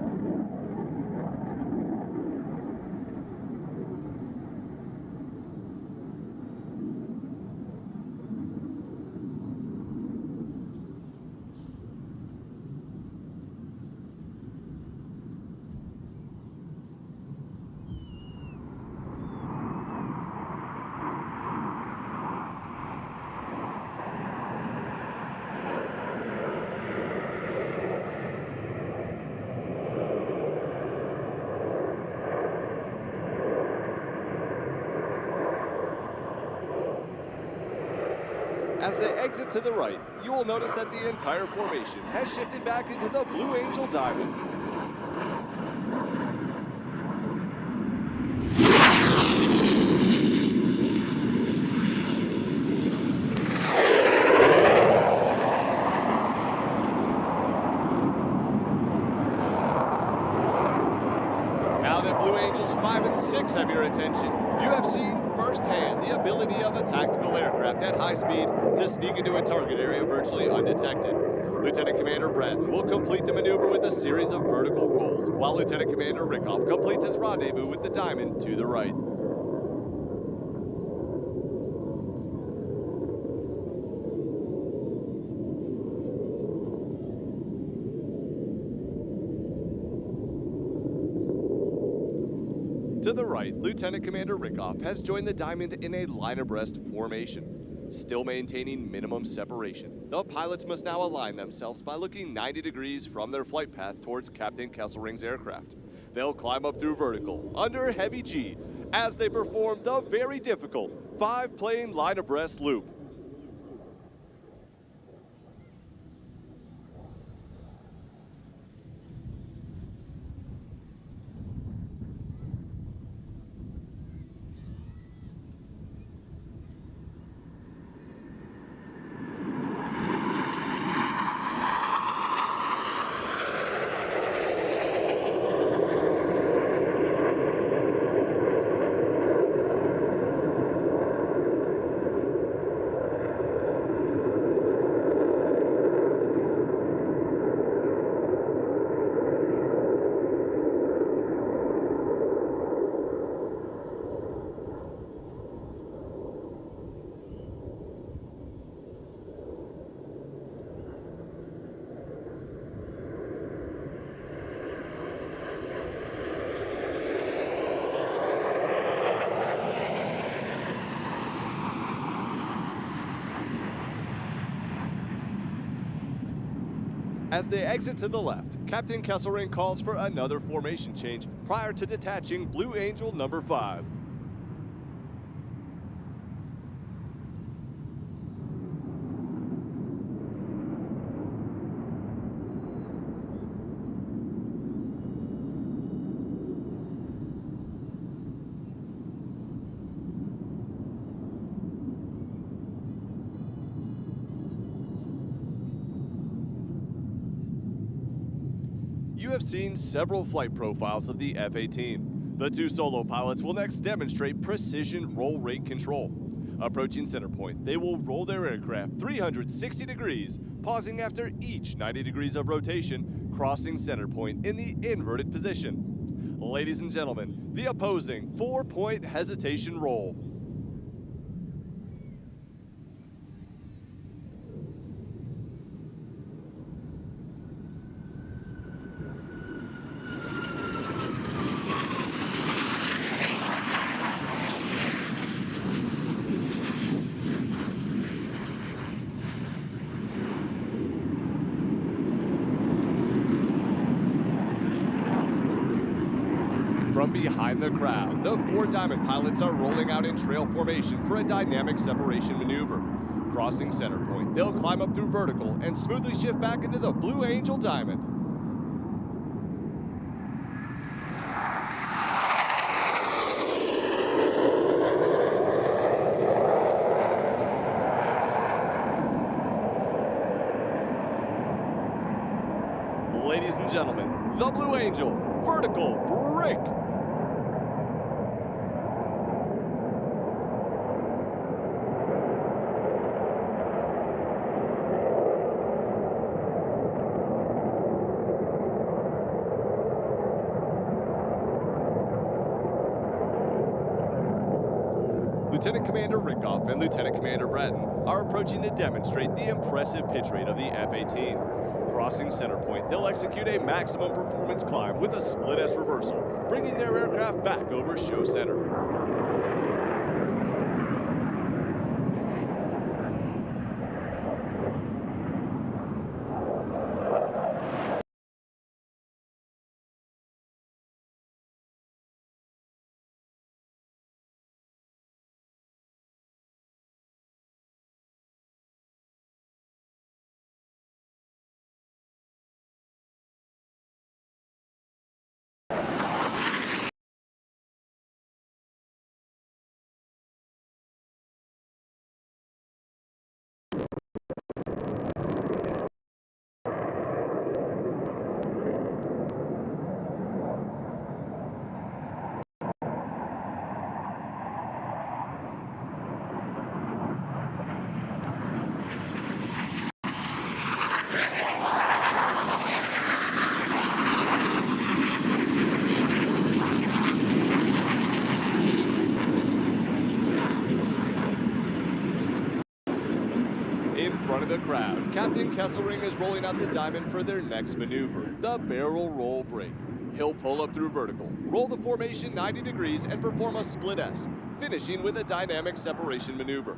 As they exit to the right, you will notice that the entire formation has shifted back into the Blue Angel Diamond. Now that Blue Angels 5 and 6 have your attention, you have seen firsthand the ability of a tactical aircraft at high speed to sneak into a target area virtually undetected. Lieutenant Commander Bratton will complete the maneuver with a series of vertical rolls, while Lieutenant Commander Rickoff completes his rendezvous with the Diamond to the right. To the right, Lieutenant Commander Rickoff has joined the Diamond in a line abreast formation. Still maintaining minimum separation, the pilots must now align themselves by looking 90 degrees from their flight path towards Captain Kesselring's aircraft. They'll climb up through vertical, under heavy G, as they perform the very difficult 5-plane line abreast loop. As they exit to the left, Captain Kesselring calls for another formation change prior to detaching Blue Angel number 5. You have seen several flight profiles of the F-18. The 2 solo pilots will next demonstrate precision roll rate control. Approaching center point, they will roll their aircraft 360 degrees, pausing after each 90 degrees of rotation, crossing center point in the inverted position. Ladies and gentlemen, the opposing 4-point hesitation roll. From behind the crowd, the 4 Diamond pilots are rolling out in trail formation for a dynamic separation maneuver. Crossing center point, they'll climb up through vertical and smoothly shift back into the Blue Angel Diamond. Ladies and gentlemen, the Blue Angel vertical break. Lieutenant Commander Rickoff and Lieutenant Commander Bratton are approaching to demonstrate the impressive pitch rate of the F-18. Crossing center point, they'll execute a maximum performance climb with a split S reversal, bringing their aircraft back over show center. In front of the crowd, Captain Kesselring is rolling out the Diamond for their next maneuver, the barrel roll break. He'll pull up through vertical, roll the formation 90 degrees, and perform a split S, finishing with a dynamic separation maneuver.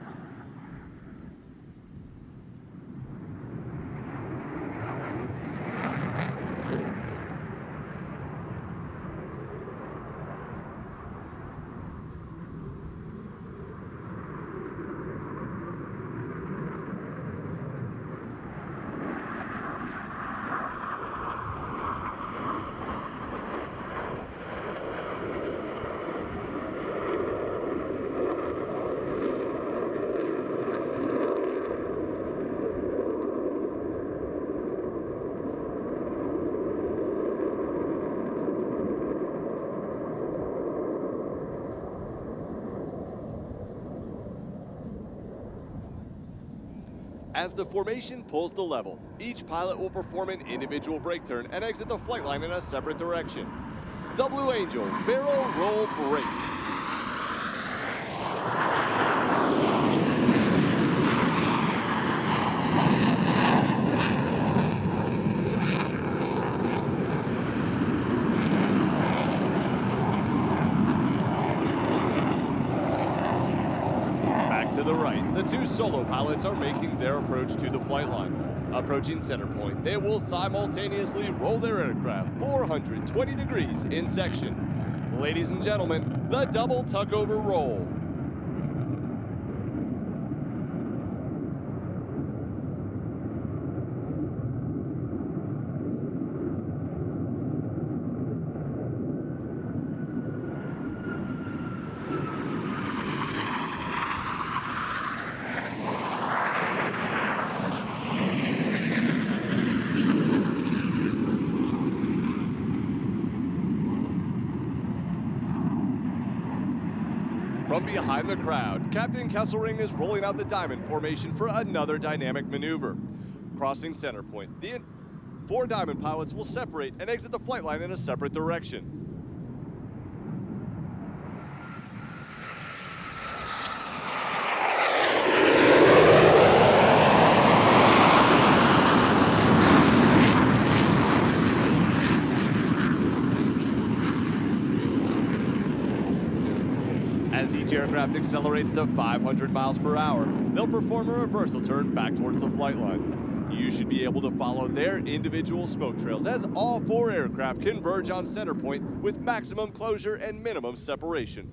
As the formation pulls to level, each pilot will perform an individual brake turn and exit the flight line in a separate direction. The Blue Angel barrel roll break. To the right, the 2 solo pilots are making their approach to the flight line. Approaching center point, they will simultaneously roll their aircraft 420 degrees in section. Ladies and gentlemen, the double tuckover roll. From behind the crowd, Captain Kesselring is rolling out the diamond formation for another dynamic maneuver. Crossing center point, the 4 diamond pilots will separate and exit the flight line in a separate direction. As each aircraft accelerates to 500 miles per hour, they'll perform a reversal turn back towards the flight line. You should be able to follow their individual smoke trails as all 4 aircraft converge on center point with maximum closure and minimum separation.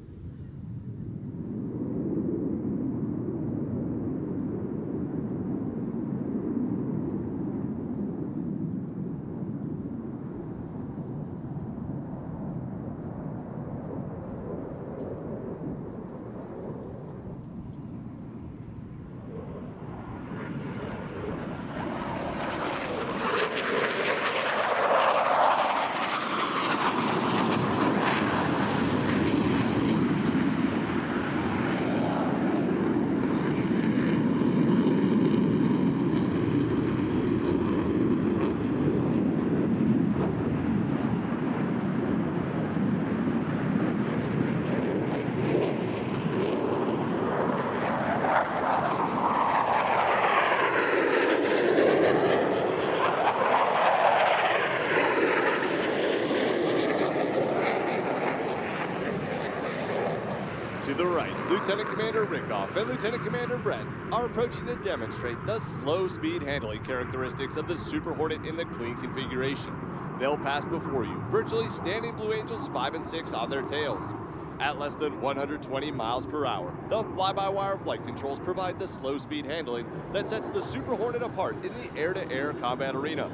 To the right, Lieutenant Commander Rickoff and Lieutenant Commander Brett are approaching to demonstrate the slow speed handling characteristics of the Super Hornet in the clean configuration. They'll pass before you, virtually standing Blue Angels 5 and 6 on their tails. At less than 120 miles per hour, the fly-by-wire flight controls provide the slow speed handling that sets the Super Hornet apart in the air-to-air combat arena.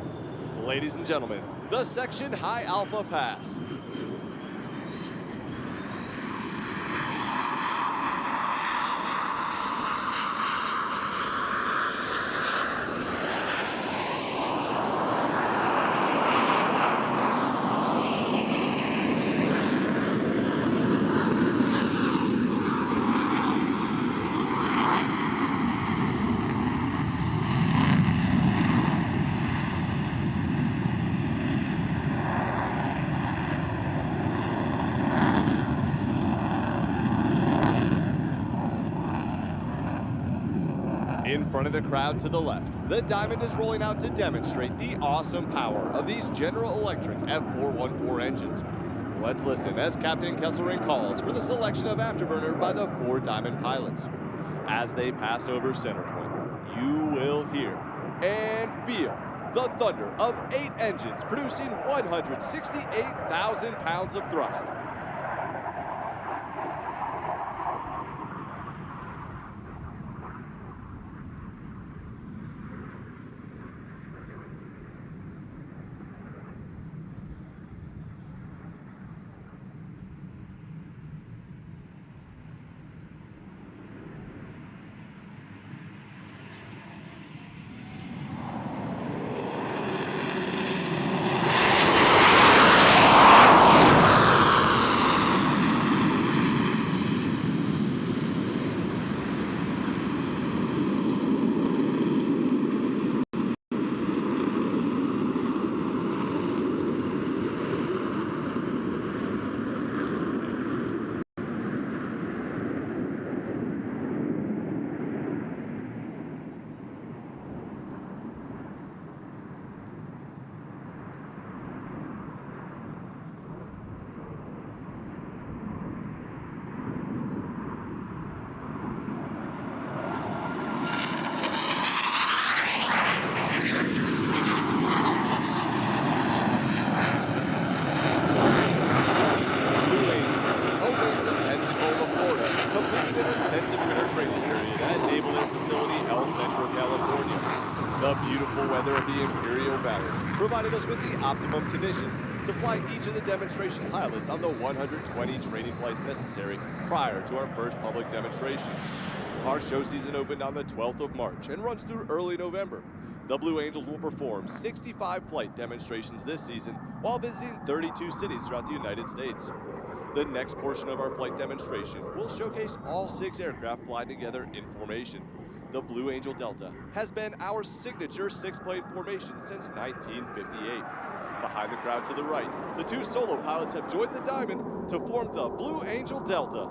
Ladies and gentlemen, the Section High Alpha Pass. In front of the crowd to the left, the Diamond is rolling out to demonstrate the awesome power of these General Electric F414 engines. Let's listen as Captain Kesselring calls for the selection of afterburner by the 4 Diamond pilots. As they pass over center point, you will hear and feel the thunder of 8 engines producing 168,000 pounds of thrust. Naval Air Facility, El Centro, California. The beautiful weather of the Imperial Valley provided us with the optimum conditions to fly each of the demonstration pilots on the 120 training flights necessary prior to our first public demonstration. Our show season opened on the 12th of March and runs through early November. The Blue Angels will perform 65 flight demonstrations this season while visiting 32 cities throughout the United States. The next portion of our flight demonstration will showcase all 6 aircraft flying together in formation. The Blue Angel Delta has been our signature 6-plane formation since 1958. Behind the crowd to the right, the 2 solo pilots have joined the Diamond to form the Blue Angel Delta.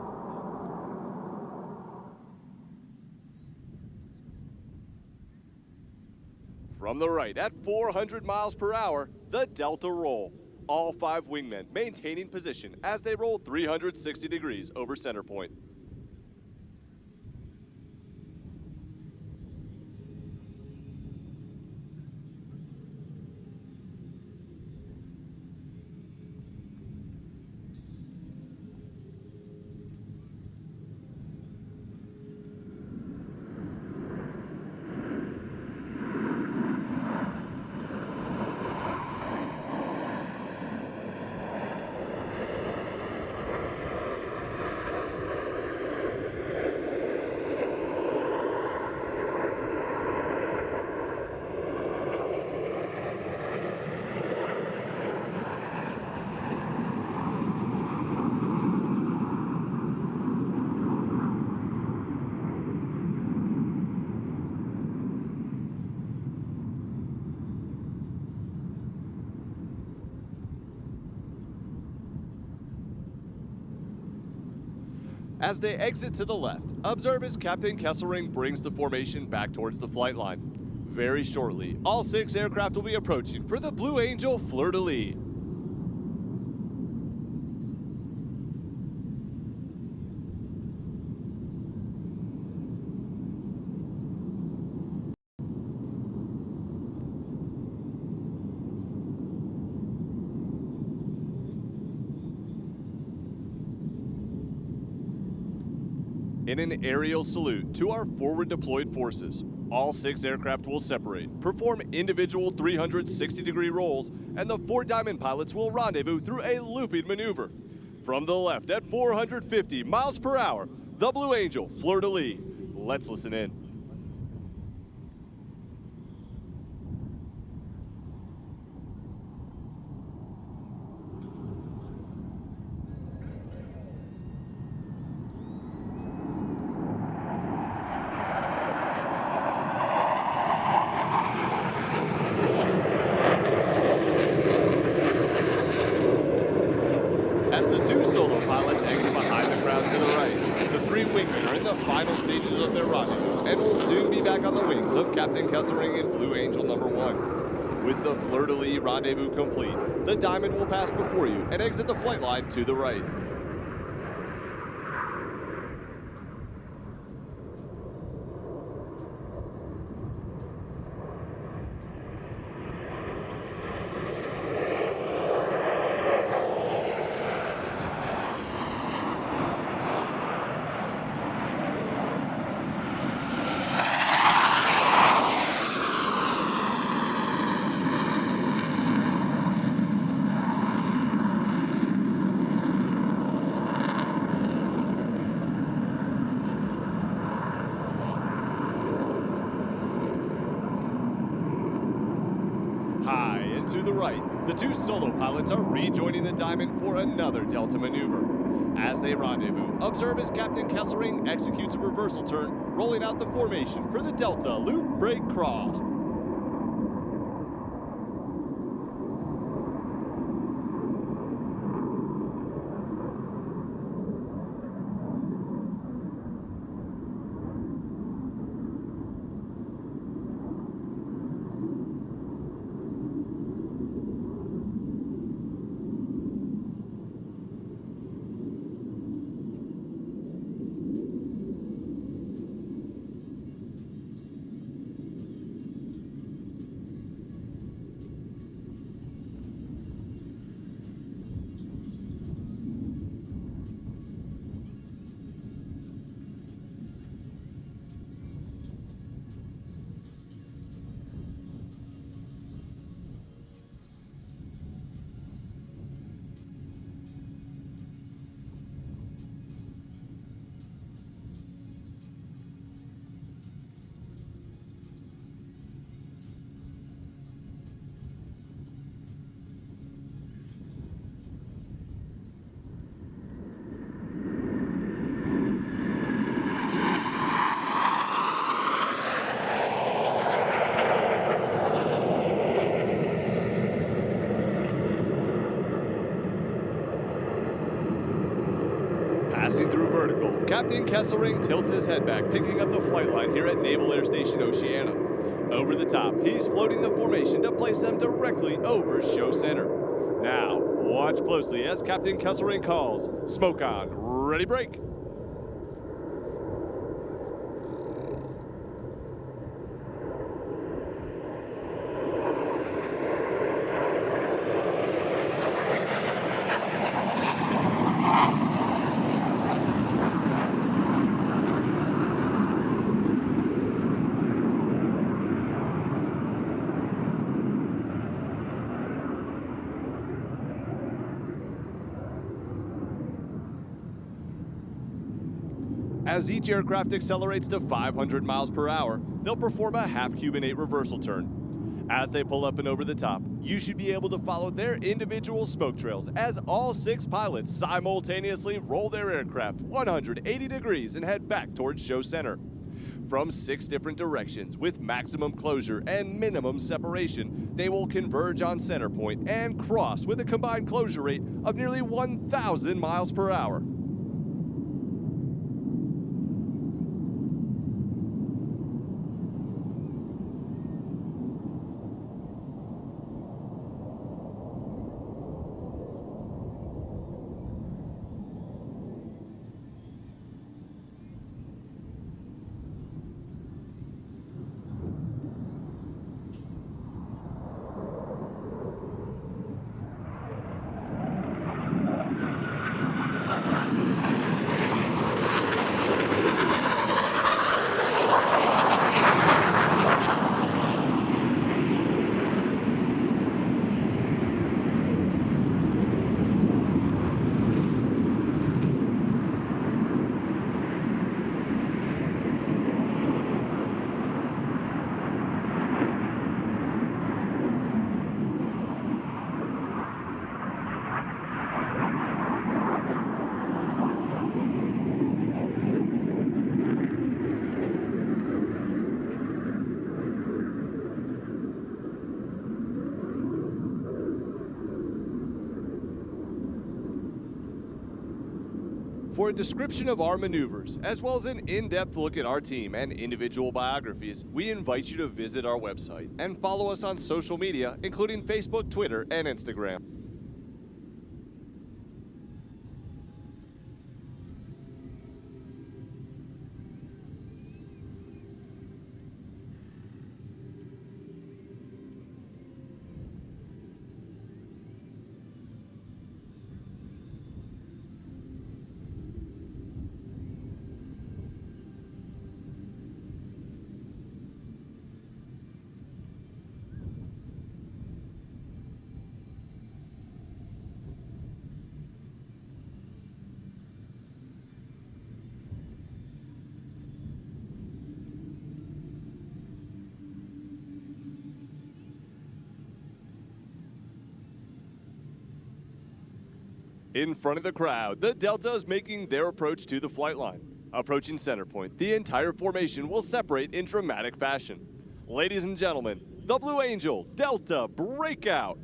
From the right, at 400 miles per hour, the Delta roll. All 5 wingmen maintaining position as they roll 360 degrees over center point. As they exit to the left, observe as Captain Kesselring brings the formation back towards the flight line. Very shortly, all 6 aircraft will be approaching for the Blue Angel fleur-de-lis. In an aerial salute to our forward deployed forces, all 6 aircraft will separate, perform individual 360-degree rolls, and the 4 Diamond pilots will rendezvous through a looping maneuver. From the left at 450 miles per hour, the Blue Angel fleur-de-lis. Let's listen in. As the 2 solo pilots exit behind the crowd to the right, the 3 wingmen are in the final stages of their rendezvous and will soon be back on the wings of Captain Kesselring and Blue Angel number 1. With the fleur-de-lis rendezvous complete, the Diamond will pass before you and exit the flight line to the right. High and to the right, the 2 solo pilots are rejoining the Diamond for another Delta maneuver. As they rendezvous, observe as Captain Kesselring executes a reversal turn, rolling out the formation for the Delta loop break cross. Captain Kesselring tilts his head back, picking up the flight line here at Naval Air Station Oceana. Over the top, he's floating the formation to place them directly over show center. Now, watch closely as Captain Kesselring calls, smoke on, ready break. As each aircraft accelerates to 500 miles per hour, they'll perform a half Cuban 8 reversal turn. As they pull up and over the top, you should be able to follow their individual smoke trails as all 6 pilots simultaneously roll their aircraft 180 degrees and head back towards show center. From 6 different directions with maximum closure and minimum separation, they will converge on center point and cross with a combined closure rate of nearly 1,000 miles per hour. For a description of our maneuvers, as well as an in-depth look at our team and individual biographies, we invite you to visit our website and follow us on social media, including Facebook, Twitter, and Instagram. In front of the crowd, the Delta is making their approach to the flight line. Approaching center point, the entire formation will separate in dramatic fashion. Ladies and gentlemen, the Blue Angel Delta Breakout.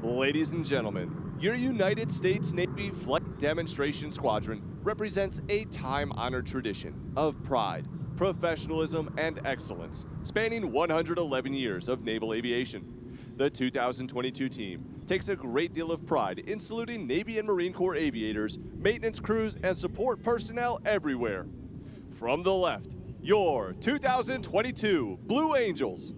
Ladies and gentlemen, your United States Navy Flight Demonstration Squadron represents a time-honored tradition of pride, professionalism, and excellence, spanning 111 years of naval aviation. The 2022 team takes a great deal of pride in saluting Navy and Marine Corps aviators, maintenance crews, and support personnel everywhere. From the left, your 2022 Blue Angels.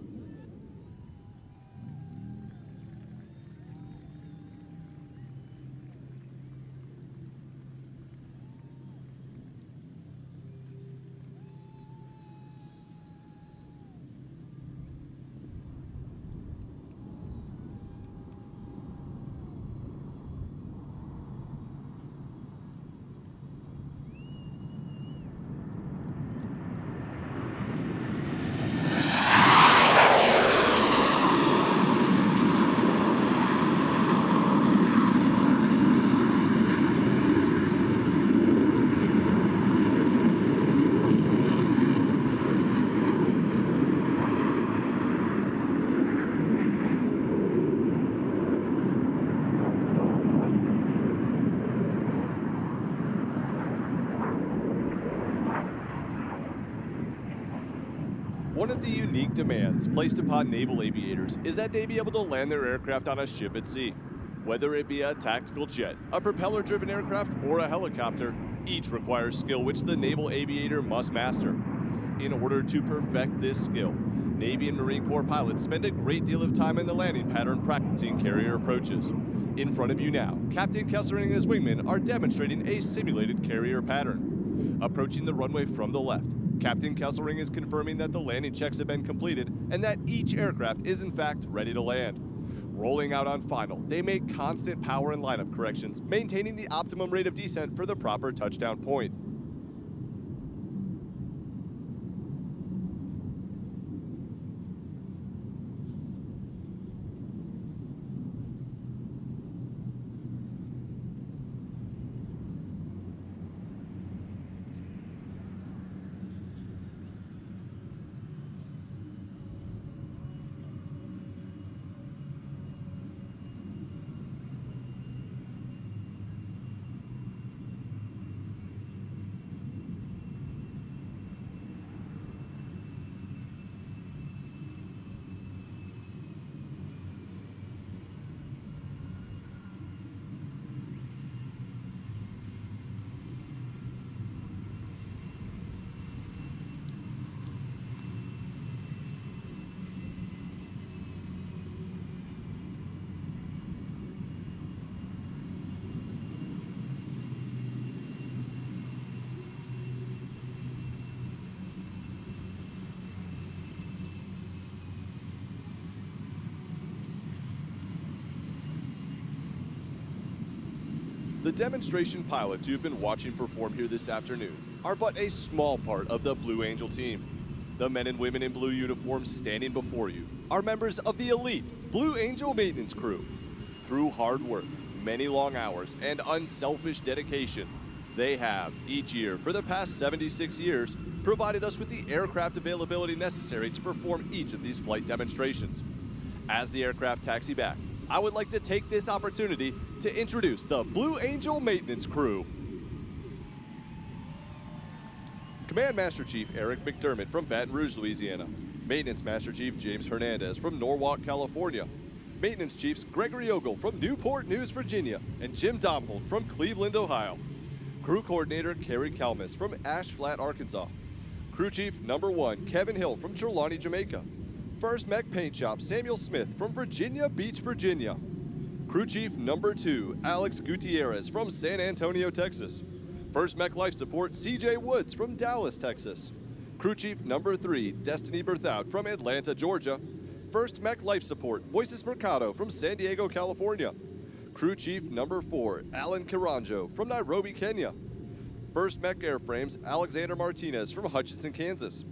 One of the unique demands placed upon naval aviators is that they be able to land their aircraft on a ship at sea. Whether it be a tactical jet, a propeller-driven aircraft, or a helicopter, each requires skill which the naval aviator must master. In order to perfect this skill, Navy and Marine Corps pilots spend a great deal of time in the landing pattern practicing carrier approaches. In front of you now, Captain Kessler and his wingmen are demonstrating a simulated carrier pattern. Approaching the runway from the left, Captain Kesselring is confirming that the landing checks have been completed and that each aircraft is in fact ready to land. Rolling out on final, they make constant power and lineup corrections, maintaining the optimum rate of descent for the proper touchdown point. The demonstration pilots you've been watching perform here this afternoon are but a small part of the Blue Angel team. The men and women in blue uniforms standing before you are members of the elite Blue Angel maintenance crew. Through hard work, many long hours, and unselfish dedication, they have, each year for the past 76 years, provided us with the aircraft availability necessary to perform each of these flight demonstrations. As the aircraft taxi back, I would like to take this opportunity to introduce the Blue Angel maintenance crew. Command Master Chief Eric McDermott from Baton Rouge, Louisiana. Maintenance Master Chief James Hernandez from Norwalk, California. Maintenance Chiefs Gregory Ogle from Newport News, Virginia, and Jim Domhold from Cleveland, Ohio. Crew Coordinator Kerry Kalmus from Ash Flat, Arkansas. Crew Chief Number 1 Kevin Hill from Trelawney, Jamaica. First Mech Paint Shop Samuel Smith from Virginia Beach, Virginia. Crew Chief Number 2 Alex Gutierrez from San Antonio, Texas. First Mech Life Support CJ Woods from Dallas, Texas. Crew Chief Number 3 Destiny Berthoud from Atlanta, Georgia. First Mech Life Support Moises Mercado from San Diego, California. Crew Chief Number 4 Alan Kiranjo from Nairobi, Kenya. First Mech Airframes Alexander Martinez from Hutchinson, Kansas.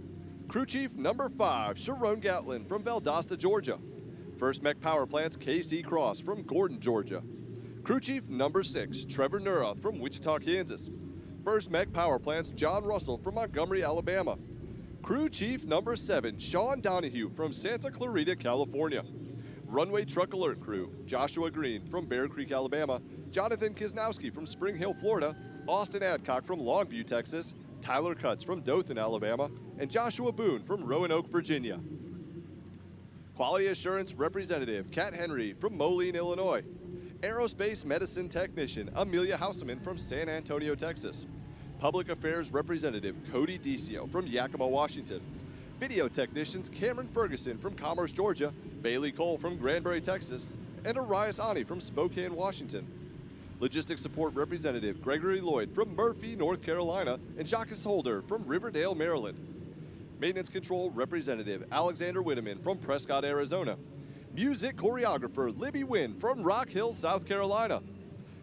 Crew Chief Number 5 Sharon Gatlin from Valdosta, Georgia. First Mech Power Plants KC Cross from Gordon, Georgia. Crew Chief Number 6 Trevor Nuroth from Wichita, Kansas. First Mech Power Plants John Russell from Montgomery, Alabama. Crew Chief Number 7 Sean Donahue from Santa Clarita, California. Runway Truck Alert Crew Joshua Green from Bear Creek, Alabama. Jonathan Kisnowski from Spring Hill, Florida. Austin Adcock from Longview, Texas. Tyler Cutts from Dothan, Alabama, and Joshua Boone from Roanoke, Virginia. Quality Assurance Representative Kat Henry from Moline, Illinois. Aerospace Medicine Technician Amelia Houseman from San Antonio, Texas. Public Affairs Representative Cody Decio from Yakima, Washington. Video Technicians Cameron Ferguson from Commerce, Georgia, Bailey Cole from Granbury, Texas, and Arias Ani from Spokane, Washington. Logistics Support Representative Gregory Lloyd from Murphy, North Carolina, and Jacques Holder from Riverdale, Maryland. Maintenance Control Representative Alexander Winneman from Prescott, Arizona. Music Choreographer Libby Wynn from Rock Hill, South Carolina.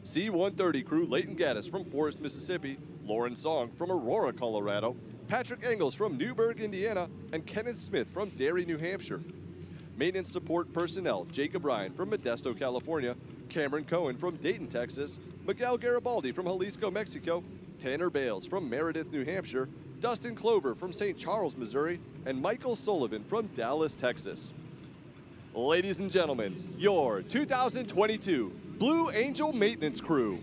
C-130 Crew Leighton Gaddis from Forest, Mississippi. Lauren Song from Aurora, Colorado. Patrick Engels from Newburgh, Indiana, and Kenneth Smith from Derry, New Hampshire. Maintenance Support Personnel Jacob Ryan from Modesto, California. Cameron Cohen from Dayton, Texas, Miguel Garibaldi from Jalisco, Mexico, Tanner Bales from Meredith, New Hampshire, Dustin Clover from St. Charles, Missouri, and Michael Sullivan from Dallas, Texas. Ladies and gentlemen, your 2022 Blue Angel Maintenance Crew.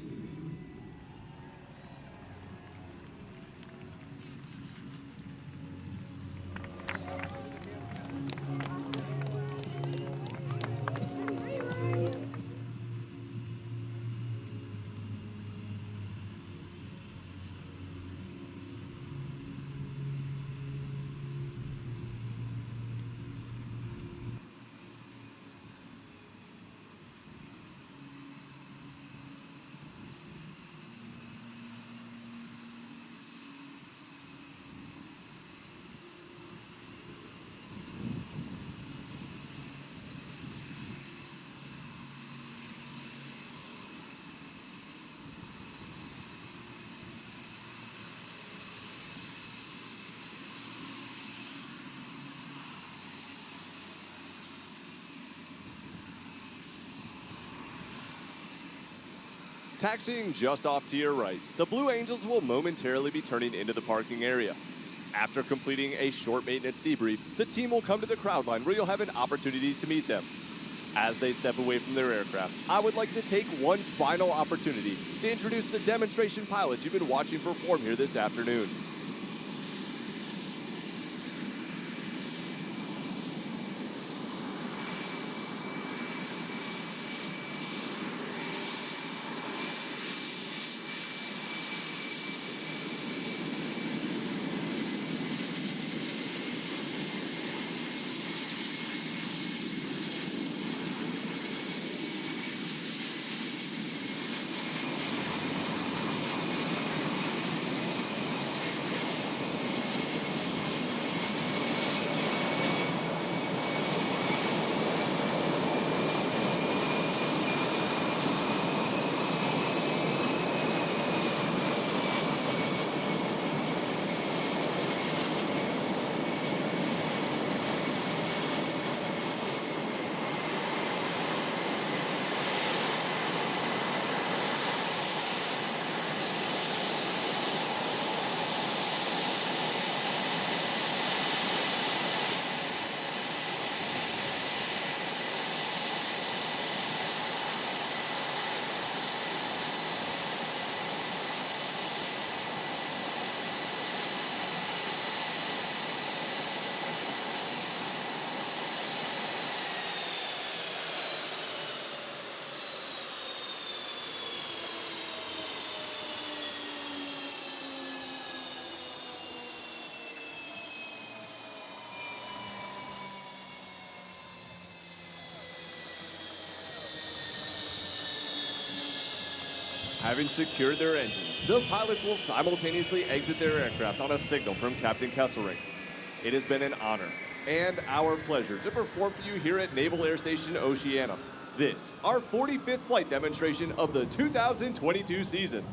Taxiing just off to your right, the Blue Angels will momentarily be turning into the parking area. After completing a short maintenance debrief, the team will come to the crowd line where you'll have an opportunity to meet them. As they step away from their aircraft, I would like to take one final opportunity to introduce the demonstration pilots you've been watching perform here this afternoon. Having secured their engines, the pilots will simultaneously exit their aircraft on a signal from Captain Kesselring. It has been an honor and our pleasure to perform for you here at Naval Air Station Oceana. This, our 45th flight demonstration of the 2022 season.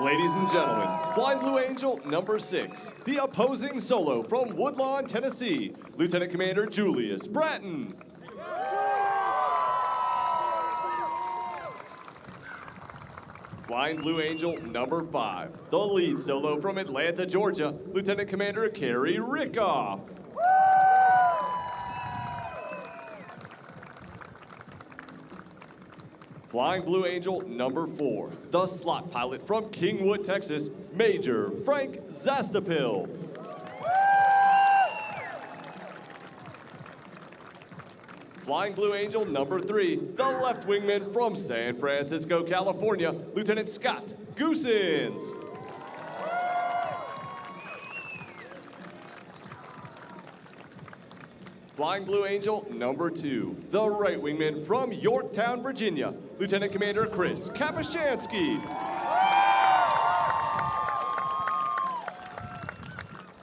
Ladies and gentlemen, Flying Blue Angel number 6, the opposing solo from Woodlawn, Tennessee, Lieutenant Commander Julius Bratton. Flying Blue Angel number 5, the lead solo from Atlanta, Georgia, Lieutenant Commander Kerry Rickoff. Flying Blue Angel number 4, the slot pilot from Kingwood, Texas, Major Frank Zastapil. Flying Blue Angel number 3, the left wingman from San Francisco, California, Lieutenant Scott Goosens. Flying Blue Angel number 2, the right wingman from Yorktown, Virginia, Lieutenant Commander Chris Kapushansky.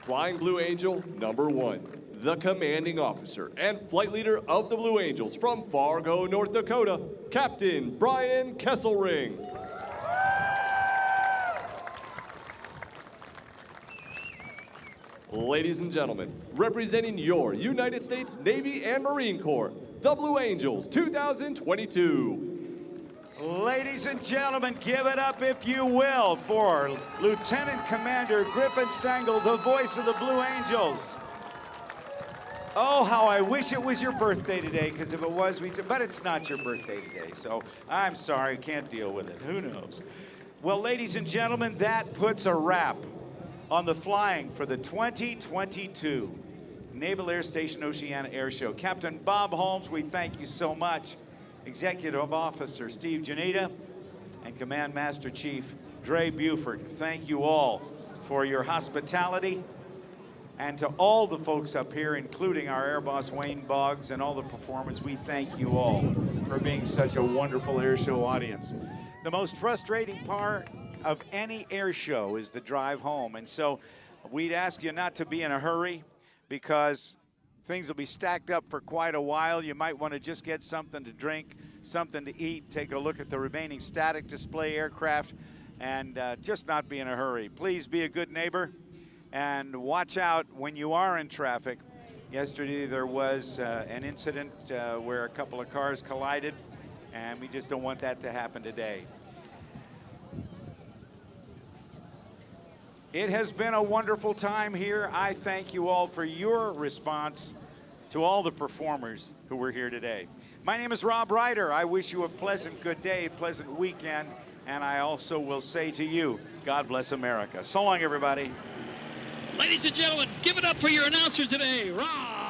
Flying Blue Angel number 1, the commanding officer and flight leader of the Blue Angels from Fargo, North Dakota, Captain Brian Kesselring. Ladies and gentlemen, representing your United States Navy and Marine Corps, the Blue Angels 2022. Ladies and gentlemen, give it up, if you will, for Lieutenant Commander Griffin Stengel, the voice of the Blue Angels. Oh, how I wish it was your birthday today, because if it was, we'd say, but it's not your birthday today, so I'm sorry, can't deal with it. Who knows? Well, ladies and gentlemen, that puts a wrap on the flying for the 2022 Naval Air Station Oceana Air Show. Captain Bob Holmes, we thank you so much. Executive Officer Steve Janita and Command Master Chief Dre Buford, thank you all for your hospitality. And to all the folks up here, including our Air Boss Wayne Boggs and all the performers, we thank you all for being such a wonderful air show audience. The most frustrating part of any air show is the drive home. And so we'd ask you not to be in a hurry, because things will be stacked up for quite a while. You might want to just get something to drink, something to eat, take a look at the remaining static display aircraft, and just not be in a hurry. Please be a good neighbor and watch out when you are in traffic. Yesterday there was an incident where a couple of cars collided, and we just don't want that to happen today. It has been a wonderful time here. I thank you all for your response to all the performers who were here today. My name is Rob Ryder. I wish you a pleasant good day, pleasant weekend, and I also will say to you, God bless America. So long, everybody. Ladies and gentlemen, give it up for your announcer today, Rob